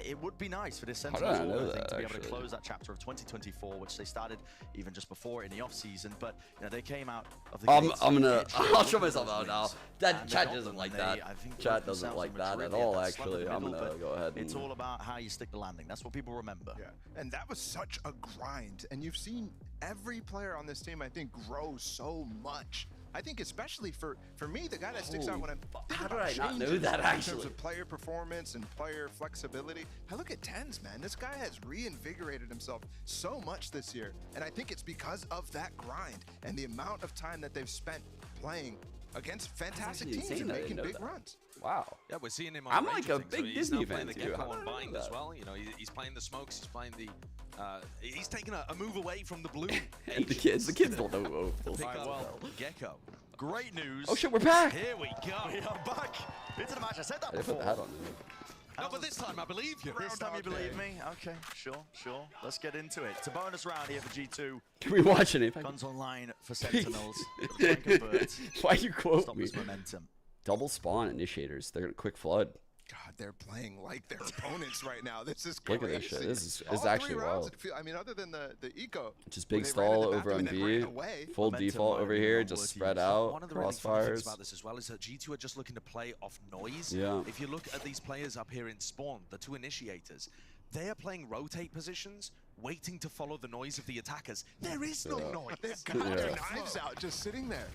Speaker 20: it would be nice for this
Speaker 2: How did
Speaker 20: Sentinels
Speaker 2: I know
Speaker 20: I think,
Speaker 2: that,
Speaker 20: to be able to
Speaker 2: actually?
Speaker 20: close that chapter of 2024, which they started even just before in the off-season. But you know, they came out of the gates
Speaker 2: I'll show myself out now. That
Speaker 20: and
Speaker 2: chat
Speaker 20: they got
Speaker 2: doesn't
Speaker 20: them,
Speaker 2: like
Speaker 20: and
Speaker 2: that.
Speaker 20: they, I think,
Speaker 2: Chat
Speaker 20: proved
Speaker 2: doesn't
Speaker 20: themselves
Speaker 2: like
Speaker 20: and
Speaker 2: that
Speaker 20: were
Speaker 2: at
Speaker 20: really
Speaker 2: all,
Speaker 20: that slump in
Speaker 2: actually.
Speaker 20: the
Speaker 2: I'm
Speaker 20: middle,
Speaker 2: gonna
Speaker 20: but
Speaker 2: go ahead
Speaker 20: It's
Speaker 2: and-
Speaker 20: all about how you stick the landing. That's what people remember.
Speaker 4: Yeah, and that was such a grind. And you've seen every player on this team, I think, grow so much. I think especially for me, the guy that sticks out when I'm
Speaker 2: How
Speaker 4: thinking
Speaker 2: did
Speaker 4: about
Speaker 2: I not know
Speaker 4: changes
Speaker 2: that,
Speaker 4: in terms
Speaker 2: actually?
Speaker 4: of player performance and player flexibility. I look at Tens, man. This guy has reinvigorated himself so much this year. And I think it's because of that grind and the amount of time that they've spent playing against fantastic
Speaker 2: actually
Speaker 4: teams
Speaker 2: insane
Speaker 4: and
Speaker 2: that I
Speaker 4: making
Speaker 2: didn't know
Speaker 4: big
Speaker 2: that.
Speaker 4: runs.
Speaker 2: Wow.
Speaker 21: Yeah, we're seeing him on
Speaker 2: I'm
Speaker 21: a range
Speaker 2: like
Speaker 21: of
Speaker 2: a
Speaker 21: things.
Speaker 2: big
Speaker 21: He's
Speaker 2: Disney
Speaker 21: now playing
Speaker 2: fan,
Speaker 21: the
Speaker 2: too.
Speaker 21: Gecko
Speaker 2: How did I
Speaker 21: on
Speaker 2: know
Speaker 21: Bind
Speaker 2: that?
Speaker 21: as well. You know, he's playing the smokes. He's playing the. He's taking a move away from the blue.
Speaker 2: And the kids don't know.
Speaker 20: All right, well, Gecko. Great news.
Speaker 2: Oh shit, we're back.
Speaker 20: Here we go. We are back into the match. I said that
Speaker 2: I didn't put
Speaker 20: before.
Speaker 2: the hat on.
Speaker 21: No, but this time I believe you.
Speaker 20: This time you believe me? Okay, sure. Let's get into it. It's a bonus round here for G2.
Speaker 2: Can we watch it?
Speaker 20: Guns online for Sentinels. Try and convert.
Speaker 2: Why you quote
Speaker 20: Stop
Speaker 2: me?
Speaker 20: this momentum.
Speaker 2: Double spawn initiators. They're gonna quick flood.
Speaker 4: God, they're playing like their opponents right now. This is
Speaker 2: Look
Speaker 4: crazy.
Speaker 2: at this shit. This is
Speaker 4: All
Speaker 2: actually
Speaker 4: three rounds,
Speaker 2: wild.
Speaker 4: I mean, other than the eco.
Speaker 2: Just
Speaker 4: where
Speaker 2: big
Speaker 4: they ran in
Speaker 2: stall
Speaker 4: the
Speaker 2: over
Speaker 4: bathroom
Speaker 2: on
Speaker 4: and then
Speaker 2: B.
Speaker 4: ran away.
Speaker 2: Full
Speaker 20: Momentum
Speaker 2: default over
Speaker 20: loading
Speaker 2: here.
Speaker 20: on
Speaker 2: Just
Speaker 20: both
Speaker 2: spread
Speaker 20: teams.
Speaker 2: out.
Speaker 21: One of the really funny things
Speaker 2: Crossfires.
Speaker 21: about this as well is that G2 are just looking to play off noise.
Speaker 2: Yeah.
Speaker 21: If you look at these players up here in spawn, the two initiators, they are playing rotate positions, waiting to follow the noise of the attackers. There is no noise.
Speaker 4: They've got their knives out, just sitting there.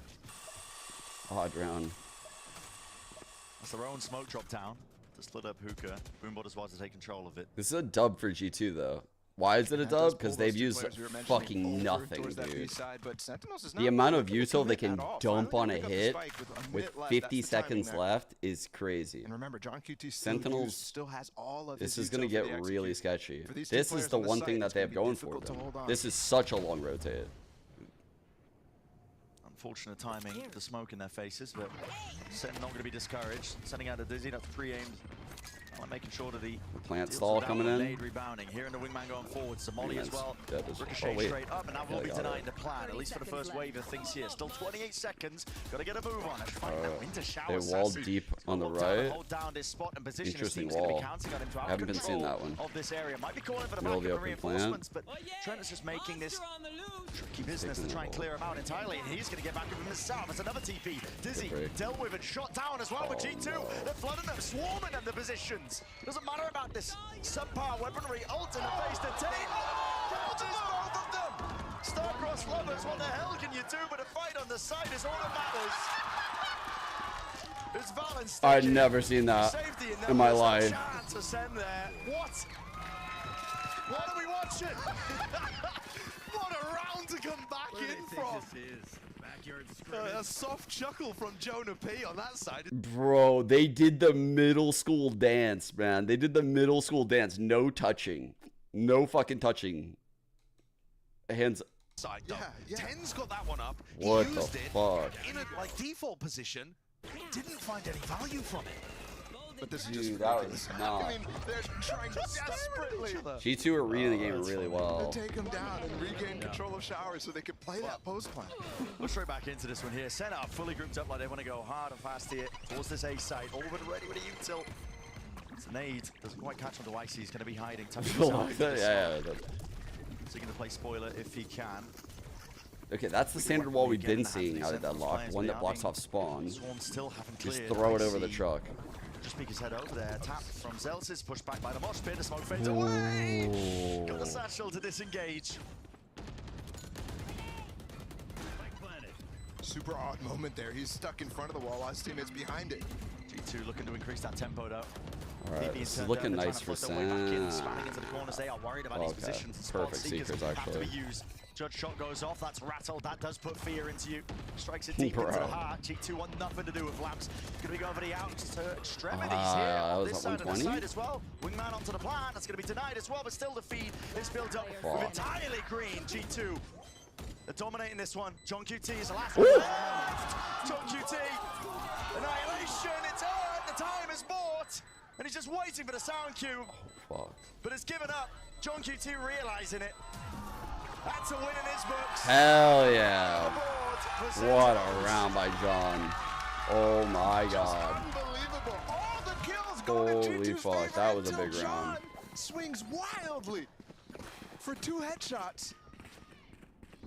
Speaker 2: Odd round.
Speaker 20: That's their own smoke drop down to split up Hookah. Boombot was to take control of it.
Speaker 2: This is a dub for G2 though. Why is it a dub? Because they've used fucking nothing, dude. The amount of util they can dump on a hit with 50 seconds left is crazy.
Speaker 4: And remember, John QT
Speaker 2: Sentinels
Speaker 4: still has all of
Speaker 2: This
Speaker 4: his
Speaker 2: is going to
Speaker 4: util for
Speaker 2: get
Speaker 4: the
Speaker 2: really
Speaker 4: execute.
Speaker 2: sketchy.
Speaker 4: For these two
Speaker 2: This is
Speaker 4: players
Speaker 2: the
Speaker 4: on the
Speaker 2: one
Speaker 4: site,
Speaker 2: thing that
Speaker 4: it's
Speaker 2: they
Speaker 4: gonna
Speaker 2: have
Speaker 4: be
Speaker 2: going for
Speaker 4: difficult to
Speaker 2: them.
Speaker 4: hold on.
Speaker 2: This is such a long rotate.
Speaker 20: Unfortunate timing, the smoke in their faces, but Sen not going to be discouraged. Sending out a Dizzy, that's pre-aimed. Making sure that the
Speaker 2: Plant stall coming in.
Speaker 20: Nade rebounding. Here in the wingman going forward. Somali as well.
Speaker 2: Yeah, just,
Speaker 20: Ricochet
Speaker 2: wait.
Speaker 20: straight up, and that will
Speaker 2: Yeah,
Speaker 20: be
Speaker 2: got
Speaker 20: denying
Speaker 2: it.
Speaker 20: the plan, at least for the first wave of things here. Still 28 seconds. Got to get a move on it. Find that into shower.
Speaker 2: They walled
Speaker 20: Sassy.
Speaker 2: deep on the
Speaker 20: Locked down and
Speaker 2: right.
Speaker 20: Hold down this spot and position. His
Speaker 2: Interesting
Speaker 20: team's going to
Speaker 2: wall.
Speaker 20: be counting on him to
Speaker 2: I
Speaker 20: have
Speaker 2: haven't been seeing
Speaker 20: control
Speaker 2: that one.
Speaker 20: of this area. Might be calling for the
Speaker 2: Middle of
Speaker 20: back
Speaker 2: the
Speaker 20: of the
Speaker 2: open plant.
Speaker 20: reinforcements, but Trent is just making this tricky business to try and clear him out entirely, and he's going to get back with him himself. It's another TP. Dizzy
Speaker 2: Good break.
Speaker 20: dealt with and shot down as well with G2. They're flooding them, swarming them, the positions. wins. Doesn't matter about this subpar weaponry. Ult in the face to Tate. Kills both of them. Star-crossed lovers, what the hell can you do? But a fight on the side is all that matters. It's Valen.
Speaker 2: I've never seen that in my life.
Speaker 20: What? What are we watching? What a round to come back in from. A soft chuckle from Jonah P on that side.
Speaker 2: Bro, they did the middle school dance, man. They did the middle school dance. No touching. No fucking touching. Hands.
Speaker 21: Side, Ten's got that one up.
Speaker 2: What
Speaker 21: he
Speaker 2: the
Speaker 21: used it
Speaker 2: fuck?
Speaker 21: In a default position. Didn't find any value from it.
Speaker 4: But this is
Speaker 2: Dude,
Speaker 4: just
Speaker 2: that
Speaker 4: ridiculous.
Speaker 2: was not.
Speaker 4: I mean, they're trying desperately
Speaker 2: G2 are reading the game really well.
Speaker 4: to take him down and regain control of Showers so they can play that post plan.
Speaker 20: We're straight back into this one here. Sen are fully grouped up like they want to go hard and fast here towards this A side. All but ready with a util. It's an aid. Doesn't quite catch on to Icy. He's going to be hiding.
Speaker 2: Yeah.
Speaker 20: So he's going to play spoiler if he can.
Speaker 2: Okay, that's the standard wall we've been seeing out of that lock. One that blocks off spawn.
Speaker 20: Still haven't
Speaker 2: Just
Speaker 20: cleared.
Speaker 2: throw it over the truck.
Speaker 20: Just peek his head over there. Tap from Zelsis. Pushed back by the mosh pit. The smoke fades away. Got the satchel to disengage.
Speaker 4: Super odd moment there. He's stuck in front of the wall while his teammate's behind it.
Speaker 20: G2 looking to increase that tempo though.
Speaker 2: Alright, this is looking nice for Sen.
Speaker 20: Spamming into the corners. They are worried about his positions.
Speaker 2: Perfect seekers, actually.
Speaker 20: Have to be used. Judge shot goes off. That's rattled. That does put fear into you. Strikes it deep into the heart. G2 want nothing to do with lamps. Gonna be going for the out to extremities here on this side of the side as well. Wingman onto the plant. That's gonna be denied as well. But still the feed is built up with entirely green. G2. They're dominating this one. John QT is the last one left. John QT. Annihilation. It's on. The time is bought. And he's just waiting for the sound cue.
Speaker 2: Fuck.
Speaker 20: But it's given up. John QT realizing it. That's a win in his books.
Speaker 2: Hell yeah. What a round by John. Oh my god.
Speaker 4: Unbelievable. All the kills
Speaker 2: Holy fuck, that was a big round.
Speaker 4: Swings wildly for 2 headshots.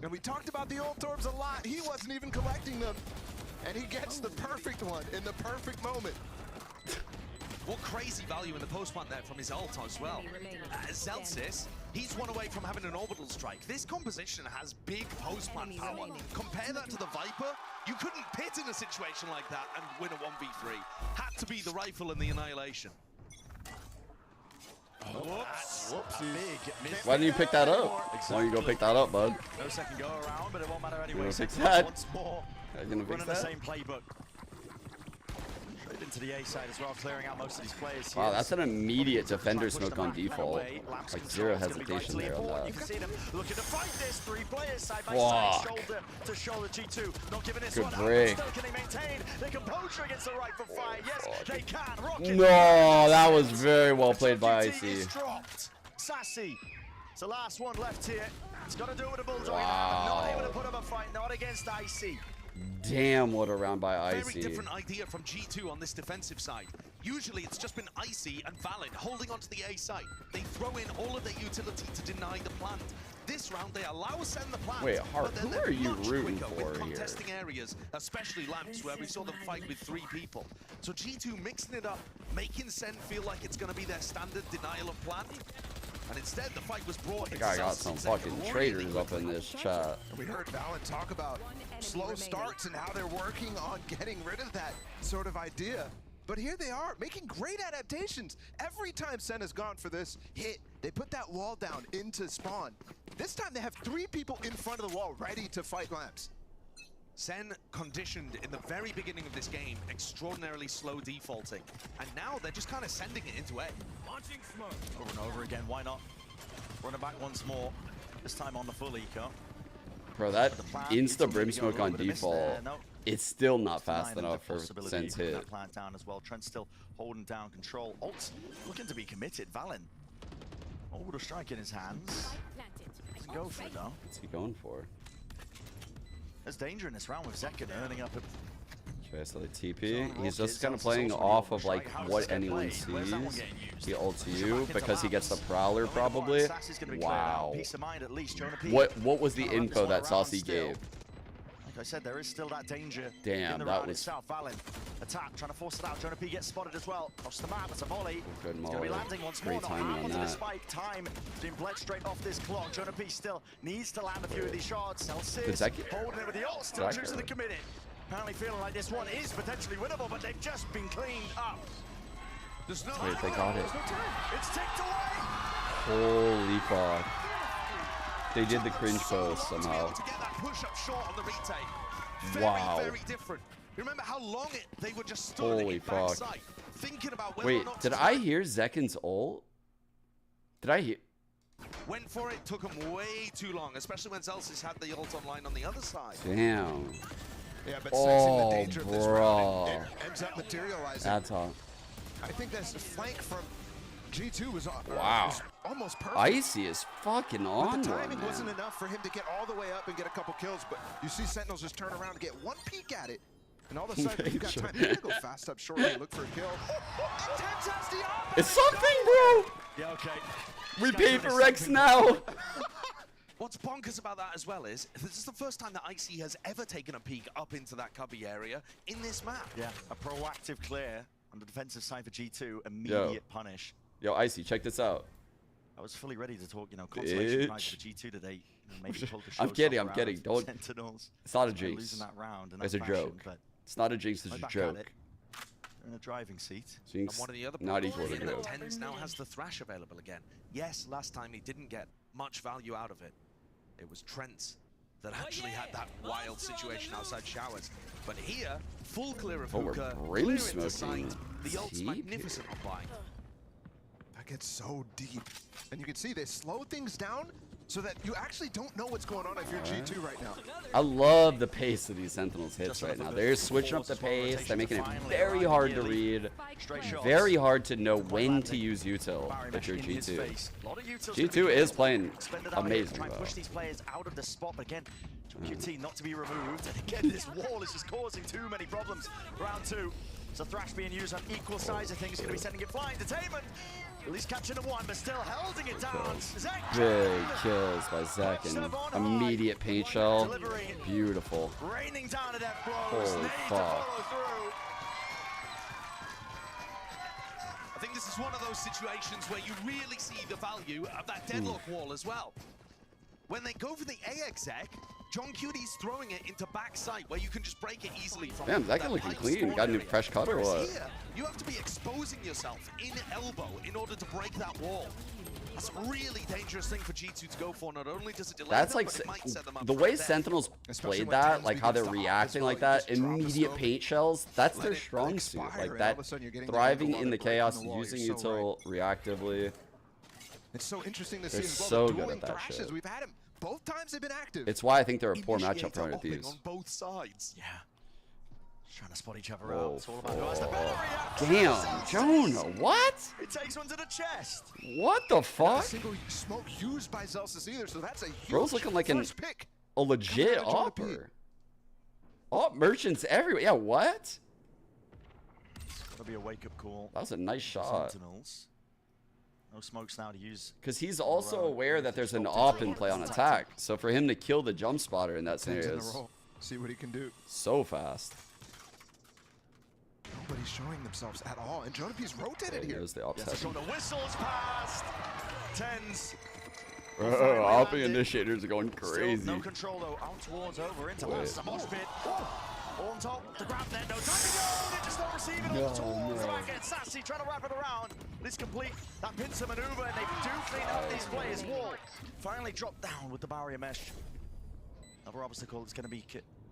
Speaker 4: And we talked about the old Torbs a lot. He wasn't even collecting them. And he gets the perfect one in the perfect moment.
Speaker 21: What crazy value in the post plant there from his ult as well. Zelsis, he's one away from having an orbital strike. This composition has big post plant power. Compare that to the Viper. You couldn't pit in a situation like that and win a 1v3. Had to be the rifle and the annihilation.
Speaker 20: Whoops.
Speaker 2: Why didn't you pick that up? Why don't you go pick that up, bud?
Speaker 20: No second go around, but it won't matter anyway.
Speaker 2: You gonna fix that?
Speaker 20: Once more.
Speaker 2: Gonna fix
Speaker 20: running the
Speaker 2: that?
Speaker 20: same playbook. Straight into the A side as well, clearing out most of these players.
Speaker 2: Wow, that's an immediate defender smoke on default. Like zero hesitation there on that.
Speaker 20: You can see them looking to fight this. 3 players side by side, shoulder to shoulder. G2 not giving this one up. Still can they maintain their composure against the rifle fire? Yes, they can. Rocket.
Speaker 2: No, that was very well played by Icy.
Speaker 20: Sassy. It's the last one left here. It's got to do it with a bulldog.
Speaker 2: Wow.
Speaker 20: Not able to put up a fight. Not against Icy.
Speaker 2: Damn, what a round by Icy.
Speaker 21: Very different idea from G2 on this defensive side. Usually it's just been Icy and Valen holding onto the A side. They throw in all of their utility to deny the plant. This round they allow Sen the plant.
Speaker 2: Wait, Hart, who are you rooting for here?
Speaker 21: Contesting areas, especially lamps, where we saw them fight with 3 people. So G2 mixing it up, making Sen feel like it's going to be their standard denial of plant. And instead, the fight was brought.
Speaker 2: I think I got some fucking traitors up in this chat.
Speaker 4: We heard Valen talk about slow starts and how they're working on getting rid of that sort of idea. But here they are, making great adaptations. Every time Sen has gone for this hit, they put that wall down into spawn. This time they have 3 people in front of the wall ready to fight lamps.
Speaker 21: Sen conditioned in the very beginning of this game, extraordinarily slow defaulting. And now they're just kind of sending it into A.
Speaker 20: Launching smoke. Over and over again, why not? Run it back once more. This time on the full eco.
Speaker 2: Bro, that insta brim smoke on default, it's still not fast enough for Sen's hit.
Speaker 20: That plant down as well. Trent's still holding down control. Ult looking to be committed. Valen. Orbital strike in his hands. Doesn't go for it though.
Speaker 2: What's he going for?
Speaker 20: There's danger in this round with Zekin earning up a...
Speaker 2: Okay, so the TP, he's just kind of playing off of like what anyone sees. He ults you because he gets the Prowler probably. Wow. What was the info that Saucy gave?
Speaker 20: Like I said, there is still that danger
Speaker 2: Damn,
Speaker 20: in the
Speaker 2: that
Speaker 20: round
Speaker 2: was-
Speaker 20: itself. Valen, attack, trying to force it out. Jonah P gets spotted as well. Across the map, it's a volley.
Speaker 2: Good
Speaker 20: It's going to be
Speaker 2: molly.
Speaker 20: landing once
Speaker 2: Great
Speaker 20: more.
Speaker 2: timing
Speaker 20: Not
Speaker 2: on
Speaker 20: onto the
Speaker 2: that.
Speaker 20: spike. Time being bled straight off this clock. Jonah P still needs to land a few of these shots.
Speaker 2: Did
Speaker 20: Celsius
Speaker 2: that get-
Speaker 20: holding it with the ult, still
Speaker 2: That
Speaker 20: choosing to
Speaker 2: hurt.
Speaker 20: commit it. Apparently feeling like this one is potentially winnable, but they've just been cleaned up. There's no
Speaker 2: Wait, they got it.
Speaker 20: There's no time. It's ticked away.
Speaker 2: Holy fuck. They did the cringe pose somehow.
Speaker 21: To get that push-up short on the retake.
Speaker 2: Wow.
Speaker 21: Very different. Remember how long they were just stood
Speaker 2: Holy
Speaker 21: in
Speaker 2: fuck.
Speaker 21: backside, thinking about whether or
Speaker 2: Wait,
Speaker 21: not
Speaker 2: did
Speaker 21: to
Speaker 2: I hear Zekken's ult? Did I hear?
Speaker 21: Went for it, took him way too long, especially when Celsius had the ult online on the other side.
Speaker 2: Damn.
Speaker 4: Yeah, but sensing the
Speaker 2: Oh,
Speaker 4: danger of this
Speaker 2: bro.
Speaker 4: round, it ends up materializing.
Speaker 2: That's hot.
Speaker 4: I think that's the flank from G2 was
Speaker 2: Wow.
Speaker 4: almost perfect.
Speaker 2: Icy is fucking
Speaker 4: But
Speaker 2: on
Speaker 4: the
Speaker 2: one,
Speaker 4: timing
Speaker 2: man.
Speaker 4: wasn't enough for him to get all the way up and get a couple kills, but you see Sentinels just turn around and get one peek at it, and all of a sudden you've got time. They're gonna go fast up short and look for a kill. And Tens has the opposite.
Speaker 2: It's something, bro!
Speaker 21: Yeah, okay.
Speaker 2: We pay for Rex now.
Speaker 21: What's bonkers about that as well is this is the first time that Icy has ever taken a peek up into that cubby area in this map.
Speaker 20: Yeah, a proactive clear on the defensive side for G2, immediate punish.
Speaker 2: Yo, Icy, check this out.
Speaker 20: I was fully ready to talk, consolation prize for
Speaker 2: Bitch.
Speaker 20: G2 today. Maybe pull the
Speaker 2: I'm kidding,
Speaker 20: showstopper
Speaker 2: I'm
Speaker 20: out
Speaker 2: kidding.
Speaker 20: of
Speaker 2: Don't.
Speaker 20: Sentinels.
Speaker 2: It's not a
Speaker 20: Losing
Speaker 2: jinx.
Speaker 20: that round in
Speaker 2: It's
Speaker 20: that
Speaker 2: a
Speaker 20: fashion,
Speaker 2: joke.
Speaker 20: but
Speaker 2: It's not a jinx, it's
Speaker 20: right
Speaker 2: a
Speaker 20: back at
Speaker 2: joke.
Speaker 20: it. In a driving seat.
Speaker 2: Jinx,
Speaker 21: And one of the other
Speaker 2: not
Speaker 21: problems
Speaker 2: equal to
Speaker 21: is that
Speaker 2: joke.
Speaker 21: Tens now has the Thrash available again. Yes, last time he didn't get much value out of it. It was Trent that actually had that wild situation outside Showers. But here, full clear of
Speaker 2: Oh, we're
Speaker 21: Hookah,
Speaker 2: brim
Speaker 21: clear into
Speaker 2: smoking.
Speaker 21: sight. The ult's
Speaker 2: Deep.
Speaker 21: magnificent on Bind.
Speaker 4: That gets so deep, and you can see they slow things down so that you actually don't know what's going on if you're G2 right now.
Speaker 2: I love the pace of these Sentinels hits right now. They're switching up the pace. They're making it very hard to read. Very hard to know when to use util if you're G2. G2 is playing amazing,
Speaker 20: Try and
Speaker 2: though.
Speaker 20: push these players out of the spot, but again, QT not to be removed. And again, this wall is just causing too many problems. Round 2. So Thrash being used on equal sides of things, going to be sending it flying. Detainment, at least catching a one, but still holding it down. Zek
Speaker 2: Big kills by Zek and immediate paint shell. Beautiful.
Speaker 20: raining down at that blows.
Speaker 2: Holy
Speaker 20: Need to
Speaker 2: fuck.
Speaker 20: follow through.
Speaker 21: I think this is one of those situations where you really see the value of that deadlock wall as well. When they go for the AXEC, John Cuty's throwing it into backside where you can just break it easily from
Speaker 2: Damn, Zek
Speaker 21: that
Speaker 2: looking
Speaker 21: pipe
Speaker 2: clean.
Speaker 21: spawn
Speaker 2: Got a new
Speaker 21: area.
Speaker 2: fresh cut or
Speaker 21: Whereas
Speaker 2: what?
Speaker 21: Here, you have to be exposing yourself in elbow in order to break that wall. That's a really dangerous thing for G2 to go for. Not only does it delay
Speaker 2: That's
Speaker 21: them,
Speaker 2: like
Speaker 21: but it might set them up
Speaker 2: the
Speaker 21: for
Speaker 2: way
Speaker 21: a death.
Speaker 2: Sentinels played that, like how they're reacting like that, immediate paint shells. That's their strong suit. Like that, thriving in the chaos, using util reactively.
Speaker 4: It's so interesting to
Speaker 2: They're
Speaker 4: see as well.
Speaker 2: so
Speaker 4: the
Speaker 2: good
Speaker 4: dueling
Speaker 2: at that
Speaker 4: thrashes.
Speaker 2: shit.
Speaker 4: We've had him both times. They've been active.
Speaker 2: It's why I think they're a poor
Speaker 4: Initiates
Speaker 2: matchup for
Speaker 4: are
Speaker 2: 100
Speaker 4: opening
Speaker 2: Thieves.
Speaker 21: on both sides.
Speaker 20: Yeah. Just trying to spot each other
Speaker 2: Whoa,
Speaker 20: out. It's all about who has the better reaction.
Speaker 2: damn, Jonah, what?
Speaker 20: It takes one to the chest.
Speaker 2: What the
Speaker 4: Not a
Speaker 2: fuck?
Speaker 4: single smoke used by Zelsis either, so that's a huge
Speaker 2: Bro's looking like
Speaker 4: first pick.
Speaker 2: a legit
Speaker 4: Coming out of Jonah P.
Speaker 2: opper. Oh, merchants everywhere. Yeah, what?
Speaker 20: That'll be a wake-up call.
Speaker 2: That was a nice shot.
Speaker 20: Sentinels. No smokes now to use.
Speaker 2: Because he's also aware that there's an op in play on attack. So for him to kill the jump spotter in that
Speaker 4: Tens in
Speaker 2: scenario
Speaker 4: a
Speaker 2: is
Speaker 4: row. See what he can do.
Speaker 2: so fast.
Speaker 4: Nobody's showing themselves at all, and Jonah P's rotated
Speaker 2: He
Speaker 4: here.
Speaker 2: knows the ops
Speaker 20: Yes,
Speaker 2: happening.
Speaker 20: the whistles past. Tens.
Speaker 2: Opping initiators are going crazy.
Speaker 20: Still no control though. Out towards over into
Speaker 2: Wait.
Speaker 20: last mosh pit. All on top. The grab there. No time to go. They just don't receive it.
Speaker 2: No,
Speaker 20: All towards the
Speaker 2: no.
Speaker 20: back end. Sassy trying to wrap it around. But it's complete. That pincer maneuver, and they do clean up these players. Wall finally dropped down with the barrier mesh. Another obstacle is going to be.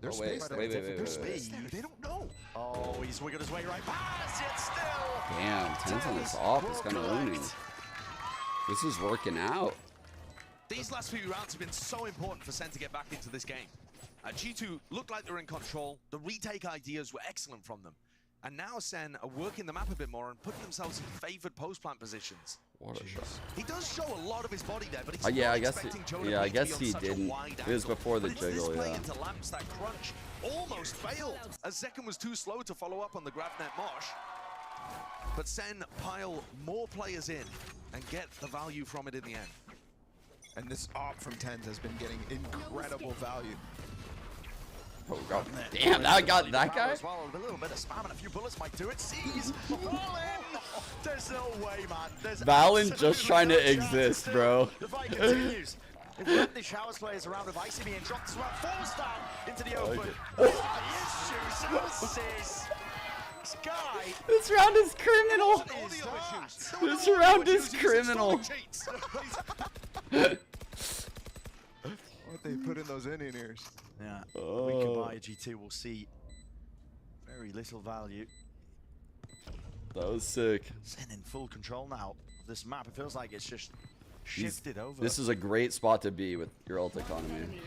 Speaker 4: There's
Speaker 2: Oh, wait,
Speaker 4: space there.
Speaker 2: wait, wait,
Speaker 4: There's
Speaker 2: wait, wait.
Speaker 4: space there. They don't know.
Speaker 20: Oh, he's wiggled his way right past. Yet still.
Speaker 2: Damn, Tens on this off is kind of owning. This is working out.
Speaker 21: These last few rounds have been so important for SEN to get back into this game. G2 looked like they were in control. The retake ideas were excellent from them. And now SEN are working the map a bit more and putting themselves in favored post-plant positions.
Speaker 2: What a shot.
Speaker 21: He does show a lot of his body there, but he's
Speaker 2: Yeah,
Speaker 21: not
Speaker 2: I guess
Speaker 21: expecting
Speaker 2: he,
Speaker 21: Jonah
Speaker 2: yeah, I
Speaker 21: P to be
Speaker 2: guess
Speaker 21: on
Speaker 2: he
Speaker 21: such a
Speaker 2: didn't.
Speaker 21: wide
Speaker 2: It was
Speaker 21: angle.
Speaker 2: before the
Speaker 21: But it's this
Speaker 2: jiggle,
Speaker 21: play
Speaker 2: yeah.
Speaker 21: into lamps that crunch almost failed, as Zekken was too slow to follow up on the GravNet Mosh. But SEN pile more players in and get the value from it in the end.
Speaker 4: And this op from Tens has been getting incredible value.
Speaker 2: Oh, God. Damn, that got that guy?
Speaker 20: Well, a little bit of spam and a few bullets might do it. Seize. Fallen. There's no way, man. There's
Speaker 2: Valen just trying to exist, bro.
Speaker 20: The fight continues. If we let the Showers players around with Icy being dropped as well, falls down into the open. What the issues? This guy.
Speaker 2: This round is criminal. This round is criminal.
Speaker 4: What they put in those Indian ears.
Speaker 20: Yeah. We goodbye, G2 will see very little value.
Speaker 2: That was sick.
Speaker 20: SEN in full control now of this map. It feels like it's just shifted over.
Speaker 2: This is a great spot to be with your ult economy.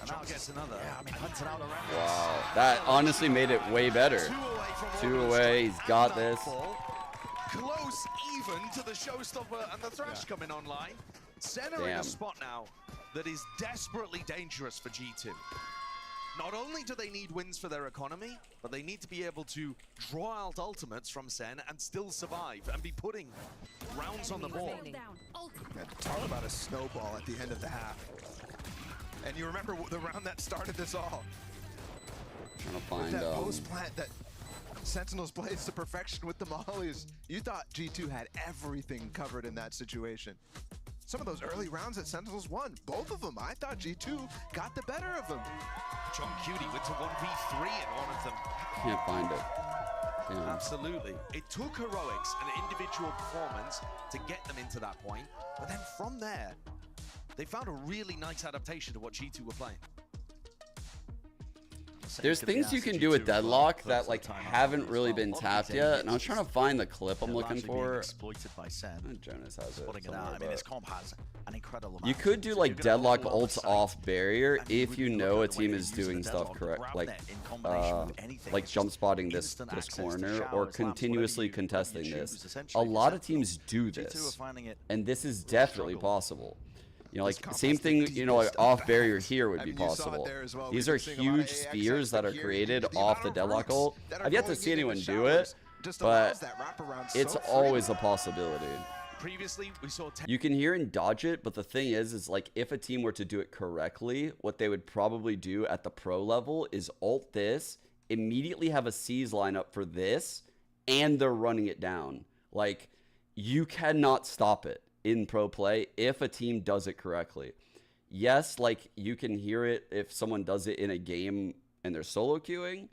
Speaker 20: And now gets another. Yeah, I mean, hunting out around.
Speaker 2: Wow, that honestly made it way better. 2 away, he's got this.
Speaker 21: Close even to the showstopper and the thrash coming online. SEN are in a spot now that is desperately dangerous for G2. Not only do they need wins for their economy, but they need to be able to draw out ultimates from SEN and still survive and be putting rounds on the board.
Speaker 4: Talk about a snowball at the end of the half. And you remember the round that started this all.
Speaker 2: Trying to find
Speaker 4: that post plant that Sentinels plays to perfection with the mollies. You thought G2 had everything covered in that situation. Some of those early rounds that Sentinels won, both of them, I thought G2 got the better of them.
Speaker 21: John Cutie went to 1v3 in one of them.
Speaker 2: Can't find it. Damn.
Speaker 21: Absolutely. It took heroics and individual performance to get them into that point, but then from there, they found a really nice adaptation to what G2 were playing.
Speaker 2: There's things you can do with Deadlock that like haven't really been tapped yet, and I was trying to find the clip I'm looking for.
Speaker 20: Exploited by SEN.
Speaker 2: Jonas has it.
Speaker 20: I mean, this comp has an incredible.
Speaker 2: You could do like Deadlock ults off barrier if you know a team is doing stuff correct, like jump spotting this corner or continuously contesting this. A lot of teams do this, and this is definitely possible. You know, like same thing, you know, like off barrier here would be possible. These are huge spheres that are created off the Deadlock ult. I've yet to see anyone do it, but it's always a possibility.
Speaker 21: Previously, we saw
Speaker 2: you can hear and dodge it, but the thing is like if a team were to do it correctly, what they would probably do at the pro level is ult this, immediately have a seize lineup for this, and they're running it down. Like, you cannot stop it in pro play if a team does it correctly. Yes, like you can hear it if someone does it in a game and they're solo queuing,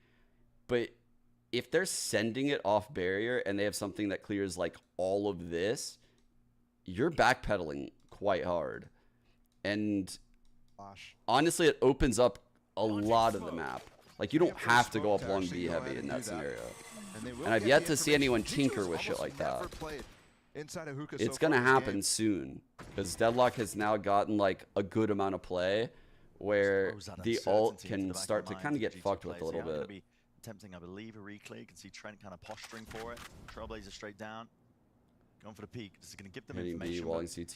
Speaker 2: but if they're sending it off barrier and they have something that clears like all of this, you're backpedaling quite hard. And honestly, it opens up a lot of the map. Like you don't have to go up 1B heavy in that scenario. And I've yet to see anyone tinker with shit like that. It's gonna happen soon because Deadlock has now gotten like a good amount of play where the ult can start to kind of get fucked with a little bit.
Speaker 20: Attempting, I believe, a reclay. You can see Trent kind of posturing for it. Trailblazer straight down. Going for the peak. This is going to give them information.
Speaker 2: Walling CT,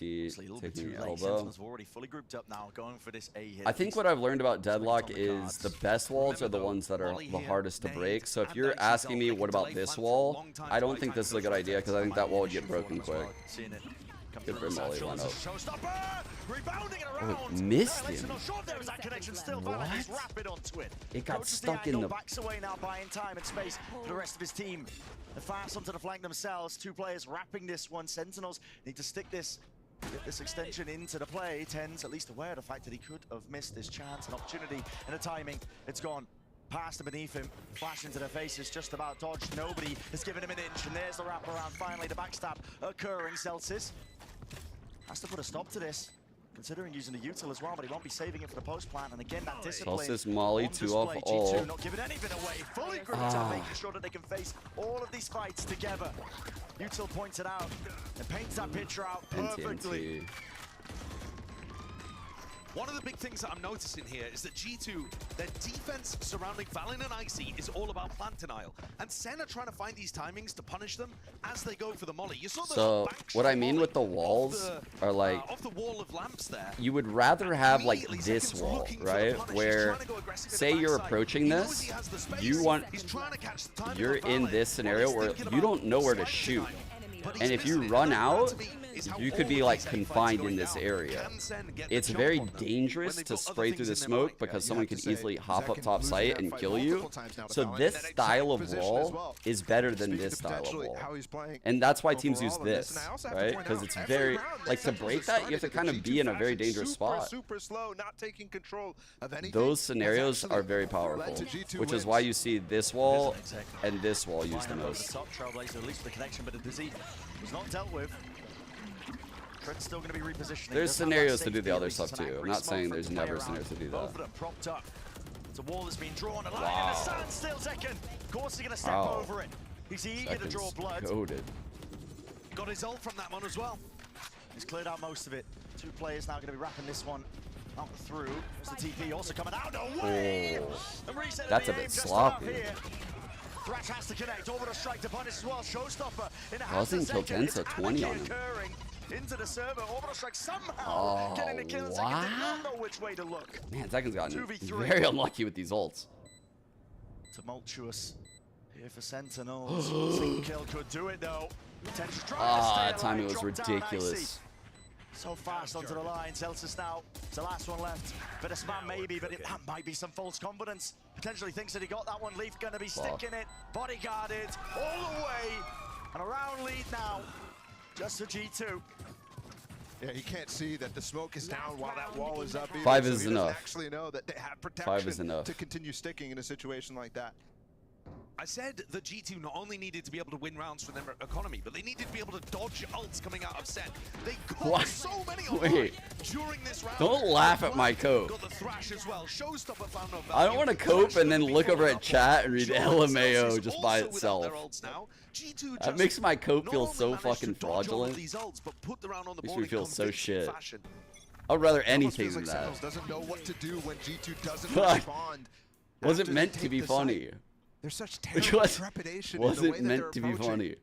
Speaker 2: taking the elbow.
Speaker 20: Sentinels have already fully grouped up now, going for this A hit.
Speaker 2: I think what I've learned about Deadlock is the best walls are the ones that are the hardest to break. So if you're asking me, what about this wall? I don't think this is a good idea because I think that wall would get broken quick. Good for Molly, line up. Oh, it missed him. What? It got stuck in the...
Speaker 20: Backs away now, buying time and space for the rest of his team. The fast onto the flank themselves. 2 players wrapping this one. Sentinels need to stick this extension into the play. Ten's at least aware of the fact that he could have missed this chance and opportunity, and the timing, it's gone. Past and beneath him, flash into their faces, just about dodged. Nobody has given him an inch, and there's the wraparound. Finally, the backstab occurring. Celsius has to put a stop to this, considering using the util as well, but he won't be saving it for the post plant. And again, that discipline.
Speaker 2: Celsius Molly 2 off all.
Speaker 20: Not giving anything away, fully gripped up, making sure that they can face all of these fights together. Util points it out and paints that picture out perfectly.
Speaker 21: One of the big things that I'm noticing here is that G2, their defense surrounding Valen and Icy is all about plant denial. And SEN are trying to find these timings to punish them as they go for the molly. You saw
Speaker 2: so what I mean with the walls are like,
Speaker 21: off the wall of lamps there.
Speaker 2: You would rather have like this wall, right? Where say you're approaching this, you're in this scenario where you don't know where to shoot. And if you run out,
Speaker 21: is how
Speaker 2: you could be
Speaker 21: all
Speaker 2: like
Speaker 21: these SEN fights
Speaker 2: confined
Speaker 21: going
Speaker 2: in this
Speaker 21: down.
Speaker 2: area.
Speaker 21: Can SEN get
Speaker 2: It's
Speaker 21: the jump
Speaker 2: very
Speaker 21: on them
Speaker 2: dangerous
Speaker 21: when they've
Speaker 2: to
Speaker 21: got
Speaker 2: spray
Speaker 21: other
Speaker 2: through the
Speaker 21: things in their
Speaker 2: smoke
Speaker 21: mind?
Speaker 2: because
Speaker 4: you
Speaker 2: someone
Speaker 4: have to
Speaker 2: could
Speaker 4: say,
Speaker 2: easily hop up
Speaker 4: Zekken
Speaker 2: top
Speaker 4: losing
Speaker 2: site
Speaker 4: that
Speaker 2: and
Speaker 4: fight
Speaker 2: kill you.
Speaker 4: multiple times now to
Speaker 2: So
Speaker 4: Valen,
Speaker 2: this
Speaker 4: and that
Speaker 2: style of
Speaker 4: exact position as
Speaker 2: wall
Speaker 4: well.
Speaker 2: is better than
Speaker 4: Speaking
Speaker 2: this
Speaker 4: to
Speaker 2: style of
Speaker 4: potentially
Speaker 2: wall.
Speaker 4: how he's playing
Speaker 2: And that's why teams use
Speaker 4: overall in this.
Speaker 2: this,
Speaker 4: And I also have to
Speaker 2: right?
Speaker 4: point
Speaker 2: Because
Speaker 4: out,
Speaker 2: it's
Speaker 4: every
Speaker 2: very,
Speaker 4: round that
Speaker 2: like to
Speaker 4: Sentinels
Speaker 2: break
Speaker 4: have
Speaker 2: that, you have to
Speaker 4: started
Speaker 2: kind
Speaker 4: in
Speaker 2: of
Speaker 4: the
Speaker 2: be in a
Speaker 4: G2
Speaker 2: very
Speaker 4: fashion,
Speaker 2: dangerous
Speaker 4: super,
Speaker 2: spot.
Speaker 4: super slow, not taking control of anything.
Speaker 2: Those
Speaker 4: Has
Speaker 2: scenarios
Speaker 4: actually
Speaker 2: are very
Speaker 4: led
Speaker 2: powerful,
Speaker 4: to G2
Speaker 2: which is
Speaker 4: wins.
Speaker 2: why you see this wall and this wall used the
Speaker 20: Flying over
Speaker 2: most.
Speaker 20: the top, Trailblazer at least the connection, but the disease was not dealt with. Trent's still going to be repositioning.
Speaker 2: There's
Speaker 20: Doesn't have
Speaker 2: scenarios
Speaker 20: that
Speaker 2: to do
Speaker 20: safety,
Speaker 2: the
Speaker 20: at
Speaker 2: other
Speaker 20: least
Speaker 2: stuff
Speaker 20: it's an
Speaker 2: too. I'm
Speaker 20: angry
Speaker 2: not
Speaker 20: smoke
Speaker 2: saying
Speaker 20: for
Speaker 2: there's
Speaker 20: him to play
Speaker 2: never
Speaker 20: around.
Speaker 2: scenarios to do
Speaker 20: Both of
Speaker 2: that.
Speaker 20: them propped up. It's a wall that's been drawn, a line
Speaker 2: Wow.
Speaker 20: and a standstill second. Of course, he's going to step
Speaker 2: Wow.
Speaker 20: over it. He's eager to draw
Speaker 2: Seconds
Speaker 20: blood.
Speaker 2: goated.
Speaker 20: Got his ult from that one as well. He's cleared out most of it. Two players now going to be wrapping this one out through. There's the TP also coming out. No way!
Speaker 2: Oh,
Speaker 20: And reset of
Speaker 2: that's
Speaker 20: the
Speaker 2: a bit
Speaker 20: aim just
Speaker 2: sloppy.
Speaker 20: enough here. Thrash has to connect. Over to strike to punish as well. Showstopper in the hands
Speaker 2: Causing
Speaker 20: of
Speaker 2: kill
Speaker 20: Zekken.
Speaker 2: 10,
Speaker 20: It's
Speaker 2: so 20 on him.
Speaker 20: occurring into the server. Over to strike somehow
Speaker 2: Oh,
Speaker 20: getting the kill. Zekken did not
Speaker 2: wow.
Speaker 20: know which way to look.
Speaker 2: Man, Zekken's gotten
Speaker 20: 2v3.
Speaker 2: very unlucky with these ults.
Speaker 20: Tumultuous here for Sentinels. Single kill could do it though. Potential try to
Speaker 2: Ah,
Speaker 20: stay
Speaker 2: that timing
Speaker 20: alive,
Speaker 2: was
Speaker 20: drop down
Speaker 2: ridiculous.
Speaker 20: icy. So fast onto the line. Celsius now. It's the last one left. Bit of spam maybe, but that might be some false confidence. Potentially thinks that he got that one. Leaf gonna be sticking it. Bodyguarded all the way. And a round lead now. Just for G2.
Speaker 4: Yeah, he can't see that the smoke is down while that wall is up either.
Speaker 2: 5
Speaker 4: so
Speaker 2: is
Speaker 4: he doesn't
Speaker 2: enough.
Speaker 4: actually know that they have
Speaker 2: 5
Speaker 4: protection
Speaker 2: is enough.
Speaker 4: to continue sticking in a situation like that.
Speaker 21: I said that G2 not only needed to be able to win rounds for their economy, but they needed to be able to dodge ults coming out of SEN. They got
Speaker 2: What?
Speaker 21: so many on
Speaker 2: Wait.
Speaker 21: during this round.
Speaker 2: Don't laugh at my cope.
Speaker 21: Got the thrash as well. Showstopper found no value.
Speaker 2: I don't want to cope and then look over at chat and read
Speaker 21: Sean
Speaker 2: LMAO
Speaker 21: Celsius
Speaker 2: just by
Speaker 21: also without
Speaker 2: itself.
Speaker 21: their ults now. G2
Speaker 2: That
Speaker 21: just
Speaker 2: makes my cope
Speaker 21: not
Speaker 2: feel
Speaker 21: only
Speaker 2: so
Speaker 21: managed to
Speaker 2: fucking
Speaker 21: dodge all of
Speaker 2: fraudulent.
Speaker 21: these ults, but put the round on the
Speaker 2: Makes
Speaker 21: board
Speaker 2: me
Speaker 21: in
Speaker 2: feel so
Speaker 21: convincing
Speaker 2: shit.
Speaker 21: fashion.
Speaker 2: I'd rather
Speaker 4: It almost
Speaker 2: anything
Speaker 4: feels
Speaker 2: than
Speaker 4: like
Speaker 2: that.
Speaker 4: Sentinels doesn't know what to do when G2 doesn't
Speaker 2: Fuck.
Speaker 4: respond.
Speaker 2: Wasn't
Speaker 4: after they
Speaker 2: meant to
Speaker 4: take
Speaker 2: be
Speaker 4: the
Speaker 2: funny.
Speaker 4: site. There's such
Speaker 2: Which
Speaker 4: terrible
Speaker 2: was-
Speaker 4: trepidation in the way
Speaker 2: wasn't
Speaker 4: that
Speaker 2: meant
Speaker 4: they're
Speaker 2: to be
Speaker 4: approaching
Speaker 2: funny.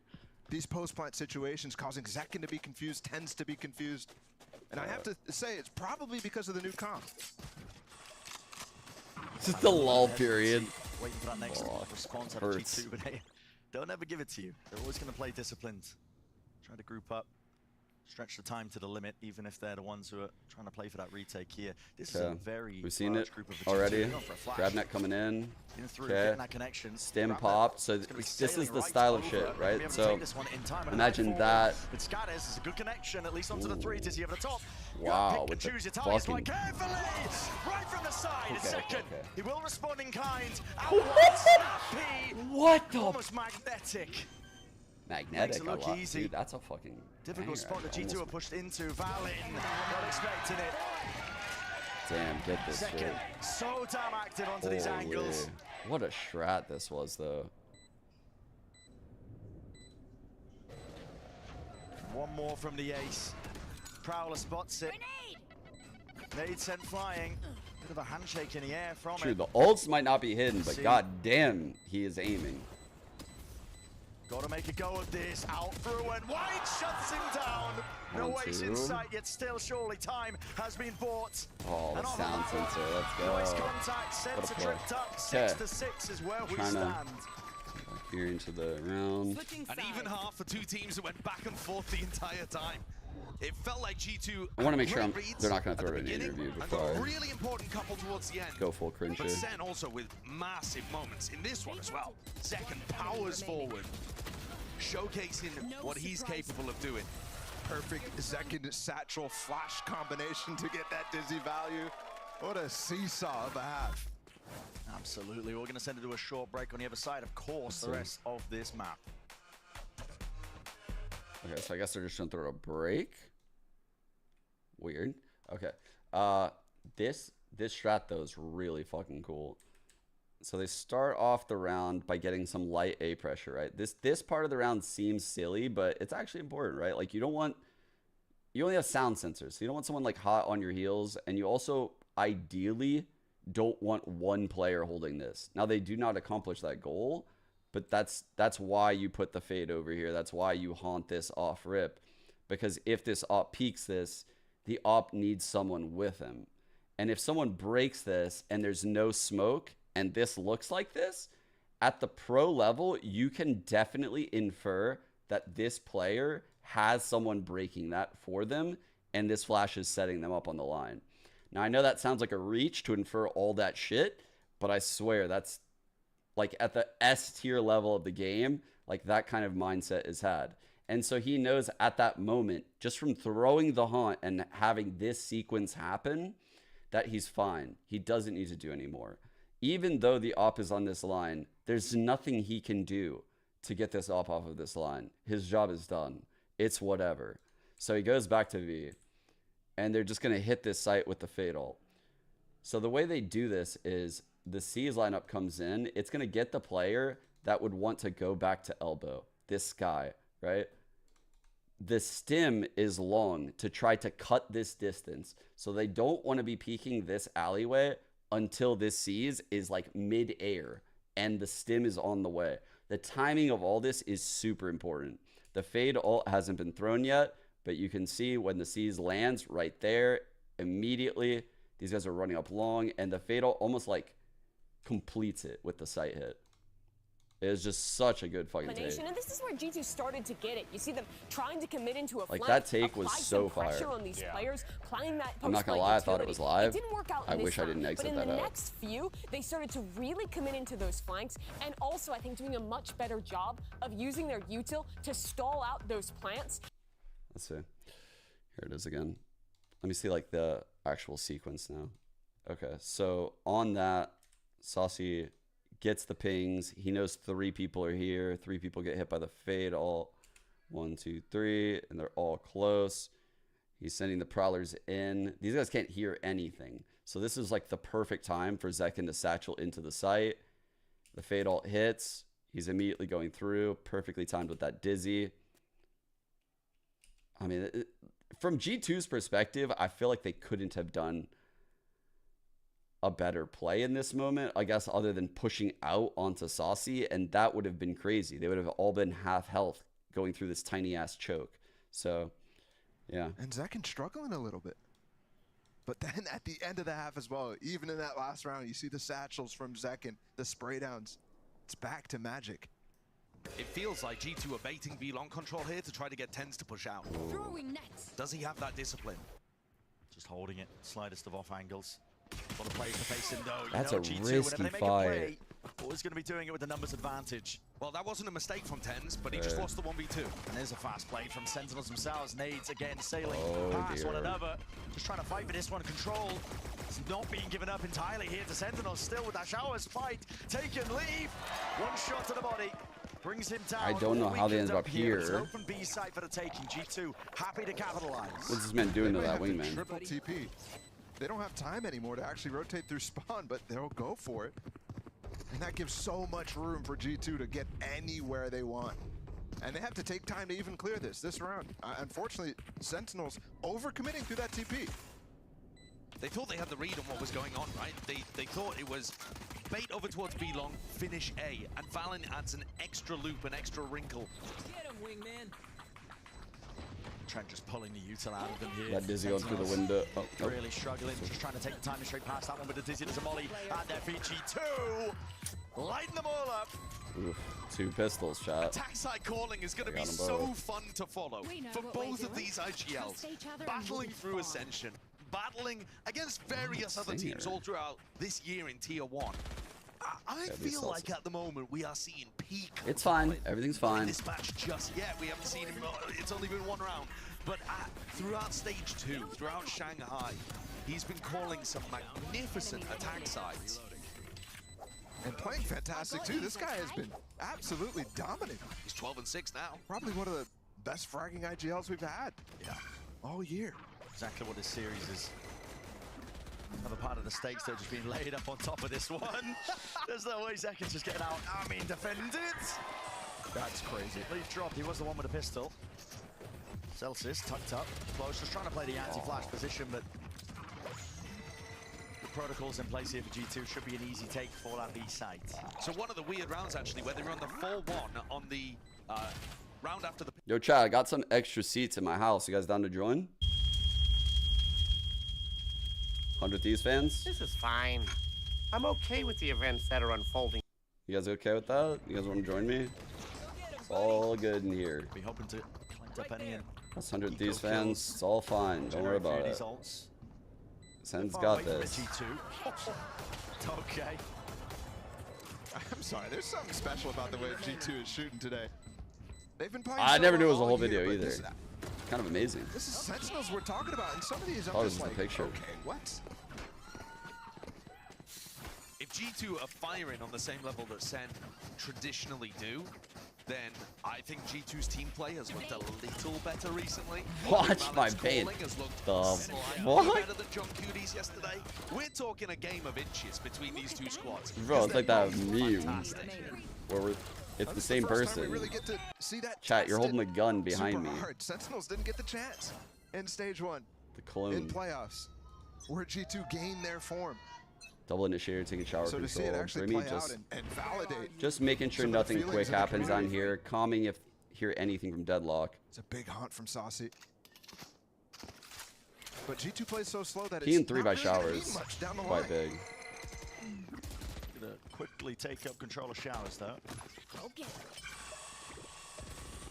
Speaker 4: these post-plant situations, causing Zekken to be confused, Tens to be confused. And I have to say, it's probably because of the new comp.
Speaker 2: Just the lull period.
Speaker 20: Waiting for that next
Speaker 2: Oh,
Speaker 20: response out of
Speaker 2: hurts.
Speaker 20: G2, but hey, they'll never give it to you. They're always going to play disciplined. Try to group up, stretch the time to the limit, even if they're the ones who are trying to play for that retake here. This is a
Speaker 2: Okay.
Speaker 20: very
Speaker 2: We've seen
Speaker 20: large
Speaker 2: it
Speaker 20: group of the
Speaker 2: already.
Speaker 20: G2. Going for a flash.
Speaker 2: Grabnet coming in.
Speaker 20: In through,
Speaker 2: Okay.
Speaker 20: getting that connection.
Speaker 2: Stim
Speaker 20: Grabnet
Speaker 2: popped. So
Speaker 20: is gonna be
Speaker 2: this is
Speaker 20: sailing
Speaker 2: the
Speaker 20: right
Speaker 2: style of
Speaker 20: over.
Speaker 2: shit,
Speaker 20: Gonna be
Speaker 2: right?
Speaker 20: able to
Speaker 2: So
Speaker 20: take this one in time and
Speaker 2: imagine
Speaker 20: forward.
Speaker 2: that.
Speaker 20: But Scatters is a good connection, at least onto the three to see over the top. You
Speaker 2: Wow,
Speaker 20: gotta pick
Speaker 2: with
Speaker 20: and
Speaker 2: the
Speaker 20: choose your targets
Speaker 2: fucking-
Speaker 20: quite carefully. Right from the side,
Speaker 2: Okay,
Speaker 20: second.
Speaker 2: okay.
Speaker 20: He will respond in kind. Outright snappy.
Speaker 2: What the?
Speaker 20: Almost magnetic.
Speaker 2: Magnetic.
Speaker 20: Makes it look
Speaker 2: a lot.
Speaker 20: easy.
Speaker 2: Dude, that's a fucking
Speaker 20: Difficult
Speaker 2: banger.
Speaker 20: spot that G2 are
Speaker 2: Almost-
Speaker 20: pushed into. Valin, not expecting it.
Speaker 2: Damn, get this
Speaker 20: Second,
Speaker 2: shit.
Speaker 20: so damn active onto these
Speaker 2: Holy.
Speaker 20: angles.
Speaker 2: What a strat this was, though.
Speaker 20: One more from the ace. Prowler spots it. Nade sent flying. Bit of a handshake in the air from
Speaker 2: True,
Speaker 20: it.
Speaker 2: the ults might not be hidden, but
Speaker 20: See.
Speaker 2: god damn, he is aiming.
Speaker 20: Gotta make a go of this. Out through and White shuts him down. No
Speaker 2: One,
Speaker 20: ace
Speaker 2: two.
Speaker 20: in sight, yet still surely time has been bought.
Speaker 2: Oh, the
Speaker 20: And on
Speaker 2: sound
Speaker 20: that one,
Speaker 2: sensor. Let's go.
Speaker 20: Noise contact,
Speaker 2: What a
Speaker 20: sensor
Speaker 2: play.
Speaker 20: tripped up.
Speaker 2: Okay.
Speaker 20: 6-6 is where we
Speaker 2: Trying to-
Speaker 20: stand.
Speaker 2: Here into the round.
Speaker 21: An even half for two teams that went back and forth the entire time. It felt like G2.
Speaker 2: I want to make sure
Speaker 21: had great reads
Speaker 2: they're not going to
Speaker 21: at
Speaker 2: throw
Speaker 21: the
Speaker 2: it in an
Speaker 21: beginning
Speaker 2: interview
Speaker 21: and
Speaker 2: before
Speaker 21: got a
Speaker 2: I
Speaker 21: really important couple towards the end.
Speaker 2: go full cringe
Speaker 21: But
Speaker 2: here.
Speaker 21: SEN also with massive moments in this one as well. Second powers forward, showcasing what he's capable of doing.
Speaker 4: Perfect Zekken satchel flash combination to get that dizzy value. What a seesaw of a half.
Speaker 20: Absolutely. We're going to send it to a short break on the other side. Of course, the
Speaker 2: See.
Speaker 20: rest of this map.
Speaker 2: Okay, so I guess they're just going to throw a break. Weird. Okay. This strat, though, is really fucking cool. So they start off the round by getting some light A pressure, right? This part of the round seems silly, but it's actually important, right? Like you only have sound sensors, so you don't want someone like hot on your heels, and you also ideally don't want one player holding this. Now they do not accomplish that goal, but that's why you put the fade over here. That's why you haunt this off rip, because if this op peaks this, the op needs someone with him. And if someone breaks this and there's no smoke and this looks like this, at the pro level, you can definitely infer that this player has someone breaking that for them, and this flash is setting them up on the line. Now, I know that sounds like a reach to infer all that shit, but I swear that's like at the S tier level of the game, like that kind of mindset is had. And so he knows at that moment, just from throwing the haunt and having this sequence happen, that he's fine. He doesn't need to do anymore. Even though the op is on this line, there's nothing he can do to get this op off of this line. His job is done. It's whatever. So he goes back to V, and they're just going to hit this site with the fatal. So the way they do this is the C's lineup comes in. It's going to get the player that would want to go back to elbow. This guy, right? The stim is long to try to cut this distance. So they don't want to be peeking this alleyway until this C's is like mid-air and the stim is on the way. The timing of all this is super important. The fade ult hasn't been thrown yet, but you can see when the C's lands right there, immediately these guys are running up long, and the fade ult almost like completes it with the sight hit. It was just such a good fucking take.
Speaker 3: And this is where G2 started to get it. You see them trying to commit into a
Speaker 2: like
Speaker 3: flank,
Speaker 2: that take was so
Speaker 3: fire
Speaker 2: fire.
Speaker 3: on these players, playing that
Speaker 2: I'm not gonna lie, I thought it was live.
Speaker 3: It didn't work out
Speaker 2: I
Speaker 3: this
Speaker 2: wish I
Speaker 3: time,
Speaker 2: didn't exit
Speaker 3: but in
Speaker 2: that
Speaker 3: the
Speaker 2: out.
Speaker 3: next few, they started to really commit into those flanks, and also I think doing a much better job of using their util to stall out those plants.
Speaker 2: Let's see. Here it is again. Let me see like the actual sequence now. Okay, so on that, Saucy gets the pings. He knows 3 people are here. 3 people get hit by the fade ult. 1, 2, 3, and they're all close. He's sending the prowlers in. These guys can't hear anything. So this is like the perfect time for Zekin to satchel into the site. The fade ult hits. He's immediately going through. Perfectly timed with that dizzy. I mean, from G2's perspective, I feel like they couldn't have done a better play in this moment, I guess, other than pushing out onto Saucy, and that would have been crazy. They would have all been half health going through this tiny ass choke. So, yeah.
Speaker 4: And Zekin struggling a little bit. But then at the end of the half as well, even in that last round, you see the satchels from Zekin, the spray downs. It's back to magic.
Speaker 21: It feels like G2 are baiting B long control here to try to get Tens to push out.
Speaker 8: Throwing nets.
Speaker 21: Does he have that discipline?
Speaker 20: Just holding it, slightest of off angles. A lot of players to face him though.
Speaker 2: That's
Speaker 20: you know,
Speaker 2: a
Speaker 20: G2,
Speaker 2: risky
Speaker 20: whenever they make
Speaker 2: fight.
Speaker 20: a play, always going to be doing it with the numbers advantage.
Speaker 21: Well, that wasn't a mistake from Tens, but he just lost the 1v2.
Speaker 20: And there's a fast play from Sentinels themselves. Nades again sailing past
Speaker 2: dear.
Speaker 20: one another. Just trying to fight for this one. Control. It's not being given up entirely here to Sentinels. Still with that showers fight. Taken leave. One shot to the body. Brings him down.
Speaker 2: I don't know how they ended up
Speaker 20: It's
Speaker 2: here.
Speaker 20: an open B site for the taking. G2 happy to capitalize.
Speaker 2: What's this man doing to
Speaker 4: They
Speaker 2: that
Speaker 4: might have
Speaker 2: wingman?
Speaker 4: Triple TP. They don't have time anymore to actually rotate through spawn, but they'll go for it. And that gives so much room for G2 to get anywhere they want. And they have to take time to even clear this round. Unfortunately, Sentinels overcommitting through that TP.
Speaker 21: They thought they had the read on what was going on, right? They thought it was bait over towards B long, finish A, and Valen adds an extra loop, an extra wrinkle.
Speaker 5: Get him, wingman.
Speaker 20: Trent just pulling the util out of them here.
Speaker 2: That dizzy going through the window. Oh, nope.
Speaker 20: Really struggling, just trying to take the time straight past that one with the dizzy to Molly. And their feet G2, lighting them all up.
Speaker 2: Oof, 2 pistols, chat.
Speaker 21: Attack side calling is going to be
Speaker 2: Got 'em
Speaker 21: so
Speaker 2: both.
Speaker 21: fun to follow for both of these IGLs. Battling through Ascension, battling against various other teams all throughout this year in Tier 1. I feel like at the moment we are seeing peak.
Speaker 2: It's fine. Everything's fine.
Speaker 21: This match just yet. We haven't seen him. It's only been 1 round. But throughout stage 2, throughout Shanghai, he's been calling some magnificent attack sides.
Speaker 4: And playing fantastic too. This guy has been absolutely dominant.
Speaker 21: He's 12-6 now.
Speaker 4: Probably one of the best fragging IGLs we've had.
Speaker 20: Yeah.
Speaker 4: All year.
Speaker 20: Exactly what this series is. Another part of the stakes though just being laid up on top of this one. There's no way Zekin's just getting out. I mean, defended.
Speaker 4: That's crazy.
Speaker 20: Leaf dropped. He was the one with the pistol. Celsius tucked up, close, just trying to play the anti-flash position, but the protocols in place here for G2 should be an easy take for that B site.
Speaker 21: So one of the weird rounds actually, where they were on the 4-1 on the round after the...
Speaker 2: Yo, chat, I got some extra seats in my house. You guys down to join? 100 Thieves fans?
Speaker 9: This is fine. I'm okay with the events that are unfolding.
Speaker 2: You guys okay with that? You guys want to join me? It's all good in here.
Speaker 20: Be hoping to collect up any.
Speaker 2: That's 100 Thieves fans. It's all fine. Don't worry about it. Sen's got this.
Speaker 20: Okay.
Speaker 4: I'm sorry. There's something special about the way G2 is shooting today. They've been playing.
Speaker 2: I never knew it was a
Speaker 4: all
Speaker 2: whole
Speaker 4: year,
Speaker 2: video
Speaker 4: but
Speaker 2: either.
Speaker 4: this-
Speaker 2: Kind of amazing.
Speaker 4: This is Sentinels we're talking about, and some of these I'm
Speaker 2: Oh, this
Speaker 4: just
Speaker 2: is the
Speaker 4: like,
Speaker 2: picture.
Speaker 4: okay, what?
Speaker 21: If G2 are firing on the same level that SEN traditionally do, then I think G2's team play has looked a little better recently.
Speaker 2: Watch my pain.
Speaker 21: What? Better than John Cody's yesterday. We're talking a game of inches between these two squads.
Speaker 2: Bro, it's like that meme where it's the same person.
Speaker 4: Really get to see that
Speaker 2: Chat, you're holding the
Speaker 4: tested
Speaker 2: gun behind
Speaker 4: super
Speaker 2: me.
Speaker 4: hard. Sentinels didn't get the chance in stage 1
Speaker 2: The clone.
Speaker 4: in playoffs, where G2 gained their form.
Speaker 2: Double initiator, taking shower
Speaker 4: So to see it
Speaker 2: control.
Speaker 4: actually
Speaker 2: Remy
Speaker 4: play out and validate.
Speaker 2: just making sure
Speaker 4: some of the
Speaker 2: nothing
Speaker 4: feelings
Speaker 2: quick
Speaker 4: in the
Speaker 2: happens on
Speaker 4: community.
Speaker 2: here. Calming if hear anything from Deadlock.
Speaker 4: It's a big hunt from Saucy. But G2 plays so slow that
Speaker 2: He
Speaker 4: it's
Speaker 2: and 3
Speaker 4: not
Speaker 2: by
Speaker 4: really gonna mean
Speaker 2: showers.
Speaker 4: much down the
Speaker 2: Quite
Speaker 4: line.
Speaker 2: big.
Speaker 20: Gonna quickly take up control of showers though.
Speaker 8: Okay.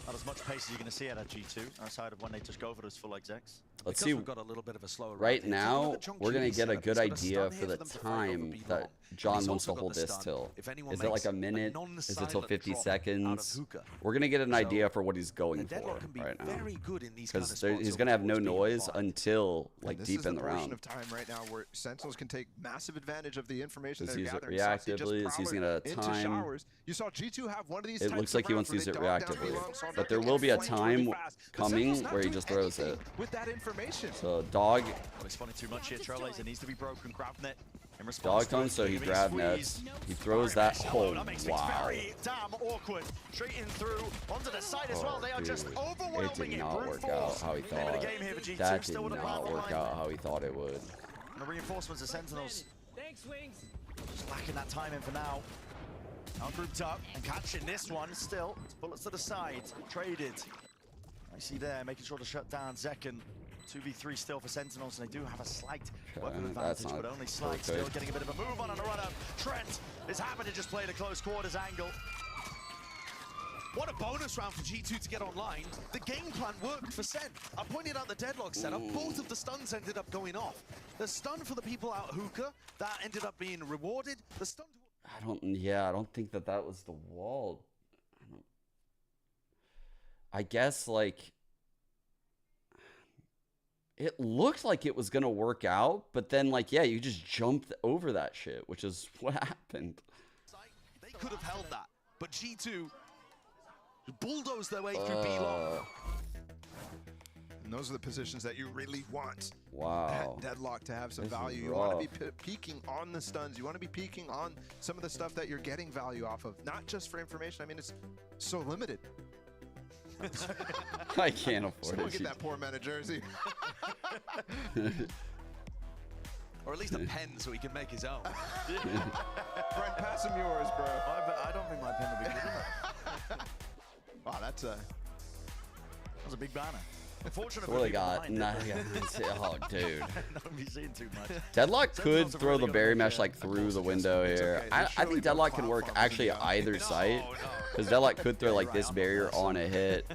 Speaker 20: Not as much pace as you're going to see out of G2, outside of when they just go for those full execs.
Speaker 2: Let's
Speaker 21: Because
Speaker 2: see.
Speaker 21: we've got a little bit of a slower
Speaker 2: Right
Speaker 21: round here.
Speaker 2: now,
Speaker 21: Look at John
Speaker 2: we're going to
Speaker 21: Cody's
Speaker 2: get a
Speaker 21: setup.
Speaker 2: good
Speaker 21: He's got a
Speaker 2: idea
Speaker 21: stun
Speaker 2: for
Speaker 21: here
Speaker 2: the
Speaker 21: them to fight over
Speaker 2: time
Speaker 21: B
Speaker 2: that
Speaker 21: long.
Speaker 2: John
Speaker 21: He's
Speaker 2: wants to
Speaker 21: also got
Speaker 2: hold
Speaker 21: the
Speaker 2: this
Speaker 21: stun.
Speaker 2: till.
Speaker 21: If anyone
Speaker 2: Is it like
Speaker 21: makes
Speaker 2: a minute? Is it till
Speaker 21: non-silent
Speaker 2: 50
Speaker 21: drop
Speaker 2: seconds?
Speaker 21: out of hookah.
Speaker 2: We're going to get an
Speaker 21: So,
Speaker 2: idea for what he's going
Speaker 21: the
Speaker 2: for
Speaker 21: Deadlock can be
Speaker 2: right now.
Speaker 21: very good in these kind of
Speaker 2: Because
Speaker 21: spots
Speaker 2: he's
Speaker 21: over
Speaker 2: going to have no
Speaker 21: towards B
Speaker 2: noise
Speaker 21: five.
Speaker 2: until
Speaker 4: And
Speaker 2: like
Speaker 4: this
Speaker 2: deep
Speaker 4: is
Speaker 2: in
Speaker 4: the
Speaker 2: the
Speaker 4: portion
Speaker 2: round.
Speaker 4: of time right now where Sentinels can take massive advantage of the information
Speaker 2: Does
Speaker 4: they're
Speaker 2: he use it
Speaker 4: gathering. Saucy just
Speaker 2: reactively? Is he using
Speaker 4: prowling
Speaker 2: it at a
Speaker 4: into
Speaker 2: time?
Speaker 4: showers. You saw G2 have one of these
Speaker 2: It
Speaker 4: types
Speaker 2: looks
Speaker 4: of
Speaker 2: like he
Speaker 4: rounds
Speaker 2: wants to use
Speaker 4: where
Speaker 2: it
Speaker 4: they dog down
Speaker 2: reactively.
Speaker 4: B-long, saw
Speaker 2: But
Speaker 4: that
Speaker 2: there
Speaker 4: they
Speaker 2: will
Speaker 4: get
Speaker 2: be a
Speaker 4: flanked
Speaker 2: time
Speaker 4: really fast. But
Speaker 2: coming
Speaker 4: Sentinels not
Speaker 2: where he
Speaker 4: doing
Speaker 2: just throws
Speaker 4: anything
Speaker 2: it.
Speaker 4: with that information.
Speaker 2: So dog,
Speaker 20: Well, he's spawning too much here. Trailblazer needs to be broken. Grabbing it. In response
Speaker 2: dog
Speaker 20: to
Speaker 2: comes,
Speaker 20: it,
Speaker 2: so he
Speaker 20: being
Speaker 2: grab
Speaker 20: squeezed.
Speaker 2: nets. He throws that.
Speaker 20: Shallow,
Speaker 2: Oh
Speaker 20: that makes things
Speaker 2: wow!
Speaker 20: very damn awkward. Straight in through onto the side as well.
Speaker 2: Oh,
Speaker 20: They are just
Speaker 2: dude.
Speaker 20: overwhelming
Speaker 2: It did
Speaker 20: it.
Speaker 2: not
Speaker 20: Brute
Speaker 2: work out
Speaker 20: force.
Speaker 2: how he
Speaker 20: Name of the
Speaker 2: thought.
Speaker 20: game here for G2,
Speaker 2: That did
Speaker 20: still with a
Speaker 2: not
Speaker 20: plan
Speaker 2: work
Speaker 20: behind.
Speaker 2: out how he thought it would.
Speaker 20: And the reinforcements of Sentinels
Speaker 8: Thanks, Wings.
Speaker 20: just lacking that time in for now. Now grouped up and catching this one still. Bullets to the side, traded. I see there, making sure to shut down Zekken. 2v3 still for Sentinels, and they do have a slight weapon
Speaker 2: that's
Speaker 20: advantage,
Speaker 2: not
Speaker 20: but only slight.
Speaker 2: perfect.
Speaker 20: Still getting a bit of a move on and a run-up. Trent is happy to just play the close quarters angle.
Speaker 21: What a bonus round for G2 to get online. The game plan worked for SEN. I pointed out the Deadlock setup. Both of the stuns ended up going off. The stun for the people out hookah, that ended up being rewarded. The stun
Speaker 2: I don't think that was the wall. I guess like it looked like it was gonna work out, but then like yeah, you just jumped over that shit, which is what happened.
Speaker 21: They could have held that, but G2 bulldozed their way through B-long.
Speaker 4: And those are the positions that you really want.
Speaker 2: Wow.
Speaker 4: That Deadlock to have some
Speaker 2: This is
Speaker 4: value. You want to be
Speaker 2: rough.
Speaker 4: peeking on the stuns. You want to be peeking on some of the stuff that you're getting value off of, not just for information. I mean, it's so limited.
Speaker 2: I can't afford
Speaker 4: Someone
Speaker 2: it.
Speaker 4: get that poor man a jersey.
Speaker 21: Or at least a pen so he can make his own.
Speaker 4: Brent, pass him yours, bro.
Speaker 20: I don't think my pen would be good enough.
Speaker 4: Wow, that
Speaker 20: was a big banner. Unfortunate
Speaker 2: So what
Speaker 20: for
Speaker 2: they
Speaker 20: people
Speaker 2: got?
Speaker 20: behind it.
Speaker 2: Oh, dude.
Speaker 20: Not be seeing too much.
Speaker 2: Deadlock could
Speaker 20: Sentinels have
Speaker 2: throw
Speaker 20: really
Speaker 2: the
Speaker 20: got
Speaker 2: berry
Speaker 20: a
Speaker 2: mesh like through the window here.
Speaker 4: okay.
Speaker 2: I
Speaker 4: They
Speaker 2: think
Speaker 4: surely
Speaker 2: Deadlock
Speaker 4: put
Speaker 2: can
Speaker 4: cloud
Speaker 2: work
Speaker 4: farms
Speaker 2: actually
Speaker 4: in the
Speaker 2: either site. Because Deadlock could throw like this barrier on a hit.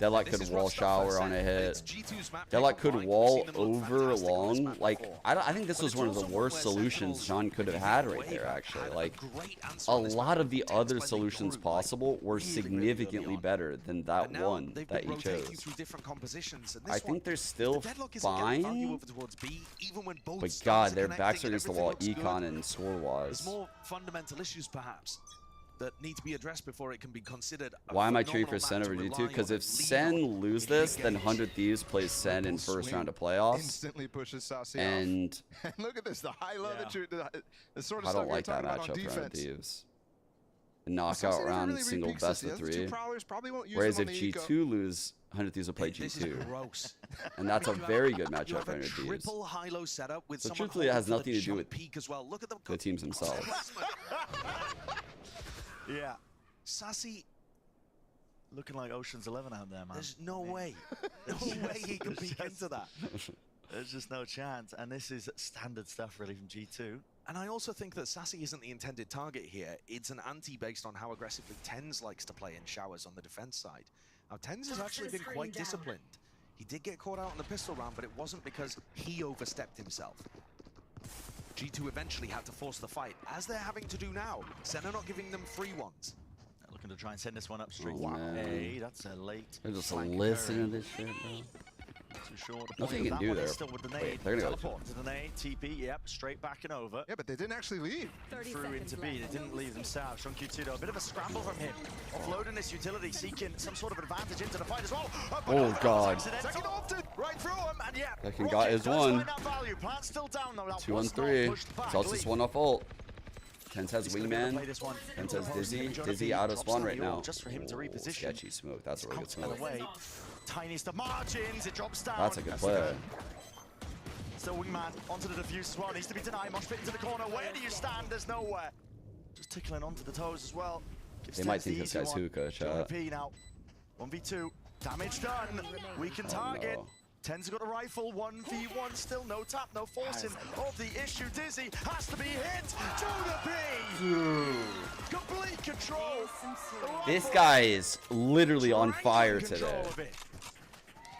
Speaker 2: Deadlock
Speaker 21: This
Speaker 2: could
Speaker 21: is
Speaker 2: wall
Speaker 21: rough stuff
Speaker 2: shower
Speaker 21: for
Speaker 2: on a
Speaker 21: SEN.
Speaker 2: hit.
Speaker 21: It's G2's map
Speaker 2: Deadlock
Speaker 21: pick
Speaker 2: could
Speaker 21: online. We've
Speaker 2: wall
Speaker 21: seen them look
Speaker 2: over
Speaker 21: fantastic on this
Speaker 2: long.
Speaker 21: map
Speaker 2: Like
Speaker 21: before.
Speaker 2: I think this
Speaker 21: But
Speaker 2: was
Speaker 21: it's
Speaker 2: one of the
Speaker 21: also one
Speaker 2: worst
Speaker 21: where
Speaker 2: solutions
Speaker 21: Sentinels,
Speaker 2: John could have
Speaker 21: if
Speaker 2: had
Speaker 21: you
Speaker 2: right
Speaker 21: wave
Speaker 2: there.
Speaker 21: had
Speaker 2: Actually,
Speaker 21: a
Speaker 2: like
Speaker 21: great answer
Speaker 2: a
Speaker 21: on this
Speaker 2: lot
Speaker 21: map.
Speaker 2: of the
Speaker 21: Intense
Speaker 2: other
Speaker 21: by the
Speaker 2: solutions
Speaker 21: group, like,
Speaker 2: possible were
Speaker 21: really, really
Speaker 2: significantly
Speaker 21: early on.
Speaker 2: better than that
Speaker 21: And now
Speaker 2: one
Speaker 21: they've
Speaker 2: that
Speaker 21: been
Speaker 2: he
Speaker 21: rotating
Speaker 2: chose.
Speaker 21: through different compositions. And
Speaker 2: I
Speaker 21: this
Speaker 2: think
Speaker 21: one,
Speaker 2: they're still
Speaker 21: the Deadlock isn't getting value
Speaker 2: fine.
Speaker 21: over towards B, even when both
Speaker 2: But
Speaker 21: stuns
Speaker 2: God,
Speaker 21: are
Speaker 2: their
Speaker 21: connecting
Speaker 2: backs are
Speaker 21: and
Speaker 2: against the
Speaker 21: everything
Speaker 2: wall,
Speaker 21: looks good.
Speaker 2: econ and score
Speaker 21: There's
Speaker 2: wise.
Speaker 21: more fundamental issues, perhaps, that need to be addressed before it can be considered a
Speaker 2: Why am I cheering for
Speaker 21: phenomenal
Speaker 2: SEN
Speaker 21: map
Speaker 2: over
Speaker 21: to
Speaker 2: G2?
Speaker 21: rely
Speaker 2: Because
Speaker 21: on
Speaker 2: if
Speaker 21: and lean
Speaker 2: SEN
Speaker 21: on
Speaker 2: lose
Speaker 21: in
Speaker 2: this,
Speaker 21: big
Speaker 2: then
Speaker 21: games.
Speaker 2: 100 Thieves plays SEN in first round of playoffs.
Speaker 4: Instantly pushes Saucy
Speaker 2: And
Speaker 4: off. And look at this, the high low that you're, the sort of
Speaker 2: I
Speaker 4: stuff
Speaker 2: don't
Speaker 4: you're
Speaker 2: like that
Speaker 4: talking about on
Speaker 2: matchup for 100
Speaker 4: defense.
Speaker 2: Thieves.
Speaker 4: Well, Saucy
Speaker 2: Knockout
Speaker 4: never
Speaker 2: round,
Speaker 4: really
Speaker 2: single
Speaker 4: repeaks
Speaker 2: best
Speaker 4: this.
Speaker 2: of
Speaker 4: The other two
Speaker 2: 3.
Speaker 4: prowlers probably won't use
Speaker 2: Whereas
Speaker 4: them
Speaker 2: if
Speaker 4: on the eco.
Speaker 2: G2 lose, 100 Thieves will play
Speaker 21: This is
Speaker 2: G2.
Speaker 21: gross.
Speaker 2: And that's a very good
Speaker 21: You
Speaker 2: matchup
Speaker 21: have
Speaker 2: for
Speaker 21: a
Speaker 2: 100 Thieves.
Speaker 21: triple high-low setup with
Speaker 2: So
Speaker 21: someone
Speaker 2: truthfully, it has
Speaker 21: holding for
Speaker 2: nothing
Speaker 21: the
Speaker 2: to do
Speaker 21: jump
Speaker 2: with
Speaker 21: peak as well. Look at them
Speaker 2: the teams themselves.
Speaker 20: Yeah.
Speaker 21: Sassy,
Speaker 20: Looking like Ocean's 11 out there, man.
Speaker 21: there's no way. No way he can peek into that.
Speaker 20: There's just no chance. And this is standard stuff, really, from G2.
Speaker 21: And I also think that Sassy isn't the intended target here. It's an anti based on how aggressively Tens likes to play in showers on the defense side. Now, Tens has actually been quite disciplined. He did get caught out on the pistol round, but it wasn't because he overstepped himself. G2 eventually had to force the fight, as they're having to do now. SEN are not giving them free ones.
Speaker 20: They're looking to try and send this one up straight.
Speaker 2: Oh, man.
Speaker 20: Hey, that's a late.
Speaker 2: They're just listening to this shit, bro.
Speaker 20: Too short.
Speaker 2: Nothing you can do there.
Speaker 20: Still with the nade.
Speaker 2: Wait, they're gonna go
Speaker 20: Teleport to the nade. TP. Yep, straight back and over.
Speaker 4: Yeah, but they didn't actually leave.
Speaker 20: Through into B. They didn't leave themselves. Sean Q2 though, a bit of a scramble from him. Offloading this utility, seeking some sort of advantage into the fight as well.
Speaker 2: Oh, God.
Speaker 20: Second opted right through him, and yeah.
Speaker 2: Second got his one.
Speaker 20: Plant's still down though.
Speaker 2: 2 on 3. Celsius 1 off ult. Tens has wingman. Tens has Dizzy. Dizzy out of spawn right now.
Speaker 20: Just for him to reposition.
Speaker 2: Sketchy smoke. That's a really good smoke.
Speaker 20: Tiniest of margins, it drops down.
Speaker 2: That's a good play.
Speaker 20: Still wingman onto the defuse as well. Needs to be denied. Mosh fit into the corner. Where do you stand? There's nowhere. Just tickling onto the toes as well. Gives
Speaker 2: They might
Speaker 20: Tens
Speaker 2: think
Speaker 20: the
Speaker 2: this
Speaker 20: easy
Speaker 2: guy's
Speaker 20: one.
Speaker 2: hookah, chat.
Speaker 20: P now. 1v2. Damage done. We can target.
Speaker 2: No.
Speaker 20: Tens got a rifle. 1v1 still. No tap, no forcing of the issue. Dizzy has to be hit. To the P. Complete control.
Speaker 2: This guy is literally on fire today.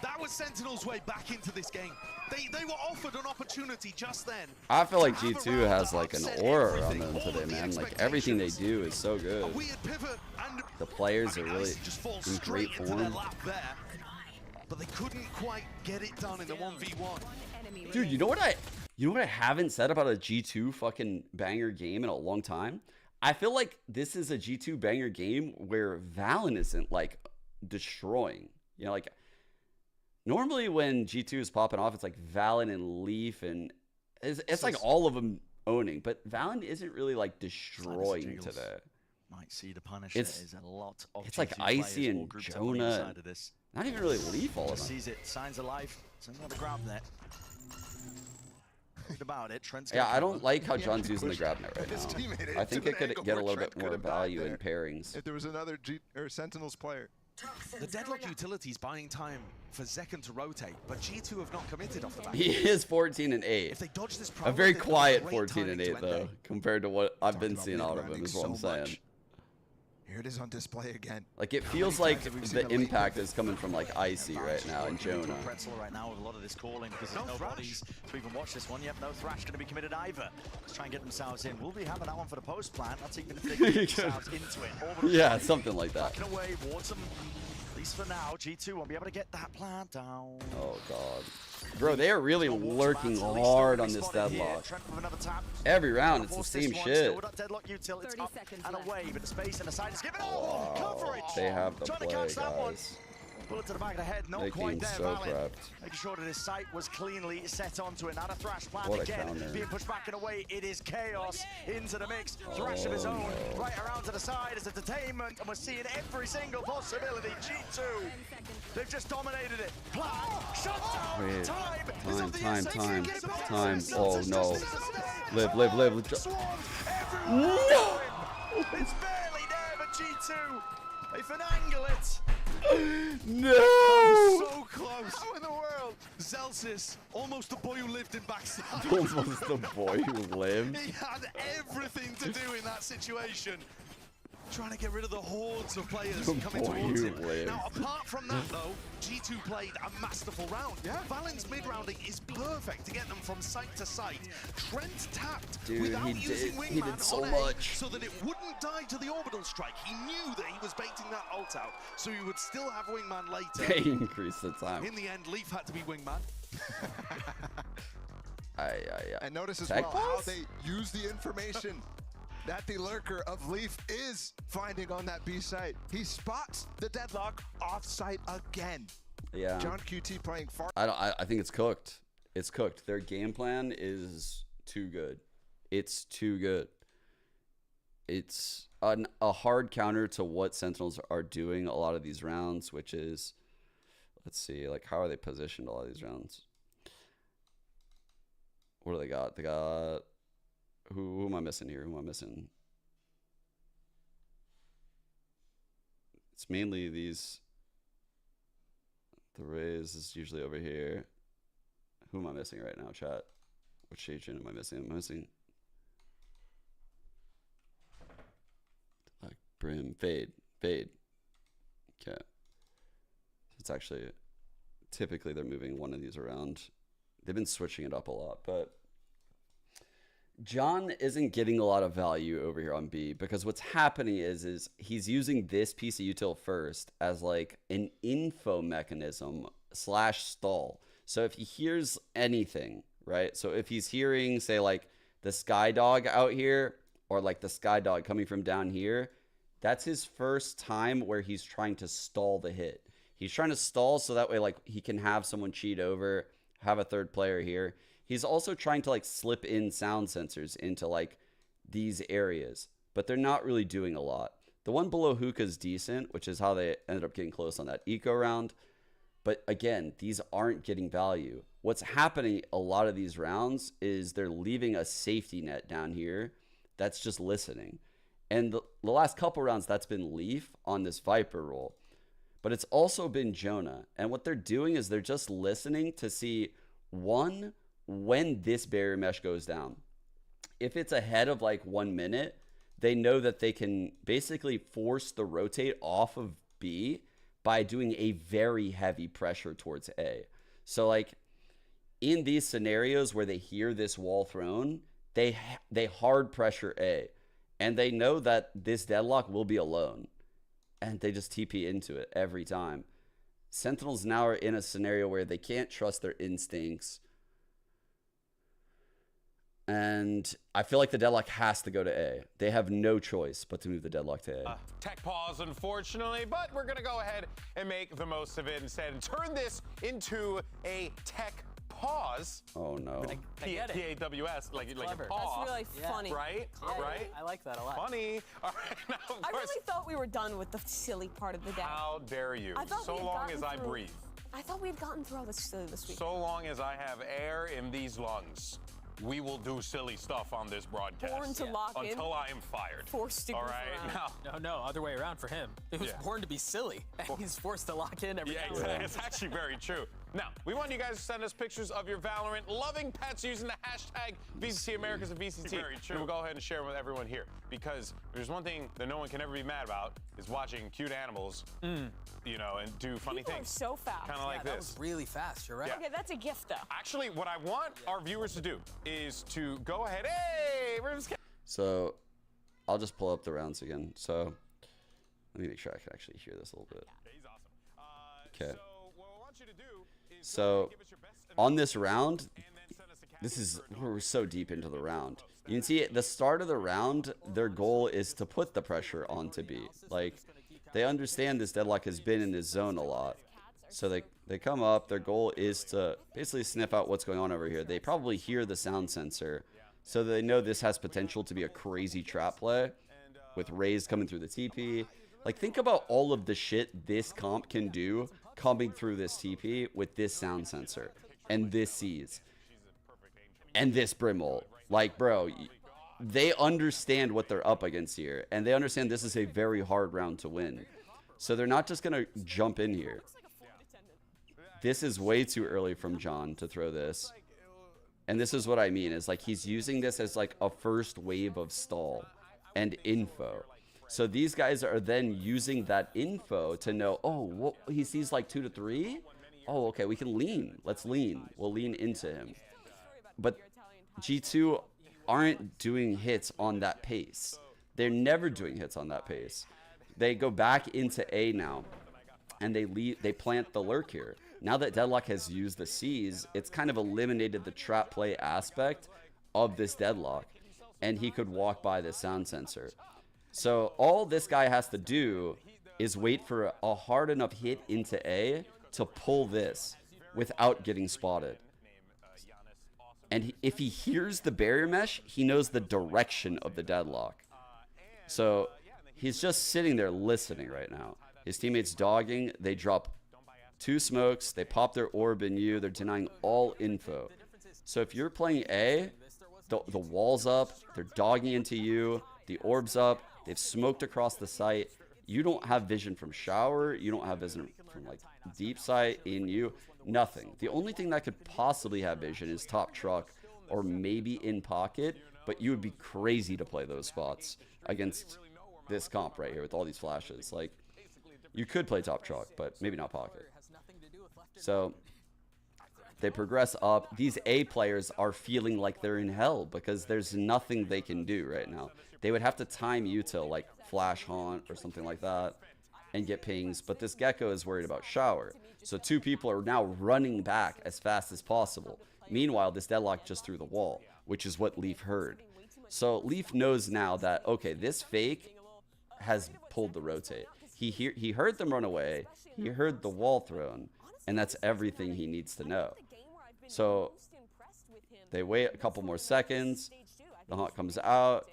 Speaker 21: That was Sentinel's way back into this game. They were offered an opportunity just then.
Speaker 2: I feel like G2 has like an aura on them today, man. Like everything they do is so good. The players are really in great form.
Speaker 21: But they couldn't quite get it done in the 1v1.
Speaker 2: Dude, you know what I haven't said about a G2 fucking banger game in a long time? I feel like this is a G2 banger game where Valen isn't like destroying. You know, like normally when G2 is popping off, it's like Valen and Leaf and it's like all of them owning, but Valen isn't really like destroying today.
Speaker 20: Might see the punish. It's a lot of
Speaker 2: it's like
Speaker 20: G2
Speaker 2: Icy
Speaker 20: players all
Speaker 2: and
Speaker 20: grouped up on either
Speaker 2: Jonah.
Speaker 20: side of this.
Speaker 2: Not even really Leaf, all of them.
Speaker 20: Sees it, signs of life. It's another grab net. About it. Trent's
Speaker 2: Yeah, I don't like how John's using the grab net right now. I think it could get a little bit more value in pairings.
Speaker 4: If there was another Sentinels player.
Speaker 21: The Deadlock utility is buying time for Zekken to rotate, but G2 have not committed off the back.
Speaker 2: He is 14 and 8.
Speaker 21: If they dodge this
Speaker 2: A very quiet 14 and 8 though, compared to what I've been seeing out of him. Is what I'm saying.
Speaker 4: Here it is on display again.
Speaker 2: Like it feels like the impact is coming from like Icy right now and Jonah.
Speaker 20: Pretzel right now with a lot of this calling because there's no bodies to even watch this one. Yep, no Thrash going to be committed either. Let's try and get themselves in. We'll be having that one for the post plant. That's even if they get themselves into it.
Speaker 2: Yeah, something like that.
Speaker 20: Backing away, wards them. At least for now, G2 won't be able to get that plant down.
Speaker 2: Oh god. Bro, they are really lurking hard on this deadlock. Every round, it's the same shit.
Speaker 20: And away, but the space and the side is given.
Speaker 2: Wow, they have the play, guys.
Speaker 20: Bullet to the back of the head, not
Speaker 2: They
Speaker 20: quite
Speaker 2: came
Speaker 20: there,
Speaker 2: so
Speaker 20: Valen.
Speaker 2: prepped.
Speaker 20: Making sure that his sight was cleanly set onto it. Not a Thrash plant
Speaker 2: What a
Speaker 20: again,
Speaker 2: counter.
Speaker 20: being pushed back and away. It is chaos into the mix. Thrash of his own, right around to the side as entertainment, and we're seeing every single possibility. G2, they've just dominated it. Plan, shut down,
Speaker 2: Wait,
Speaker 20: time.
Speaker 2: Oh no. Live.
Speaker 20: No! It's barely there, but G2, they finagle it.
Speaker 2: No!
Speaker 21: So close. How in the world? Zelsis, almost the boy who lived in backside.
Speaker 2: Almost the boy who lived.
Speaker 21: He had everything to do in that situation. Trying to get rid of the hordes of players coming towards him. Now, apart from that, though, G2 played a masterful round. Yeah. Valen's mid-rounding is perfect to get them from site to site. Trent tapped without using Wingman
Speaker 2: so
Speaker 21: on
Speaker 2: much.
Speaker 21: so that it wouldn't die to the orbital strike. He knew that he was baiting that ult out, so he would still have Wingman later.
Speaker 2: They increased the time.
Speaker 21: In the end, Leaf had to be Wingman.
Speaker 4: And notice as well how they use the information that the lurker of Leaf is finding on that B site. He spots the deadlock off site again.
Speaker 2: Yeah.
Speaker 4: John QT playing far.
Speaker 2: I think it's cooked. It's cooked. Their game plan is too good. It's too good. It's a hard counter to what Sentinels are doing a lot of these rounds, which is, let's see, like how are they positioned a lot of these rounds? What do they got? They got, who am I missing here? Who am I missing? It's mainly these. The Rays is usually over here. Who am I missing right now, chat? Which agent am I missing? Am I missing? Like Brim, Fade. Okay. It's actually, typically they're moving one of these around. They've been switching it up a lot, but John isn't getting a lot of value over here on B, because what's happening is he's using this piece of util first as like an info mechanism / stall. So if he hears anything, right? So if he's hearing, say, like the sky dog out here, or like the sky dog coming from down here, that's his first time where he's trying to stall the hit. He's trying to stall so that way, like, he can have someone cheat over, have a third player here. He's also trying to like slip in sound sensors into like these areas, but they're not really doing a lot. The one below hookah's decent, which is how they ended up getting close on that eco round. But again, these aren't getting value. What's happening a lot of these rounds is they're leaving a safety net down here that's just listening. And the last couple rounds, that's been Leaf on this Viper roll. But it's also been Jonah. And what they're doing is they're just listening to see, one, when this barrier mesh goes down. If it's ahead of like 1 minute, they know that they can basically force the rotate off of B by doing a very heavy pressure towards A. So like in these scenarios where they hear this wall thrown, they hard pressure A, and they know that this deadlock will be alone, and they just TP into it every time. Sentinels now are in a scenario where they can't trust their instincts, and I feel like the deadlock has to go to A. They have no choice but to move the deadlock to A.
Speaker 1: Tech pause, unfortunately, but we're going to go ahead and make the most of it instead and turn this into a tech pause.
Speaker 2: Oh, no.
Speaker 1: P-A-W-S, like
Speaker 5: clever.
Speaker 1: a pause.
Speaker 3: That's really funny.
Speaker 1: Right?
Speaker 3: Yeah.
Speaker 1: Right?
Speaker 5: I like that a lot.
Speaker 1: Funny. All right, now, of
Speaker 3: I
Speaker 1: course,
Speaker 3: really thought we were done with the silly part of the day.
Speaker 1: how dare you?
Speaker 3: I thought
Speaker 1: So
Speaker 3: we had
Speaker 1: long
Speaker 3: gotten
Speaker 1: as I
Speaker 3: through-
Speaker 1: breathe.
Speaker 3: I thought we had gotten through all this silly this week.
Speaker 1: So long as I have air in these lungs, we will do silly stuff on this broadcast.
Speaker 3: Born to lock in.
Speaker 1: Until I am fired.
Speaker 3: Forced to
Speaker 1: All
Speaker 3: goof
Speaker 1: right?
Speaker 3: around.
Speaker 1: Now,
Speaker 5: No, other way around for him. He was
Speaker 1: Yeah.
Speaker 5: born to be silly, and he's forced to lock in every
Speaker 1: yeah,
Speaker 5: now and
Speaker 1: exactly.
Speaker 5: then.
Speaker 1: It's actually very true. Now, we want you guys to send us pictures of your Valorant loving pets using the hashtag VCT Americas and VCT. Very true. And we'll go ahead and share them with everyone here, because there's one thing that no one can ever be mad about is watching cute animals, you know, and do funny
Speaker 3: People
Speaker 1: things.
Speaker 3: are so fast.
Speaker 1: Kind of like
Speaker 5: That
Speaker 1: this.
Speaker 5: was really fast, you're right.
Speaker 1: Yeah.
Speaker 3: Okay, that's a gift, though.
Speaker 1: Actually, what I want our viewers to do is to go ahead. Hey, we're just
Speaker 2: So I'll just pull up the rounds again. So let me make sure I can actually hear this a little bit.
Speaker 1: He's awesome.
Speaker 2: Okay.
Speaker 1: So what I want you to do is
Speaker 2: So on this round, we're so deep into the round. You can see at the start of the round, their goal is to put the pressure onto B. Like, they understand this deadlock has been in this zone a lot. So they come up, their goal is to basically sniff out what's going on over here. They probably hear the sound sensor, so they know this has potential to be a crazy trap play with Raze coming through the TP. Like, think about all of the shit this comp can do coming through this TP with this sound sensor and this C's and this Brimble. Like, bro, they understand what they're up against here, and they understand this is a very hard round to win. So they're not just going to jump in here. This is way too early from John to throw this. And this is what I mean, is like he's using this as like a first wave of stall and info. So these guys are then using that info to know, oh, what, he sees like 2 to 3? Oh, okay, we can lean. Let's lean. We'll lean into him. But G2 aren't doing hits on that pace. They're never doing hits on that pace. They go back into A now, and they plant the lurk here. Now that Deadlock has used the C's, it's kind of eliminated the trap play aspect of this Deadlock, and he could walk by the sound sensor. So all this guy has to do is wait for a hard enough hit into A to pull this without getting spotted. And if he hears the barrier mesh, he knows the direction of the deadlock. So he's just sitting there listening right now. His teammates dogging, they drop 2 smokes, they pop their orb in you, they're denying all info. So if you're playing A, the wall's up, they're dogging into you, the orb's up, they've smoked across the site. You don't have vision from shower, you don't have vision from like deep sight in you, nothing. The only thing that could possibly have vision is top truck or maybe in pocket, but you would be crazy to play those spots against this comp right here with all these flashes. Like, you could play top truck, but maybe not pocket. So they progress up. These A players are feeling like they're in hell because there's nothing they can do right now. They would have to time util like flash haunt or something like that and get pings, but this Gecko is worried about shower. So 2 people are now running back as fast as possible. Meanwhile, this Deadlock just threw the wall, which is what Leaf heard. So Leaf knows now that, okay, this fake has pulled the rotate. He heard them run away, he heard the wall thrown, and that's everything he needs to know. So they wait a couple more seconds, the Haunt comes out,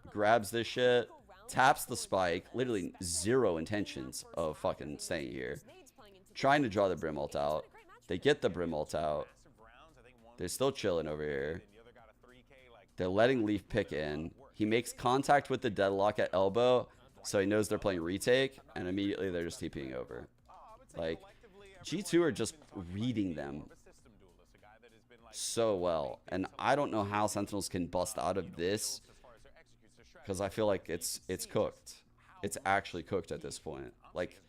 Speaker 2: grabs this shit, taps the spike, literally 0 intentions of fucking staying here. Trying to draw the Brim ult out. They get the Brim ult out. They're still chilling over here. They're letting Leaf pick in. He makes contact with the Deadlock at elbow, so he knows they're playing retake, and immediately they're just TPing over. Like, G2 are just reading them so well, and I don't know how Sentinels can bust out of this, because I feel like it's cooked. It's actually cooked at this point. Like,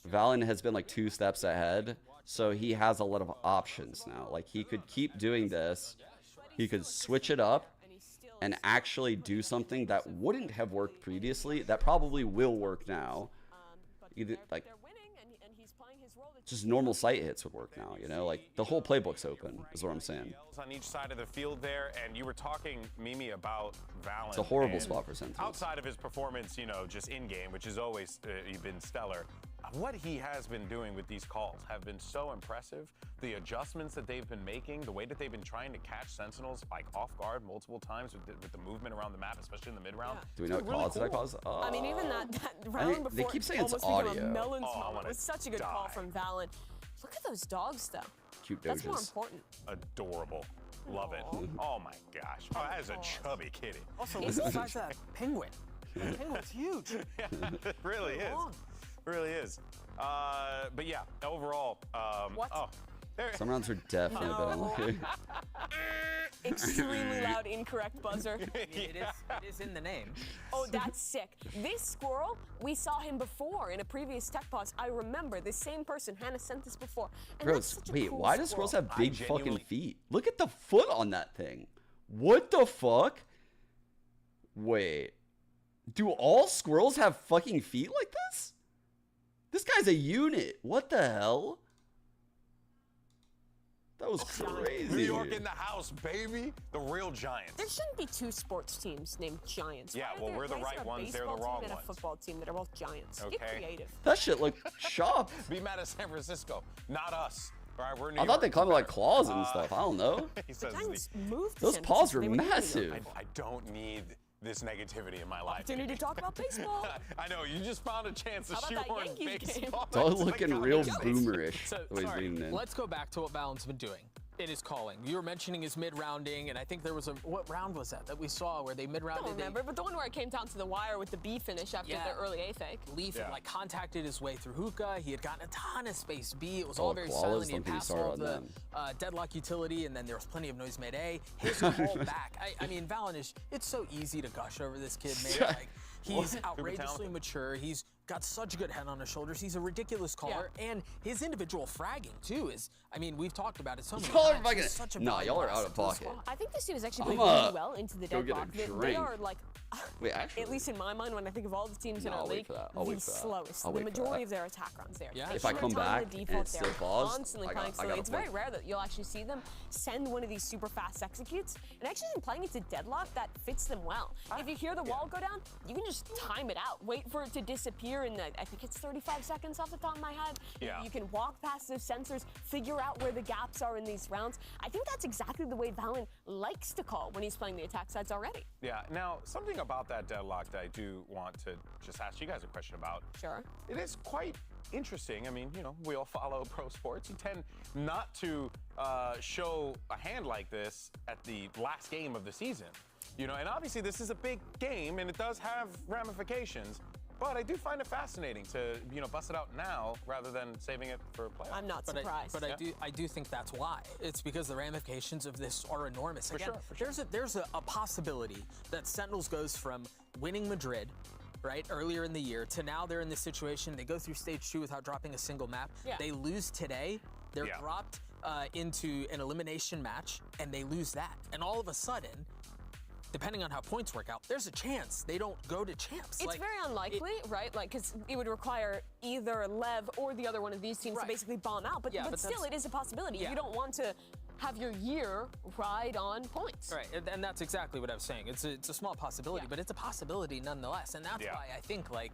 Speaker 2: Valen has been like 2 steps ahead, so he has a lot of options now. Like, he could keep doing this, he could switch it up and actually do something that wouldn't have worked previously, that probably will work now. Either like just normal sight hits would work now, you know, like the whole playbook's open is what I'm saying.
Speaker 1: On each side of the field there, and you were talking, Mimi, about Valen.
Speaker 2: It's a horrible spot for Sentinels.
Speaker 1: Outside of his performance, you know, just in game, which has always been stellar, what he has been doing with these calls have been so impressive. The adjustments that they've been making, the way that they've been trying to catch Sentinels like off guard multiple times with the movement around the map, especially in the mid round.
Speaker 2: Do we know what causes that cause?
Speaker 3: I mean, even that round before,
Speaker 2: they keep saying it's
Speaker 3: almost
Speaker 2: audio.
Speaker 3: became a Melons moment. It was such a good call from Valen. Look at those dogs, though.
Speaker 2: Cute
Speaker 3: That's more
Speaker 2: doges.
Speaker 3: important.
Speaker 1: Adorable. Love it. Oh my gosh. Oh, that is a chubby kitty.
Speaker 5: Also, look at the size of that penguin. That penguin's huge.
Speaker 1: Yeah, it really is. Really is. But yeah, overall,
Speaker 3: What?
Speaker 1: oh, there.
Speaker 2: Some rounds are definitely a bit unlucky.
Speaker 3: Extremely loud, incorrect buzzer.
Speaker 5: It is in the name.
Speaker 3: Oh, that's sick. This squirrel, we saw him before in a previous tech pause. I remember the same person. Hannah sent this before. And that's
Speaker 2: Gross.
Speaker 3: such a
Speaker 2: Wait,
Speaker 3: cool
Speaker 2: why does
Speaker 3: squirrel.
Speaker 2: squirrels have big fucking feet? Look at the foot on that thing. What the fuck? Wait. Do all squirrels have fucking feet like this? This guy's a unit. What the hell? That was crazy.
Speaker 1: New York in the house, baby. The real Giants.
Speaker 3: There shouldn't be 2 sports teams named Giants.
Speaker 1: Yeah, well, we're the right ones, they're the wrong
Speaker 3: and
Speaker 1: ones.
Speaker 3: a football team that are both Giants. Get creative.
Speaker 2: That shit looked sharp.
Speaker 1: Be mad at San Francisco, not us. All right, we're New
Speaker 2: I
Speaker 1: York.
Speaker 2: thought they called it like claws and stuff. I don't know.
Speaker 1: He says
Speaker 3: Giants moved to
Speaker 2: Those
Speaker 3: San
Speaker 2: paws
Speaker 3: Francisco.
Speaker 2: were
Speaker 3: They New York.
Speaker 2: massive.
Speaker 1: I don't need this negativity in my life.
Speaker 3: Opportunity to talk about baseball.
Speaker 1: I know, you just found a chance to
Speaker 3: How about that
Speaker 1: shoehorn
Speaker 3: Yankees game?
Speaker 1: baseball.
Speaker 2: It's all
Speaker 1: into the
Speaker 2: looking real
Speaker 1: conversation.
Speaker 2: boomerish.
Speaker 5: So,
Speaker 2: the way he's
Speaker 5: sorry,
Speaker 2: leaning in.
Speaker 5: let's go back to what Valen's been doing in his calling. You were mentioning his mid-rounding, and I think there was what round was that we saw where they
Speaker 3: I
Speaker 5: mid-rounded?
Speaker 3: don't remember, but the one where it came down to the wire with the B finish after the early A fake.
Speaker 5: Leaf like contacted his way through hookah. He had gotten a ton of space B. It was
Speaker 2: Oh,
Speaker 5: all very
Speaker 2: koalas,
Speaker 5: silent. He had
Speaker 2: don't think he
Speaker 5: passed
Speaker 2: saw
Speaker 5: all
Speaker 2: on
Speaker 5: the
Speaker 2: them.
Speaker 5: deadlock utility, and then there was plenty of noise mid A. His call back. I mean, Valen it's so easy to gush over this kid, man. Like, he's outrageously mature. He's got such a good head on his shoulders. He's a ridiculous caller, and his individual fragging too is. I mean, we've talked about it so many
Speaker 2: Y'all are
Speaker 5: times.
Speaker 2: fucking.
Speaker 5: He's such a
Speaker 2: Nah, y'all are
Speaker 5: valuable
Speaker 2: out of
Speaker 5: asset to the
Speaker 2: pocket.
Speaker 5: squad.
Speaker 3: I think this team is actually
Speaker 2: I'm
Speaker 3: playing really
Speaker 2: gonna
Speaker 3: well into the
Speaker 2: go get a
Speaker 3: deadlock. They
Speaker 2: drink.
Speaker 3: are like,
Speaker 2: Wait, actually.
Speaker 3: at least in my mind, when I think of all the teams in
Speaker 2: No,
Speaker 3: our
Speaker 2: I'll wait
Speaker 3: league,
Speaker 2: for that. I'll
Speaker 3: the
Speaker 2: wait for that.
Speaker 3: slowest.
Speaker 2: I'll
Speaker 3: The
Speaker 2: wait for
Speaker 3: majority
Speaker 2: that.
Speaker 3: of their attack runs there.
Speaker 5: Yeah.
Speaker 2: If I come back
Speaker 3: the
Speaker 2: and
Speaker 3: default,
Speaker 2: it's still
Speaker 3: they're
Speaker 2: paused,
Speaker 3: constantly
Speaker 2: I
Speaker 3: playing
Speaker 2: got
Speaker 3: slowly.
Speaker 2: a
Speaker 3: It's very
Speaker 2: point.
Speaker 3: rare that you'll actually see them send one of these super fast executes, and actually in playing into deadlock, that fits them well. If you hear the wall go down, you can just time it out. Wait for it to disappear in I think it's 35 seconds off the top of my head.
Speaker 1: Yeah.
Speaker 3: You can walk past those sensors, figure out where the gaps are in these rounds. I think that's exactly the way Valen likes to call when he's playing the attack sides already.
Speaker 1: Yeah, now, something about that deadlock that I do want to just ask you guys a question about.
Speaker 3: Sure.
Speaker 1: It is quite interesting. I mean, you know, we all follow pro sports. You tend not to show a hand like this at the last game of the season. You know, and obviously this is a big game and it does have ramifications. But I do find it fascinating to, you know, bust it out now rather than saving it for playoffs.
Speaker 3: I'm not surprised.
Speaker 5: But I do think that's why. It's because the ramifications of this are enormous.
Speaker 1: For
Speaker 5: Again,
Speaker 1: sure.
Speaker 5: there's a possibility that Sentinels goes from winning Madrid right, earlier in the year, to now they're in this situation. They go through stage 2 without dropping a single map.
Speaker 3: Yeah.
Speaker 5: They lose today. They're dropped into an elimination match, and they lose that. And all of a sudden, depending on how points work out, there's a chance they don't go to champs.
Speaker 3: It's very unlikely, right? Like, because it would require either Lev or the other one of these teams to basically bomb out. But still, it is a possibility. You don't want to have your year ride on points.
Speaker 5: Right, and that's exactly what I was saying. It's a small possibility, but it's a possibility nonetheless. And that's why I think, like,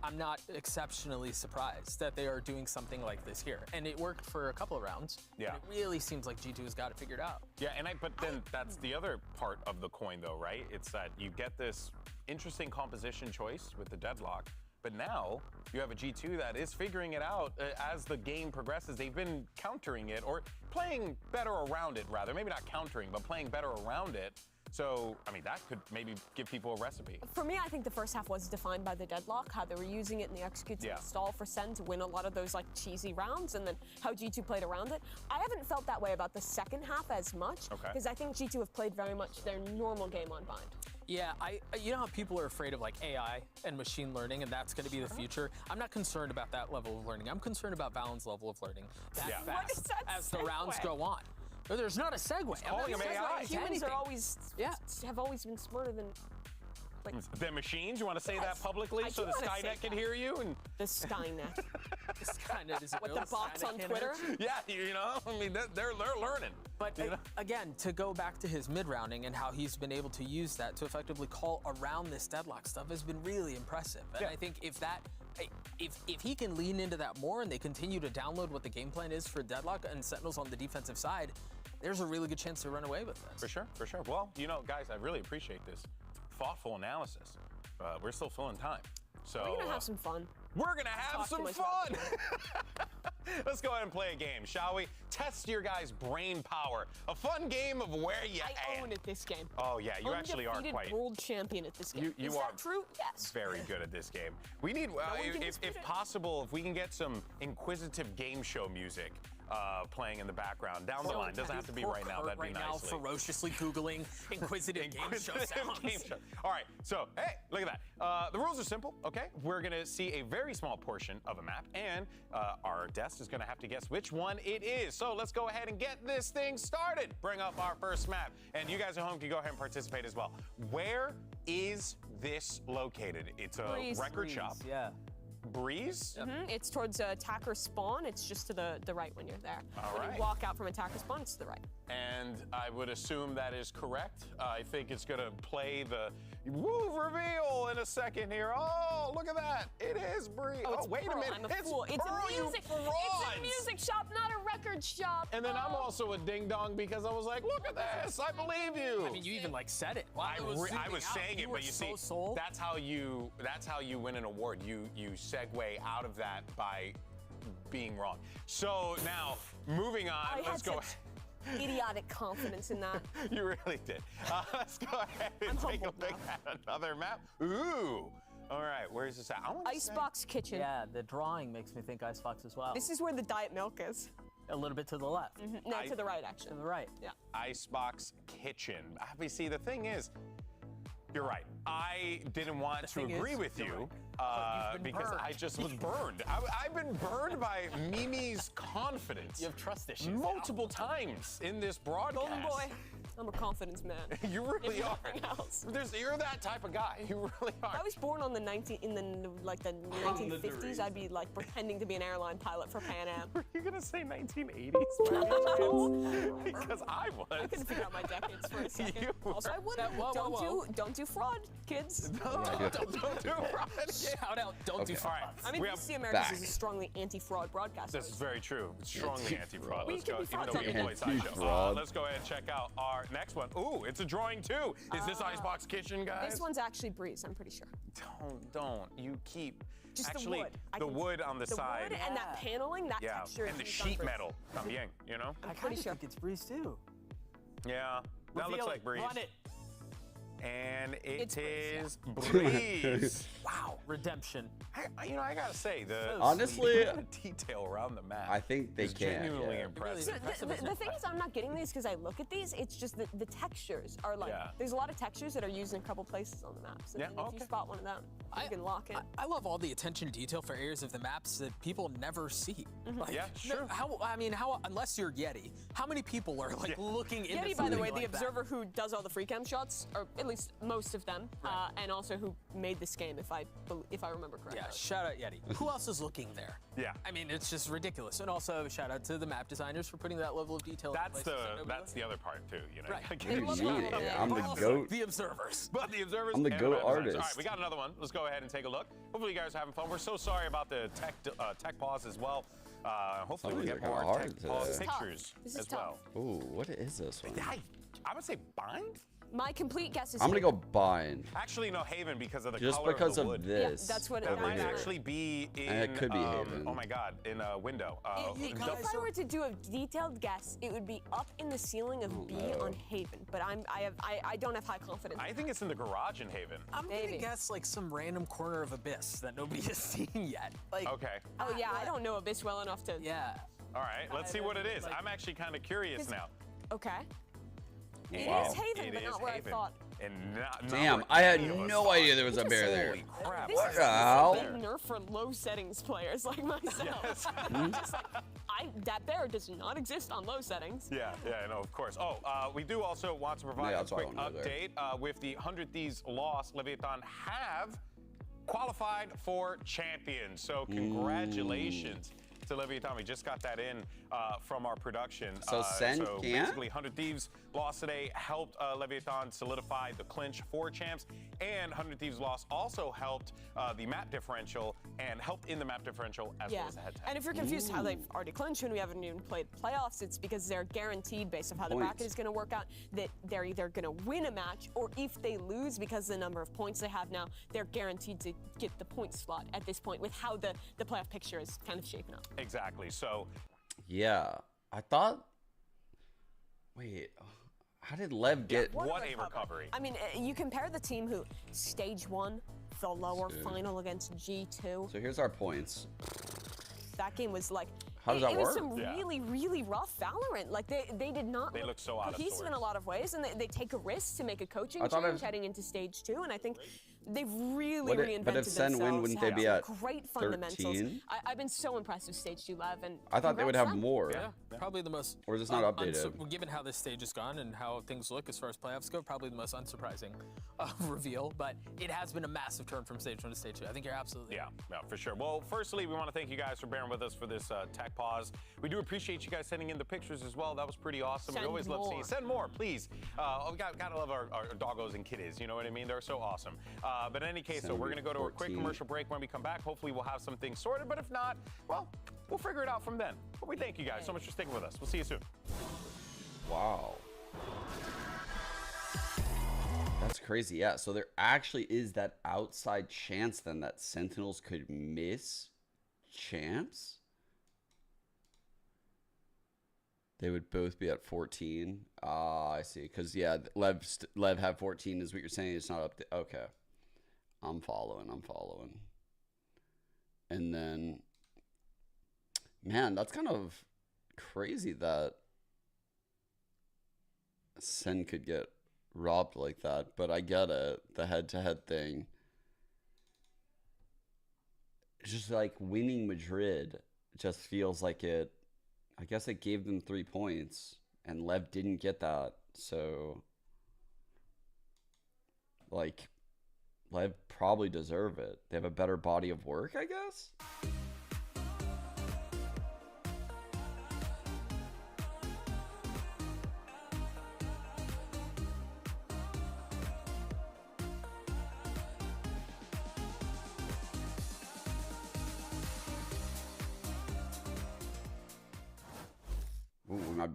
Speaker 5: I'm not exceptionally surprised that they are doing something like this here. And it worked for a couple of rounds.
Speaker 1: Yeah.
Speaker 5: It really seems like G2 has got it figured out.
Speaker 1: Yeah, but then that's the other part of the coin, though, right? It's that you get this interesting composition choice with the deadlock, but now you have a G2 that is figuring it out as the game progresses. They've been countering it, or playing better around it, rather. Maybe not countering, but playing better around it. So, I mean, that could maybe give people a recipe.
Speaker 3: For me, I think the first half was defined by the deadlock, how they were using it in the executes and the stall for SEN to win a lot of those like cheesy rounds, and then how G2 played around it. I haven't felt that way about the second half as much, because I think G2 have played very much their normal game on Bind.
Speaker 5: Yeah, you know how people are afraid of like AI and machine learning, and that's going to be the future? I'm not concerned about that level of learning. I'm concerned about Valen's level of learning that fast as the rounds go on. No, there's not a segue.
Speaker 1: Calling them AI.
Speaker 3: Humans are always, have always been smarter than, like,
Speaker 1: the machines. You want to say that publicly so the Skynet can hear you? And
Speaker 3: the Skynet.
Speaker 5: The Skynet is
Speaker 3: what, the bots on Twitter?
Speaker 1: Yeah, you know, I mean, they're learning.
Speaker 5: But again, to go back to his mid-rounding and how he's been able to use that to effectively call around this deadlock stuff has been really impressive. And I think if he can lean into that more and they continue to download what the game plan is for deadlock and Sentinels on the defensive side, there's a really good chance to run away with this.
Speaker 1: For sure, for sure. Well, you know, guys, I really appreciate this thoughtful analysis. We're still filling time. So
Speaker 3: we're gonna have some fun.
Speaker 1: We're gonna have some fun. Let's go ahead and play a game, shall we? Test your guys' brain power. A fun game of where you at.
Speaker 3: I own at this game.
Speaker 1: Oh yeah, you actually are quite
Speaker 3: world champion at this game.
Speaker 1: You
Speaker 3: is
Speaker 1: are
Speaker 3: that true? Yes.
Speaker 1: Very good at this game. We need, if possible, if we can get some inquisitive game show music playing in the background down the line. Doesn't have to be right now. That'd be nice.
Speaker 5: Ferociously googling inquisitive game show sounds.
Speaker 1: All right. So hey, look at that. The rules are simple. Okay, we're gonna see a very small portion of a map, and our guest is gonna have to guess which one it is. So let's go ahead and get this thing started. Bring up our first map, and you guys at home can go ahead and participate as well. Where is this located? It's a record shop.
Speaker 5: Yeah.
Speaker 1: Breeze?
Speaker 3: It's towards attacker spawn. It's just to the right when you're there. When you walk out from attacker spawn, it's to the right.
Speaker 1: And I would assume that is correct. I think it's gonna play the reveal in a second here. Oh, look at that. It is Breeze.
Speaker 3: Oh,
Speaker 1: wait a minute.
Speaker 3: I'm a fool. It's a music shop, not a record shop.
Speaker 1: And then I'm also a ding dong because I was like, look at this. I believe you.
Speaker 5: I mean, you even like said it.
Speaker 1: I was saying it, but you see, that's how you win an award. You segue out of that by being wrong. So now, moving on, let's go.
Speaker 3: Idiotic confidence in that.
Speaker 1: You really did. Let's go ahead and take a look at another map. Ooh. All right, where's this at?
Speaker 3: Icebox Kitchen.
Speaker 5: Yeah, the drawing makes me think Icebox as well.
Speaker 3: This is where the diet milk is.
Speaker 5: A little bit to the left.
Speaker 3: No, to the right, actually.
Speaker 5: To the right.
Speaker 3: Yeah.
Speaker 1: Icebox Kitchen. Obviously, the thing is, you're right. I didn't want to agree with you because I just was burned. I've been burned by Mimi's confidence.
Speaker 5: You have trust issues.
Speaker 1: Multiple times in this broadcast.
Speaker 3: Golden boy. I'm a confidence man.
Speaker 1: You really are.
Speaker 3: Else.
Speaker 1: You're that type of guy. You really are.
Speaker 3: If I was born on the 1950s, I'd be like pretending to be an airline pilot for Pan Am.
Speaker 1: Were you gonna say 1980s? Because I was.
Speaker 3: I couldn't figure out my decades for a second. Also, I wouldn't. Don't do fraud, kids.
Speaker 1: Don't do fraud.
Speaker 5: Shout out, don't do fraud.
Speaker 3: I mean, BC Americas is a strongly anti-fraud broadcast.
Speaker 1: This is very true. It's strongly anti-fraud.
Speaker 3: Let's go. Even though we avoid
Speaker 1: sideshow. Let's go ahead and check out our next one. Ooh, it's a drawing too. Is this Icebox Kitchen, guys?
Speaker 3: This one's actually Breeze, I'm pretty sure.
Speaker 1: Don't. You keep.
Speaker 3: Just
Speaker 1: actually,
Speaker 3: the
Speaker 1: wood. The wood on the side.
Speaker 3: The wood and that paneling, that texture.
Speaker 1: And the sheet metal. También, you know?
Speaker 5: I'm pretty sure it's Breeze too.
Speaker 1: Yeah. That looks like Breeze.
Speaker 5: Run it.
Speaker 1: And it is Breeze.
Speaker 5: Wow, redemption.
Speaker 1: I gotta say,
Speaker 2: honestly,
Speaker 1: the detail around the map.
Speaker 2: I think they
Speaker 1: is
Speaker 2: can.
Speaker 1: genuinely
Speaker 2: Yeah.
Speaker 1: impressive.
Speaker 3: So the thing is, I'm not getting these because I look at these. It's just that the textures are like, there's a lot of textures that are used in a couple places on the maps. And if you spot one of them, you can lock in.
Speaker 5: I love all the attention to detail for areas of the maps that people never see. Like,
Speaker 1: yeah, sure.
Speaker 5: Unless you're Yeti, how many people are like looking into
Speaker 3: Yeti, by the way,
Speaker 5: like
Speaker 3: the
Speaker 5: that?
Speaker 3: observer who does all the free cam shots, or at least most of them, and also who made this game, if I remember correctly.
Speaker 5: Yeah, shout out Yeti. Who else is looking there?
Speaker 1: Yeah.
Speaker 5: I mean, it's just ridiculous. And also, shout out to the map designers for putting that level of detail.
Speaker 1: That's the other part too. You know.
Speaker 5: Right.
Speaker 2: I'm the GOAT.
Speaker 5: The observers.
Speaker 1: But the observers.
Speaker 2: I'm the
Speaker 1: and
Speaker 2: GOAT
Speaker 1: map designers.
Speaker 2: artist.
Speaker 1: All right, we got another one. Let's go ahead and take a look. Hopefully, you guys are having fun. We're so sorry about the tech pause as well. Hopefully, we get more tech pause pictures as well.
Speaker 2: Ooh, what is this one?
Speaker 1: I would say Bind.
Speaker 3: My complete guess is
Speaker 2: I'm gonna go Bind.
Speaker 1: Actually, no, Haven because of the
Speaker 2: Just
Speaker 1: color
Speaker 2: because
Speaker 1: of the wood.
Speaker 2: this.
Speaker 3: Yeah, that's what
Speaker 1: That
Speaker 3: it
Speaker 1: might
Speaker 3: is.
Speaker 1: actually be in.
Speaker 2: And it could be Haven.
Speaker 1: Oh my God, in a window.
Speaker 3: If I were to do a detailed guess, it would be up in the ceiling of B on Haven. But I don't have high confidence.
Speaker 1: I think it's in the garage in Haven.
Speaker 5: I'm gonna guess like some random corner of Abyss that nobody has seen yet. Like,
Speaker 1: okay.
Speaker 3: Oh yeah, I don't know Abyss well enough to.
Speaker 5: Yeah.
Speaker 1: All right, let's see what it is. I'm actually kind of curious now.
Speaker 3: Okay. It
Speaker 2: Wow.
Speaker 3: is Haven,
Speaker 1: It
Speaker 3: but
Speaker 1: is
Speaker 3: not where
Speaker 1: Haven.
Speaker 3: I thought.
Speaker 1: And not
Speaker 2: Damn,
Speaker 1: where
Speaker 2: I had
Speaker 1: any of us
Speaker 2: no
Speaker 1: thought.
Speaker 2: idea there was a bear there.
Speaker 1: Holy crap.
Speaker 3: This
Speaker 2: What
Speaker 3: is
Speaker 2: the
Speaker 3: a
Speaker 2: hell?
Speaker 3: big nerf for low settings players like myself. Just like, that bear does not exist on low settings.
Speaker 1: Yeah, I know, of course. Oh, we do also want to provide a
Speaker 2: that's why I
Speaker 1: quick
Speaker 2: wanted to go there.
Speaker 1: update. With the 100 Thieves loss, Leviathan have qualified for champions. So congratulations to Leviathan. We just got that in from our production.
Speaker 2: So SEN
Speaker 1: so
Speaker 2: can't?
Speaker 1: basically 100 Thieves loss today helped Leviathan solidify the clinch for champs, and 100 Thieves loss also helped the map differential and helped in the map differential as well as the head-to-head.
Speaker 3: And if you're confused how they've already clinched when we haven't even played playoffs, it's because they're guaranteed, based on how the bracket is going to work out, that they're either going to win a match, or if they lose, because of the number of points they have now, they're guaranteed to get the point slot at this point with how the playoff picture is kind of shaping up.
Speaker 1: Exactly. So
Speaker 2: Yeah, I thought. Wait, how did Lev get?
Speaker 1: what a recovery.
Speaker 3: I mean, you compare the team who stage 1, the lower final against G2.
Speaker 2: So here's our points.
Speaker 3: That game was like.
Speaker 2: How does that
Speaker 3: it
Speaker 2: work?
Speaker 3: was some really rough Valorant. Like they did not.
Speaker 1: They look so out of
Speaker 3: cohesive in a lot of ways, and they take a risk to make a coaching
Speaker 2: I thought
Speaker 3: change heading into stage 2, and I think they've really
Speaker 2: But
Speaker 3: reinvented
Speaker 2: if SEN
Speaker 3: themselves.
Speaker 2: win, wouldn't they
Speaker 3: have
Speaker 2: be at
Speaker 3: great fundamentals?
Speaker 2: 13?
Speaker 3: I've been so impressed with stage 2 Lev, and
Speaker 2: I thought they would have
Speaker 3: congrats,
Speaker 2: more.
Speaker 5: Yeah, probably the most.
Speaker 2: Or is this not updated?
Speaker 5: Given how this stage has gone and how things look as far as playoffs go, probably the most unsurprising reveal. But it has been a massive turn from stage 1 to stage 2. I think you're absolutely.
Speaker 1: Yeah, for sure. Well, firstly, we want to thank you guys for bearing with us for this tech pause. We do appreciate you guys sending in the pictures as well. That was pretty awesome. We always love seeing. Send more, please. We gotta love our doggos and kitties. You know what I mean? They're so awesome. But in any case, so we're gonna go to a quick commercial break. When we come back, hopefully we'll have some things sorted. But if not, well, we'll figure it out from then. But we thank you guys so much for sticking with us. We'll see you soon.
Speaker 2: Wow. That's crazy. Yeah, so there actually is that outside chance then that Sentinels could miss champs. They would both be at 14. Ah, I see. Because, yeah, Lev have 14 is what you're saying. It's not up to... Okay. I'm following. And then... Man, that's kind of crazy that SEN could get robbed like that. But I get it. The head-to-head thing. It's just like winning Madrid just feels like it... I guess it gave them 3 points, and Lev didn't get that, so like Lev probably deserve it. They have a better body of work, I guess. Ooh, we might be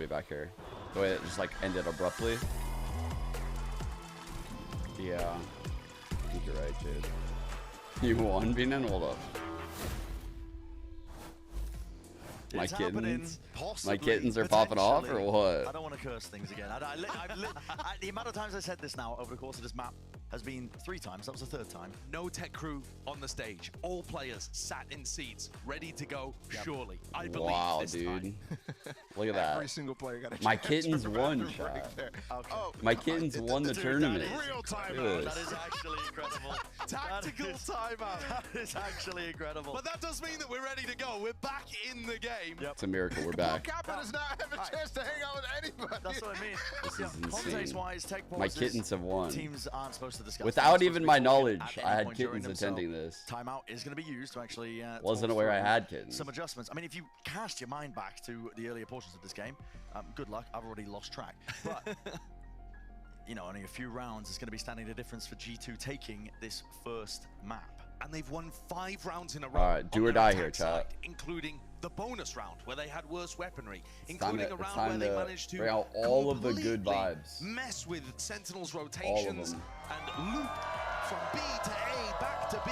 Speaker 2: back here. The way it just like ended abruptly. Yeah. I think you're right, Jade. You won, Binan? Hold up. My
Speaker 20: It's happening,
Speaker 2: kittens?
Speaker 20: possibly,
Speaker 2: My kittens are popping off or
Speaker 20: potentially.
Speaker 2: what?
Speaker 20: I don't want to curse things again. The amount of times I said this now over the course of this map has been 3 times. That was the 3rd time.
Speaker 21: No tech crew on the stage. All players sat in seats, ready to go. Surely, I believe
Speaker 2: Wow,
Speaker 21: this
Speaker 2: dude.
Speaker 21: time.
Speaker 2: Look at that.
Speaker 4: Every single player got a
Speaker 2: My
Speaker 4: chance
Speaker 2: kittens
Speaker 4: to
Speaker 2: won,
Speaker 4: break
Speaker 2: chat.
Speaker 4: there.
Speaker 2: My kittens won the tournament.
Speaker 20: Real
Speaker 2: Look
Speaker 20: timeout.
Speaker 2: at
Speaker 20: That
Speaker 2: this.
Speaker 20: is actually incredible.
Speaker 21: Tactical timeout.
Speaker 20: That is actually incredible.
Speaker 21: But that does mean that we're ready to go. We're back in the game.
Speaker 2: It's a miracle we're back.
Speaker 4: Kappa does not have a chance to hang out with anybody.
Speaker 20: That's what I mean.
Speaker 2: This is insane.
Speaker 20: Context-wise, tech
Speaker 2: My
Speaker 20: pauses,
Speaker 2: kittens have won.
Speaker 20: Teams aren't supposed to discuss.
Speaker 2: Without
Speaker 20: They're
Speaker 2: even
Speaker 20: supposed
Speaker 2: my
Speaker 20: to be talking
Speaker 2: knowledge,
Speaker 20: at any
Speaker 2: I had
Speaker 20: point during
Speaker 2: kittens
Speaker 20: them, so
Speaker 2: attending this.
Speaker 20: Timeout is going to be used to actually.
Speaker 2: Wasn't
Speaker 20: talk
Speaker 2: aware I
Speaker 20: through
Speaker 2: had kittens.
Speaker 20: Some adjustments. I mean, if you cast your mind back to the earlier portions of this game, good luck. I've already lost track. But you know, only a few rounds is going to be standing the difference for G2 taking this first map.
Speaker 21: And they've won 5 rounds in a row.
Speaker 2: All right, do
Speaker 21: on
Speaker 2: or
Speaker 21: their
Speaker 2: die
Speaker 21: attack
Speaker 2: here,
Speaker 21: side,
Speaker 2: chat.
Speaker 21: including the bonus round where they had worse weaponry,
Speaker 2: It's time
Speaker 21: including
Speaker 2: to-
Speaker 21: a
Speaker 2: it's
Speaker 21: round where
Speaker 2: time
Speaker 21: they
Speaker 2: to
Speaker 21: managed to
Speaker 2: bring out all of the good
Speaker 21: completely
Speaker 2: vibes.
Speaker 21: mess with Sentinel's rotations
Speaker 2: them.
Speaker 21: and loop from B to A, back to B.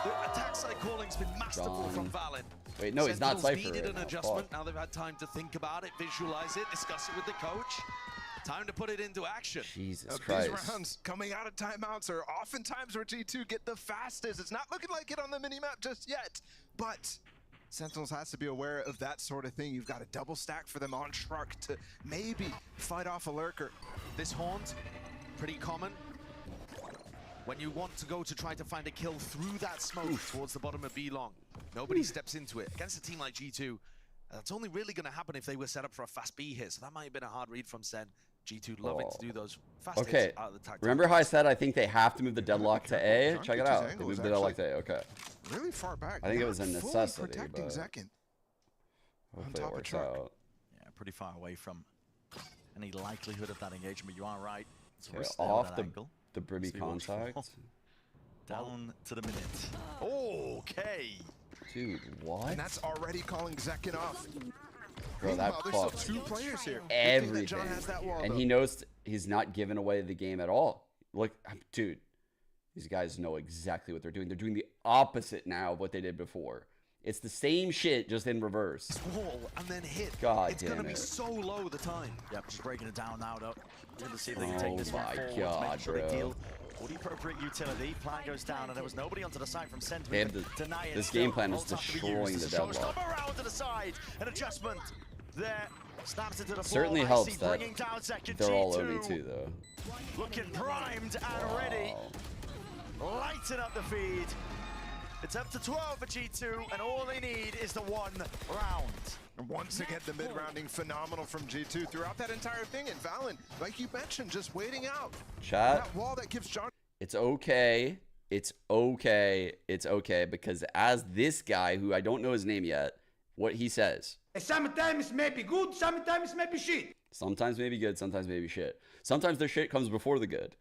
Speaker 21: The attack side calling's been masterful from Valen.
Speaker 2: Wait, no, he's not
Speaker 21: Sentinels
Speaker 2: Cypher
Speaker 21: needed
Speaker 2: right
Speaker 21: an
Speaker 2: now.
Speaker 21: adjustment.
Speaker 2: Fuck.
Speaker 21: Now they've had time to think about it, visualize it, discuss it with the coach. Time to put it into action.
Speaker 2: Jesus Christ.
Speaker 4: These rounds coming out of timeouts are oftentimes where G2 get the fastest. It's not looking like it on the minimap just yet, but Sentinels has to be aware of that sort of thing. You've got a double stack for them on Shark to maybe fight off a lurker.
Speaker 21: This haunt, pretty common. When you want to go to try to find a kill through that smoke towards the bottom of B long, nobody steps into it. Against a team like G2, that's only really going to happen if they were set up for a fast B hit. So that might have been a hard read from Sen. G2 loving to do those fast
Speaker 2: Okay,
Speaker 21: hits out of the tactical.
Speaker 2: remember how I said I think they have to move the deadlock to A? Check it out. They moved the deadlock to A. Okay.
Speaker 4: Really far back.
Speaker 2: I think it was a
Speaker 4: Not fully
Speaker 2: necessity,
Speaker 4: protecting
Speaker 2: but
Speaker 4: Zekin.
Speaker 2: hopefully
Speaker 4: top
Speaker 2: it
Speaker 4: of
Speaker 2: works
Speaker 4: truck.
Speaker 2: out.
Speaker 20: Yeah, pretty far away from any likelihood of that engagement. You are right. It's
Speaker 2: Okay,
Speaker 20: risk there
Speaker 2: off
Speaker 20: with
Speaker 2: the
Speaker 20: that angle.
Speaker 2: Brimmy
Speaker 20: See what's
Speaker 2: contact.
Speaker 20: for. Down to the minute. Okay.
Speaker 2: Dude, what?
Speaker 4: And that's already calling Zekin off.
Speaker 2: Bro, that
Speaker 4: Meanwhile, there's still
Speaker 2: fucks
Speaker 4: 2 players here. Good thing that
Speaker 2: everything.
Speaker 4: John has that wall,
Speaker 2: And
Speaker 4: though.
Speaker 2: he knows he's not giving away the game at all. Look, dude, these guys know exactly what they're doing. They're doing the opposite now of what they did before. It's the same shit, just in reverse.
Speaker 21: Wall and then hit.
Speaker 2: God
Speaker 21: it's
Speaker 2: damn
Speaker 21: going to be
Speaker 2: it.
Speaker 21: so low the time.
Speaker 20: Yep, just breaking it down now, though. Good to see if they can
Speaker 2: Oh
Speaker 20: take this one
Speaker 2: my
Speaker 20: forward.
Speaker 2: God,
Speaker 20: Making sure they
Speaker 2: bro.
Speaker 20: deal all the appropriate utility. Plan goes down, and there was nobody onto the side from Center.
Speaker 2: They have this game plan is destroying the deadlock.
Speaker 20: Around to the side, an adjustment there. Snaps into the
Speaker 2: Certainly
Speaker 20: floor.
Speaker 2: helps
Speaker 20: Icy
Speaker 2: that
Speaker 20: bringing down second
Speaker 2: they're all
Speaker 20: G2.
Speaker 2: OD too, though.
Speaker 20: Looking primed and ready. Lighting up the feed. It's up to 12 for G2, and all they need is the 1 round.
Speaker 4: And once again, the mid-rounding phenomenal from G2 throughout that entire thing. And Valen, like you mentioned, just waiting out.
Speaker 2: Chat.
Speaker 4: That wall that gives John...
Speaker 2: It's okay. It's okay. It's okay. Because as this guy, who I don't know his name yet, what he says.
Speaker 15: Sometimes maybe good, sometimes maybe shit.
Speaker 2: Sometimes maybe good, sometimes maybe shit. Sometimes the shit comes before the good.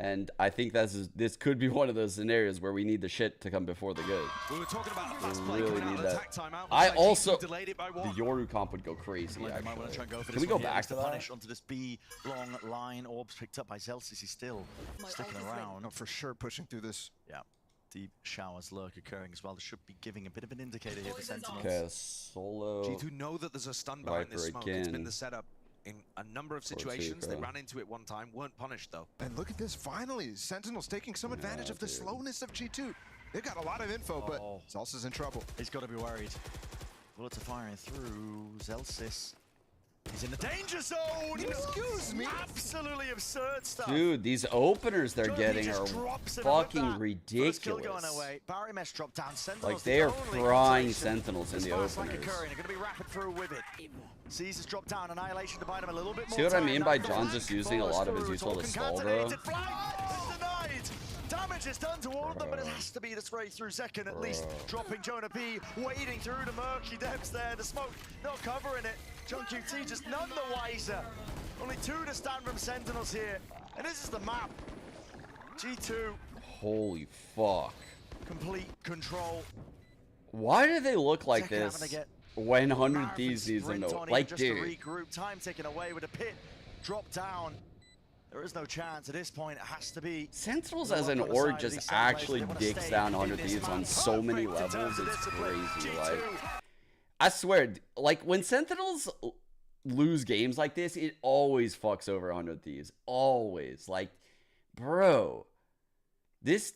Speaker 2: And I think this could be one of those scenarios where we need the shit to come before the good.
Speaker 21: We were talking about a fast
Speaker 2: We
Speaker 21: play
Speaker 2: really
Speaker 21: coming out
Speaker 2: need
Speaker 21: of the
Speaker 2: that.
Speaker 21: attack timeout.
Speaker 2: I
Speaker 21: Looks like
Speaker 2: also...
Speaker 21: G2 delayed it by
Speaker 2: The
Speaker 21: 1.
Speaker 2: Yoru comp would go crazy,
Speaker 20: They might want to try and go for
Speaker 2: Can
Speaker 20: this
Speaker 2: we go
Speaker 20: one here.
Speaker 2: back
Speaker 20: It's
Speaker 2: to
Speaker 20: the
Speaker 2: that?
Speaker 20: punish onto this B long line. Orbs picked up by Zelsis. He's still sticking around.
Speaker 4: No, for sure pushing through this.
Speaker 20: Yeah. Deep showers lurk occurring as well. This should be giving a bit of an indicator here for Sentinels.
Speaker 2: Okay, solo.
Speaker 21: G2 know that there's a stun behind this
Speaker 2: Viper
Speaker 21: smoke. It's been
Speaker 2: again.
Speaker 21: the setup in a number of situations. They ran into it one time, weren't punished though.
Speaker 4: And look at this, finally. Sentinels taking some advantage of the slowness of G2. They've got a lot of info, but Zelsis in trouble.
Speaker 20: He's got to be worried. Bullets are firing through. Zelsis. He's in the danger zone!
Speaker 4: Excuse me?
Speaker 20: Absolutely absurd stuff.
Speaker 2: Dude, these openers they're
Speaker 20: Johnny
Speaker 2: getting
Speaker 20: just
Speaker 2: are
Speaker 20: drops him with
Speaker 2: fucking
Speaker 20: that. First kill going
Speaker 2: ridiculous.
Speaker 20: away. Barry Mesh dropped down.
Speaker 2: Like,
Speaker 20: Sentinels
Speaker 2: they are
Speaker 20: the only
Speaker 2: frying
Speaker 20: rotation.
Speaker 2: Sentinels in the
Speaker 20: Fast like
Speaker 2: openers.
Speaker 20: occurring. They're going to be rapid through with it. Caesar's dropped down. Annihilation to buy them a little bit more
Speaker 2: See what I
Speaker 20: time.
Speaker 2: mean
Speaker 20: Now
Speaker 2: by
Speaker 20: the
Speaker 2: John's
Speaker 20: flank
Speaker 2: just using a
Speaker 20: follows
Speaker 2: lot of his
Speaker 20: through.
Speaker 2: usual to
Speaker 20: It's
Speaker 2: stall, bro?
Speaker 20: concatenated. Flank is denied. Damage is done to all of them, but it has to be the spray through second at least. Dropping Jonah P, wading through the murky depths there. The smoke not covering it. John QT just none the wiser. Only 2 to stand from Sentinels here. And this is the map. G2.
Speaker 2: Holy fuck.
Speaker 20: Complete control.
Speaker 2: Why do they look like
Speaker 20: Second having to
Speaker 2: this
Speaker 20: get
Speaker 2: when 100 Thieves sees them
Speaker 20: sprint
Speaker 2: though?
Speaker 20: on him
Speaker 2: Like,
Speaker 20: just to
Speaker 2: dude.
Speaker 20: regroup. Time taken away with a pit. Drop down. There is no chance at this point. It has to be.
Speaker 2: Sentinels
Speaker 20: the
Speaker 2: as an
Speaker 20: one on the
Speaker 2: org
Speaker 20: side of
Speaker 2: just
Speaker 20: these Sentinels.
Speaker 2: actually
Speaker 20: They wanna
Speaker 2: dicks
Speaker 20: stay
Speaker 2: down
Speaker 20: in
Speaker 2: 100
Speaker 20: this
Speaker 2: Thieves on
Speaker 20: match.
Speaker 2: so many
Speaker 20: Perfect in
Speaker 2: levels.
Speaker 20: terms of
Speaker 2: It's
Speaker 20: discipline.
Speaker 2: crazy.
Speaker 20: G2.
Speaker 2: Like, I swear, like when Sentinels lose games like this, it always fucks over 100 Thieves. Always. Like, bro, this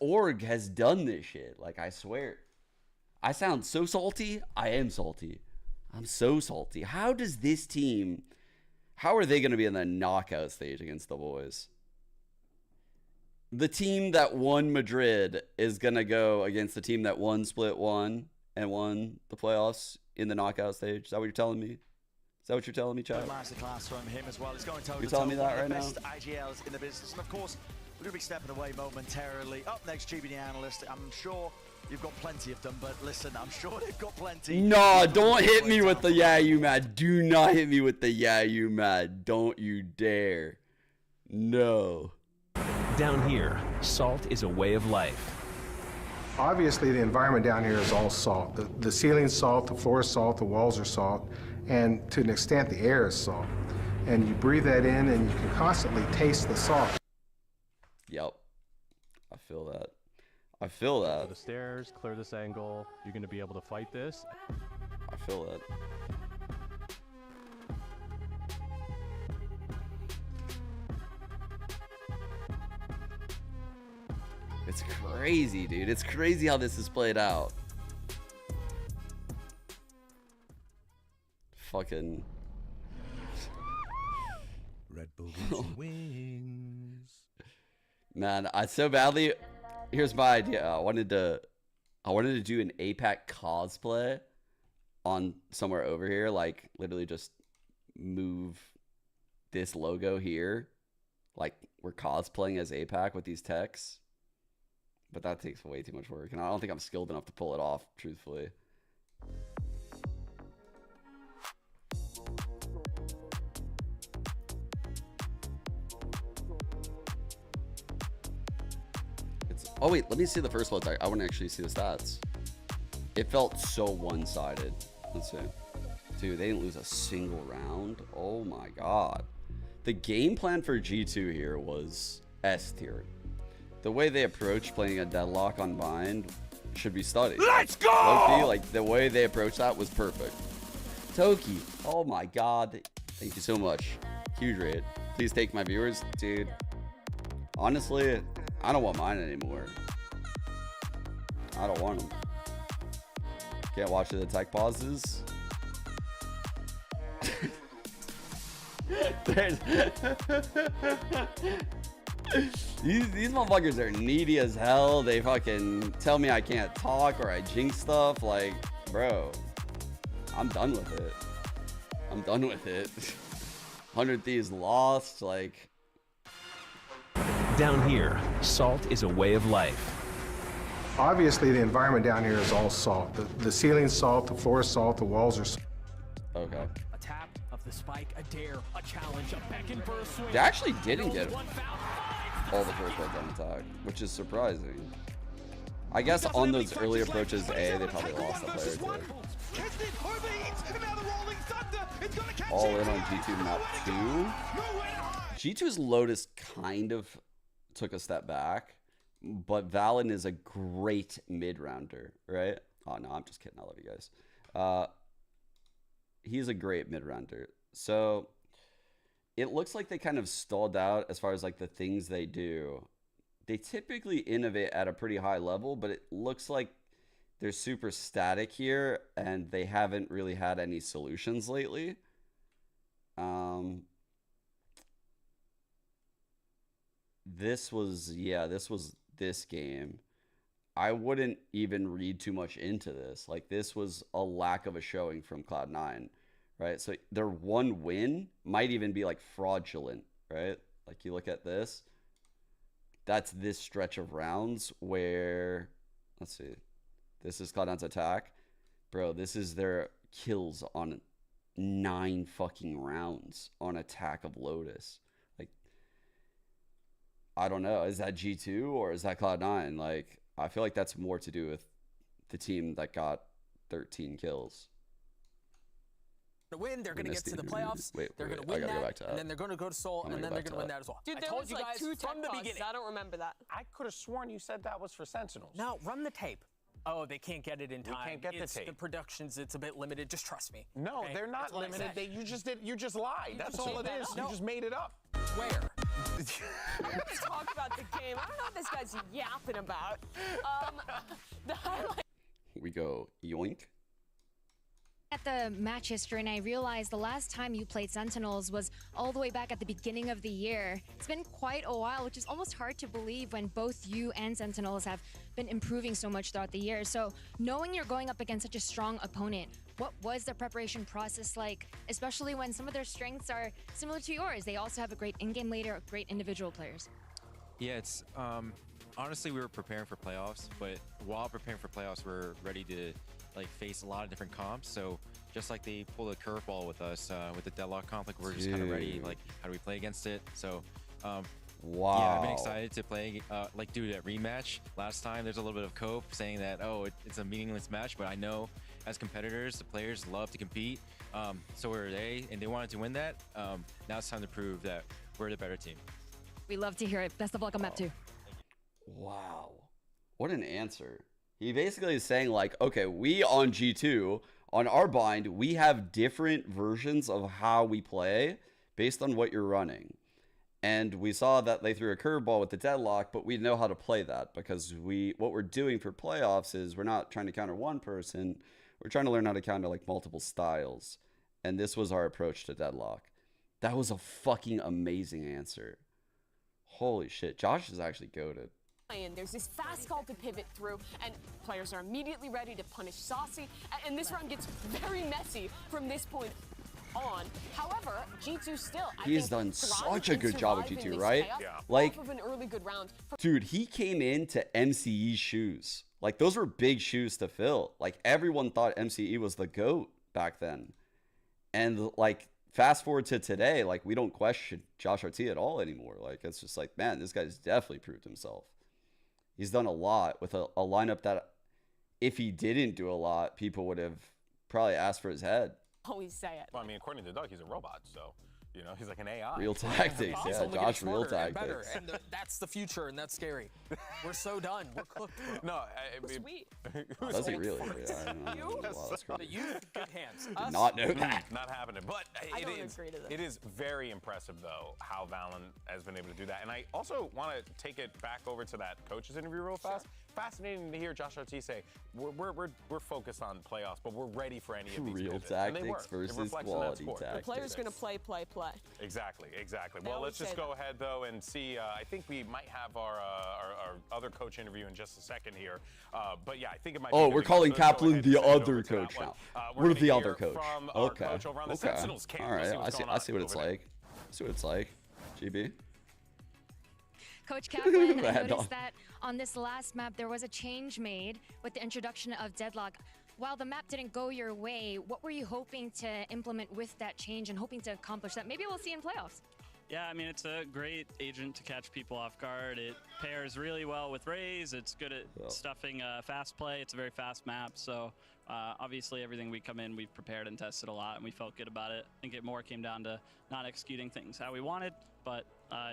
Speaker 2: org has done this shit. Like, I swear. I sound so salty. I am salty. I'm so salty. How does this team, how are they going to be in the knockout stage against the boys? The team that won Madrid is going to go against the team that won Split 1 and won the playoffs in the knockout stage. Is that what you're telling me? Is that what you're telling me, Chad?
Speaker 20: Masterclass from him as well. He's going toe-to-toe.
Speaker 2: You're telling me that right now?
Speaker 20: Best IGLs in the business. And of course, we're going to be stepping away momentarily. Up next, GBD Analyst. I'm sure you've got plenty of them, but listen, I'm sure they've got plenty.
Speaker 2: No, don't hit me with the yeah, you mad. Do not hit me with the yeah, you mad. Don't you dare. No.
Speaker 11: Down here, salt is a way of life.
Speaker 22: Obviously, the environment down here is all salt. The ceiling's salt, the floor is salt, the walls are salt, and to an extent, the air is salt. And you breathe that in, and you can constantly taste the salt.
Speaker 2: Yep. I feel that. I feel that.
Speaker 23: Go to the stairs, clear this angle. You're going to be able to fight this.
Speaker 2: I feel that. It's crazy, dude. It's crazy how this is played out. Fucking
Speaker 11: Red Bull and wings.
Speaker 2: Man, I so badly. Here's my idea. I wanted to do an APAC cosplay on somewhere over here, like literally just move this logo here, like we're cosplaying as APAC with these techs. But that takes way too much work, and I don't think I'm skilled enough to pull it off, truthfully. Oh wait, let me see the first load. I want to actually see the stats. It felt so one-sided. Let's see. Dude, they didn't lose a single round. Oh my god. The game plan for G2 here was S tier. The way they approached playing a deadlock on Bind should be studied.
Speaker 11: Let's go!
Speaker 2: Loki, like the way they approached that was perfect. Toki, oh my god. Thank you so much. Huge rate. Please take my viewers. Dude, honestly, I don't want mine anymore. I don't want them. Can't watch the tech pauses. These motherfuckers are needy as hell. They fucking tell me I can't talk or I jinx stuff. Like, bro, I'm done with it. I'm done with it. 100 Thieves lost. Like,
Speaker 11: down here, salt is a way of life.
Speaker 22: Obviously, the environment down here is all salt. The ceiling's salt, the floor is salt, the walls are salt.
Speaker 2: Okay.
Speaker 5: A tap of the spike, a dare, a challenge, a beckon for a swing.
Speaker 2: They actually didn't get all the first ones on attack, which is surprising. I guess on those early approaches A, they probably lost that player too. All in on G2 map 2. G2's Lotus kind of took a step back, but Valen is a great mid-rounder, right? Oh no, I'm just kidding. I love you guys. He's a great mid-rounder. So it looks like they kind of stalled out as far as like the things they do. They typically innovate at a pretty high level, but it looks like they're super static here and they haven't really had any solutions lately. This was this game. I wouldn't even read too much into this. Like, this was a lack of a showing from Cloud9, right? So their one win might even be like fraudulent, right? Like, you look at this. That's this stretch of rounds where, let's see, this is Cloud9's attack. Bro, this is their kills on 9 fucking rounds on attack of Lotus. Like, I don't know. Is that G2 or is that Cloud9? Like, I feel like that's more to do with the team that got 13 kills.
Speaker 5: To win, they're going to get to the playoffs. They're going to win that, and then they're going to go to Seoul, and then they're going to win that as well.
Speaker 3: Dude,
Speaker 5: I
Speaker 3: there
Speaker 5: told
Speaker 3: was
Speaker 5: you
Speaker 3: like
Speaker 5: guys
Speaker 3: 2
Speaker 5: from the
Speaker 3: tech
Speaker 5: beginning.
Speaker 3: I don't remember that.
Speaker 16: I could have sworn you said that was for Sentinels.
Speaker 5: No, run the tape. Oh, they can't get it in time.
Speaker 1: We can't get
Speaker 5: it's
Speaker 1: the tape.
Speaker 5: The productions, it's a bit limited. Just trust me.
Speaker 1: No,
Speaker 5: okay?
Speaker 1: they're not limited. You just lied. That's all it is.
Speaker 5: No.
Speaker 1: You just made it up.
Speaker 5: Where?
Speaker 3: Let's talk about the game. I don't know what this guy's yapping about. The highlight.
Speaker 2: We go yoink.
Speaker 10: At the match history, and I realized the last time you played Sentinels was all the way back at the beginning of the year. It's been quite a while, which is almost hard to believe when both you and Sentinels have been improving so much throughout the year. So knowing you're going up against such a strong opponent, what was the preparation process like, especially when some of their strengths are similar to yours? They also have a great in-game leader, great individual players.
Speaker 6: Yeah, it's honestly, we were preparing for playoffs, but while preparing for playoffs, we're ready to face a lot of different comps. So just like they pulled a curveball with us with the deadlock comp, we're just kind of ready. How do we play against it? So
Speaker 2: wow.
Speaker 6: Yeah, I've been excited to play do that rematch. Last time there's a little bit of cope saying that it's a meaningless match, but I know as competitors the players love to compete. So were they, and they wanted to win that. Now it's time to prove that we're the better team.
Speaker 10: We love to hear it. Best of luck on map 2.
Speaker 2: Wow, what an answer. He basically is saying okay, we on G2, on our bind, we have different versions of how we play based on what you're running. And we saw that they threw a curveball with the deadlock, but we know how to play that because what we're doing for playoffs is we're not trying to counter one person. We're trying to learn how to counter multiple styles. And this was our approach to deadlock. That was a fucking amazing answer. Holy shit. Josh is actually goated.
Speaker 3: And there's this fast call to pivot through, and players are immediately ready to punish Saucy. And this round gets very messy from this point on. However, G2 still,
Speaker 2: He's done such a good job with G2, right?
Speaker 3: Yeah. Off of an early good round.
Speaker 2: Dude, he came into MCE's shoes. Those were big shoes to fill. Everyone thought MCE was the GOAT back then. And fast forward to today, we don't question Josh RT at all anymore. It's just man, this guy's definitely proved himself. He's done a lot with a lineup that if he didn't do a lot, people would have probably asked for his head.
Speaker 3: Always say it.
Speaker 1: Well, I mean, according to Doug, he's a robot, so he's like an AI.
Speaker 2: Real tactics, yeah, Josh, real tactics.
Speaker 5: And that's the future, and that's scary. We're so done. We're cooked, bro.
Speaker 1: No,
Speaker 3: sweet.
Speaker 2: Does he really? Yeah, I don't know.
Speaker 3: You?
Speaker 2: Wow, that's crazy.
Speaker 5: You, good hands.
Speaker 2: Did not know that.
Speaker 1: Not happening. But
Speaker 3: I don't agree to this.
Speaker 1: It is very impressive, though, how Valen has been able to do that. And I also want to take it back over to that coach's interview real fast. Sure. Fascinating to hear Josh RT say, we're focused on playoffs, but we're ready for any of these
Speaker 2: real
Speaker 1: pivots.
Speaker 2: Tactics versus quality tactics.
Speaker 3: The player's going to play.
Speaker 1: Exactly. Well, let's just go ahead, though, and see. I think we might have our other coach interview in just a second here. But yeah, I think it might be
Speaker 2: we're calling Kaplan the other coach now. We're the other coach. Okay.
Speaker 1: Coach over on the Sentinels camp.
Speaker 2: All right. I see what it's like. GB.
Speaker 10: Coach Kaplan, I noticed that on this last map, there was a change made with the introduction of Deadlock. While the map didn't go your way, what were you hoping to implement with that change and hoping to accomplish that? Maybe we'll see in playoffs.
Speaker 7: Yeah, I mean, it's a great agent to catch people off guard. It pairs really well with Raze. It's good at stuffing fast play. It's a very fast map. So obviously everything we come in, we've prepared and tested a lot, and we felt good about it. I think it more came down to not executing things how we wanted. But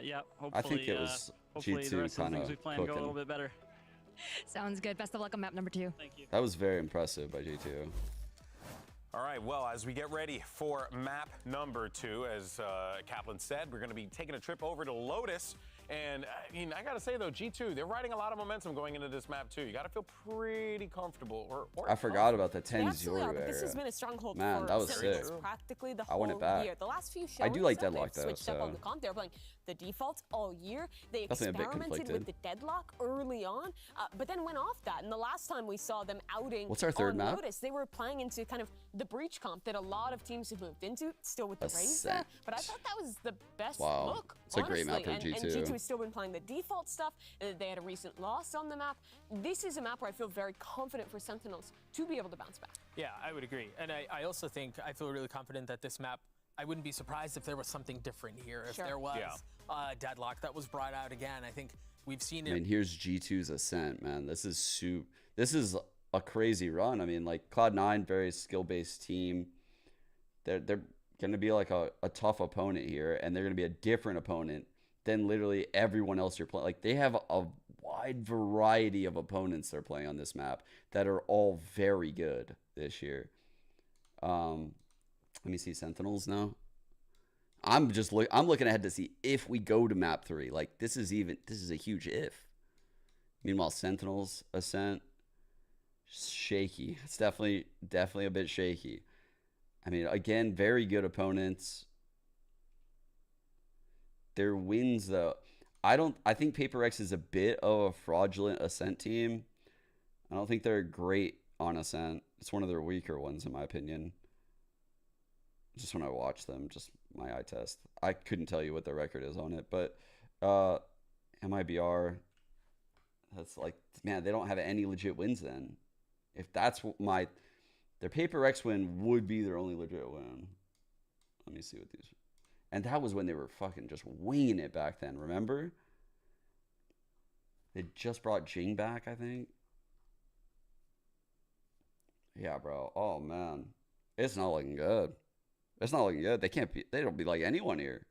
Speaker 7: yeah, hopefully,
Speaker 2: I think it was
Speaker 7: hopefully the rest of the things we plan go a little bit better.
Speaker 10: Sounds good. Best of luck on map number 2.
Speaker 7: Thank you.
Speaker 2: That was very impressive by G2.
Speaker 1: All right, well, as we get ready for map number 2, as Kaplan said, we're going to be taking a trip over to Lotus. And I mean, I got to say, though, G2, they're riding a lot of momentum going into this map, too. You got to feel pretty comfortable. Or
Speaker 2: I forgot about the 10-0
Speaker 3: area. This has been a stronghold
Speaker 2: for
Speaker 3: that
Speaker 2: was sick.
Speaker 3: Practically the
Speaker 2: I want
Speaker 3: whole
Speaker 2: it back.
Speaker 3: year. The last few shows,
Speaker 2: I do like Deadlock, though.
Speaker 3: Switched up on the comp. They were playing the default all year. They experimented with the Deadlock early on, but then went off that. And the last time we saw them outing
Speaker 2: What's our third map?
Speaker 3: Lotus, they were playing into kind of the breach comp that a lot of teams have moved into, still with the Raze. But I thought that was the best look,
Speaker 2: It's a great map for G2.
Speaker 3: And G2 has still been playing the default stuff. They had a recent loss on the map. This is a map where I feel very confident for Sentinels to be able to bounce back.
Speaker 5: Yeah, I would agree. And I also think I feel really confident that this map, I wouldn't be surprised if there was something different here. If there was Deadlock that was brought out again. I think we've seen it.
Speaker 2: I mean, here's G2's Ascent, man. This is a crazy run. I mean, Cloud9, very skill-based team. They're going to be like a tough opponent here, and they're going to be a different opponent than literally everyone else you're playing. They have a wide variety of opponents they're playing on this map that are all very good this year. Let me see Sentinels now. I'm looking ahead to see if we go to map 3. Like this is a huge if. Meanwhile, Sentinels, Ascent, shaky. It's definitely a bit shaky. I mean, again, very good opponents. Their wins though, I think Paper X is a bit of a fraudulent Ascent team. I don't think they're great on Ascent. It's one of their weaker ones in my opinion. Just when I watch them, just my eye test. I couldn't tell you what their record is on it, but MIBR, that's like, man, they don't have any legit wins then. If that's what their Paper X win would be their only legit win. Let me see what these, and that was when they were fucking just winging it back then, remember? They just brought Jing back, I think. Yeah, bro. Oh, man. It's not looking good. It's not looking good. They don't be like anyone here.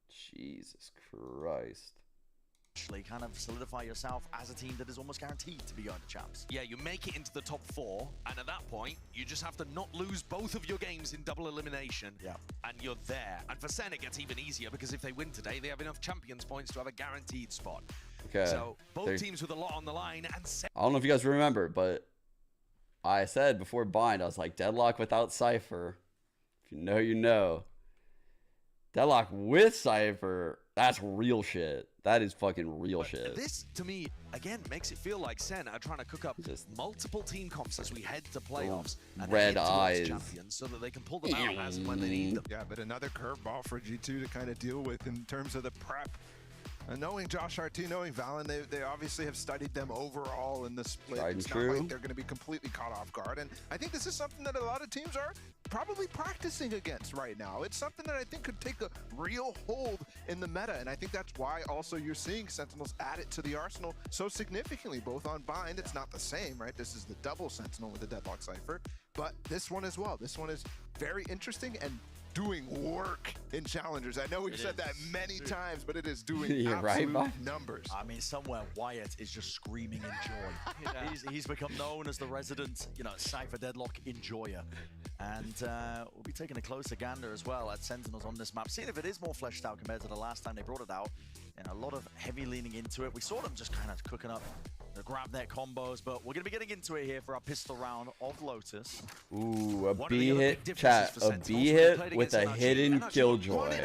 Speaker 2: Jesus Christ.
Speaker 20: Actually kind of solidify yourself as a team that is almost guaranteed to be going to champs.
Speaker 21: Yeah, you make it into the top 4, and at that point, you just have to not lose both of your games in double elimination, and you're there. And for SEN, it gets even easier, because if they win today, they have enough champions points to have a guaranteed spot.
Speaker 2: Okay.
Speaker 21: So, both teams with a lot on the line, and SEN...
Speaker 2: I don't know if you guys remember, but I said before Bind, I was like, Deadlock without Cypher. If you know, you know. Deadlock with Cypher, that's real shit. That is fucking real shit.
Speaker 21: This, to me, again, makes it feel like SEN are trying to cook up multiple team comps as we head to playoffs. And
Speaker 2: red eyes.
Speaker 21: Champions so that they can pull them out as and when they need them.
Speaker 4: Yeah, but another curveball for G2 to kind of deal with in terms of the prep. And knowing Josh RT, knowing Valen, they obviously have studied them overall in the split. It's not like they're going to be completely caught off guard. And I think this is something that a lot of teams are probably practicing against right now. It's something that I think could take a real hold in the meta. And I think that's why also you're seeing Sentinels add it to the arsenal so significantly, both on Bind. It's not the same, right? This is the double Sentinel with the Deadlock Cypher. But this one as well. This one is very interesting and doing work in challengers. I know we've said that many times, but it is doing absolute numbers.
Speaker 20: I mean, somewhere Wyatt is just screaming in joy. He's become known as the resident, Cypher Deadlock enjoyer. And we'll be taking a closer gander as well at Sentinels on this map, seeing if it is more fleshed out compared to the last time they brought it out. A lot of heavy leaning into it. We saw them just kind of cooking up the grab net combos, but we're going to be getting into it here for our pistol round of Lotus.
Speaker 2: Ooh, a B hit, chat. A B hit with a hidden killjoy.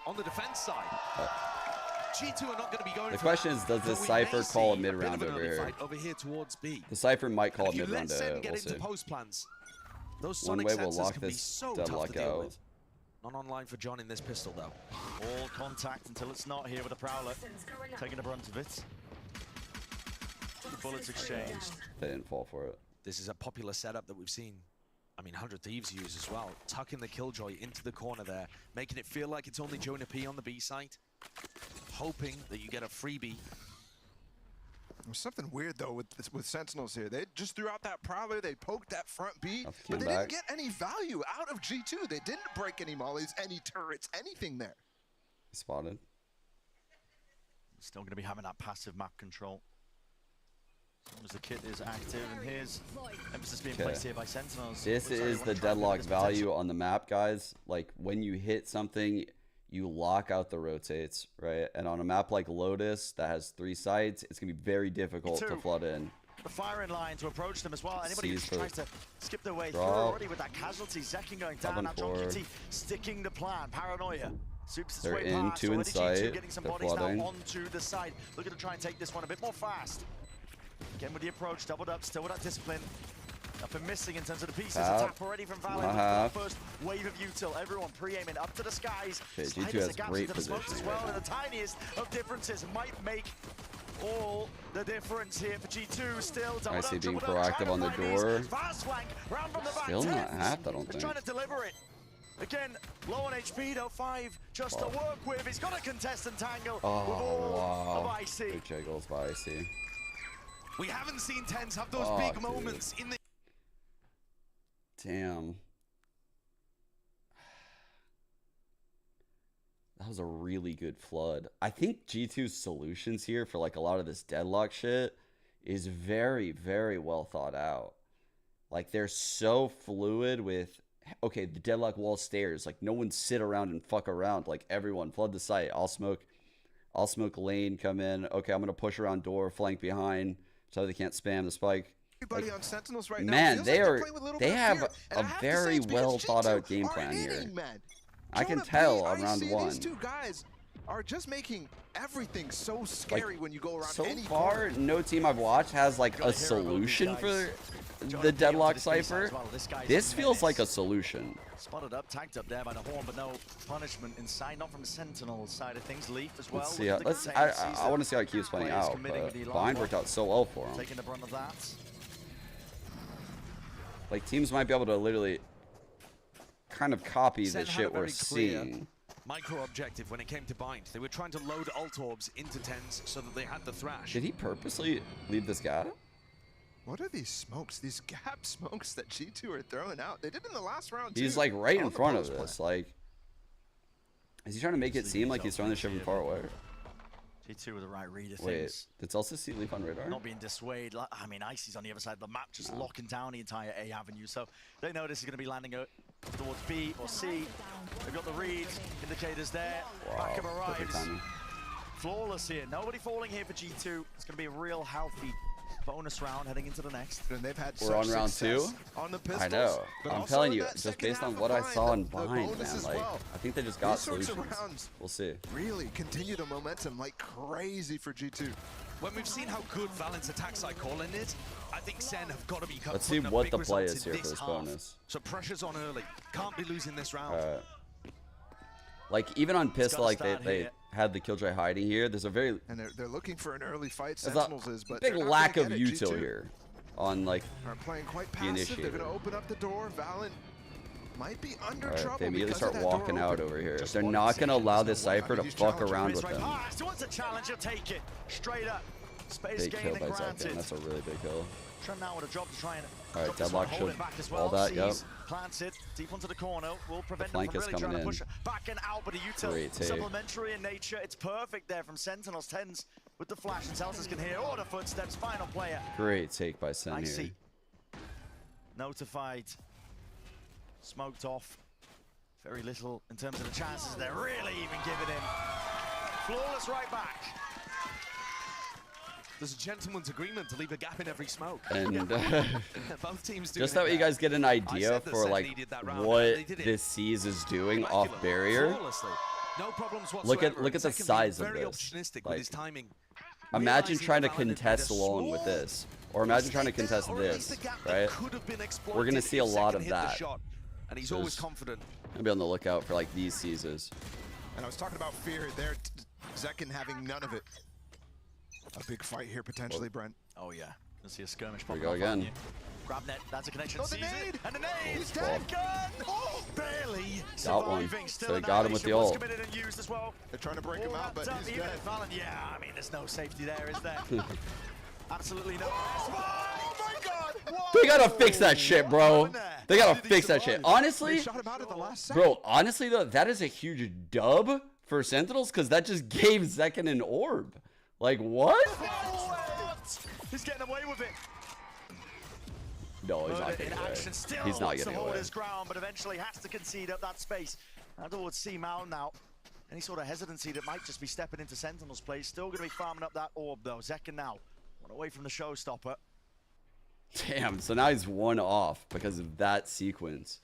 Speaker 21: On the defense side, G2 are not going to be going.
Speaker 2: The question is, does this Cypher call a mid round over here?
Speaker 21: Over here towards B.
Speaker 2: The Cypher might call a mid round.
Speaker 21: We'll see. Post plans. Those
Speaker 2: One
Speaker 21: sonic
Speaker 2: way we'll
Speaker 21: sensors
Speaker 2: lock
Speaker 21: can be
Speaker 2: this
Speaker 21: so tough
Speaker 2: Deadlock
Speaker 21: to deal
Speaker 2: out.
Speaker 21: with. Not online for John in this pistol though.
Speaker 20: All contact until it's not here with a Prowler. Taking the brunt of it. Bullets exchanged.
Speaker 2: They didn't fall for it.
Speaker 21: This is a popular setup that we've seen. I mean, 100 Thieves use as well. Tucking the Killjoy into the corner there, making it feel like it's only Jonah P on the B site. Hoping that you get a freebie.
Speaker 4: There's something weird though with Sentinels here. They just threw out that Prowler, they poked that front B, but they didn't get any value out of G2. They didn't break any mollies, any turrets, anything there.
Speaker 2: Spotted.
Speaker 20: Still going to be having that passive map control. As the kit is active, and here's emphasis being placed here by Sentinels.
Speaker 2: This is the Deadlock value on the map, guys. Like when you hit something, you lock out the rotates, right? And on a map like Lotus that has 3 sites, it's gonna be very difficult to flood in.
Speaker 20: The firing line to approach them as well. Anybody who tries to skip their way through
Speaker 2: Draw.
Speaker 20: already with that casualty, Zekin going down. Now John QT sticking the plan. Paranoia. Supes
Speaker 2: They're
Speaker 20: way
Speaker 2: in,
Speaker 20: past.
Speaker 2: 2 inside.
Speaker 20: Getting some
Speaker 2: They're
Speaker 20: bodies
Speaker 2: flooding.
Speaker 20: now onto the side. Looking to try and take this one a bit more fast. Again with the approach, doubled up, still with that discipline. Nothing missing in terms of the pieces. Tap already from Valen. First wave of util. Everyone pre-aiming up to the skies.
Speaker 2: Okay, G2 has great positioning
Speaker 20: as well, and the tiniest of differences might make all the difference here for G2. Still
Speaker 2: I see being proactive on the door.
Speaker 20: Fast flank, round from the back.
Speaker 2: Still not half, I don't think.
Speaker 20: Trying to deliver it. Again, low on HP though, 5 just to work with. He's got a contestant tangle with all of IC.
Speaker 2: Big jiggles by IC.
Speaker 21: We haven't seen TenZ have those big moments in the...
Speaker 2: Damn. was a really good flood. I think G2's solutions here for like a lot of this deadlock shit is very, very well thought out. Like they're so fluid with, okay, the deadlock wall stairs. Like no one sit around and fuck around. Like everyone flood the site. I'll smoke lane, come in. Okay, I'm gonna push around door, flank behind, so they can't spam the spike.
Speaker 4: Everybody on Sentinels right
Speaker 2: man,
Speaker 4: now.
Speaker 2: They have a very well thought out game plan here. I can tell on round 1.
Speaker 4: These two guys are just making everything so scary when you go around.
Speaker 2: So far, no team I've watched has like a solution for the deadlock cipher. This feels like a solution.
Speaker 20: Spotted up, tagged up there by the horn, but no punishment inside, not from the Sentinel side of things. Leaf as well.
Speaker 2: Let's see how, I want to see how it keeps playing out, but Bind worked out so well for him.
Speaker 20: Taking the brunt of that.
Speaker 2: Like teams might be able to literally kind of copy the shit we're seeing.
Speaker 21: Micro objective when it came to Bind. They were trying to load ult orbs into 10s so that they had the thrash.
Speaker 2: Did he purposely leave this guy?
Speaker 4: What are these smokes? These gap smokes that G2 are throwing out? They did in the last round too.
Speaker 2: He's like right in front of this. Like, is he trying to make it seem like he's throwing the shit from far away?
Speaker 20: G2 with the right read of
Speaker 2: Wait,
Speaker 20: things.
Speaker 2: did also see Leaf on radar?
Speaker 20: Not being dissuaded. I mean, Icy's on the other side of the map, just locking down the entire A avenue. So they know this is going to be landing towards B or C. They've got the read, indicators there.
Speaker 2: Wow,
Speaker 20: Backup arrives.
Speaker 2: timing.
Speaker 20: Flawless here. Nobody falling here for G2. It's going to be a real healthy bonus round heading into the next.
Speaker 4: And they've had
Speaker 2: We're on round 2.
Speaker 4: On the pistols,
Speaker 2: I know. I'm telling you, just
Speaker 4: second
Speaker 2: based on
Speaker 4: half
Speaker 2: what
Speaker 4: of
Speaker 2: I saw in
Speaker 4: Bind,
Speaker 2: Bind, man. Like, I think they just got
Speaker 4: These sorts of
Speaker 2: solutions.
Speaker 4: rounds
Speaker 2: We'll see.
Speaker 4: really continue the momentum like crazy for G2.
Speaker 21: When we've seen how good Valent's attack side calling is, I think SEN have got to be.
Speaker 2: Let's see what the play is here for this bonus.
Speaker 21: So pressure's on early. Can't be losing this round.
Speaker 2: Like even on pistol, like they had the Killjoy hiding here. There's a very
Speaker 4: and they're looking for an early fight.
Speaker 2: there's
Speaker 4: Sentinels is, but
Speaker 2: big
Speaker 4: they're not
Speaker 2: lack
Speaker 4: gonna
Speaker 2: of
Speaker 4: get it.
Speaker 2: util
Speaker 4: G2
Speaker 2: here on like
Speaker 4: are playing quite
Speaker 2: the
Speaker 4: passive.
Speaker 2: initiator.
Speaker 4: They're gonna open up the door. Valen might be under trouble.
Speaker 2: They immediately
Speaker 4: because of
Speaker 2: start
Speaker 4: that door
Speaker 2: walking out
Speaker 4: open.
Speaker 2: over here. They're not gonna allow this Cypher to fuck around with them.
Speaker 20: So wants a challenge, you'll take it. Straight up. Space
Speaker 2: Big kill
Speaker 20: gain
Speaker 2: by
Speaker 20: and
Speaker 2: Zekin.
Speaker 20: granted.
Speaker 2: That's a really big kill.
Speaker 20: Trent now with a job to try and
Speaker 2: Alright,
Speaker 20: drop this one,
Speaker 2: deadlock
Speaker 20: hold
Speaker 2: should
Speaker 20: it back as well.
Speaker 2: all that, yep.
Speaker 20: Sees, plants it deep onto the corner. Will prevent them
Speaker 2: flank
Speaker 20: from
Speaker 2: is
Speaker 20: really
Speaker 2: coming
Speaker 20: trying to
Speaker 2: in.
Speaker 20: push it back and out, but a util
Speaker 2: Great take.
Speaker 20: supplementary in nature. It's perfect there from Sentinels 10s with the flash, and Celsius can hear all the footsteps. Final player.
Speaker 2: Great take by Sen here.
Speaker 20: Icy. Notified. Smoked off. Very little in terms of the chances they're really even giving him. Flawless right back.
Speaker 21: There's a gentleman's agreement to leave a gap in every smoke.
Speaker 2: And
Speaker 21: both teams doing
Speaker 2: just that way you guys get an idea for
Speaker 21: SEN
Speaker 2: like
Speaker 21: needed that round,
Speaker 2: what
Speaker 21: and they did it
Speaker 2: this Seas is doing off barrier.
Speaker 21: flawlessly. No problems
Speaker 2: Look
Speaker 21: whatsoever.
Speaker 2: at the
Speaker 21: Secondly,
Speaker 2: size of
Speaker 21: very
Speaker 2: this.
Speaker 21: opportunistic
Speaker 2: Like,
Speaker 21: with his timing.
Speaker 2: imagine
Speaker 21: Realizing
Speaker 2: trying to
Speaker 21: that Valen had
Speaker 2: contest
Speaker 21: made a
Speaker 2: along with
Speaker 21: small
Speaker 2: this, or imagine trying to contest
Speaker 21: or at least
Speaker 2: this,
Speaker 21: the gap that
Speaker 2: right?
Speaker 21: could have been
Speaker 2: We're gonna
Speaker 21: exploited
Speaker 2: see a
Speaker 21: if
Speaker 2: lot
Speaker 21: Zekin
Speaker 2: of
Speaker 21: hit the
Speaker 2: that.
Speaker 21: shot, and he's
Speaker 2: So
Speaker 21: always
Speaker 2: just-
Speaker 21: confident.
Speaker 2: I'll be on the lookout for like these Seasons.
Speaker 4: And I was talking about fear there. Zekin having none of it. A big fight here potentially, Brent.
Speaker 20: Oh yeah. You'll see a skirmish.
Speaker 2: Here we go again.
Speaker 20: Grab net, that's a connection.
Speaker 4: Oh, the
Speaker 20: Sees it,
Speaker 4: nade!
Speaker 20: and the nade!
Speaker 4: He's
Speaker 20: Dead
Speaker 4: dead!
Speaker 20: gun! Oh, barely
Speaker 2: Got one.
Speaker 20: surviving. Still
Speaker 2: So he got him with the ult.
Speaker 20: committed and used as well.
Speaker 4: They're trying to break him out, but he's
Speaker 20: even
Speaker 4: dead.
Speaker 20: if Valen, yeah, I mean, there's no safety there, is there? Absolutely no. Oh my God! Whoa.
Speaker 2: They gotta fix that shit, bro. They gotta fix that shit. Honestly,
Speaker 4: They shot him out at the last second.
Speaker 2: bro, honestly though, that is a huge dub for Sentinels because that just gave Zekin an orb. Like what?
Speaker 20: He's getting away with it.
Speaker 2: No, he's not
Speaker 20: In
Speaker 2: getting away.
Speaker 20: action, still
Speaker 2: He's not
Speaker 20: wants
Speaker 2: getting
Speaker 20: to hold
Speaker 2: away.
Speaker 20: his ground, but eventually has to concede up that space. Now towards C Mountain now. Any sort of hesitancy that might just be stepping into Sentinel's place. Still going to be farming up that orb though. Zekin now, one away from the showstopper.
Speaker 2: Damn, so now he's one off because of that sequence.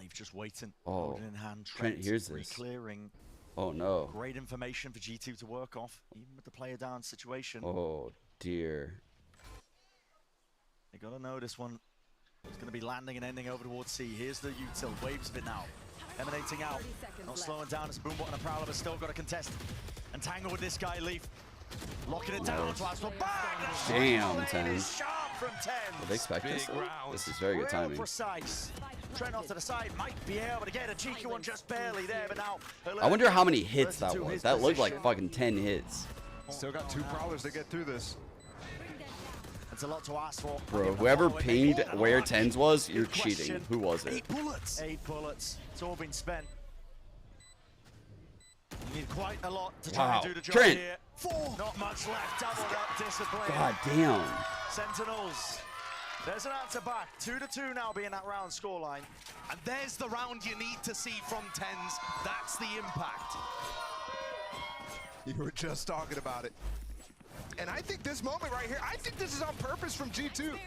Speaker 20: Leaf just waiting.
Speaker 2: Oh,
Speaker 20: Holding in hand.
Speaker 2: Trent hears this.
Speaker 20: Clearing.
Speaker 2: Oh no.
Speaker 20: Great information for G2 to work off, even with the player down situation.
Speaker 2: Oh dear.
Speaker 20: They got to know this one is going to be landing and ending over towards C. Here's the util, waves of it now. Emanating out, not slowing down as Boombot and a Prowler, but still got to contest and tangle with this guy, Leaf. Locking it down, twice for bang!
Speaker 2: Damn, 10.
Speaker 20: Sharp from 10.
Speaker 2: Did they expect this? This is very good
Speaker 20: Real
Speaker 2: timing.
Speaker 20: precise. Trent off to the side, might be able to get a cheeky one just barely there, but now.
Speaker 2: I wonder how many hits that was. That looked like fucking 10 hits.
Speaker 4: Still got 2 Prowlers to get through this.
Speaker 20: It's a lot to ask for.
Speaker 2: Bro, whoever pinged where tens was, you're cheating. Who was it?
Speaker 20: 8 bullets. 8 bullets. It's all been spent. You need quite a lot to try and do the job
Speaker 2: Trent.
Speaker 20: here. 4. Not much left. Doubled up discipline.
Speaker 2: God damn.
Speaker 20: Sentinels. There's an answer back. 2-2 now being that round scoreline.
Speaker 21: And there's the round you need to see from tens. That's the impact.
Speaker 4: You were just talking about it. And I think this moment right here, I think this is on purpose from G2.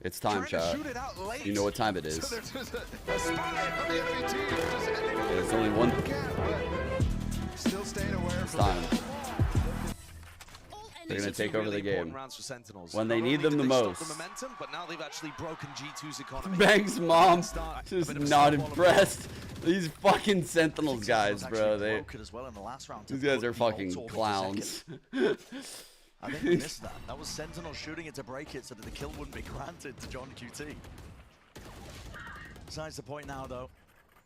Speaker 2: It's time, chat.
Speaker 4: Shoot it out late.
Speaker 2: You know what time it is.
Speaker 4: So there's just a spy on the enemy team. Just ending it
Speaker 2: There's only one.
Speaker 4: Still staying aware
Speaker 2: It's
Speaker 4: from
Speaker 2: time.
Speaker 4: it.
Speaker 2: They're going to take over the game.
Speaker 21: Rounds for Sentinels.
Speaker 2: When they
Speaker 21: Not
Speaker 2: need
Speaker 21: only
Speaker 2: them
Speaker 21: did
Speaker 2: the
Speaker 21: they stop
Speaker 2: most.
Speaker 21: the momentum, but now they've actually broken G2's economy.
Speaker 2: Bang's mom
Speaker 21: Start a
Speaker 2: just
Speaker 21: bit of a
Speaker 2: not
Speaker 21: snowball
Speaker 2: impressed. These fucking Sentinels guys, bro.
Speaker 20: As well in the last round
Speaker 2: These guys are fucking clowns.
Speaker 20: I think we missed that. That was Sentinel shooting it to break it so that the kill wouldn't be granted to John QT. Besides the point now, though.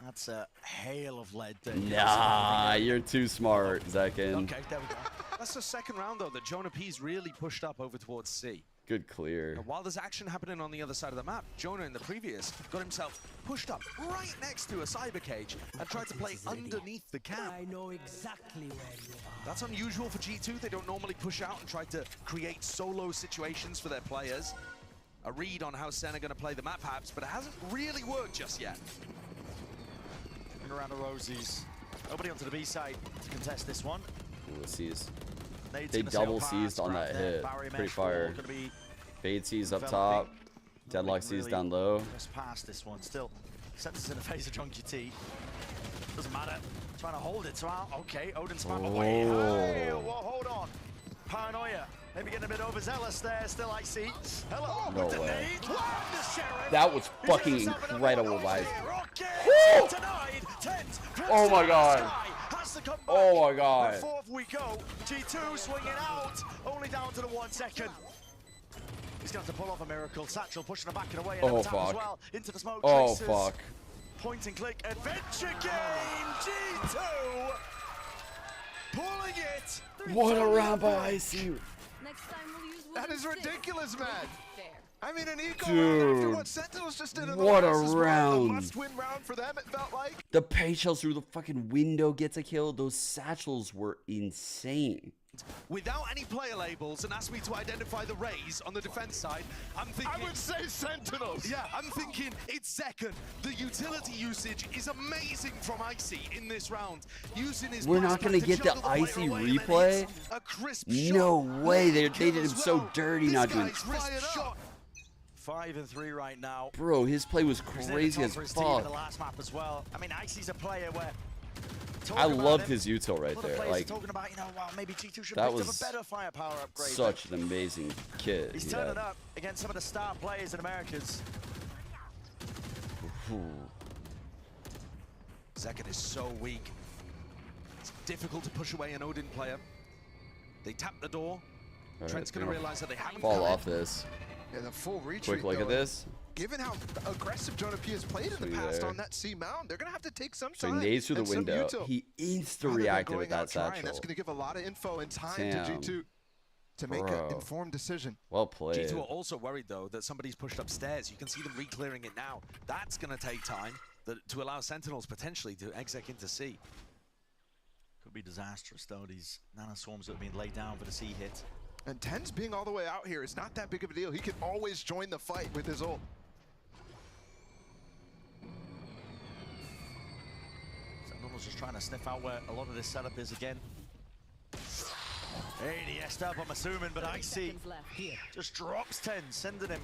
Speaker 20: That's a hail of lead.
Speaker 2: Nah, you're too smart, Zekin.
Speaker 20: Okay, there we go.
Speaker 21: That's the second round, though, that Jonah P's really pushed up over towards C.
Speaker 2: Good clear.
Speaker 21: And while there's action happening on the other side of the map, Jonah in the previous got himself pushed up right next to a cyber cage and tried to play underneath the cam.
Speaker 12: I know exactly where you are.
Speaker 21: That's unusual for G2. They don't normally push out and try to create solo situations for their players. A read on how SEN are going to play the map, perhaps, but it hasn't really worked just yet.
Speaker 20: Around the rosies. Nobody onto the B side to contest this one.
Speaker 2: Ooh, seized.
Speaker 20: Nade's
Speaker 2: They
Speaker 20: gonna
Speaker 2: double
Speaker 20: sail
Speaker 2: seized
Speaker 20: past,
Speaker 2: on
Speaker 20: grab
Speaker 2: that
Speaker 20: there.
Speaker 2: hit.
Speaker 20: Barrier
Speaker 2: Pretty
Speaker 20: mesh
Speaker 2: fire.
Speaker 20: wall gonna be
Speaker 2: Fade sees up
Speaker 20: developing.
Speaker 2: top. Deadlock sees
Speaker 20: really
Speaker 2: down low.
Speaker 20: press past this one. Still, Sentinel's in the face of John QT. Doesn't matter. Trying to hold it. So okay, Odin spam away. Hey, well, hold on. Paranoia. Maybe getting a bit overzealous there. Still icy. Hello.
Speaker 2: No
Speaker 20: with the
Speaker 2: way.
Speaker 20: nade. The sheriff.
Speaker 2: That was
Speaker 20: He
Speaker 2: fucking
Speaker 20: gives us
Speaker 2: incredible, guys.
Speaker 20: Woo! Denied. Tens.
Speaker 2: Oh my god.
Speaker 20: Has to come back.
Speaker 2: Oh my god.
Speaker 20: The fourth we go. G2 swinging out. Only down to the 1 second. He's going to pull off a miracle. Satchel pushing him back and away. And
Speaker 2: Oh,
Speaker 20: as
Speaker 2: fuck.
Speaker 20: well. Into the smoke.
Speaker 2: Oh,
Speaker 20: traces.
Speaker 2: fuck.
Speaker 20: Point and click adventure game. G2 pulling it.
Speaker 2: What a round by ICU.
Speaker 4: That is ridiculous, man. I mean, an eco
Speaker 2: Dude,
Speaker 4: round after what Sentinels just did in the
Speaker 2: what a
Speaker 4: last as well.
Speaker 2: round.
Speaker 4: A must-win round for them, it felt like.
Speaker 2: The pay shells through the fucking window gets a kill. Those satchels were insane.
Speaker 21: Without any player labels and asked me to identify the Rays on the defense side, I'm thinking...
Speaker 4: I would say Sentinels.
Speaker 21: Yeah, I'm thinking it's second. The utility usage is amazing from Icy in this round. Using his
Speaker 2: We're not
Speaker 21: going
Speaker 2: gonna get the Icy replay?
Speaker 21: A crisp
Speaker 2: No
Speaker 21: shot.
Speaker 2: way. They did him
Speaker 21: As
Speaker 2: so
Speaker 21: well.
Speaker 2: dirty
Speaker 21: This
Speaker 2: not doing.
Speaker 21: guy's wrist shot.
Speaker 20: 5 and 3 right now.
Speaker 2: Bro, his play was
Speaker 20: He's near the
Speaker 2: crazy
Speaker 20: top
Speaker 2: as
Speaker 20: for his team in the
Speaker 2: fuck.
Speaker 20: last map as well. I mean, Icy's a player where
Speaker 2: I loved his util right
Speaker 20: a lot of
Speaker 2: there.
Speaker 20: players
Speaker 2: Like,
Speaker 20: are talking about, you know, wow, maybe G2 should
Speaker 2: that
Speaker 20: pick up
Speaker 2: was
Speaker 20: a better firepower upgrade.
Speaker 2: such an amazing kid.
Speaker 20: He's
Speaker 2: he
Speaker 20: turning
Speaker 2: had.
Speaker 20: up against some of the star players in Americas.
Speaker 2: Ooh.
Speaker 21: Zekin is so weak. It's difficult to push away an Odin player. They tap the door.
Speaker 2: All
Speaker 21: Trent's
Speaker 2: right,
Speaker 21: going to
Speaker 2: they're
Speaker 21: realize that they haven't
Speaker 2: fall
Speaker 21: come
Speaker 2: off
Speaker 21: in.
Speaker 2: this.
Speaker 4: Yeah, the full retreat.
Speaker 2: Quick look
Speaker 4: though,
Speaker 2: at this.
Speaker 4: Given how aggressive Jonah P has played in the
Speaker 2: See
Speaker 4: past
Speaker 2: there.
Speaker 4: on that C mound, they're gonna have to take some
Speaker 2: So
Speaker 4: time.
Speaker 2: he nades through the
Speaker 4: and some
Speaker 2: window.
Speaker 4: util.
Speaker 2: He insta
Speaker 4: Rather than
Speaker 2: reacted with
Speaker 4: going out
Speaker 2: that
Speaker 4: trying,
Speaker 2: satchel.
Speaker 4: That's gonna give a lot of info and time
Speaker 2: Damn.
Speaker 4: to G2 to make
Speaker 2: Bro.
Speaker 4: an informed decision.
Speaker 2: Well played.
Speaker 21: G2 are also worried, though, that somebody's pushed upstairs. You can see them re-clearing it now. That's going to take time to allow Sentinels potentially to exec into C.
Speaker 20: Could be disastrous, though, these nano swarms that have been laid down for the C hit.
Speaker 4: And Tens being all the way out here is not that big of a deal. He can always join the fight with his ult.
Speaker 20: Sentinel's just trying to sniff out where a lot of this setup is again. ADS'd up, I'm assuming, but Icy just drops 10, sending him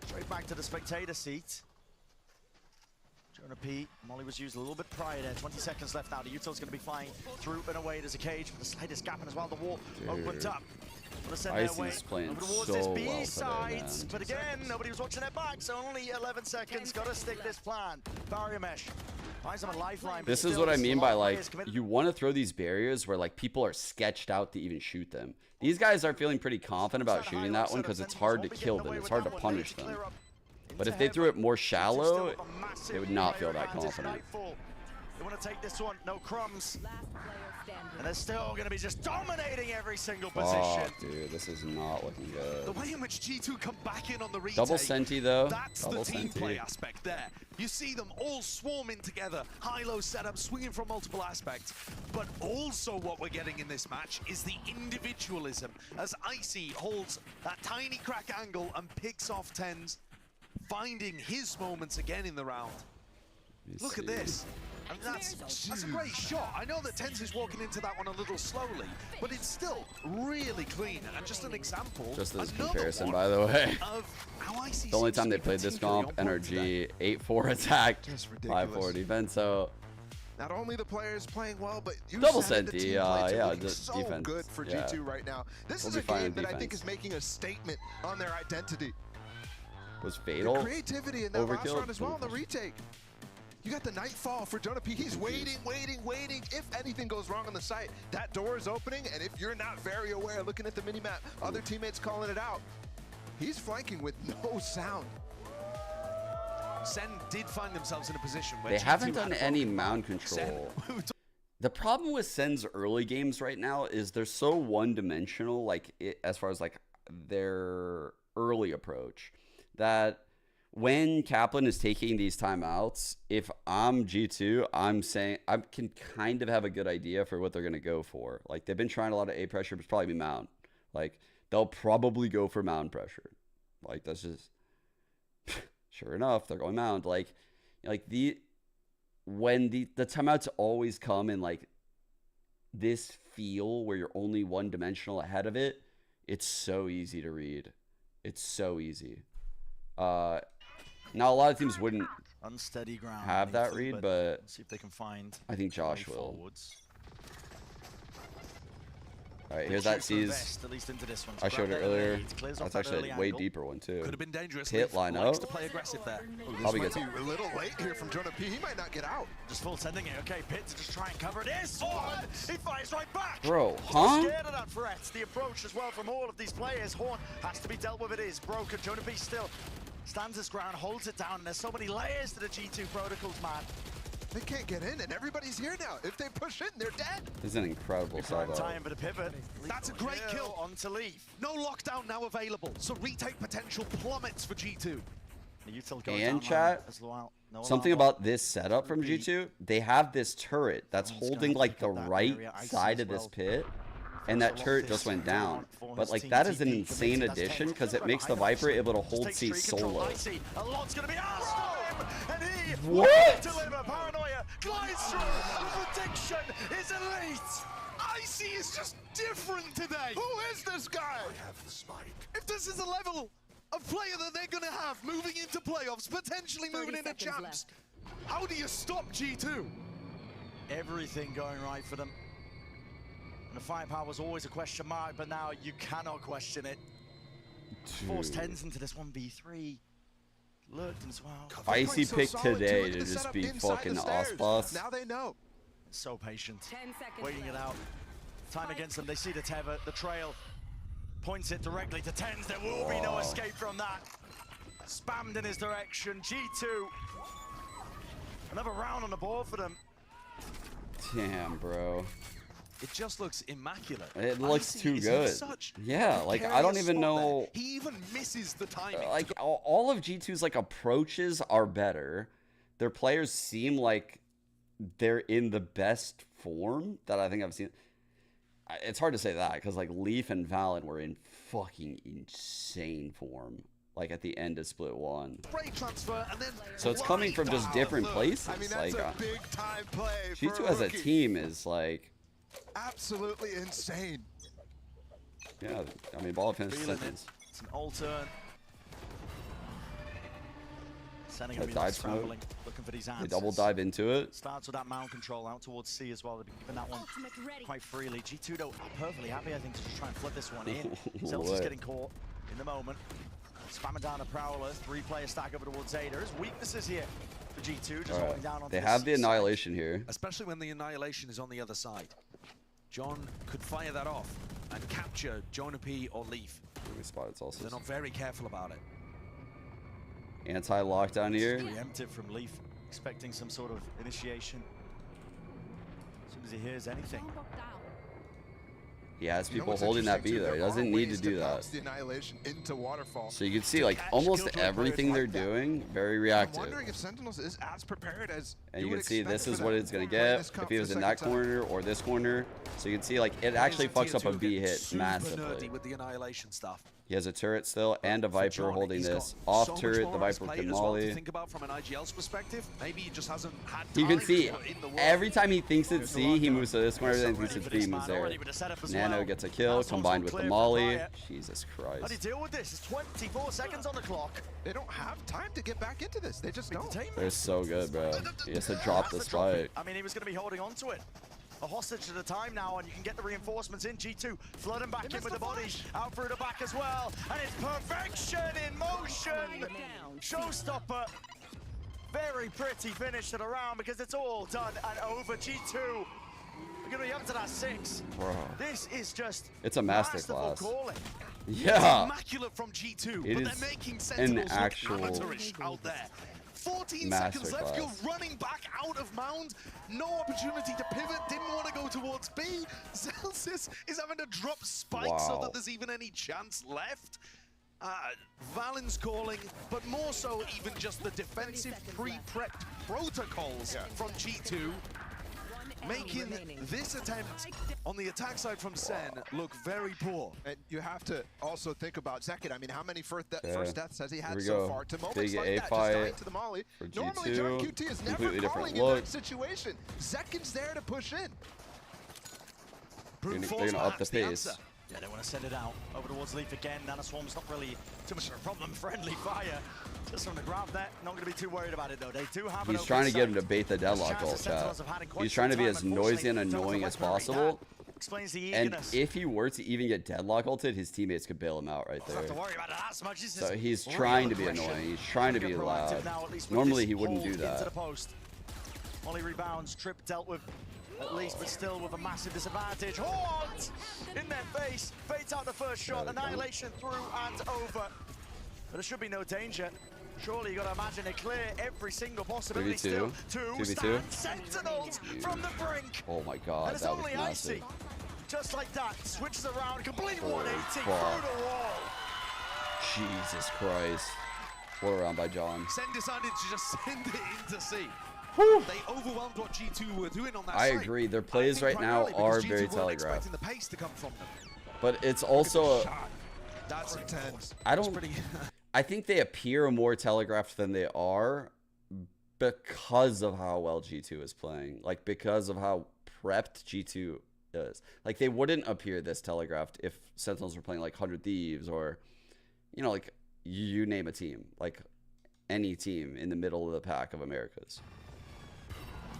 Speaker 20: straight back to the spectator seat. Jonah P, Molly was used a little bit prior there, 20 seconds left now. The util's going to be flying through and away. There's a cage with the slightest gap in as well. The wall opened up.
Speaker 2: Icy's playing
Speaker 20: over towards
Speaker 2: so
Speaker 20: this
Speaker 2: well
Speaker 20: B
Speaker 2: today,
Speaker 20: side,
Speaker 2: man.
Speaker 20: but again, nobody was watching their back, so only 11 seconds. Got to stick this plan. Barrier mesh. Finds him a lifeline. but
Speaker 2: This is
Speaker 20: still,
Speaker 2: what I
Speaker 20: there's a
Speaker 2: mean
Speaker 20: lot
Speaker 2: by
Speaker 20: of
Speaker 2: like,
Speaker 20: players committed.
Speaker 2: you want to throw these barriers where like people are sketched out to even shoot them. These guys are feeling pretty confident about shooting that one because it's hard to kill them. It's hard to punish them. But if they threw it more shallow, they would not feel that confident.
Speaker 20: They want to take this one. No crumbs. And they're still going to be just dominating every single position.
Speaker 2: Oh, dude, this is not looking good.
Speaker 21: The way in which G2 come back in on the retake.
Speaker 2: Double Senti, though.
Speaker 21: That's
Speaker 2: Double
Speaker 21: the team
Speaker 2: Senti.
Speaker 21: play aspect there. You see them all swarming together, high-low setup, swinging from multiple aspects. But also what we're getting in this match is the individualism as Icy holds that tiny crack angle and picks off TenZ, finding his moments again in the round. Look at this. I mean, that's a great shot. I know that TenZ is walking into that one a little slowly, but it's still really clean. And just an example.
Speaker 2: Just as comparison, by the way. The only time they played this comp, NRG 8-4 attack, 5-4 defense. So
Speaker 4: not only the players playing well, but you
Speaker 2: double
Speaker 4: said
Speaker 2: Senti,
Speaker 4: the team play too,
Speaker 2: yeah,
Speaker 4: looking
Speaker 2: the
Speaker 4: so
Speaker 2: defense.
Speaker 4: good for
Speaker 2: Yeah.
Speaker 4: G2 right now. This
Speaker 2: We'll
Speaker 4: is
Speaker 2: be
Speaker 4: a
Speaker 2: fine
Speaker 4: game
Speaker 2: in
Speaker 4: that I think
Speaker 2: defense.
Speaker 4: is making a statement on their identity.
Speaker 2: Was Fatal
Speaker 4: The creativity in that last
Speaker 2: overkill?
Speaker 4: round as well on the retake. You got the Nightfall for Jonah P. He's waiting. If anything goes wrong on the site, that door is opening, and if you're not very aware, looking at the minimap, other teammates calling it out, he's flanking with no sound.
Speaker 21: SEN did find themselves in a position where
Speaker 2: They
Speaker 21: G2
Speaker 2: haven't
Speaker 21: had
Speaker 2: done
Speaker 21: a
Speaker 2: any
Speaker 21: broken
Speaker 2: mound control. The problem with SEN's early games right now is they're so one-dimensional, like as far as like their early approach, that when Kaplan is taking these timeouts, if I'm G2, I'm saying I can kind of have a good idea for what they're gonna go for. Like they've been trying a lot of A pressure, but it's probably be mound. Like they'll probably go for mound pressure. Like that's just sure enough, they're going mound. When the timeouts always come in like this feel where you're only one dimensional ahead of it, it's so easy to read. It's so easy. Now a lot of teams wouldn't
Speaker 20: unsteady ground
Speaker 2: have that read, but
Speaker 20: see if they can find.
Speaker 2: I think Josh will.
Speaker 20: Forwards.
Speaker 2: All right, here's that sees.
Speaker 20: At least into this one.
Speaker 2: I showed it earlier. That's actually a way deeper one too.
Speaker 21: Could have been dangerous.
Speaker 2: Pit line up.
Speaker 21: To play aggressive there.
Speaker 2: Probably gets
Speaker 4: a little late here from Jonah P. He might not get out.
Speaker 20: Just full sending it. Okay, Pit to just try and cover it. He fires right back.
Speaker 2: Bro, huh?
Speaker 20: Scared of that threat. The approach as well from all of these players. Horn has to be dealt with. It is broken. Jonah P still stands his ground, holds it down, and there's so many layers to the G2 protocols, man.
Speaker 4: They can't get in, and everybody's here now. If they push in, they're dead.
Speaker 2: This is an incredible setup.
Speaker 20: Time for the pivot.
Speaker 21: That's a great kill.
Speaker 20: On to leave.
Speaker 21: No lockdown now available, so retake potential plummets for G2.
Speaker 2: And chat, something about this setup from G2, they have this turret that's holding like the right side of this pit, and that turret just went down. But like that is an insane addition because it makes the Viper able to hold C solo.
Speaker 20: A lot's gonna be asked of him, and he
Speaker 2: What?
Speaker 20: deliver. Paranoia glides through. The prediction is elite.
Speaker 21: Icy is just different today.
Speaker 4: Who is this guy?
Speaker 21: I have the spike. If this is the level of player that they're gonna have moving into playoffs, potentially moving into champs, how do you stop G2?
Speaker 20: Everything going right for them. And the firepower was always a question mark, but now you cannot question it. Force TenZ into this 1v3. Lurked as well.
Speaker 2: Icy picked today to just be fucking boss.
Speaker 4: Now they know.
Speaker 20: So patient. Waiting it out. Time against them. They see the tether, the trail. Points it directly to TenZ. There will be no escape from that. Spammed in his direction. G2. Another round on the board for them.
Speaker 2: Damn, bro.
Speaker 21: It just looks immaculate.
Speaker 2: It looks
Speaker 21: Icy
Speaker 2: too
Speaker 21: is in
Speaker 2: good.
Speaker 21: such
Speaker 2: Yeah, like I don't even know.
Speaker 21: He even misses the timing.
Speaker 2: Like all of G2's like approaches are better. Their players seem like they're in the best form that I think I've seen. It's hard to say that because like Leaf and Valen were in fucking insane form. Like at the end of split one.
Speaker 21: Transfer and then
Speaker 2: So it's coming from just different places.
Speaker 4: I mean, that's
Speaker 2: like
Speaker 4: a big time play.
Speaker 2: G2 as a team is like
Speaker 4: absolutely insane.
Speaker 2: Yeah, I mean, ball finish sentence.
Speaker 20: It's an all turn. Sending a
Speaker 2: dive smoke.
Speaker 20: scrambling, looking for these answers.
Speaker 2: They double dive into it.
Speaker 20: Starts with that mound control out towards C as well. They've been giving that one quite freely. G2 though perfectly happy, I think, to just try and flip this one in. Celtics getting caught in the moment. Spamming down a Prowler, 3-player stack over towards A. There is weaknesses here for G2, just holding down on
Speaker 2: They have the Annihilation here.
Speaker 21: Especially when the Annihilation is on the other side. John could fire that off and capture Jonah P or Leaf.
Speaker 2: It's also
Speaker 21: They're not very careful about it.
Speaker 2: Anti-lockdown here.
Speaker 20: Preemptive from Leaf, expecting some sort of initiation. as he hears anything.
Speaker 2: He has
Speaker 4: You know
Speaker 2: people
Speaker 4: what's
Speaker 2: holding that
Speaker 4: interesting,
Speaker 2: B
Speaker 4: too?
Speaker 2: though. He
Speaker 4: There
Speaker 2: doesn't
Speaker 4: are
Speaker 2: need to
Speaker 4: ways
Speaker 2: do that.
Speaker 4: bounce the Annihilation into Waterfall.
Speaker 2: So you can see
Speaker 4: to
Speaker 2: like
Speaker 4: catch
Speaker 2: almost
Speaker 4: Killjoy players
Speaker 2: everything
Speaker 4: like
Speaker 2: they're
Speaker 4: that.
Speaker 2: doing very
Speaker 4: I'm
Speaker 2: reactive.
Speaker 4: wondering if Sentinels is as prepared as
Speaker 2: And you
Speaker 4: would
Speaker 2: can see
Speaker 4: expect
Speaker 2: this
Speaker 4: for
Speaker 2: is
Speaker 4: them
Speaker 2: what it's gonna
Speaker 4: playing
Speaker 2: get
Speaker 4: this
Speaker 2: if
Speaker 4: comp
Speaker 2: he
Speaker 4: for
Speaker 2: was
Speaker 4: the
Speaker 2: in that
Speaker 4: second time.
Speaker 2: corner or this corner. So you can see like it actually fucks up a B hit
Speaker 21: Super nerdy
Speaker 2: massively.
Speaker 21: with the Annihilation stuff.
Speaker 2: He has a turret still and a
Speaker 21: For
Speaker 2: Viper
Speaker 21: John,
Speaker 2: holding
Speaker 21: he's
Speaker 2: this.
Speaker 21: got
Speaker 2: Off
Speaker 21: so much
Speaker 2: turret,
Speaker 21: more
Speaker 2: the
Speaker 21: on his
Speaker 2: Viper
Speaker 21: plate
Speaker 2: can
Speaker 21: as well to
Speaker 2: molly.
Speaker 21: think about from an IGL's perspective. Maybe he just hasn't had
Speaker 2: You can
Speaker 21: time
Speaker 2: see
Speaker 21: to put in the work.
Speaker 2: every time he thinks it's C, he moves to this corner, then thinks it's B, he moves there. Nano gets a kill combined with the molly. Jesus
Speaker 20: How do you
Speaker 2: Christ.
Speaker 20: deal with this? It's 24 seconds on the clock.
Speaker 4: They don't have time to get back into this. They just don't.
Speaker 2: They're so good, bro. He has to drop the spike.
Speaker 20: I mean, he was going to be holding on to it. A hostage at a time now, and you can get the reinforcements in. G2 flooding back in with the bodies, out through the back as well, and it's perfection in motion. Showstopper. Very pretty finish to the round because it's all done and over. G2. We're going to be up to that 6.
Speaker 2: Bro.
Speaker 20: This is just
Speaker 2: It's a
Speaker 20: masterful
Speaker 2: masterclass.
Speaker 20: calling.
Speaker 2: Yeah.
Speaker 21: Immaculate from G2,
Speaker 2: It
Speaker 21: but
Speaker 2: is
Speaker 21: they're making
Speaker 2: an
Speaker 21: Sentinels look
Speaker 2: actual
Speaker 21: amateurish out there. 14 seconds left,
Speaker 2: masterclass.
Speaker 21: you're running back out of Mound. No opportunity to pivot, didn't want to go towards B. Celsius is having to drop spikes so
Speaker 2: Wow.
Speaker 21: that there's even any chance left. Valen's calling, but more so even just the defensive pre-prepped protocols from G2, making this attempt on the attack side from Sen look very poor.
Speaker 4: And you have to also think about Zekid. I mean, how many first deaths has he
Speaker 2: Here
Speaker 4: had
Speaker 2: we
Speaker 4: so
Speaker 2: go.
Speaker 4: far? To moments
Speaker 2: Big
Speaker 4: like
Speaker 2: A
Speaker 4: that, just
Speaker 2: fight
Speaker 4: dying to the molly.
Speaker 2: for
Speaker 4: Normally, John
Speaker 2: G2.
Speaker 4: QT is never
Speaker 2: Completely different
Speaker 4: calling in
Speaker 2: look.
Speaker 4: that situation. Zekid's there to push in.
Speaker 2: They're gonna up the pace.
Speaker 20: Yeah, they want to send it out over towards Leaf again. Nanoswarm's not really too much of a problem. Friendly fire just from the grab there. Not going to be too worried about it though. They do have
Speaker 2: He's trying to get him to bait the deadlock ult, chat. He's trying to be as noisy and annoying as possible.
Speaker 20: Explains the
Speaker 2: And
Speaker 20: eagerness.
Speaker 2: if he were to even get deadlock ulted, his teammates could bail him out right
Speaker 20: Don't have to
Speaker 2: there.
Speaker 20: worry about it as much. This
Speaker 2: So
Speaker 20: is
Speaker 2: he's
Speaker 20: real
Speaker 2: trying to be
Speaker 20: aggression.
Speaker 2: annoying. He's trying to be
Speaker 20: Get proactive
Speaker 2: loud.
Speaker 20: now, at least with
Speaker 2: Normally
Speaker 20: this
Speaker 2: he wouldn't do
Speaker 20: hold into the
Speaker 2: that.
Speaker 20: post. Molly rebounds, trip dealt with at least, but still with a massive disadvantage. Haunt in their face, baits out the first shot, annihilation through and over. But there should be no danger. Surely you got to imagine they clear every single possibility.
Speaker 2: 3v2.
Speaker 20: Still,
Speaker 2: 2v2.
Speaker 20: Sentinels from the brink.
Speaker 2: Oh my
Speaker 20: And
Speaker 2: god,
Speaker 20: it's
Speaker 2: that was
Speaker 20: only
Speaker 2: massive.
Speaker 20: icy. Just like that, switches around, complete
Speaker 2: Holy
Speaker 20: 180
Speaker 2: fuck.
Speaker 20: through the wall.
Speaker 2: Jesus Christ. What a round by John.
Speaker 21: Sen decided to just send it into C.
Speaker 2: Whew.
Speaker 21: They overwhelmed what G2 were doing on that
Speaker 2: I
Speaker 21: side.
Speaker 2: agree. Their plays
Speaker 21: I think
Speaker 2: right now
Speaker 21: primarily
Speaker 2: are
Speaker 21: because
Speaker 2: very
Speaker 21: G2 weren't
Speaker 2: telegraphed.
Speaker 21: expecting the pace to come from them.
Speaker 2: But it's also
Speaker 21: That's intense.
Speaker 2: I
Speaker 21: That's
Speaker 2: don't
Speaker 21: pretty
Speaker 2: I think they appear more telegraphed than they are because of how well G2 is playing. Like because of how prepped G2 is. Like they wouldn't appear this telegraphed if Sentinels were playing like 100 Thieves or like you name a team. Like any team in the middle of the pack of Americas.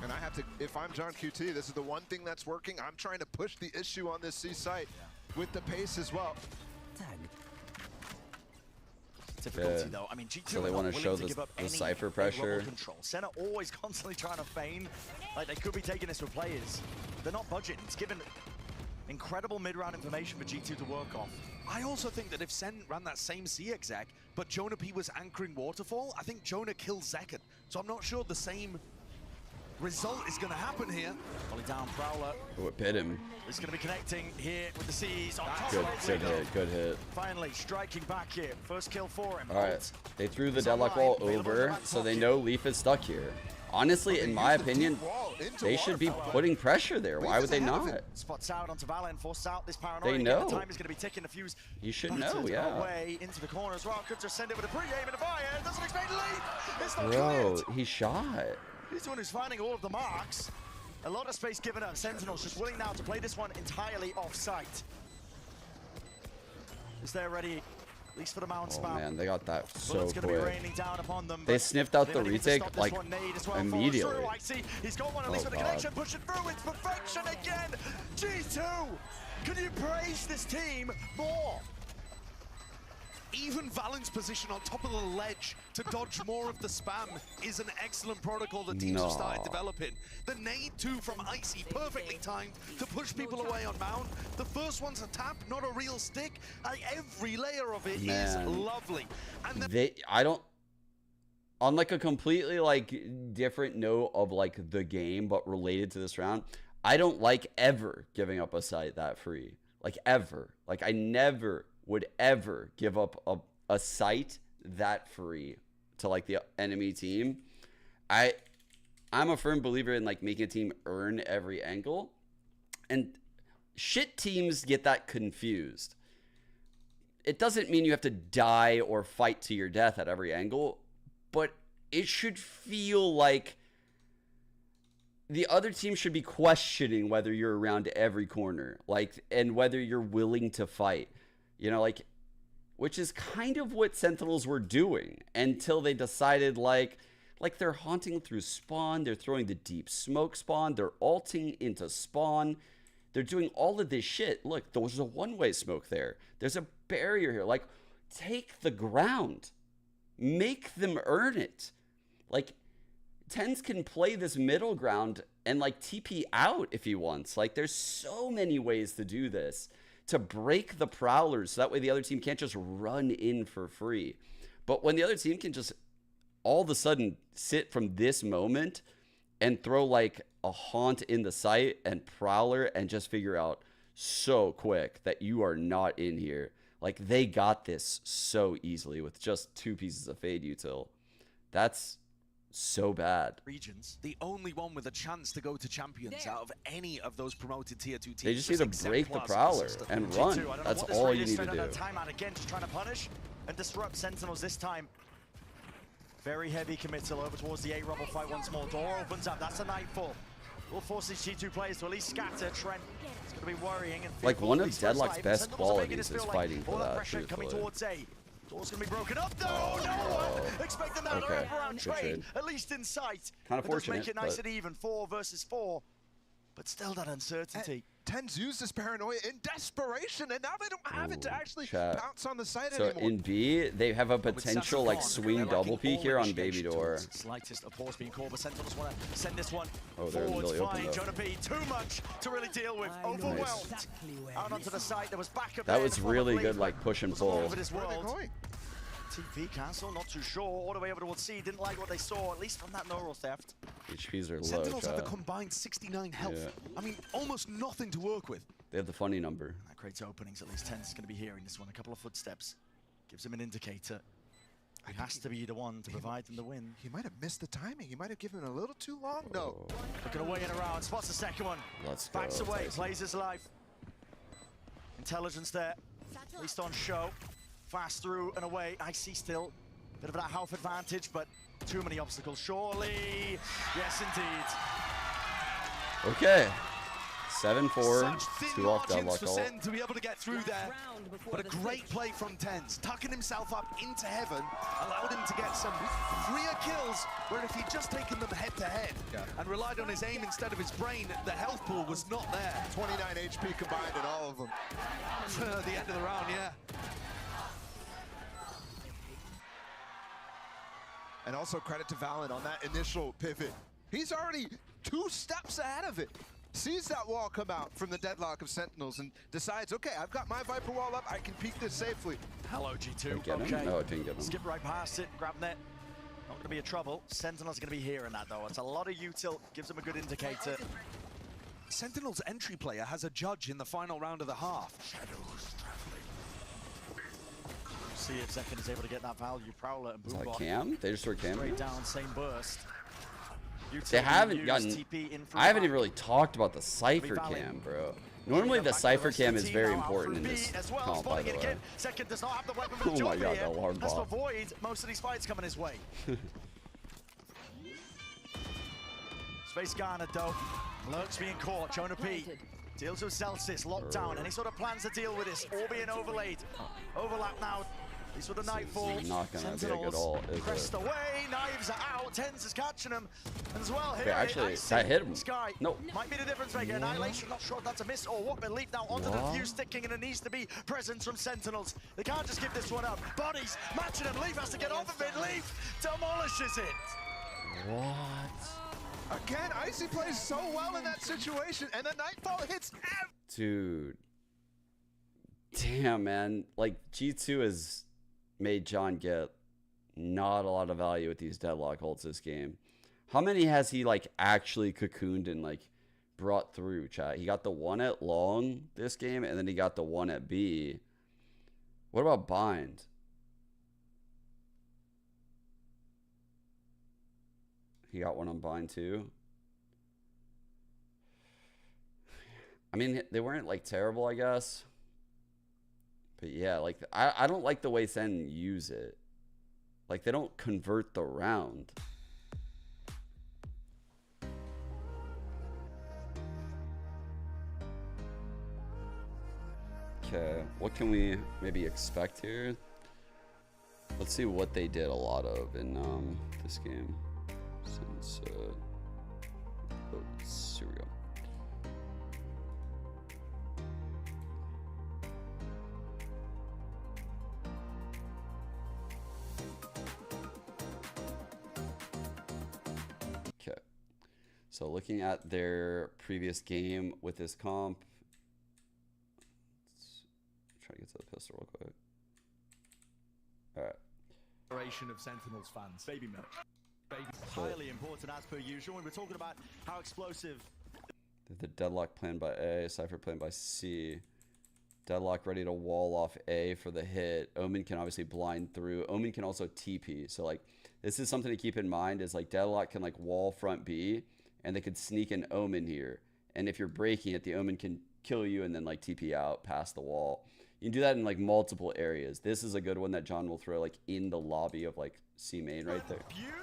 Speaker 4: And I have to, if I'm John QT, this is the one thing that's working. I'm trying to push the issue on this C site with the pace as well.
Speaker 20: Difficulty though. I mean, G2
Speaker 2: So they
Speaker 20: want
Speaker 2: want to show the Cypher pressure.
Speaker 20: Control. Sen are always constantly trying to feign like they could be taking this with players. They're not budgeting. It's given incredible mid-round information for G2 to work off.
Speaker 21: I also think that if Sen ran that same C exec, but Jonah P was anchoring Waterfall, I think Jonah kills Zekid. So I'm not sure the same result is going to happen here.
Speaker 20: Ollie down, Prowler.
Speaker 2: Oh, it bit him.
Speaker 20: It's going to be connecting here with the C's. On top
Speaker 2: Good,
Speaker 20: of
Speaker 2: good hit, good hit.
Speaker 20: Finally, striking back here. First kill for him.
Speaker 2: All right, they threw the deadlock wall over, so they know Leaf is stuck here. Honestly, in my opinion, they should be putting pressure there. Why would they not?
Speaker 20: Spots out onto Valen, forces out this paranoia.
Speaker 2: They
Speaker 20: Again,
Speaker 2: know.
Speaker 20: the time is going to be ticking. The fuse.
Speaker 2: You should know, yeah.
Speaker 20: Away into the corner as well. Could just send it with a pre-aim and a fire. Doesn't expect lead. It's not
Speaker 2: Bro,
Speaker 20: cleared.
Speaker 2: he shot.
Speaker 20: He's the one who's finding all of the marks. A lot of space given up. Sentinels just willing now to play this one entirely off-site. Is there ready? At least for the mount spam.
Speaker 2: Oh man, they got that so
Speaker 20: Bullets gonna be
Speaker 2: quick.
Speaker 20: raining down upon them,
Speaker 2: They
Speaker 20: but
Speaker 2: sniffed out
Speaker 20: they
Speaker 2: the
Speaker 20: don't even
Speaker 2: retake
Speaker 20: stop this
Speaker 2: like
Speaker 20: one. Nade as well falls
Speaker 2: immediately.
Speaker 20: through. I see he's got one at least
Speaker 2: Oh,
Speaker 20: with the
Speaker 2: God.
Speaker 20: connection, pushing through. It's perfection again. G2, can you praise this team more?
Speaker 21: Even Valen's position on top of the ledge to dodge more of the spam is an excellent protocol that teams have started developing. The nade too from Icy, perfectly timed to push people away on Mound. The first one's a tap, not a real stick. Every layer of it is lovely. And
Speaker 2: I don't, on like a completely like different note of like the game, but related to this round, I don't like ever giving up a site that free. Like ever. Like I never would ever give up a site that free to like the enemy team. I'm a firm believer in like making a team earn every angle. And shit teams get that confused. It doesn't mean you have to die or fight to your death at every angle, but it should feel like the other team should be questioning whether you're around every corner, like, and whether you're willing to fight, you know, like, which is kind of what Sentinels were doing until they decided like they're haunting through spawn, they're throwing the deep smoke spawn, they're ulting into spawn, they're doing all of this shit. Look, there's a one-way smoke there. There's a barrier here. Like, take the ground. Make them earn it. Like, TenZ can play this middle ground and, like, TP out if he wants. Like, there's so many ways to do this. To break the Prowlers so that way the other team can't just run in for free. But when the other team can just all of a sudden sit from this moment and throw, like, a haunt in the site and Prowler and just figure out so quick that you are not in here. Like, they got this so easily with just 2 pieces of Fade util. That's so bad.
Speaker 21: Regions, the only one with a chance to go to champions out of any of those promoted tier 2 teams.
Speaker 2: They just need to break the Prowler and run. That's all you need to do.
Speaker 20: Timeout again, just trying to punish and disrupt Sentinels this time. Very heavy committal over towards the A Rumble fight once more. Door opens up. That's a Nightfall. Will force these G2 players to at least scatter. Trent is going to be worrying. And
Speaker 2: like one of Deadlock's best qualities is fighting for that.
Speaker 20: Pressure coming towards A. Door's going to be broken up. No, no one expecting that wraparound trade, at least in sight.
Speaker 2: Kind of fortunate.
Speaker 20: Make it nice and even, 4 versus 4. But still that uncertainty.
Speaker 4: TenZ used this paranoia in desperation, and now they don't have it to actually bounce on the site anymore.
Speaker 2: So in B, they have a potential like swing double peek here on Baby Door.
Speaker 20: Slightest of pause being called, but Sentinels want to send this one
Speaker 2: they're
Speaker 20: forwards.
Speaker 2: really open,
Speaker 20: Jonah B, too much to really deal with. Overwhelmed. Out onto the side, there was backup.
Speaker 2: That was really good, like push and pull.
Speaker 20: Where are they going? TP cancel, not too sure. All the way over towards C, didn't like what they saw, at least from that neural theft.
Speaker 2: HPs are low.
Speaker 21: Sentinels have a combined 69 health. Yeah. I mean, almost nothing to work with.
Speaker 2: They have the funny number.
Speaker 20: That creates openings. At least TenZ is going to be hearing this one. A couple of footsteps. Gives him an indicator. He has to be the one to provide them the win.
Speaker 4: He might have missed the timing. He might have given it a little too long. No.
Speaker 20: Looking away and around. Spots the second one.
Speaker 2: Let's go.
Speaker 20: Backs away. Plays his life. Intelligence there. At least on show. Fast through and away. I see still. Bit of that health advantage, but too many obstacles. Surely. Yes, indeed.
Speaker 2: Okay. 7-4. 2 off Deadlock
Speaker 21: for SEN to be able to get through there. But a great play from TenZ. Tucking himself up into heaven. Allowed him to get some freer kills, where if he'd just taken them head to head and relied on his aim instead of his brain, the health pool was not there.
Speaker 4: 29 HP combined in all of them.
Speaker 21: The end of the round, yeah.
Speaker 4: And also credit to Valen on that initial pivot. He's already 2 steps ahead of it. Sees that wall come out from the deadlock of Sentinels and decides, okay, I've got my Viper wall up, I can peek this safely.
Speaker 20: Hello, G2.
Speaker 2: Okay. No, it didn't get him.
Speaker 20: Skip right past it, grab net. Not gonna be a trouble. Sentinel's gonna be hearing that though. It's a lot of util, gives him a good indicator.
Speaker 21: Sentinel's entry player has a judge in the final round of the half.
Speaker 20: See if Zekken is able to get that value. Prowler and Boombot.
Speaker 2: Is that Cam? They just threw Cam.
Speaker 20: Straight down, same burst.
Speaker 2: They haven't gotten. I haven't even really talked about the Cypher Cam, bro. Normally the Cypher Cam is very important in this comp, by the way.
Speaker 20: Zekken does not have the weapon
Speaker 2: Oh my god, that alarm
Speaker 20: That's to
Speaker 2: bomb.
Speaker 20: avoid most of these fights coming his way. Space garnered though. Lurks being caught. Jonah P deals with Celsius, locked down. Any sort of plans to deal with this, all being overlaid. Overlap now. These were the Nightfall.
Speaker 2: Not gonna be a good ult, is
Speaker 20: pressed
Speaker 2: it?
Speaker 20: away, knives are out, TenZ is catching him. And as well here,
Speaker 2: Wait, actually, that hit him.
Speaker 20: Sky
Speaker 2: Nope.
Speaker 20: might be the difference maker. Annihilation, not sure if that's a miss or what, but Leaf now onto the fuse sticking, and it needs to be presence from Sentinels. They can't just give this one up. Bodies matching him. Leaf has to get off of it. Leaf demolishes it.
Speaker 2: What?
Speaker 4: Again, Icy plays so well in that situation, and the Nightfall hits
Speaker 2: Dude. Damn, man. Like, G2 has made John get not a lot of value with these deadlock ults this game. How many has he, like, actually cocooned and, like, brought through, chat. He got the one at long this game, and then he got the one at B. What about Bind? He got one on Bind too. I mean, they weren't like terrible, I guess. But yeah, like I don't like the way SEN use it. Like they don't convert the round. Okay, what can we maybe expect here? Let's see what they did a lot of in this game. Since Lotus. Here we go. Okay, so looking at their previous game with this comp, let's try to get to the pistol real quick. All right.
Speaker 20: Of Sentinels fans. Baby milk. Highly important as per usual. And we're talking about how explosive.
Speaker 2: The Deadlock planned by A, Cypher planned by C. Deadlock ready to wall off A for the hit. Omen can obviously blind through. Omen can also TP. So like this is something to keep in mind is like Deadlock can like wall front B and they could sneak an Omen here. And if you're breaking it, the Omen can kill you and then like TP out past the wall. You can do that in like multiple areas. This is a good one that John will throw like in the lobby of like C main right there.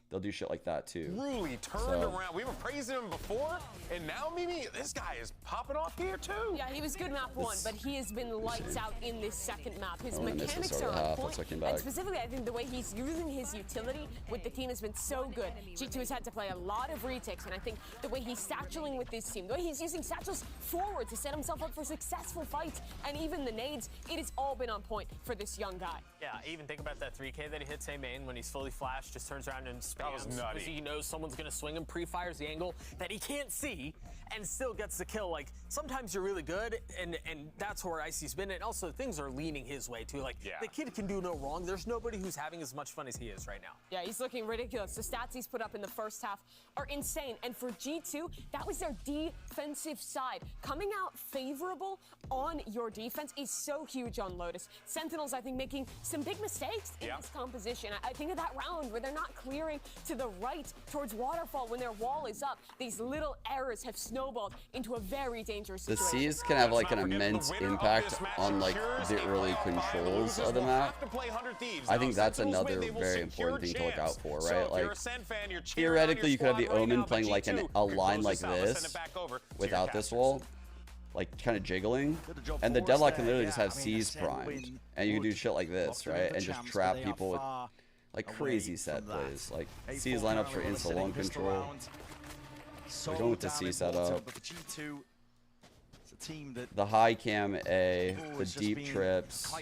Speaker 2: They'll do shit like that too.
Speaker 1: Really turned around. We were praising him before, and now Mimi, this guy is popping off here too.
Speaker 3: Yeah, he was good map one, but he has been lights out in this second map. His mechanics are on point, and specifically, I think the way he's using his utility with the team has been so good. G2 has had to play a lot of retakes, and I think the way he's satcheling with this team, the way he's using satchels forward to set himself up for successful fights, and even the nades, it has all been on point for this young guy.
Speaker 5: Yeah, even think about that 3K that he hits A main when he's fully flashed, just turns around and spams.
Speaker 1: That was nutty.
Speaker 5: Because he knows someone's gonna swing him, pre-fires the angle that he can't see, and still gets the kill. Like, sometimes you're really good, and that's where Icy's been, and also things are leaning his way too. Like, the kid can do no wrong. There's nobody who's having as much fun as he is right now.
Speaker 3: Yeah, he's looking ridiculous. The stats he's put up in the first half are insane, and for G2, that was their defensive side. Coming out favorable on your defense is so huge on Lotus. Sentinels, I think, making some big mistakes in this composition. I think of that round where they're not clearing to the right towards Waterfall when their wall is up. These little errors have snowballed into a very dangerous
Speaker 2: The
Speaker 3: situation.
Speaker 2: C's can have like an immense impact on like the early controls of the map. I think that's another very important thing to look out for, right? Like theoretically you could have the Omen playing like a line like this without this wall, like kind of jiggling, and the Deadlock can literally just have C's primed, and you can do shit like this, right? And just trap people with like crazy set plays, like C's lineups for insta long control. We're going with the C setup. The high cam A, the deep trips.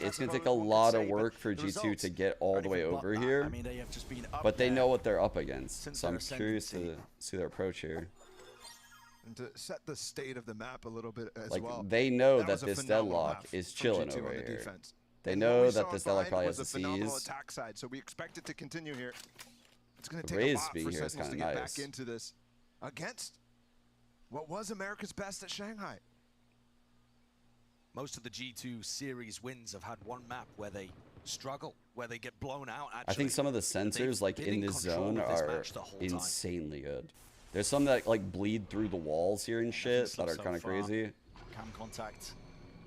Speaker 2: It's going to take a lot of work for G2 to get all the way over here, but they know what they're up against, so I'm curious to see their approach here.
Speaker 4: And to set the state of the map a little bit as
Speaker 2: like,
Speaker 4: well.
Speaker 2: they know that this Deadlock is chilling over here. They know that this Deadlock probably has the C's.
Speaker 4: Attack side, so we expect it to continue here. It's going to
Speaker 2: The
Speaker 4: take a
Speaker 2: Raze
Speaker 4: lot
Speaker 2: being
Speaker 4: for
Speaker 2: here is
Speaker 4: Sentinels to
Speaker 2: kinda
Speaker 4: get
Speaker 2: nice.
Speaker 4: back into this against what was America's best at Shanghai.
Speaker 21: Most of the G2 series wins have had one map where they struggle, where they get blown out. Actually,
Speaker 2: I think some of the sensors like in this zone are insanely good. There's some that like bleed through the walls here and shit that are kind of crazy.
Speaker 20: Cam contact,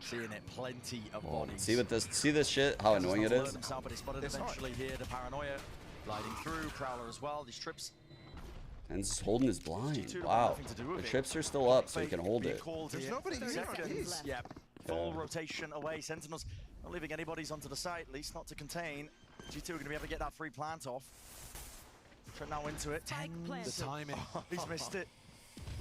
Speaker 20: seeing it, plenty of bodies.
Speaker 2: See this shit? How annoying it is.
Speaker 20: But he spotted eventually here. The paranoia gliding through. Prowler as well. These trips.
Speaker 2: And just holding his blind. Wow. The trips are still up, so he can hold it.
Speaker 20: There's nobody here. Yep. Full rotation away. Sentinels not leaving anybody's onto the site, at least not to contain. G2 are going to be able to get that free plant off. Trent now into it. The timing. Oh, he's missed it.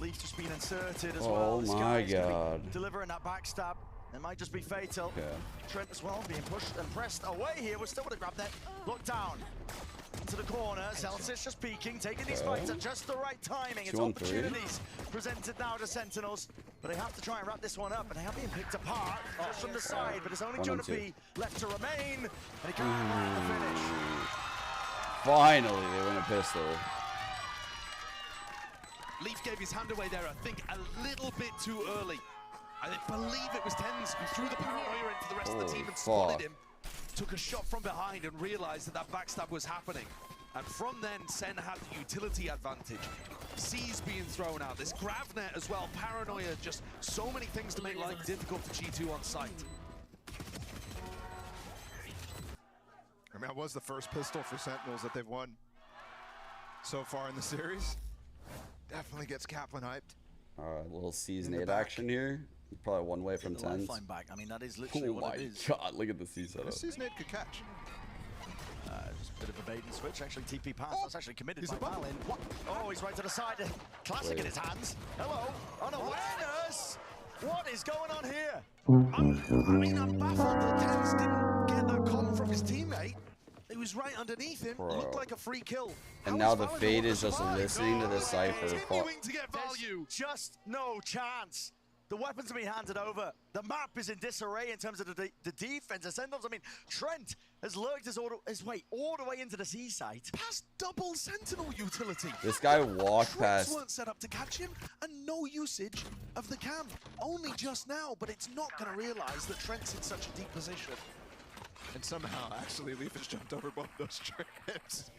Speaker 20: Leaf's just been inserted as well.
Speaker 2: Oh my god.
Speaker 20: Delivering that backstab. It might just be fatal.
Speaker 2: Yeah.
Speaker 20: Trent as well being pushed and pressed away here. We're still going to grab that. Look down. Into the corner. Celsius just peeking, taking these fights at just the right timing. It's opportunities presented now to Sentinels. But they have to try and wrap this one up. And they have been picked apart just from the side. But it's only Jonah P left to remain. And he can't find the finish.
Speaker 2: Finally, they win a pistol.
Speaker 21: Leaf gave his hand away there, I think, a little bit too early. I believe it was Tens who threw the paranoia into the rest of the team and spotted him. Took a shot from behind and realized that that backstab was happening. And from then, SEN had the utility advantage. C's being thrown out, this grav net as well, paranoia, just so many things to make life difficult for G2 on site.
Speaker 4: I mean, that was the first pistol for Sentinels that they've won so far in the series. Definitely gets Kaplan hyped.
Speaker 2: All right, a little C-nade action here. Probably one way from 10.
Speaker 20: Lifeline back. I mean, that is literally what it is.
Speaker 2: Oh my god, look at the C setup.
Speaker 4: The C-nade could catch.
Speaker 20: Just a bit of a bait and switch. Actually, TP pass. That's actually committed by Malin. Oh, he's right to the side. Classic in his hands. Hello. Unawareness. What is going on here? I mean, I'm baffled that Tens didn't get that call from his teammate. He was right underneath him. Looked like a free kill.
Speaker 2: And now the Fade is just listening to this Cypher.
Speaker 20: Continuing to get value. Just no chance. The weapons are being handed over. The map is in disarray in terms of the defense. Ascendals, I mean, Trent has lurked his way all the way into the C site.
Speaker 21: Past double Sentinel utility.
Speaker 2: This guy walked past.
Speaker 21: Weren't set up to catch him, and no usage of the cam. Only just now, but it's not going to realize that Trent's in such a deep position.
Speaker 4: And somehow, actually, Leaf has jumped over both those trips.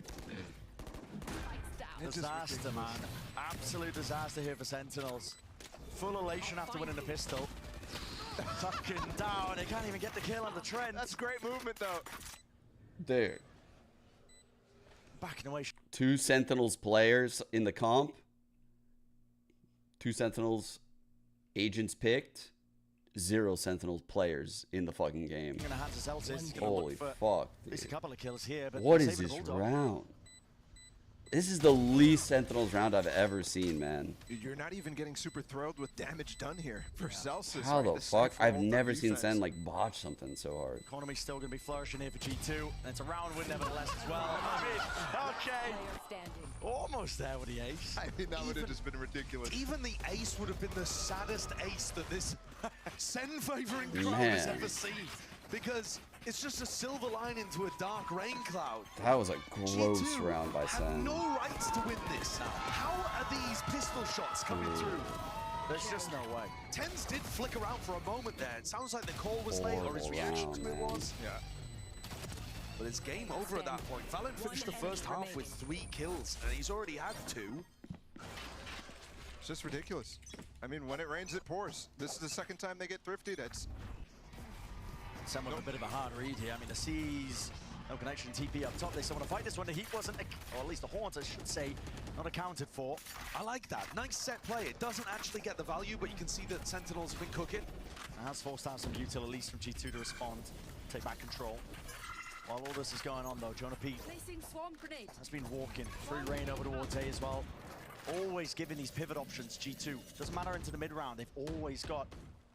Speaker 20: Disaster, man. Absolute disaster here for Sentinels. Full elation after winning the pistol. Tucking down. They can't even get the kill on the Trent.
Speaker 4: That's great movement, though.
Speaker 2: Dude.
Speaker 20: Backing away.
Speaker 2: 2 Sentinels players in the comp. 2 Sentinels agents picked. 0 Sentinels players in the fucking game. Holy fuck,
Speaker 20: At least a couple of kills here, but
Speaker 2: what is this round? This is the least Sentinels round I've ever seen, man.
Speaker 4: You're not even getting super thrilled with damage done here for Celsius.
Speaker 2: How the fuck? I've never seen SEN like botch something so hard.
Speaker 20: Economy's still going to be flourishing here for G2. And it's a round win nevertheless as well. I mean, okay. Almost there with the ace.
Speaker 4: I mean, that would have just been ridiculous.
Speaker 21: Even the ace would have been the saddest ace that this SEN favoring crowd has ever seen. Because it's just a silver line into a dark rain cloud.
Speaker 2: That was a gross round by SEN.
Speaker 21: Have no rights to win this. How are these pistol shots coming through?
Speaker 20: There's just no way.
Speaker 21: Tens did flick around for a moment there. It sounds like the call was late, or his reaction to it was.
Speaker 4: Yeah.
Speaker 21: But it's game over at that point. Valen finished the first half with 3 kills, and he's already had 2.
Speaker 4: It's just ridiculous. I mean, when it rains, it pours. This is the second time they get thrifty. That's
Speaker 20: SEN with a bit of a hard read here. I mean, the C's, no connection, TP up top. They still want to fight this one. The Heat wasn't, or at least the Horns, I should say, not accounted for.
Speaker 21: I like that. Nice set play. It doesn't actually get the value, but you can see that Sentinels have been cooking.
Speaker 20: And has forced out some util, at least from G2, to respond, take back control. While all this is going on, though, Jonah P has been walking through rain over towards A as well. Always giving these pivot options, G2. Doesn't matter into the mid-round, they've always got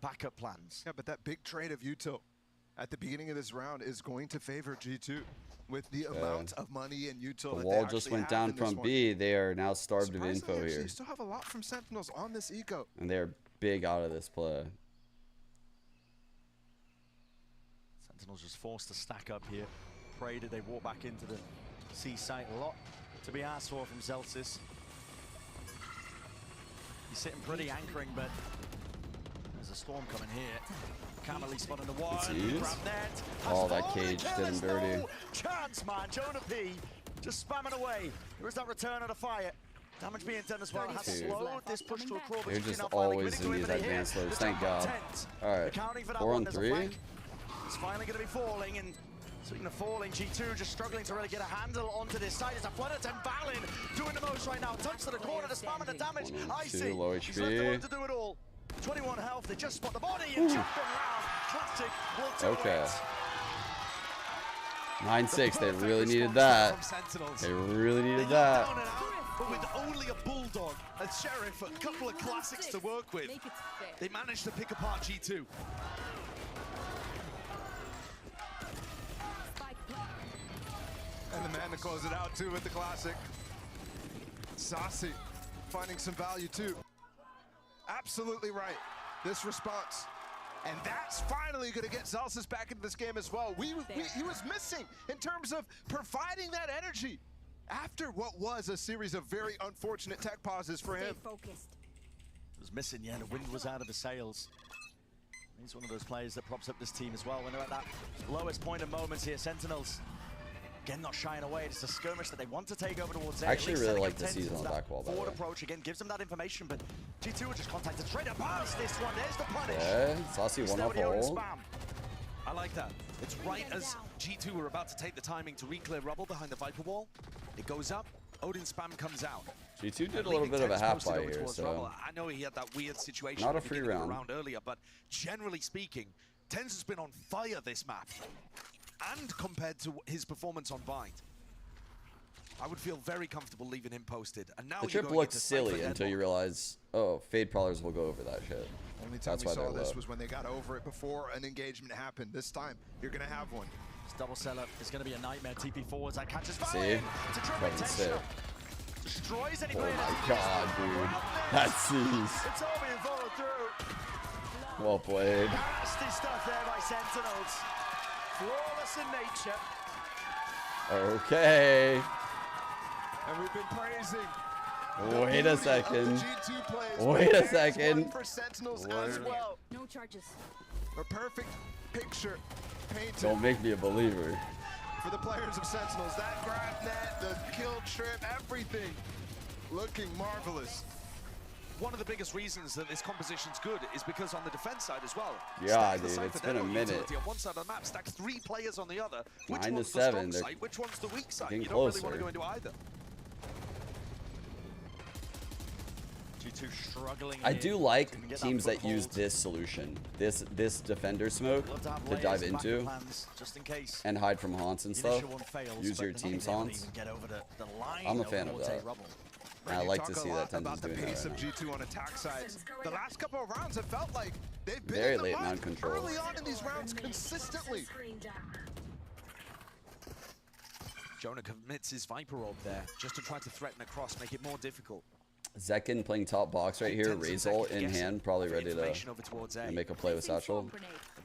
Speaker 20: backup plans.
Speaker 4: Yeah, but that big trade of util at the beginning of this round is going to favor G2 with the amount of money and util.
Speaker 2: The wall just went down from B. They are now starved of info here.
Speaker 4: You still have a lot from Sentinels on this eco.
Speaker 2: And they're big out of this play.
Speaker 20: Sentinels just forced to stack up here. Pray did they walk back into the C site. A lot to be asked for from Celsius. He's sitting pretty anchoring, but there's a storm coming here. Camely spotting the one. Grab net.
Speaker 2: Oh, that cage did him dirty.
Speaker 20: No chance, man. Jonah P just spamming away. There is that return of the fire. Damage being done as well. Has slowed this push to a crawl.
Speaker 2: They're just always in these advanced loads. Thank God. All right, 4 on 3.
Speaker 20: It's finally going to be falling, and speaking of falling, G2 just struggling to really get a handle onto this side. It's a flood attempt. Valen doing the most right now. Touch to the corner, the spam and the damage. I see.
Speaker 2: Low HP.
Speaker 20: He's left the one to do it all. 21 health. They just spot the body and jump around. Classic will do it.
Speaker 2: 9-6. They really needed that. They really needed that.
Speaker 21: But with only a Bulldog, a Sheriff, a couple of classics to work with, they managed to pick apart G2.
Speaker 4: And the man to close it out too with the classic. Saucy finding some value too. Absolutely right. This response. And that's finally going to get Celsius back into this game as well. He was missing in terms of providing that energy. after what was a series of very unfortunate tech pauses for him.
Speaker 8: Focused.
Speaker 20: It was missing, yeah, the wind was out of the sails. He's one of those players that props up this team as well when they're at that lowest point of moments here. Sentinels, again, not shying away. It's a skirmish that they want to take over towards A.
Speaker 2: I actually really like the season on the back wall, by the
Speaker 20: forward
Speaker 2: way.
Speaker 20: approach again gives them that information, but G2 are just contacted straight up past this one. There's the punish.
Speaker 2: Yeah, Saucy one off a hold.
Speaker 21: I like that. It's right as G2 were about to take the timing to re-clear rubble behind the Viper wall. It goes up, Odin spam comes out.
Speaker 2: G2 did a little bit of a half buy here, so
Speaker 21: I know he had that weird situation.
Speaker 2: not a
Speaker 21: at the
Speaker 2: free
Speaker 21: beginning of the
Speaker 2: round.
Speaker 21: earlier, but generally speaking, Tens has been on fire this map. And compared to his performance on Bind, I would feel very comfortable leaving him posted. And now
Speaker 2: the trip looked silly until you realize, oh, Fade Prowlers will go over that shit.
Speaker 4: Only time
Speaker 2: That's
Speaker 4: we
Speaker 2: why
Speaker 4: saw
Speaker 2: they're
Speaker 4: this
Speaker 2: low.
Speaker 4: was when they got over it before an engagement happened. This time, you're going to have one.
Speaker 20: This double setup is going to be a nightmare. TP forwards, that catches fire.
Speaker 2: See?
Speaker 20: It's a
Speaker 2: Fucking sick.
Speaker 20: Destroys any
Speaker 2: Oh
Speaker 20: player.
Speaker 2: my god, dude. That sees.
Speaker 20: It's all being followed through.
Speaker 2: Well played.
Speaker 20: Nasty stuff there by Sentinels. Flawless in nature.
Speaker 2: Okay.
Speaker 4: And we've been praising.
Speaker 2: Wait a second.
Speaker 4: G2 plays.
Speaker 2: Wait a second.
Speaker 4: For Sentinels as well.
Speaker 8: No charges.
Speaker 4: A perfect picture painted.
Speaker 2: Don't make me a believer.
Speaker 4: For the players of Sentinels, that grab net, the kill trip, everything looking marvelous.
Speaker 21: One of the biggest reasons that this composition's good is because on the defense side as well.
Speaker 2: Yeah,
Speaker 21: Stack the
Speaker 2: dude,
Speaker 21: site
Speaker 2: it's
Speaker 21: for
Speaker 2: been a
Speaker 21: demo
Speaker 2: minute.
Speaker 21: utility on one side of the map, stack 3 players on the other. Which
Speaker 2: 9 to
Speaker 21: one's
Speaker 2: 7,
Speaker 21: the strong
Speaker 2: they're
Speaker 21: side? Which one's the weak side?
Speaker 2: getting
Speaker 21: You don't really
Speaker 2: closer.
Speaker 21: want to go into either.
Speaker 20: G2 struggling.
Speaker 2: I
Speaker 20: here.
Speaker 2: do like
Speaker 20: Didn't get
Speaker 2: teams that use
Speaker 20: foothold.
Speaker 2: this solution, this defender smoke
Speaker 20: Love to have
Speaker 2: to
Speaker 20: layers
Speaker 2: dive
Speaker 20: of backup
Speaker 2: into
Speaker 20: plans, just in case.
Speaker 2: and hide from haunts and
Speaker 20: The
Speaker 2: stuff.
Speaker 20: initial one fails,
Speaker 2: Use
Speaker 20: but
Speaker 2: your
Speaker 20: they're not
Speaker 2: team's
Speaker 20: even able to
Speaker 2: haunts.
Speaker 20: even get over the line
Speaker 2: I'm a
Speaker 20: over
Speaker 2: fan of
Speaker 20: towards
Speaker 2: that.
Speaker 20: rubble.
Speaker 2: And I
Speaker 4: You
Speaker 2: like
Speaker 4: talk
Speaker 2: to
Speaker 4: a
Speaker 2: see
Speaker 4: lot
Speaker 2: that Tens
Speaker 4: about
Speaker 2: is
Speaker 4: the
Speaker 2: doing
Speaker 4: pace
Speaker 2: that
Speaker 4: of
Speaker 2: right now.
Speaker 4: G2 on attack sides. The last couple of rounds have felt like they've been
Speaker 2: Very
Speaker 4: in the
Speaker 2: late
Speaker 4: mud
Speaker 2: mount control.
Speaker 4: early on in these rounds consistently.
Speaker 21: Jonah commits his Viper orb there just to try to threaten across, make it more difficult.
Speaker 2: Zekin playing top box right here, Razor in hand, probably ready to
Speaker 21: Over towards A.
Speaker 2: make a play with Satchel.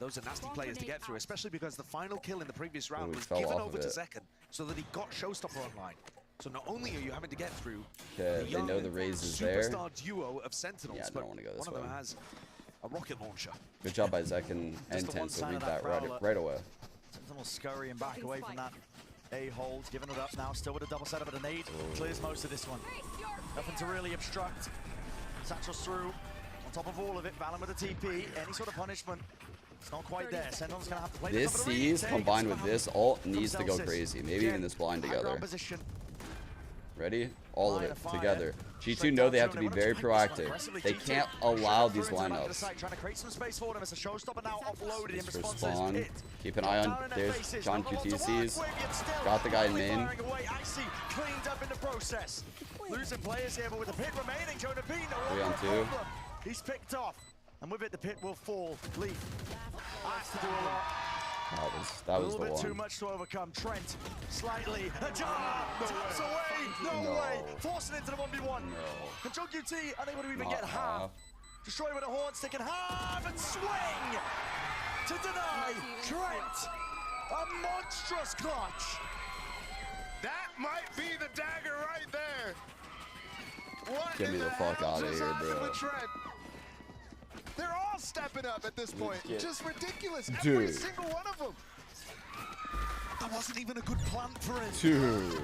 Speaker 21: Those are nasty players to get through, especially because the final kill in the previous round
Speaker 2: he
Speaker 21: was
Speaker 2: fell
Speaker 21: given
Speaker 2: off
Speaker 21: over
Speaker 2: of
Speaker 21: to
Speaker 2: it.
Speaker 21: Zekin so that he got Showstopper online. So not only are you having to get through
Speaker 2: Okay, they know the Raze is there.
Speaker 21: superstar duo of Sentinels,
Speaker 2: Yeah, I
Speaker 21: but
Speaker 2: don't wanna go this
Speaker 21: one of them
Speaker 2: way.
Speaker 21: has a rocket launcher.
Speaker 2: Good job by Zekin and
Speaker 20: the one
Speaker 2: Tens to
Speaker 20: side
Speaker 2: read
Speaker 20: of that
Speaker 2: that
Speaker 20: prowler.
Speaker 2: right away.
Speaker 20: Sentinels scurrying back away from that A hold, giving it up now, still with a double setup at a nade. Clears most of this one. Nothing to really obstruct. Satchel's through, on top of all of it, Valen with a TP, any sort of punishment. It's not quite there. Sentinel's gonna have to play
Speaker 2: This
Speaker 20: the top of the
Speaker 2: C's
Speaker 20: retake.
Speaker 2: combined with this ult
Speaker 20: Comes
Speaker 2: needs to go
Speaker 20: Celsius.
Speaker 2: crazy. Maybe
Speaker 20: Again,
Speaker 2: even this blind
Speaker 20: high ground
Speaker 2: together.
Speaker 20: position.
Speaker 2: Ready? All of
Speaker 20: Line
Speaker 2: it
Speaker 20: of fire.
Speaker 2: together. G2
Speaker 20: Straight
Speaker 2: know
Speaker 20: down
Speaker 2: they have to
Speaker 20: zone.
Speaker 2: be
Speaker 20: They
Speaker 2: very
Speaker 20: wanna type this one
Speaker 2: proactive.
Speaker 20: aggressively.
Speaker 2: They
Speaker 20: G2
Speaker 2: can't allow
Speaker 20: through
Speaker 2: these
Speaker 20: into the back of the
Speaker 2: lineups.
Speaker 20: site, trying to create some space for them as a showstopper now offloaded in
Speaker 2: For
Speaker 20: response to this
Speaker 2: spawn.
Speaker 20: pit.
Speaker 2: Keep an eye on.
Speaker 20: Down in their
Speaker 2: There's
Speaker 20: faces.
Speaker 2: John
Speaker 20: Not a lot to work
Speaker 2: QTCs.
Speaker 20: with, yet still
Speaker 2: Got the guy in
Speaker 20: finally
Speaker 2: main.
Speaker 20: firing away. Icy cleaned up in the process. Losing players here, but with the pit remaining, Jonah B, no
Speaker 2: 3 on
Speaker 20: longer a
Speaker 2: 2.
Speaker 20: problem. He's picked off, and with it, the pit will fall. Leaf has to do a lot.
Speaker 2: That was
Speaker 20: A
Speaker 2: the
Speaker 20: little bit too
Speaker 2: one.
Speaker 20: much to overcome. Trent, slightly ajar, taps away, no way, forcing into the 1v1.
Speaker 2: No.
Speaker 20: And John QT unable to even
Speaker 2: Not
Speaker 20: get half.
Speaker 2: half.
Speaker 20: Destroy with a horn stick and half and swing to deny Trent. A monstrous clutch.
Speaker 4: That might be the dagger right there. What
Speaker 2: Get me
Speaker 4: in
Speaker 2: the fuck
Speaker 4: hell
Speaker 2: outta
Speaker 4: just
Speaker 2: here,
Speaker 4: happened
Speaker 2: bro.
Speaker 4: with Trent? They're all stepping up at this point.
Speaker 2: Get-
Speaker 4: Just ridiculous. Every
Speaker 2: Dude.
Speaker 4: single one of them.
Speaker 21: That wasn't even a good plant for him.
Speaker 2: Dude.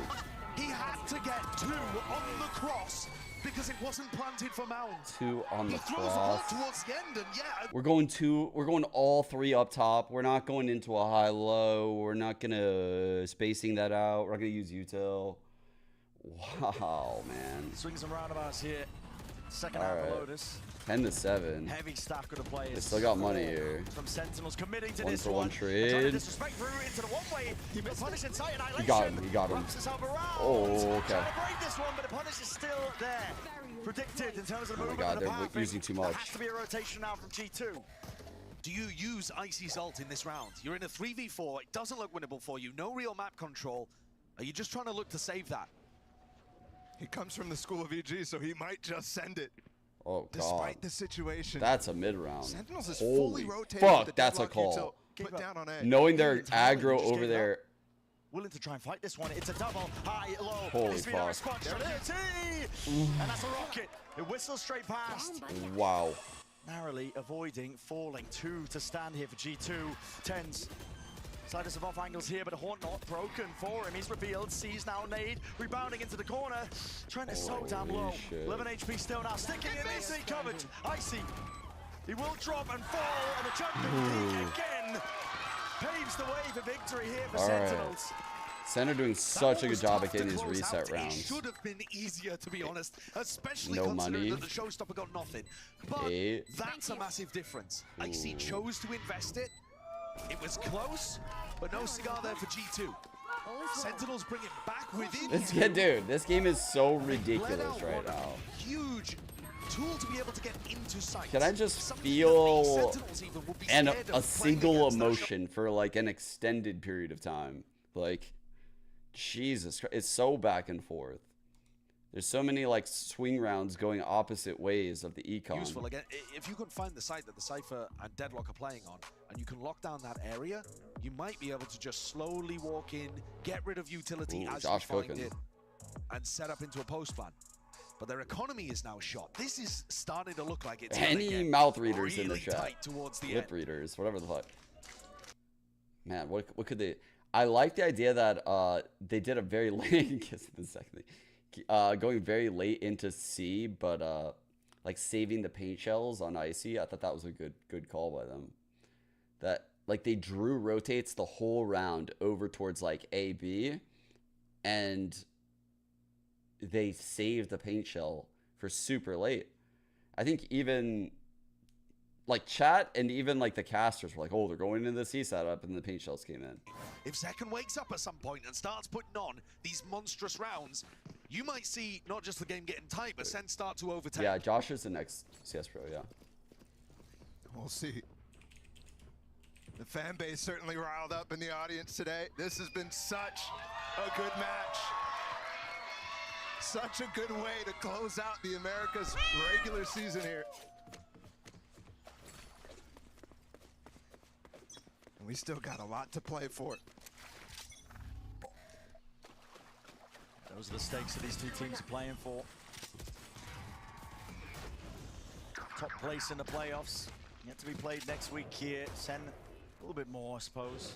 Speaker 21: He had to get 2 on the cross because it wasn't planted for Mount.
Speaker 2: 2 on
Speaker 21: He
Speaker 2: the
Speaker 21: throws a
Speaker 2: cross.
Speaker 21: ult towards the end, and yeah,
Speaker 2: We're going all 3 up top. We're not going into a high-low. We're not gonna spacing that out. We're not gonna use util. Wow, man.
Speaker 20: Swings and roundabouts here. Second
Speaker 2: All
Speaker 20: half
Speaker 2: right.
Speaker 20: of Lotus.
Speaker 2: 10 to 7.
Speaker 20: Heavy stack of the players.
Speaker 2: They still got money here.
Speaker 20: Some Sentinels committing to
Speaker 2: 1
Speaker 20: this
Speaker 2: for
Speaker 20: one.
Speaker 2: 1
Speaker 20: Trying to
Speaker 2: trade.
Speaker 20: disrespect through into the one-way. But punish in sight, Annihilation.
Speaker 2: He got him. He got him.
Speaker 20: Wraps himself around.
Speaker 2: Oh, okay.
Speaker 20: Trying to break this one, but the punish is still there. Predicted in terms of the
Speaker 2: Oh my
Speaker 20: movement
Speaker 2: God,
Speaker 20: of the
Speaker 2: they're
Speaker 20: pathing.
Speaker 2: using too
Speaker 20: There
Speaker 2: much.
Speaker 20: has to be a rotation now from G2.
Speaker 21: do you use Icy's ult in this round? You're in a 3v4. It doesn't look winnable for you. No real map control. Are you just trying to look to save that?
Speaker 4: He comes from the school of EG, so he might just send it.
Speaker 2: Oh, God.
Speaker 4: Despite the situation.
Speaker 2: That's a mid-round.
Speaker 4: Sentinels is
Speaker 2: Holy
Speaker 4: fully rotated with
Speaker 2: fuck,
Speaker 4: the
Speaker 2: that's a
Speaker 4: deadlock
Speaker 2: call.
Speaker 4: util put down on A.
Speaker 2: Knowing they're
Speaker 4: Entirely
Speaker 2: aggro
Speaker 4: just
Speaker 2: over
Speaker 4: gave
Speaker 2: there.
Speaker 4: up.
Speaker 20: willing to try and fight this one. It's a double, high, low.
Speaker 2: Holy
Speaker 20: Needs to be no
Speaker 2: fuck.
Speaker 20: response. And that's a rocket. It whistles straight past.
Speaker 2: Wow.
Speaker 20: Narrowly avoiding falling. 2 to stand here for G2. Tens. Sliders of off angles here, but a Haunt not broken for him. He's revealed, sees now nade, rebounding into the corner. Trent is so damn low.
Speaker 2: Shit.
Speaker 20: 11 HP still now, sticking in, easily covered. Icy. He will drop and fall, and the jumping peak again paves the way for victory here for Sentinels.
Speaker 2: Sen are doing such a good job at getting these reset rounds.
Speaker 21: It should have been easier, to be honest, especially
Speaker 2: No
Speaker 21: considering
Speaker 2: money.
Speaker 21: that the showstopper got nothing. But that's a massive difference. Icy chose to invest it. It was close, but no cigar there for G2. Sentinels bring it back within.
Speaker 2: This game is so ridiculous right now.
Speaker 21: Huge tool to be able to get into sight.
Speaker 2: Can I just feel a single emotion for like an extended period of time? Like, Jesus Christ, it's so back and forth. There's so many like swing rounds going opposite ways of the econ.
Speaker 21: Useful again. If you can find the site that the Cypher and Deadlock are playing on, and you can lock down that area, you might be able to just slowly walk in, get rid of utility as you find it, and set up into a post plan. But their economy is now shot. This is starting to look like it's
Speaker 2: any mouth readers
Speaker 21: really
Speaker 2: in the chat,
Speaker 21: towards the
Speaker 2: lip readers, whatever the fuck. Man, what could they? I like the idea that they did a very late going very late into C, but like saving the paint shells on Icy. I thought that was a good call by them. That like they drew rotates the whole round over towards like A, B, and they saved the paint shell for super late. I think even like chat and even like the casters were like, oh, they're going into the C setup, and the paint shells came in.
Speaker 21: If Zekken wakes up at some point and starts putting on these monstrous rounds, you might see not just the game getting tight, but Sen start to overtake.
Speaker 2: Yeah, Josh is the next CS Pro, yeah.
Speaker 4: We'll see. The fan base certainly riled up in the audience today. This has been such a good match. Such a good way to close out the Americas regular season here. And we still got a lot to play for.
Speaker 20: Those are the stakes that these two teams are playing for. Top place in the playoffs. Yet to be played next week here. Sen a little bit more, I suppose.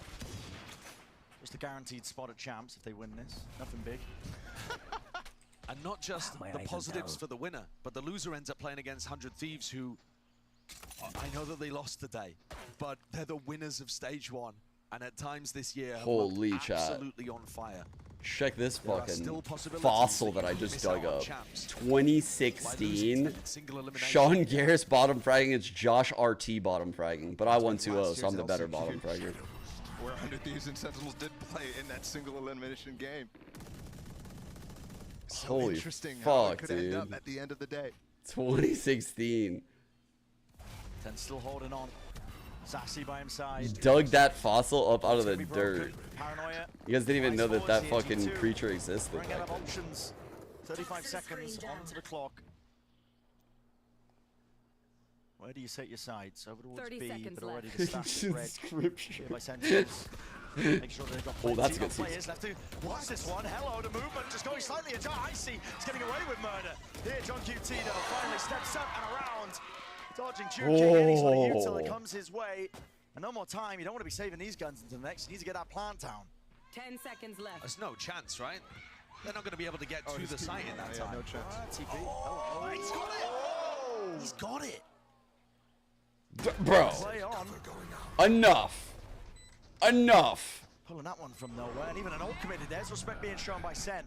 Speaker 20: Just a guaranteed spot at champs if they win this. Nothing big.
Speaker 21: And not just the positives for the winner, but the loser ends up playing against 100 Thieves, who I know that they lost today, but they're the winners of stage 1. And at times this year,
Speaker 2: holy chat,
Speaker 21: absolutely on fire.
Speaker 2: Check this fucking fossil that I just dug up. 2016, Sean Garris bottom fragging against Josh RT bottom fragging, but I won 2-0, so I'm the better bottom fragger.
Speaker 4: Where 100 Thieves and Sentinels did play in that single elimination game. So
Speaker 2: holy
Speaker 4: interesting how it
Speaker 2: fuck,
Speaker 4: could
Speaker 2: dude.
Speaker 4: end up at the end of the day.
Speaker 2: 2016.
Speaker 20: Ten still holding on. Sassy by his side.
Speaker 2: Dug that fossil up out of the dirt.
Speaker 20: Paranoia.
Speaker 2: You guys didn't even know that that fucking creature existed.
Speaker 20: Running out of options. 35 seconds onto the clock. Where do you set your sights? Over towards
Speaker 8: 30
Speaker 20: B,
Speaker 8: seconds
Speaker 20: but already
Speaker 8: left.
Speaker 20: the stack red.
Speaker 2: Scripture.
Speaker 20: Here by Sentinels. Make sure they've got
Speaker 2: Oh, that's
Speaker 20: plenty
Speaker 2: a good
Speaker 20: of players left to watch this one. Hello, the movement just going slightly ajar. Icy is getting away with murder. Here, John QT though finally steps up and around. Dodging any sort of util that comes his way. And no more time. You don't want to be saving these guns into the next. You need to get that plant down.
Speaker 8: 10 seconds left.
Speaker 21: There's no chance, right? They're not going to be able to get to the site in that time.
Speaker 4: No chance.
Speaker 20: TP.
Speaker 21: Oh, he's got it! He's got it!
Speaker 2: Bro,
Speaker 20: Play on.
Speaker 2: enough. Enough.
Speaker 20: Pulling that one from nowhere. And even an ult committed. There's respect being shown by Sen.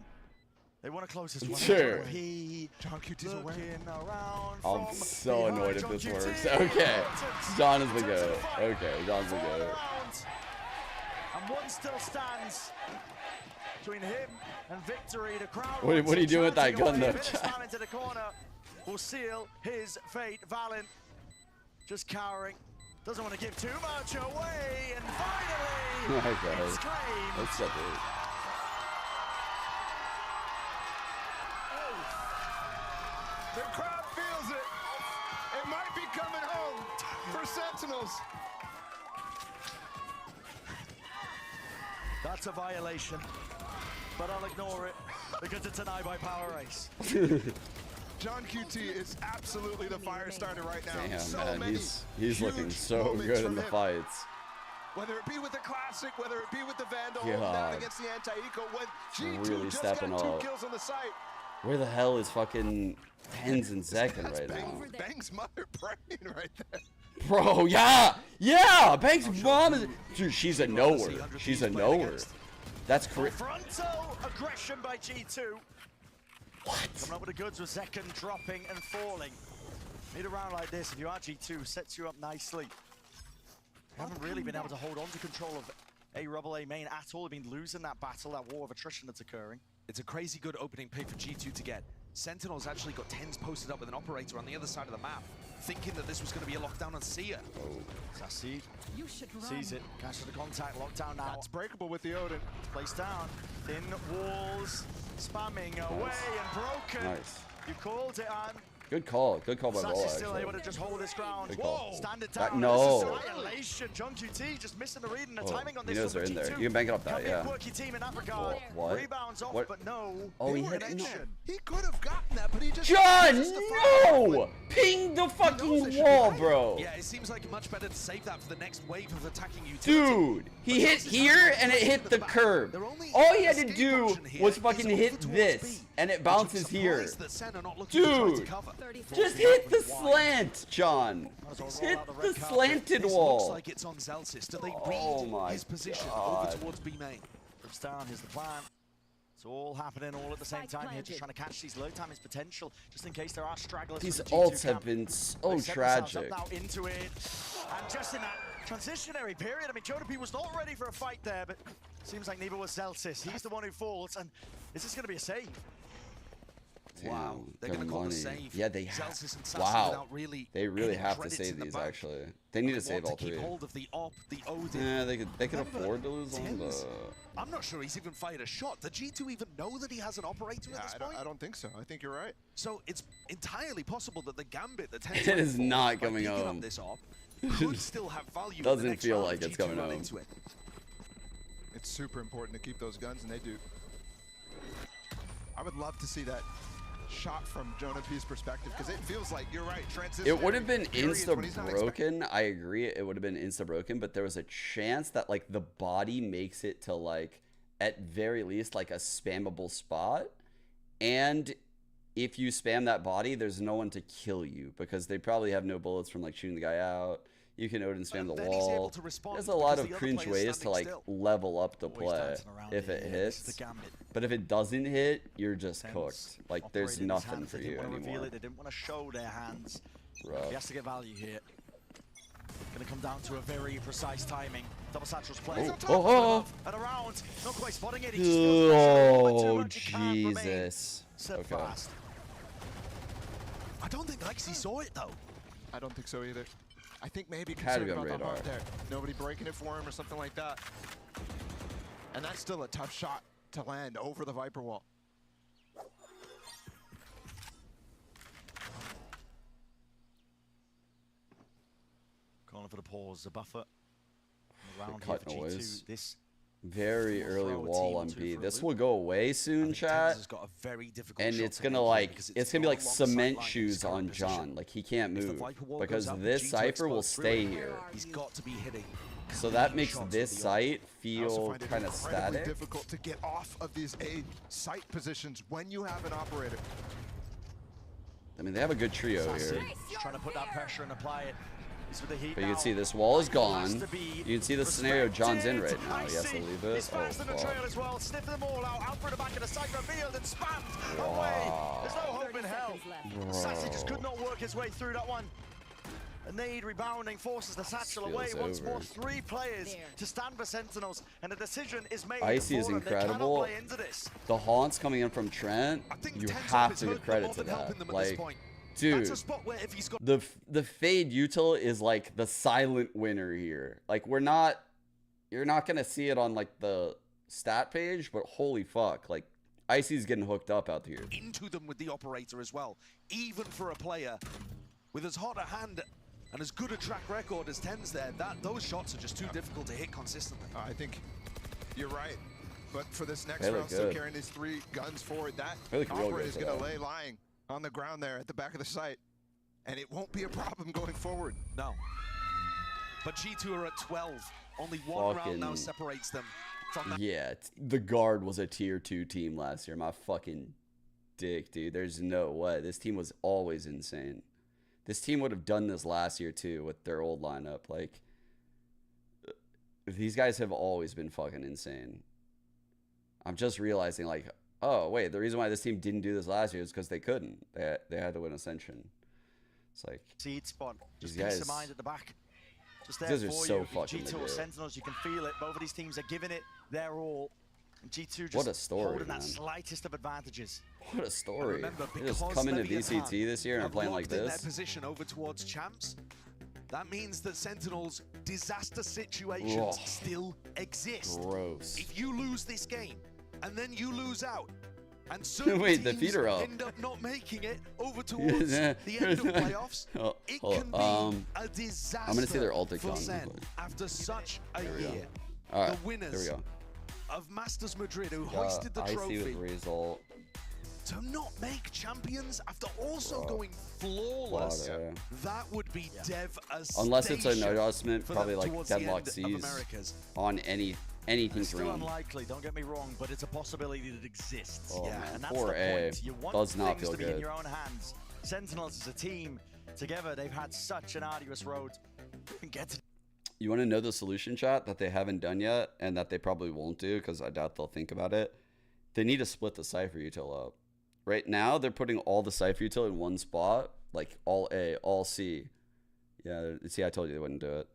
Speaker 20: They want to close this one.
Speaker 2: Sure.
Speaker 4: John QT's away.
Speaker 2: I'm so annoyed if this works. Okay. John is the GOAT. Okay, John's the GOAT.
Speaker 20: And one still stands between him and victory. The crowd.
Speaker 2: What are you doing with that gun though,
Speaker 20: Chat?
Speaker 2: chat?
Speaker 20: Into the corner will seal his fate. Valiant just cowering. Doesn't want to give too much away. And finally,
Speaker 2: Okay.
Speaker 20: it's claimed.
Speaker 2: Let's get it.
Speaker 4: The crowd feels it. It might be coming home for Sentinels.
Speaker 20: That's a violation, but I'll ignore it because it's an eye by power race.
Speaker 4: John QT is absolutely the fire starter right now.
Speaker 2: Damn,
Speaker 4: so
Speaker 2: man,
Speaker 4: many
Speaker 2: he's looking so good in the fights.
Speaker 4: Whether it be with the Classic, whether it be with the Vandal,
Speaker 2: God.
Speaker 4: down against the anti-eco, when G2
Speaker 2: Really
Speaker 4: just
Speaker 2: stepping
Speaker 4: got
Speaker 2: up.
Speaker 4: 2 kills on the site.
Speaker 2: Where the hell is fucking Tens and Second right now?
Speaker 4: Bang's mother praying right there.
Speaker 2: Bro, yeah! Yeah! Bang's mom is... Dude, she's a knower. She's a knower. That's crazy.
Speaker 20: Frontal aggression by G2.
Speaker 2: What?
Speaker 20: Coming up with the goods with Second dropping and falling. Need a round like this, if you are G2, sets you up nicely. Haven't really been able to hold on to control of A Rubble, A main at all. They've been losing that battle, that war of attrition that's occurring.
Speaker 21: It's a crazy good opening pick for G2 to get. Sentinel's actually got Tens posted up with an operator on the other side of the map, thinking that this was going to be a lockdown on Sia.
Speaker 20: Sassy sees it, catches the contact, lockdown now.
Speaker 4: It's breakable with the Odin.
Speaker 20: Placed down, thin walls, spamming away and broken.
Speaker 2: Nice.
Speaker 20: You called it, Anne.
Speaker 2: Good call by Ball,
Speaker 20: Sassy's still
Speaker 2: actually.
Speaker 20: able to just hold his ground.
Speaker 2: Good call.
Speaker 20: Stand it down.
Speaker 2: No.
Speaker 20: This is annihilation. John QT just missing the read and the timing on
Speaker 2: He
Speaker 20: this.
Speaker 2: knows they're in there. You can bank it up that,
Speaker 20: Can be
Speaker 2: yeah.
Speaker 20: a quirky team in that regard.
Speaker 2: What?
Speaker 20: Rebounds off,
Speaker 2: What?
Speaker 20: but no.
Speaker 2: Oh, he
Speaker 20: They were
Speaker 2: hit
Speaker 20: in action.
Speaker 4: He could have gotten that, but he just...
Speaker 2: John, no! Ping the fucking wall, bro.
Speaker 21: Yeah, it seems like much better to save that for the next wave of attacking utility.
Speaker 2: Dude, he hit here and it hit the curb. All he had to do was fucking hit this, and it bounces here. Dude, just hit the slant, John. Just hit the slanted wall.
Speaker 21: Looks like it's on Zelsis. Do they read his position over towards B main?
Speaker 20: Trips down, here's the plan. It's all happening all at the same time here, just trying to catch these low timings potential, just in case there are stragglers.
Speaker 2: These
Speaker 20: from the G2
Speaker 2: ults
Speaker 20: camp.
Speaker 2: have been
Speaker 20: They
Speaker 2: so
Speaker 20: set themselves
Speaker 2: tragic.
Speaker 20: up now into it, and just in that transitionary period, I mean, Jonapi was not ready for a fight there, but seems like neither was Zelsis. He's the one who falls, and is this going to be a save?
Speaker 21: Wow, they're going to call the save.
Speaker 2: Yeah, they have.
Speaker 21: Zelsis and Sassy
Speaker 2: Wow,
Speaker 21: without really
Speaker 2: they really
Speaker 21: any
Speaker 2: have to
Speaker 21: credits
Speaker 2: save
Speaker 21: in the
Speaker 2: these.
Speaker 21: bank.
Speaker 2: Actually, they need to save all
Speaker 21: Keep
Speaker 2: three.
Speaker 21: hold of the op, the Odin.
Speaker 2: Yeah, they could afford to lose one,
Speaker 21: Tens,
Speaker 2: but
Speaker 21: I'm not sure he's even fired a shot. The G2 even know that he has an operator at this point?
Speaker 4: I don't think so. I think you're right.
Speaker 21: So it's entirely possible that the gambit that Tens
Speaker 2: it
Speaker 21: went
Speaker 2: is
Speaker 21: for
Speaker 2: not
Speaker 21: by
Speaker 2: coming
Speaker 21: picking up
Speaker 2: home.
Speaker 21: this op could still have value. in the
Speaker 2: Doesn't
Speaker 21: next
Speaker 2: feel
Speaker 21: round
Speaker 2: like
Speaker 21: if
Speaker 2: it's
Speaker 21: G2
Speaker 2: coming
Speaker 21: run
Speaker 2: home.
Speaker 21: into it.
Speaker 4: It's super important to keep those guns, and they do. I would love to see that shot from Jonapi's perspective, because it feels like, you're right, transition.
Speaker 2: it would have been
Speaker 4: periods when he's not
Speaker 2: insta-broken. I agree, it would have been insta-broken, but there was a chance that like the body makes it to like, at very least, like a spammable spot. And if you spam that body, there's no one to kill you, because they probably have no bullets from like shooting the guy out. You can Odin spam the wall. There's a lot of cringe ways to like level up the play if it hits. But if it doesn't hit, you're just cooked. Like there's nothing for you anymore.
Speaker 20: They didn't want to show their hands.
Speaker 2: Rough.
Speaker 20: He has to get value here. Going to come down to a very precise timing. Double Satchel's play.
Speaker 2: Oh.
Speaker 20: And around, not quite spotting it.
Speaker 2: Oh, Jesus.
Speaker 20: Set
Speaker 2: Okay.
Speaker 20: fast.
Speaker 21: I don't think Lexi saw it though.
Speaker 4: I don't think so either. I think maybe
Speaker 2: Had to
Speaker 4: concerned
Speaker 2: be on
Speaker 4: about the
Speaker 2: radar.
Speaker 4: hump there. Nobody breaking it for him or something like that. And that's still a tough shot to land over the Viper wall.
Speaker 20: Calling for the pause, the buffer. Around
Speaker 2: cut
Speaker 20: here for
Speaker 2: noise.
Speaker 20: G2. This
Speaker 2: Very early
Speaker 20: throw a
Speaker 2: wall
Speaker 20: team
Speaker 2: on
Speaker 20: to
Speaker 2: B.
Speaker 20: for a
Speaker 2: This
Speaker 20: loop.
Speaker 2: will go away soon, chat.
Speaker 21: Has got a very difficult
Speaker 2: And
Speaker 21: shot
Speaker 2: it's
Speaker 21: to
Speaker 2: gonna
Speaker 21: make here
Speaker 2: like
Speaker 21: because
Speaker 2: it's gonna be like
Speaker 21: far along the
Speaker 2: cement
Speaker 21: sideline in
Speaker 2: shoes
Speaker 21: his current
Speaker 2: on
Speaker 21: position.
Speaker 2: John. Like he can't
Speaker 21: If the
Speaker 2: move
Speaker 21: Viper wall
Speaker 2: because
Speaker 21: goes up,
Speaker 2: this
Speaker 21: G2
Speaker 2: cipher will
Speaker 21: explodes through
Speaker 2: stay
Speaker 21: it.
Speaker 2: here.
Speaker 21: He's got to be hitting.
Speaker 2: So that
Speaker 21: clean
Speaker 2: makes
Speaker 21: shots
Speaker 2: this
Speaker 21: with the op.
Speaker 2: site
Speaker 4: I also
Speaker 2: feel
Speaker 4: find it
Speaker 2: kind of
Speaker 4: incredibly
Speaker 2: static.
Speaker 4: difficult to get off of these A site positions when you have an operator.
Speaker 2: I mean, they have a good trio here.
Speaker 20: He's trying to put that pressure and apply it. He's with the heat
Speaker 2: But you
Speaker 20: now.
Speaker 2: can see this wall is
Speaker 20: Has
Speaker 2: gone.
Speaker 20: to be
Speaker 2: You can see the scenario John's in right now.
Speaker 20: respected.
Speaker 2: He has to leave it.
Speaker 20: He's fast in the
Speaker 2: Oh,
Speaker 20: trail
Speaker 2: fuck.
Speaker 20: as well, sniffing them all out. Out for the back of the site revealed and spammed away. There's no hope in hell. Sassy just could not work his way through that one. A nade rebounding forces the satchel away.
Speaker 2: feels
Speaker 20: Once more,
Speaker 2: over.
Speaker 20: 3 players to stand for Sentinels, and a decision is made.
Speaker 2: Icy
Speaker 20: for
Speaker 2: is
Speaker 20: them. They cannot
Speaker 2: incredible.
Speaker 20: play into this.
Speaker 2: The haunts coming in from Trent, you have to give credit to that. Like, dude, the fade util is like the silent winner here. Like you're not gonna see it on like the stat page, but holy fuck, like Icy's getting hooked up out here.
Speaker 21: Into them with the operator as well. Even for a player with as hot a hand and as good a track record as Tens there, those shots are just too difficult to hit consistently.
Speaker 4: I think You're right. But for this next
Speaker 2: They look
Speaker 4: round, still
Speaker 2: good.
Speaker 4: carrying these 3 guns forward, that
Speaker 2: They look real
Speaker 4: Opera
Speaker 2: good
Speaker 4: is going to
Speaker 2: today.
Speaker 4: lay lying on the ground there at the back of the site. And it won't be a problem going forward.
Speaker 21: No. But G2 are at 12. Only one round now
Speaker 2: Fucking-
Speaker 21: separates them from that.
Speaker 2: Yeah, the Guard was a tier 2 team last year. My fucking dick, dude. There's no way. This team was always insane. This team would have done this last year too with their old lineup. Like, these guys have always been fucking insane. I'm just realizing, like, oh wait, the reason why this team didn't do this last year is because they couldn't. They had to win Ascension. It's like
Speaker 20: seed spot. Just
Speaker 2: these
Speaker 20: peace
Speaker 2: guys.
Speaker 20: of mind at the back. Just there
Speaker 2: These guys are
Speaker 20: for
Speaker 2: so
Speaker 20: you.
Speaker 2: fucking
Speaker 20: G2 or
Speaker 2: legit.
Speaker 20: Sentinels, you can feel it. Both of these teams are giving it their all. And G2 just
Speaker 2: What a story,
Speaker 20: holding
Speaker 2: man.
Speaker 20: that slightest of advantages.
Speaker 2: What a story.
Speaker 21: Remember,
Speaker 2: They just
Speaker 21: because
Speaker 2: come into
Speaker 21: Leviathan
Speaker 2: VCT this year and
Speaker 21: have
Speaker 2: playing like
Speaker 21: locked in their
Speaker 2: this.
Speaker 21: position over towards champs, that means that Sentinels' disaster situations
Speaker 2: Ugh.
Speaker 21: still exist.
Speaker 2: Gross.
Speaker 21: If you lose this game and then you lose out, and certain
Speaker 2: Wait, the
Speaker 21: teams
Speaker 2: feet are up.
Speaker 21: end up not making it over towards the end of playoffs,
Speaker 2: Oh,
Speaker 21: it
Speaker 2: hold
Speaker 21: can
Speaker 2: on.
Speaker 21: be a disaster
Speaker 2: I'm gonna see their ult
Speaker 21: for
Speaker 2: icon.
Speaker 21: Sen after such a
Speaker 2: There we go.
Speaker 21: year.
Speaker 2: All right,
Speaker 21: The winners
Speaker 2: here we go.
Speaker 21: of Masters Madrid who
Speaker 2: Got
Speaker 21: hoisted the
Speaker 2: Icy
Speaker 21: trophy
Speaker 2: with result.
Speaker 21: to not make champions after also
Speaker 2: Bro.
Speaker 21: going flawless.
Speaker 2: Flawed,
Speaker 21: That would be devastation.
Speaker 2: Unless it's an adjustment,
Speaker 21: for
Speaker 2: probably
Speaker 21: them
Speaker 2: like
Speaker 21: towards the
Speaker 2: Deadlock
Speaker 21: end of
Speaker 2: Seas
Speaker 21: Americas.
Speaker 2: on any
Speaker 20: It's
Speaker 2: team's
Speaker 20: still
Speaker 2: room.
Speaker 20: unlikely, don't get me wrong, but it's a possibility that exists.
Speaker 2: Oh,
Speaker 20: yeah,
Speaker 2: man,
Speaker 20: and that's the
Speaker 2: 4A
Speaker 20: point. You want
Speaker 2: does not
Speaker 20: things
Speaker 2: feel
Speaker 20: to be in
Speaker 2: good.
Speaker 20: your own hands. Sentinels as a team, together, they've had such an arduous road. And get to
Speaker 2: You want to know the solution, chat, that they haven't done yet and that they probably won't do because I doubt they'll think about it? They need to split the Cypher util up. Right now, they're putting all the Cypher util in one spot, like all A, all C. Yeah, see, I told you they wouldn't do it.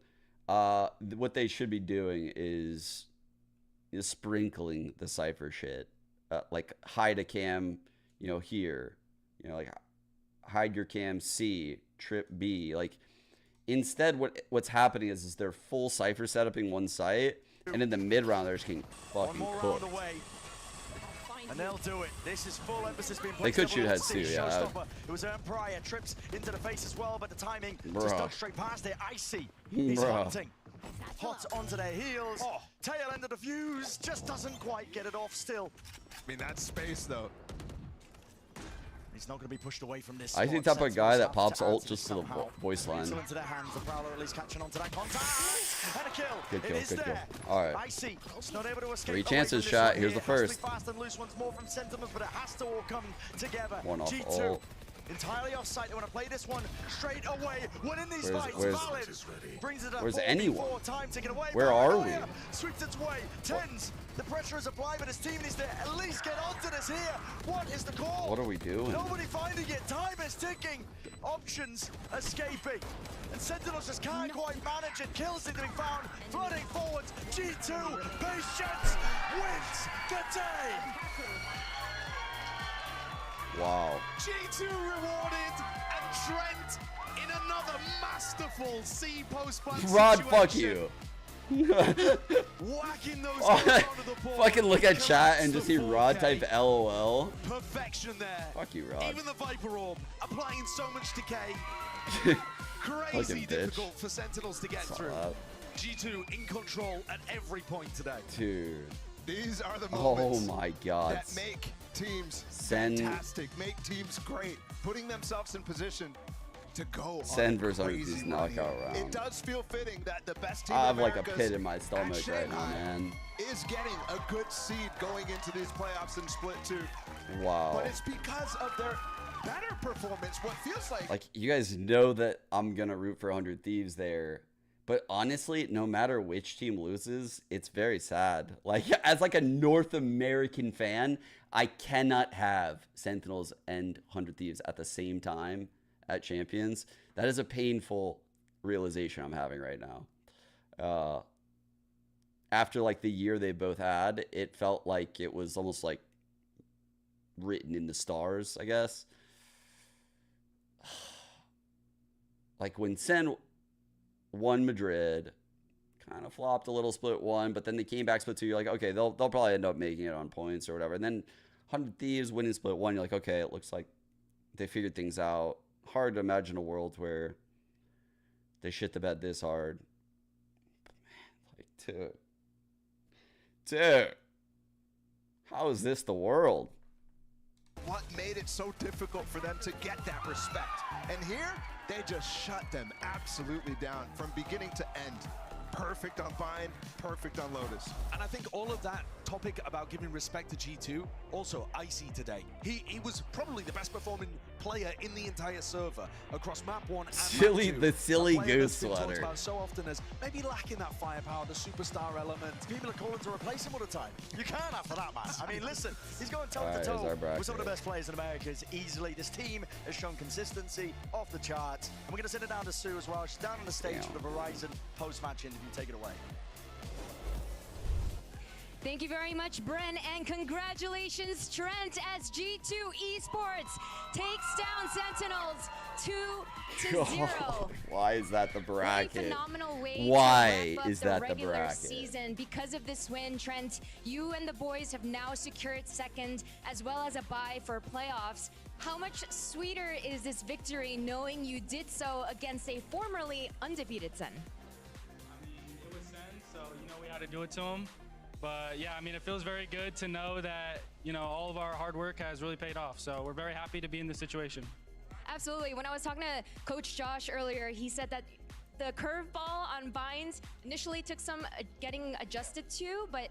Speaker 2: What they should be doing is sprinkling the Cypher shit. Like hide a cam, here. Like hide your cam C, trip B. Like, instead, what's happening is they're full Cypher setup in one site, and in the mid round, they're just getting
Speaker 20: one
Speaker 2: fucking
Speaker 20: more
Speaker 2: cooked.
Speaker 20: round away. And they'll do it. This is full emphasis being put
Speaker 2: They could
Speaker 20: to
Speaker 2: shoot
Speaker 20: the
Speaker 2: heads too, yeah.
Speaker 20: showstopper. It was Earn Pryor. Trips into the face as well, but the timing
Speaker 2: Bruh.
Speaker 20: just dug straight past it. Icy. He's
Speaker 2: Bruh.
Speaker 20: hunting. Hot onto their heels. Tail end of the fuse. Just doesn't quite get it off still.
Speaker 4: I mean, that's space, though.
Speaker 20: He's not going to be pushed away from this.
Speaker 2: I think
Speaker 20: spot.
Speaker 2: type of guy that
Speaker 20: Sentinels
Speaker 2: pops
Speaker 20: have to
Speaker 2: ult
Speaker 20: answer
Speaker 2: just to the
Speaker 20: somehow.
Speaker 2: voice line.
Speaker 20: Missile into their hands. The Prowler at least catching onto that contact. And a kill.
Speaker 2: Good kill,
Speaker 20: It is
Speaker 2: good kill.
Speaker 20: there.
Speaker 2: All right.
Speaker 20: Icy. Not able to escape
Speaker 2: 3
Speaker 20: away
Speaker 2: chances,
Speaker 20: from this
Speaker 2: chat.
Speaker 20: one
Speaker 2: Here's
Speaker 20: here.
Speaker 2: the first.
Speaker 20: Has to be fast and loose once more from Sentinels, but it has to all come together.
Speaker 2: One off
Speaker 20: G2
Speaker 2: ult.
Speaker 20: entirely off site. They want to play this one straight away. Winning these
Speaker 2: Where's-
Speaker 20: fights.
Speaker 2: where's-
Speaker 20: Valid. Brings it up.
Speaker 2: where's
Speaker 20: 4v4.
Speaker 2: anyone?
Speaker 20: Time taken away.
Speaker 2: Where
Speaker 20: by
Speaker 2: are
Speaker 20: Pryor.
Speaker 2: we?
Speaker 20: Sweeps its way. Tens. The pressure is applied, but his team needs to at least get onto this here. What is the call?
Speaker 2: What are we doing?
Speaker 20: Nobody finding it. Time is ticking. Options escaping. And Sentinels just can't quite manage it. Kills need to be found. Flooding forwards. G2 Patience wins the day.
Speaker 2: Wow.
Speaker 14: G2 rewarded, and Trent in another masterful C post-plant
Speaker 2: Rod, fuck
Speaker 14: situation.
Speaker 2: you.
Speaker 20: Whacking those
Speaker 2: Oh,
Speaker 20: kills onto the board.
Speaker 2: fucking look at chat and
Speaker 20: Collapse
Speaker 2: just
Speaker 20: the
Speaker 2: see Rod
Speaker 20: 4K.
Speaker 2: type LOL.
Speaker 20: Perfection there.
Speaker 2: Fuck you, Rod.
Speaker 21: Even the Viper Orb applying so much decay.
Speaker 2: Fucking
Speaker 21: Crazy
Speaker 2: bitch.
Speaker 21: difficult for Sentinels to get
Speaker 2: Saw
Speaker 21: through.
Speaker 2: that.
Speaker 21: G2 in control at every point today.
Speaker 2: Dude.
Speaker 4: These are the
Speaker 2: Oh
Speaker 4: moments
Speaker 2: my god.
Speaker 4: that make teams
Speaker 2: Sen-
Speaker 4: fantastic, make teams great, putting themselves in position to go
Speaker 2: Sen
Speaker 4: on a
Speaker 2: versus
Speaker 4: crazy
Speaker 2: these
Speaker 4: run here.
Speaker 2: knockout round.
Speaker 4: It does feel fitting that the best team
Speaker 2: I
Speaker 4: in
Speaker 2: have like a
Speaker 4: Americas
Speaker 2: pit in my stomach
Speaker 4: and
Speaker 2: right now,
Speaker 4: Shanghai
Speaker 2: man.
Speaker 4: is getting a good seed going into these playoffs in Split 2.
Speaker 2: Wow.
Speaker 4: But it's because of their better performance, what feels like
Speaker 2: You guys know that I'm gonna root for 100 Thieves there, but honestly, no matter which team loses, it's very sad. Like, as like a North American fan, I cannot have Sentinels and 100 Thieves at the same time at Champions. That is a painful realization I'm having right now. After like the year they both had, it felt like it was almost like written in the stars, I guess. Like when Sen won Madrid, kind of flopped a little split 1, but then they came back split 2. You're like, okay, they'll probably end up making it on points or whatever. And then 100 Thieves winning split 1, you're like, okay, it looks like they figured things out. Hard to imagine a world where they shit the bed this hard. But man, like, Dude. How is this the world?
Speaker 4: What made it so difficult for them to get that respect? And here, they just shut them absolutely down from beginning to end. Perfect on Bind, perfect on Lotus.
Speaker 21: And I think all of that topic about giving respect to G2, also Icy today. He was probably the best performing player in the entire server across map 1 and
Speaker 2: Silly,
Speaker 21: map 2.
Speaker 2: the silly
Speaker 21: A player
Speaker 2: goose
Speaker 21: that's been talked
Speaker 2: sweater.
Speaker 21: about so often as maybe lacking that firepower, the superstar element. People are calling to replace him all the time.
Speaker 20: You can't after that, man. I mean, listen, he's going
Speaker 2: Alright, here's
Speaker 20: toe-to-toe
Speaker 2: our bracket.
Speaker 20: with some of the best players in America easily. This team has shown consistency off the charts. And we're going to send it down to Sue as well. She's down on the stage for the Verizon post-match interview. Take it away.
Speaker 10: Thank you very much, Bren, and congratulations, Trent, as G2 Esports takes down Sentinels 2-0.
Speaker 2: Why is that the bracket?
Speaker 10: Really phenomenal way
Speaker 2: Why
Speaker 10: to wrap up
Speaker 2: is
Speaker 10: the
Speaker 2: that the
Speaker 10: regular
Speaker 2: bracket?
Speaker 10: season. Because of this win, Trent, you and the boys have now secured second as well as a bye for playoffs. How much sweeter is this victory knowing you did so against a formerly undefeated Sen?
Speaker 13: I mean, it was Sen, so we had to do it to him. But yeah, I mean, it feels very good to know that, all of our hard work has really paid off. So we're very happy to be in this situation.
Speaker 10: Absolutely. When I was talking to Coach Josh earlier, he said that the curveball on Binds initially took some getting adjusted to, but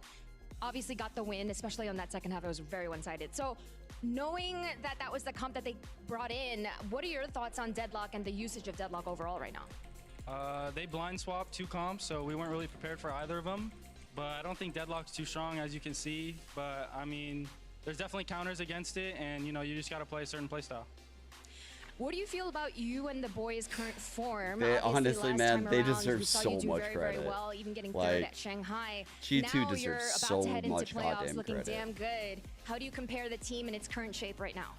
Speaker 10: obviously got the win, especially on that second half. It was very one-sided. So knowing that that was the comp that they brought in, what are your thoughts on Deadlock and the usage of Deadlock overall right now?
Speaker 13: They blind swapped 2 comps, so we weren't really prepared for either of them. But I don't think Deadlock's too strong, as you can see. But, I mean, there's definitely counters against it, and, you just got to play a certain play style.
Speaker 10: What do you feel about you and the boys' current form?
Speaker 2: They, honestly, man, they deserve
Speaker 10: we saw
Speaker 2: so
Speaker 10: you do
Speaker 2: much
Speaker 10: very,
Speaker 2: credit.
Speaker 10: Very well, even getting
Speaker 2: Like,
Speaker 10: third at Shanghai.
Speaker 2: G2
Speaker 10: now
Speaker 2: deserves
Speaker 10: you're about
Speaker 2: so
Speaker 10: to head
Speaker 2: much
Speaker 10: into playoffs
Speaker 2: goddamn
Speaker 10: looking
Speaker 2: credit.
Speaker 10: damn good. How do you compare the team in its current shape right now?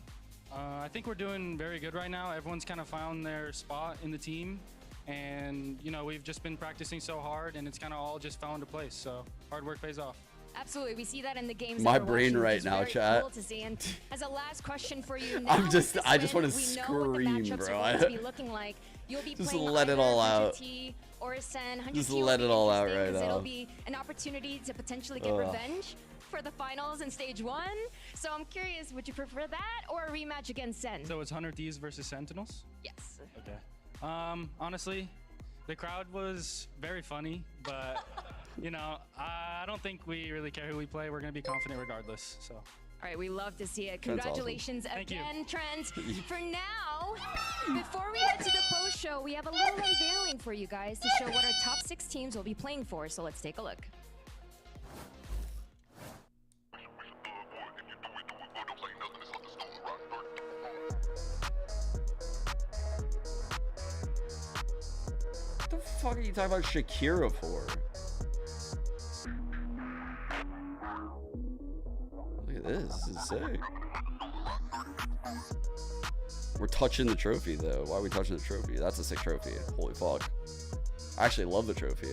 Speaker 13: I think we're doing very good right now. Everyone's kind of found their spot in the team. And, we've just been practicing so hard, and it's kind of all just fell into place. So hard work pays off.
Speaker 10: Absolutely, we see that in the games.
Speaker 2: My
Speaker 10: that we're
Speaker 2: brain
Speaker 10: watching, which
Speaker 2: right
Speaker 10: is
Speaker 2: now,
Speaker 10: very
Speaker 2: chat.
Speaker 10: Cool to see. And as a last question for you, now
Speaker 2: I
Speaker 10: with
Speaker 2: just
Speaker 10: this
Speaker 2: want
Speaker 10: win,
Speaker 2: to
Speaker 10: we know what the
Speaker 2: scream,
Speaker 10: matchups
Speaker 2: bro.
Speaker 10: are going to be looking like. You'll be
Speaker 2: Just
Speaker 10: playing
Speaker 2: let it
Speaker 10: either
Speaker 2: all out.
Speaker 10: 100T or Ascent. 100T
Speaker 2: Just
Speaker 10: will
Speaker 2: let
Speaker 10: be
Speaker 2: it all out
Speaker 10: interesting
Speaker 2: right
Speaker 10: 'cause
Speaker 2: now.
Speaker 10: It'll be an opportunity to potentially get revenge for the finals in stage 1. So I'm curious, would you prefer that or a rematch against Sen?
Speaker 13: So it's 100 Thieves versus Sentinels?
Speaker 10: Yes.
Speaker 13: Okay. Honestly, the crowd was very funny, but I don't think we really care who we play. We're going to be confident regardless. So.
Speaker 10: All right, we love to see it.
Speaker 13: Trent's
Speaker 10: Congratulations
Speaker 13: awesome. Thank you.
Speaker 10: again, Trent. For now, before we head to the post show, we have a little unveiling for you guys to show what our top 6 teams will be playing for. So let's take a look.
Speaker 2: What the fuck are you talking about Shakira for? Look at this. This is sick. We're touching the trophy, though. Why are we touching the trophy? That's a sick trophy. Holy fuck. I actually love the trophy.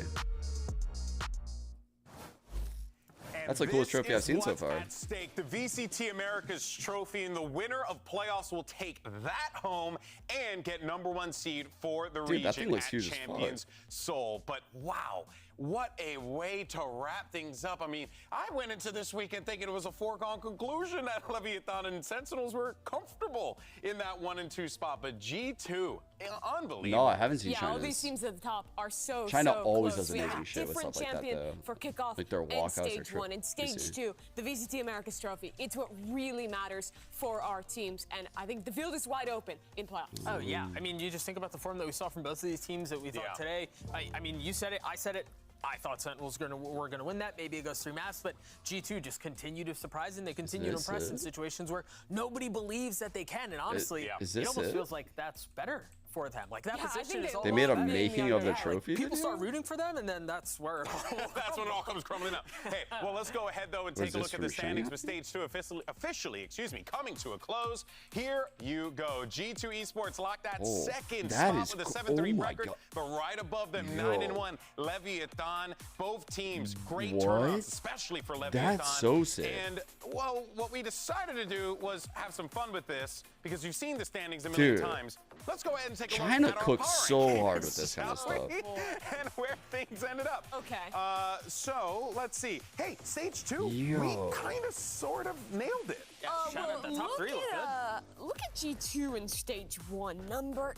Speaker 2: That's the coolest trophy I've seen so far.
Speaker 1: At stake, the VCT Americas trophy, and the winner of playoffs will take that home and get #1 seed for the region
Speaker 2: that thing looks
Speaker 1: at
Speaker 2: huge as fuck.
Speaker 1: Champions Seoul. But wow, what a way to wrap things up. I mean, I went into this weekend thinking it was a foregone conclusion that Leviathan and Sentinels were comfortable in that 1 and 2 spot, but G2, unbelievable.
Speaker 2: No, I haven't seen
Speaker 3: Yeah,
Speaker 2: China's.
Speaker 3: all these teams at the top are so
Speaker 2: China
Speaker 3: so
Speaker 2: always
Speaker 3: close.
Speaker 2: does
Speaker 3: We have
Speaker 2: amazing
Speaker 3: a
Speaker 2: shit with
Speaker 3: different
Speaker 2: stuff like that,
Speaker 3: champion
Speaker 2: though.
Speaker 3: for kickoff
Speaker 2: Like their
Speaker 3: and
Speaker 2: walkouts are
Speaker 3: stage 1 and stage 2, the VCT Americas trophy. It's what really matters for our teams, and I think the field is wide open in playoffs.
Speaker 5: Oh yeah, I mean, you just think about the form that we saw from both of these teams that we thought today. I mean, you said it, I said it. I thought Sentinels were going to win that. Maybe it goes 3 maps, but G2 just continue to surprise, and they continue to impress in situations where nobody believes that they can. And honestly, it almost feels like that's better for them. Like that position is all
Speaker 2: They made a
Speaker 5: about
Speaker 2: making of the trophy
Speaker 5: People
Speaker 2: video?
Speaker 5: start rooting for them, and then that's where
Speaker 1: that's when it all comes crumbling up. Hey, well, let's go ahead though and take a look at the standings with stage 2 officially, coming to a close. Here you go. G2 Esports locked that second spot with a 7-3 record, but right above them, 9-1 Leviathan. Both teams great turnouts, especially for Leviathan.
Speaker 2: That's so sick.
Speaker 1: And well, what we decided to do was have some fun with this because you've seen the standings a million times. Let's go ahead and take take a
Speaker 2: China
Speaker 1: look at our
Speaker 2: cooks
Speaker 1: power
Speaker 2: so
Speaker 1: rankings,
Speaker 2: hard with this kind of
Speaker 1: shall
Speaker 2: stuff.
Speaker 1: we? And where things ended up.
Speaker 3: Okay.
Speaker 1: So let's see. Hey, stage 2,
Speaker 2: Yo.
Speaker 1: we kind of sort of nailed it.
Speaker 5: Yeah, shout out the top 3 look good.
Speaker 3: Look at G2 in stage 1, number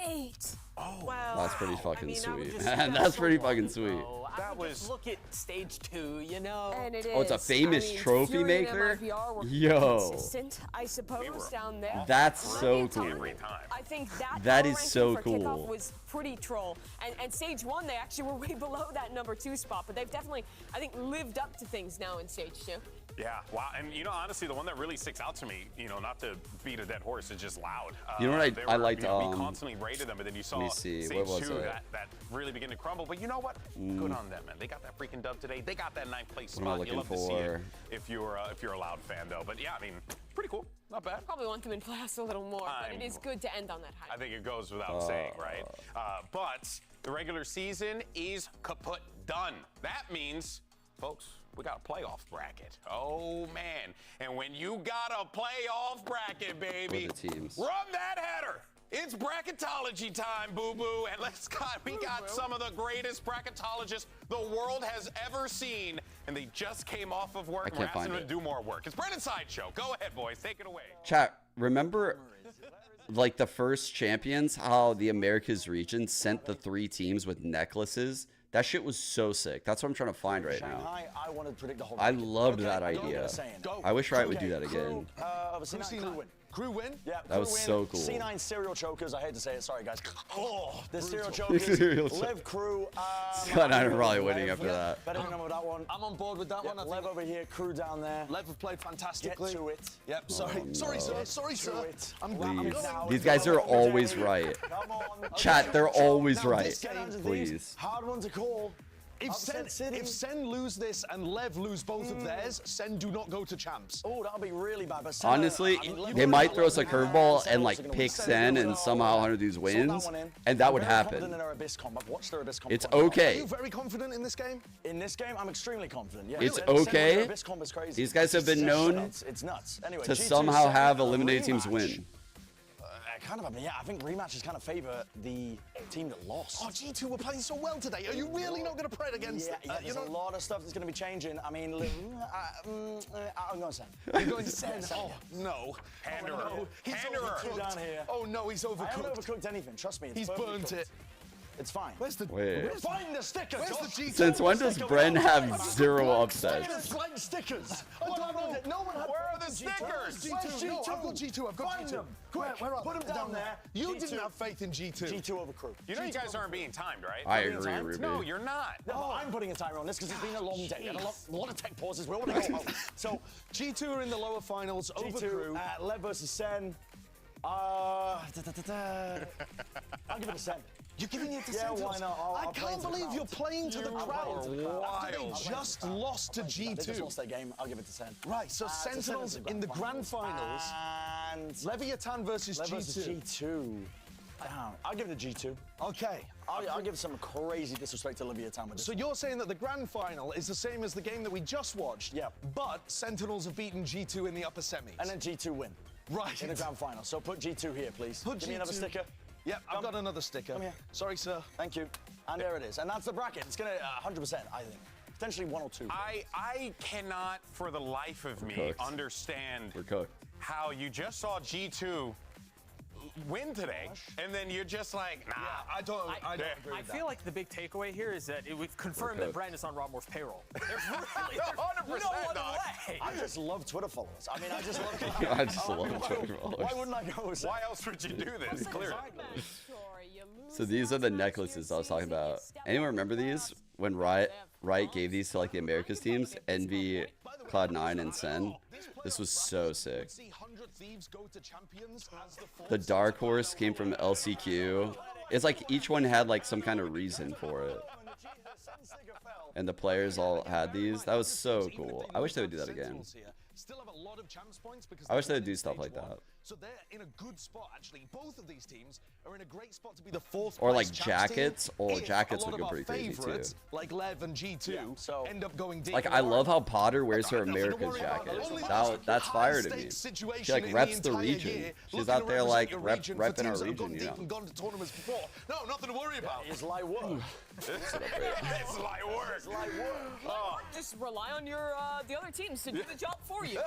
Speaker 3: 8.
Speaker 1: Oh,
Speaker 3: wow.
Speaker 2: That's pretty fucking
Speaker 5: I would
Speaker 2: sweet.
Speaker 5: just-
Speaker 2: That's pretty fucking sweet.
Speaker 5: That was look at stage 2, you know.
Speaker 3: And it
Speaker 2: Oh, it's a
Speaker 3: is.
Speaker 2: famous
Speaker 3: I mean,
Speaker 2: trophy
Speaker 3: Fury and
Speaker 2: maker?
Speaker 3: MIVR were
Speaker 2: Yo.
Speaker 3: consistent, I suppose, down there.
Speaker 2: That's so
Speaker 3: Brilliant
Speaker 2: cool.
Speaker 1: Every time.
Speaker 3: I think that
Speaker 2: That
Speaker 3: power
Speaker 2: is
Speaker 3: ranking
Speaker 2: so
Speaker 3: for
Speaker 2: cool.
Speaker 3: kickoff was pretty troll. And stage 1, they actually were way below that number 2 spot, but they've definitely, I think, lived up to things now in stage 2.
Speaker 1: Yeah, wow. And, you know, honestly, the one that really sticks out to me, you know, not to beat a dead horse, is just Loud.
Speaker 2: You know what
Speaker 1: They
Speaker 2: I
Speaker 1: were-
Speaker 2: liked,
Speaker 1: you know, we constantly rated them, but then you saw
Speaker 2: let me see,
Speaker 1: stage
Speaker 2: what was
Speaker 1: 2
Speaker 2: it?
Speaker 1: that really began to crumble. But you know what? Good on them, man. They got that freaking dub today. They got that 9th place
Speaker 2: What am I
Speaker 1: spot. You
Speaker 2: looking
Speaker 1: love to see it
Speaker 2: for?
Speaker 1: if you're a Loud fan, though. But yeah, I mean, pretty cool. Not bad.
Speaker 3: Probably want them in playoffs a little more, but it is good to end on that high.
Speaker 1: I think it goes without saying, right? But the regular season is kaput done. That means, folks, we got a playoff bracket. Oh, man. And when you got a playoff bracket, baby,
Speaker 2: For the teams.
Speaker 1: run that header. It's bracketology time, boo-boo. And we got some of the greatest bracketologists the world has ever seen. And they just came off of work.
Speaker 2: I
Speaker 1: And we're
Speaker 2: can't
Speaker 1: asking
Speaker 2: find
Speaker 1: them
Speaker 2: it.
Speaker 1: to do more work. It's Brennan's Sideshow. Go ahead, boys. Take it away.
Speaker 2: Chat, remember like the first champions, how the Americas region sent the 3 teams with necklaces? That shit was so sick. That's what I'm trying to find right now.
Speaker 17: Shanghai, I wanted to predict the whole
Speaker 2: I
Speaker 17: bracket.
Speaker 2: loved
Speaker 17: Okay,
Speaker 2: that
Speaker 17: go.
Speaker 2: idea.
Speaker 17: Go.
Speaker 2: I wish Riot would
Speaker 17: Okay,
Speaker 2: do that again.
Speaker 17: Crew, obviously Crew win.
Speaker 4: Crew win?
Speaker 17: Yeah,
Speaker 2: That was
Speaker 17: Crew win.
Speaker 2: so cool.
Speaker 17: C9 serial chokers. I hate to say it. Sorry, guys. Oh, the serial
Speaker 2: Serial
Speaker 17: chokers.
Speaker 2: chokers.
Speaker 17: Lev Crew.
Speaker 2: Scott and I are probably winning after that.
Speaker 17: Better remember that one.
Speaker 4: I'm on board with that one. I
Speaker 17: Lev over here. Crew down there.
Speaker 4: Lev have played fantastically.
Speaker 17: Get to it.
Speaker 4: Yep, sorry.
Speaker 2: Oh,
Speaker 4: sorry,
Speaker 2: no.
Speaker 4: sir. Sorry,
Speaker 17: To
Speaker 4: sir.
Speaker 17: it.
Speaker 4: I'm
Speaker 2: Please.
Speaker 17: going.
Speaker 2: These guys are always right.
Speaker 17: Come on.
Speaker 2: Chat, they're always
Speaker 4: Now,
Speaker 2: right.
Speaker 4: this game,
Speaker 2: Please.
Speaker 17: Hard one to call.
Speaker 4: If
Speaker 17: Upset City.
Speaker 4: if Sen lose this and Lev lose both of theirs, Sen do not go to champs.
Speaker 17: Oh, that'll be really bad. But Sen,
Speaker 2: Honestly, they might throw us a curveball and like pick Sen and somehow 100 of these wins, and that would happen. It's
Speaker 4: Are
Speaker 2: okay.
Speaker 4: you very confident in this game?
Speaker 17: In this game, I'm extremely confident. Yeah.
Speaker 2: It's
Speaker 17: Sen winning
Speaker 2: okay.
Speaker 17: Abyss comp is crazy.
Speaker 2: These guys have been known
Speaker 17: It's nuts. Anyway,
Speaker 2: to
Speaker 17: G2
Speaker 2: somehow
Speaker 17: Sen,
Speaker 2: have eliminated teams
Speaker 17: rematch.
Speaker 2: win.
Speaker 17: Kind of, I mean, yeah, I think rematches kind of favour the team that lost.
Speaker 4: Oh, G2 were playing so well today. Are you really not going to pray against
Speaker 17: Yeah,
Speaker 4: it?
Speaker 17: there's a lot of stuff that's going to be changing. I mean, I'm going to Sen.
Speaker 4: You're going to Sen? Oh, no.
Speaker 1: Handerer.
Speaker 4: No. He's
Speaker 1: Handerer.
Speaker 17: Down
Speaker 4: overcooked.
Speaker 17: here.
Speaker 4: Oh, no, he's
Speaker 17: I haven't
Speaker 4: overcooked.
Speaker 17: overcooked anything. Trust me. It's
Speaker 4: He's
Speaker 17: perfectly
Speaker 4: burnt
Speaker 17: cooked.
Speaker 4: it.
Speaker 17: It's fine.
Speaker 4: Where's the...
Speaker 2: Wait.
Speaker 17: Find the sticker,
Speaker 4: Where's
Speaker 17: Josh.
Speaker 4: the G2?
Speaker 2: Since when does Bren have 0 upsets?
Speaker 17: Flag stickers. I don't know. No one had
Speaker 1: Where are the
Speaker 17: G2.
Speaker 1: stickers?
Speaker 17: Where's
Speaker 4: G2? No, I've got G2. I've got
Speaker 17: Find
Speaker 4: G2.
Speaker 17: them. Quick,
Speaker 4: Where are
Speaker 17: put
Speaker 4: they?
Speaker 17: them down there.
Speaker 4: You
Speaker 17: G2.
Speaker 4: didn't have faith in G2.
Speaker 17: G2 over crew.
Speaker 1: You know you guys aren't being timed, right?
Speaker 2: I agree, Ruby.
Speaker 1: No, you're not.
Speaker 17: No, but I'm putting a timer on this because it's been a long day and a lot of tech pauses. We all want to go home. So,
Speaker 4: G2 are in the lower finals over
Speaker 17: G2,
Speaker 4: crew.
Speaker 17: Lev versus Sen. I'll give it a Sen.
Speaker 4: You're giving it to
Speaker 17: Yeah,
Speaker 4: Sentinels?
Speaker 17: why not?
Speaker 4: I
Speaker 17: I'll play
Speaker 4: can't
Speaker 17: into the
Speaker 4: believe
Speaker 17: crowd.
Speaker 4: you're playing to the crowd. After they just lost to
Speaker 17: They just
Speaker 4: G2.
Speaker 17: lost their game. I'll give it to Sen.
Speaker 4: Right, so Sentinels in the grand finals.
Speaker 17: And
Speaker 4: Leviathan versus
Speaker 17: Lev
Speaker 4: G2.
Speaker 17: versus G2. I'll give it a G2.
Speaker 4: Okay.
Speaker 17: I'll give some crazy disrespect to Leviathan with this.
Speaker 4: So you're saying that the grand final is the same as the game that we just watched?
Speaker 17: Yeah.
Speaker 4: But Sentinels have beaten G2 in the upper semis.
Speaker 17: And then G2 win.
Speaker 4: Right.
Speaker 17: In the grand final. So put G2 here, please.
Speaker 4: Put
Speaker 17: Give me another
Speaker 4: G2.
Speaker 17: sticker.
Speaker 4: Yep, I've got another sticker.
Speaker 17: Come here.
Speaker 4: Sorry, sir.
Speaker 17: Thank you. And there it is. And that's the bracket. It's going to 100%, I think. Potentially 1 or 2.
Speaker 1: I cannot, for the life of me,
Speaker 2: cooked.
Speaker 1: understand
Speaker 2: We're cooked.
Speaker 1: how you just saw G2 win today, and then you're just like, nah.
Speaker 4: I don't agree
Speaker 5: I
Speaker 4: with
Speaker 5: feel like the big takeaway here is that we've confirmed that Brandon's on Rob Moore's payroll. There's really
Speaker 1: 100%,
Speaker 5: no other
Speaker 1: dog.
Speaker 5: way.
Speaker 17: I just love Twitter followers. I mean, I just love
Speaker 2: I just love Twitter followers.
Speaker 17: Why wouldn't I go with
Speaker 1: Why else would you do this? Clearly.
Speaker 2: So these are the necklaces I was talking about. Anyone remember these? When Riot gave these to like the Americas teams, Envy, Cloud9, and Sen. This was so sick. The Dark Horse came from LCQ. It's like each one had like some kind of reason for it. And the players all had these. That was so cool. I wish they would do that again.
Speaker 9: still have a lot of champs points because
Speaker 2: I wish
Speaker 9: they're
Speaker 2: they'd do stuff
Speaker 9: stage
Speaker 2: like
Speaker 9: one.
Speaker 2: that.
Speaker 9: So they're in a good spot, actually. Both of these teams are in a great spot to be the fourth
Speaker 2: Or
Speaker 9: place
Speaker 2: like
Speaker 9: champs
Speaker 2: jackets.
Speaker 9: team.
Speaker 2: Oh,
Speaker 9: If
Speaker 2: jackets
Speaker 9: a lot
Speaker 2: would go
Speaker 9: of our
Speaker 2: pretty crazy too.
Speaker 9: favorites, like Lev and G2, end up going deep.
Speaker 2: Like I love how Potter wears her America's jacket. That's fire to me. She like reps the region. She's out there like repping our region, you know.
Speaker 9: Gone to tournaments before. No, nothing to worry about.
Speaker 17: It's light work.
Speaker 1: It's light work.
Speaker 17: It's light work.
Speaker 1: Oh.
Speaker 3: Just rely on your the other teams to do the job for you.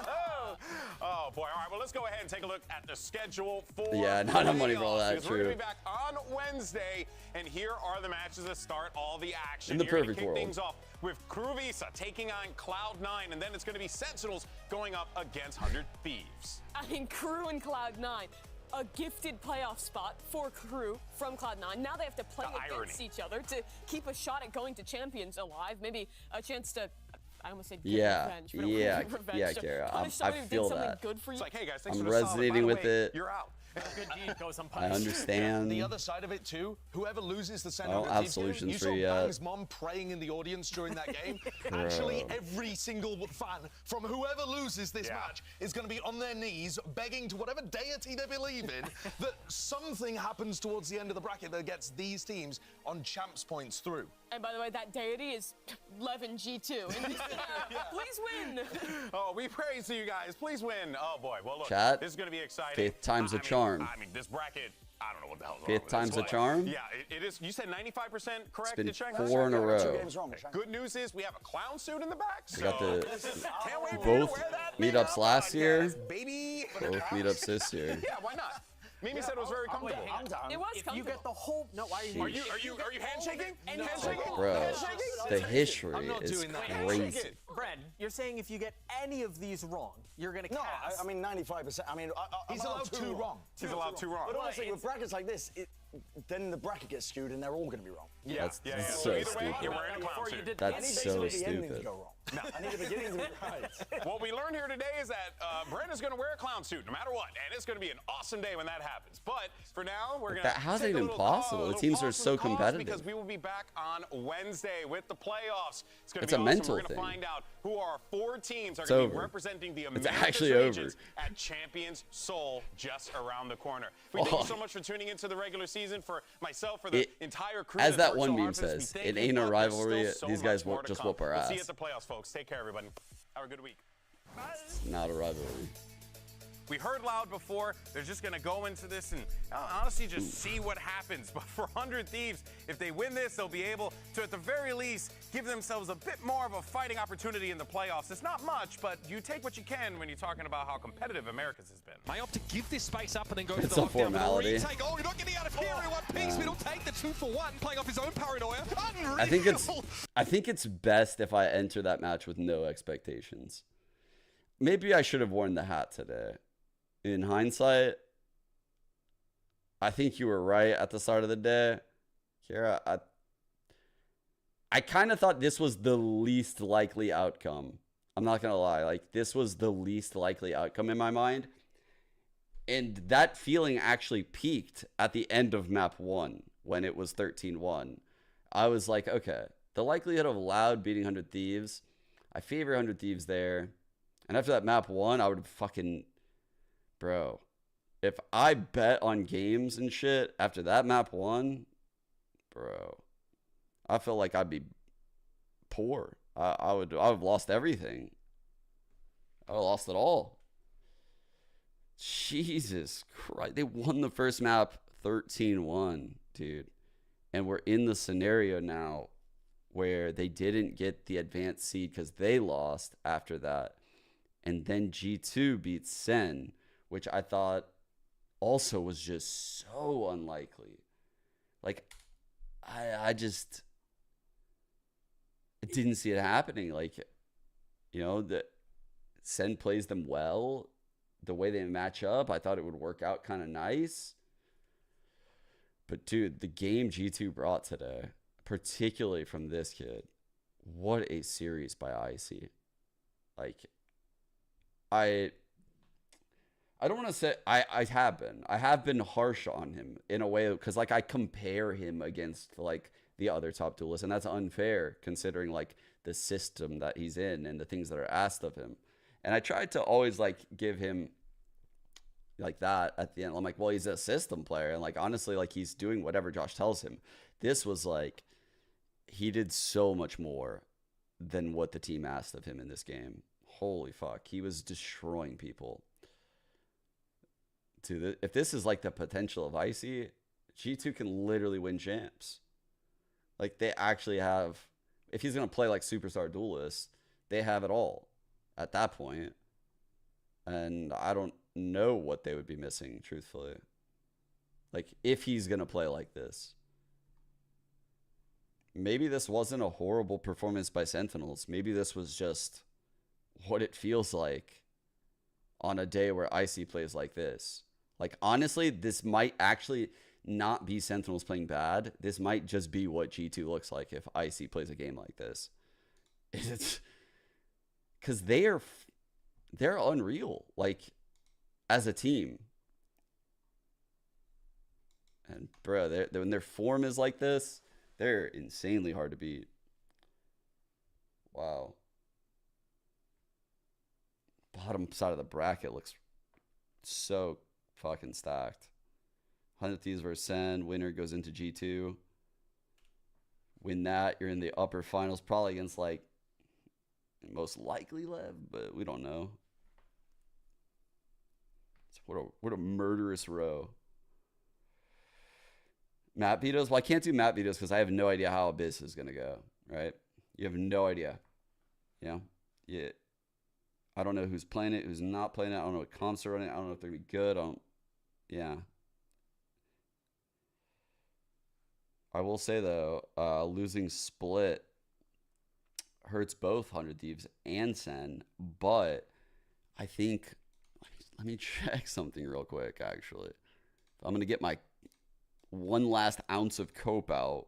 Speaker 1: Oh boy! All right, well let's go ahead and take a look at the schedule for.
Speaker 2: Yeah, not enough money for all that.
Speaker 1: Because we're gonna be back on Wednesday, and here are the matches that start all the action.
Speaker 2: In the
Speaker 1: You're gonna
Speaker 2: perfect
Speaker 1: kick
Speaker 2: world.
Speaker 1: things off with Crew Visa taking on Cloud9, and then it's going to be Sentinels going up against 100 Thieves.
Speaker 3: I mean, Crew and Cloud9, a gifted playoff spot for Crew from Cloud9. Now they have to play against each other to keep a shot at going to Champions alive. Maybe a chance to, I almost said get revenge, but revenge.
Speaker 2: Kara,
Speaker 3: punish
Speaker 2: I
Speaker 3: somebody who
Speaker 2: feel
Speaker 3: did something
Speaker 2: that.
Speaker 3: good for you.
Speaker 1: It's like, hey guys, thanks
Speaker 2: I'm
Speaker 1: for the solid.
Speaker 2: resonating
Speaker 1: By the
Speaker 2: with
Speaker 1: way,
Speaker 2: it.
Speaker 1: You're out.
Speaker 5: Good deed goes
Speaker 2: I
Speaker 5: unpunished.
Speaker 2: understand.
Speaker 9: The other side of it too, whoever loses the
Speaker 2: I
Speaker 9: center
Speaker 2: don't
Speaker 9: of
Speaker 2: have
Speaker 9: the
Speaker 2: solutions
Speaker 9: you
Speaker 2: for
Speaker 9: saw
Speaker 2: you yet.
Speaker 9: Bang's mom praying in the audience during that game. Actually, every single fan from whoever loses this match is going to be on their knees begging to whatever deity they believe in that something happens towards the end of the bracket that gets these teams on champs points through.
Speaker 3: And by the way, that deity is Lev and G2. Please win.
Speaker 1: Oh, we praise to you guys. Please win. Oh boy. Well, look,
Speaker 2: Chat,
Speaker 1: this is going to be exciting.
Speaker 2: fifth time's a charm.
Speaker 1: I mean, this bracket. I don't know what the hell's wrong
Speaker 2: Fifth
Speaker 1: with
Speaker 2: time's
Speaker 1: this,
Speaker 2: a
Speaker 1: but
Speaker 2: charm?
Speaker 1: Yeah, it is. You said 95% correct.
Speaker 2: It's been
Speaker 1: in Shanghai?
Speaker 2: 4 in a row.
Speaker 17: 2 games wrong.
Speaker 1: Good news is we have a clown suit in the back.
Speaker 2: We got
Speaker 1: so
Speaker 2: the
Speaker 1: can't wait for you to
Speaker 2: both
Speaker 1: wear that
Speaker 2: meetups last year.
Speaker 1: podcast, baby.
Speaker 2: Both meetups this year.
Speaker 1: Yeah, why not? Mimi said it was very comfortable.
Speaker 5: I'm down.
Speaker 3: It was
Speaker 5: If you get the whole, no, why
Speaker 1: Are you handshaking?
Speaker 5: No.
Speaker 1: Handshaking?
Speaker 2: Bro,
Speaker 1: Handshaking?
Speaker 2: the history
Speaker 9: I'm not
Speaker 2: is
Speaker 9: doing that.
Speaker 2: crazy.
Speaker 5: Brad, you're saying if you get any of these wrong, you're gonna
Speaker 17: No,
Speaker 5: cast.
Speaker 17: I mean 95%. I mean,
Speaker 9: He's allowed 2 wrong.
Speaker 1: He's allowed 2 wrong.
Speaker 17: But honestly, with brackets like this, then the bracket gets skewed and they're all going to be wrong.
Speaker 1: Yeah,
Speaker 2: That's
Speaker 1: So
Speaker 2: so
Speaker 1: either way,
Speaker 2: stupid.
Speaker 1: you're wearing a clown suit.
Speaker 2: That's so
Speaker 17: The endings
Speaker 2: stupid.
Speaker 17: go wrong. I need the beginnings to be right.
Speaker 1: What we learned here today is that Brenda's going to wear a clown suit no matter what, and it's going to be an awesome day when that happens. But for now, we're going to
Speaker 2: How's that
Speaker 1: take a
Speaker 2: even
Speaker 1: little
Speaker 2: possible? The teams are
Speaker 1: pause
Speaker 2: so
Speaker 1: from the cause
Speaker 2: competitive.
Speaker 1: because we will be back on Wednesday with the playoffs. It's going to
Speaker 2: It's
Speaker 1: be
Speaker 2: a
Speaker 1: awesome.
Speaker 2: mental
Speaker 1: We're going to
Speaker 2: thing.
Speaker 1: find out who our 4 teams are
Speaker 2: It's
Speaker 1: going to be
Speaker 2: over.
Speaker 1: representing the
Speaker 2: It's
Speaker 1: Americas
Speaker 2: actually
Speaker 1: regions
Speaker 2: over.
Speaker 1: at Champions Seoul just around the corner. We thank you so much for tuning into the regular season. For myself, for the entire crew.
Speaker 2: As that
Speaker 1: worked
Speaker 2: one
Speaker 1: so
Speaker 2: meme
Speaker 1: hard for this, we
Speaker 2: says,
Speaker 1: thank
Speaker 2: it
Speaker 1: you,
Speaker 2: ain't a
Speaker 1: but there's
Speaker 2: rivalry.
Speaker 1: still so
Speaker 2: These guys
Speaker 1: much more
Speaker 2: won't
Speaker 1: to
Speaker 2: just
Speaker 1: come.
Speaker 2: whoop our
Speaker 1: We'll see you
Speaker 2: ass.
Speaker 1: at the playoffs, folks. Take care, everybody. Have a good week.
Speaker 2: It's not a rivalry.
Speaker 1: We heard Loud before. They're just going to go into this and honestly just see what happens. But for 100 Thieves, if they win this, they'll be able to, at the very least, give themselves a bit more of a fighting opportunity in the playoffs. It's not much, but you take what you can when you're talking about how competitive Americas has been.
Speaker 14: May opt to give this space up and then go
Speaker 2: It's
Speaker 14: to the
Speaker 2: a
Speaker 14: lockdown.
Speaker 2: formality.
Speaker 14: Retake. Oh, you're not getting out of here in one piece. We don't take the 2-for-1, playing off his own paranoia. Unreal.
Speaker 2: I think it's best if I enter that match with no expectations. Maybe I should have worn the hat today. In hindsight, I think you were right at the start of the day. Kara, I kind of thought this was the least likely outcome. I'm not going to lie. Like, this was the least likely outcome in my mind. And that feeling actually peaked at the end of map 1 when it was 13-1. I was like, okay, the likelihood of Loud beating 100 Thieves, I favor 100 Thieves there. And after that map 1, I would have fucking... Bro, if I bet on games and shit after that map 1, bro, I feel like I'd be poor. I would have lost everything. I would have lost it all. Jesus Christ. They won the first map 13-1, dude. And we're in the scenario now where they didn't get the advanced seed because they lost after that. And then G2 beats SEN, which I thought also was just so unlikely. Like, I just didn't see it happening. Like, you know, the SEN plays them well. The way they match up, I thought it would work out kind of nice. But, dude, the game G2 brought today, particularly from this kid, what a series by Icy. Like, I don't want to say I have been harsh on him in a way because like I compare him against like the other top duelists, and that's unfair considering like the system that he's in and the things that are asked of him. And I tried to always like give him like that at the end. I'm like, well, he's a system player, and like honestly, like he's doing whatever Josh tells him. This was like he did so much more than what the team asked of him in this game. Holy fuck, he was destroying people. If this is like the potential of Icy, G2 can literally win champs. Like they actually have, if he's gonna play like Superstar Duelist, they have it all at that point. And I don't know what they would be missing, truthfully. Like if he's gonna play like this. Maybe this wasn't a horrible performance by Sentinels. Maybe this was just what it feels like on a day where Icy plays like this. Like, honestly, this might actually not be Sentinels playing bad. This might just be what G2 looks like if Icy plays a game like this. It's because they're unreal, like, as a team. And, bro, when their form is like this, they're insanely hard to beat. Wow. Bottom side of the bracket looks so fucking stacked. 100 Thieves versus SEN. Winner goes into G2. Win that, you're in the upper finals, probably against, like, most likely Lev, but we don't know. What a murderous row. Map vetoes? Well, I can't do map vetoes because I have no idea how Abyss is going to go, right? You have no idea. Yeah. I don't know who's playing it, who's not playing it. I don't know what comps are running. I don't know if they're going to be good. Yeah. I will say, though, losing Split hurts both 100 Thieves and SEN, but I think, let me check something real quick, actually. I'm going to get my one last ounce of cope out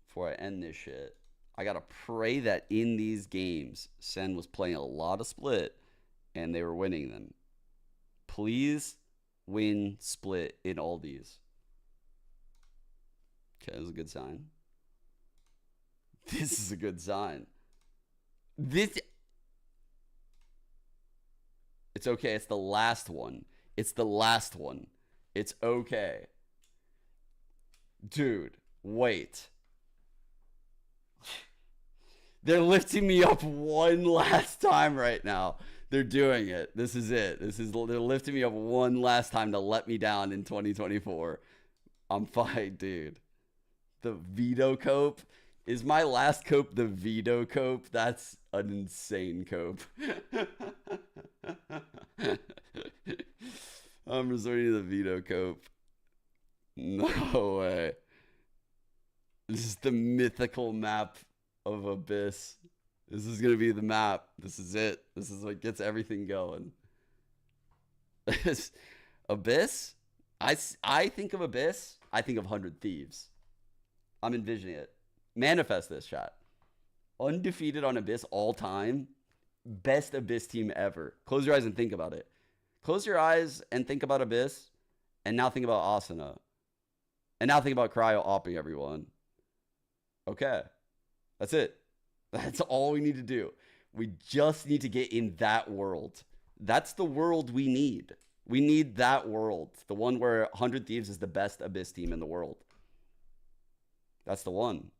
Speaker 2: before I end this shit. I got to pray that in these games, SEN was playing a lot of Split and they were winning them. Please win Split in all these. Okay, this is a good sign. This is a good sign. It's okay. It's the last one. It's the last one. It's okay. Dude, wait. They're lifting me up one last time right now. They're doing it. This is it. They're lifting me up one last time to let me down in 2024. I'm fine, dude. The veto cope. Is my last cope the veto cope? That's an insane cope. I'm resorting to the veto cope. No way. This is the mythical map of Abyss. This is going to be the map. This is it. This is what gets everything going. Abyss? I think of Abyss. I think of 100 Thieves. I'm envisioning it. Manifest this, chat. Undefeated on Abyss all time. Best Abyss team ever. Close your eyes and think about it. Close your eyes and think about Abyss. And now think about Asuna. And now think about Cryo opping everyone. Okay. That's it. That's all we need to do. We just need to get in that world. That's the world we need. We need that world. The one where 100 Thieves is the best Abyss team in the world. That's the one.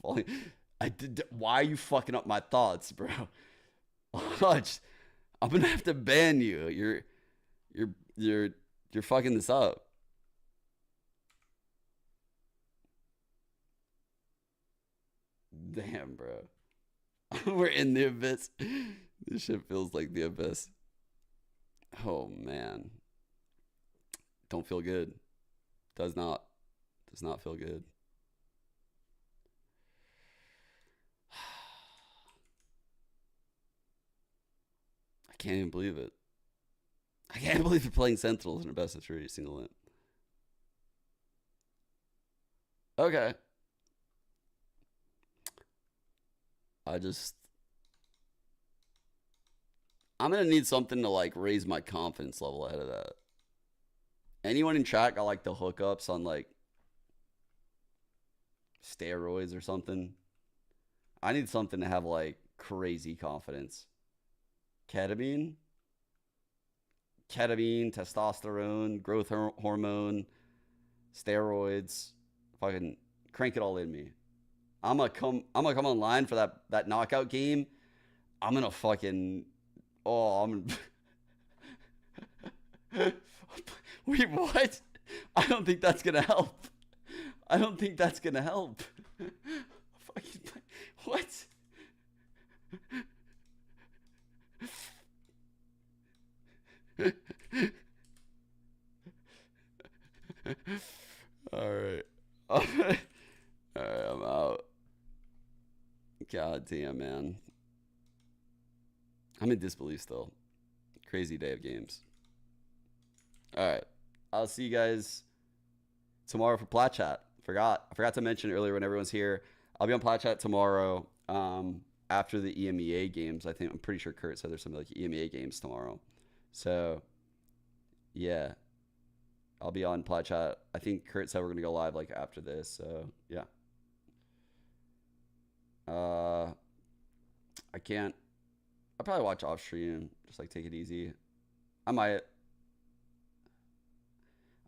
Speaker 2: Why are you fucking up my thoughts, bro? I'm gonna have to ban you. You're fucking this up. Damn, bro. We're in the Abyss. This shit feels like the Abyss. Oh man. Don't feel good. Does not feel good. I can't even believe it. I can't believe they're playing Sentinels in a best of 3 single limp. Okay. I'm going to need something to like raise my confidence level ahead of that. Anyone in chat got like the hookups on like steroids or something? I need something to have like crazy confidence. Ketamine, testosterone, growth hormone, steroids, fucking crank it all in me. I'm gonna come online for that knockout game. I'm gonna fucking Wait, what? I don't think that's gonna help. Fucking what? All right. All right, I'm out. God damn, man. I'm in disbelief still. Crazy day of games. All right. I'll see you guys tomorrow for Plat Chat. I forgot to mention earlier when everyone's here. I'll be on Plat Chat tomorrow after the EMEA games. I'm pretty sure Kurt said there's some like EMEA games tomorrow. So, yeah. I'll be on Plat Chat. I think Kurt said we're going to go live like after this. So, yeah. I'll probably watch off stream. Just like take it easy. I'm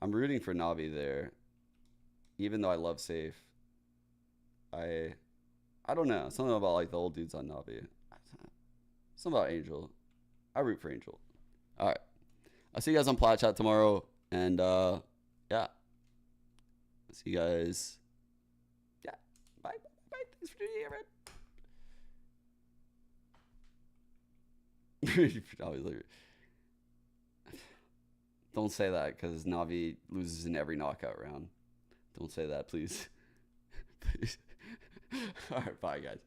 Speaker 2: rooting for Navi there. Even though I love Safe. I don't know. Something about like the old dudes on Navi. Something about Angel. I root for Angel. All right. I'll see you guys on Plat Chat tomorrow. And yeah. See you guys. Yeah. Bye. Thanks for being here, man. Don't say that because Navi loses in every knockout round. Don't say that, please. Please. All right, bye, guys.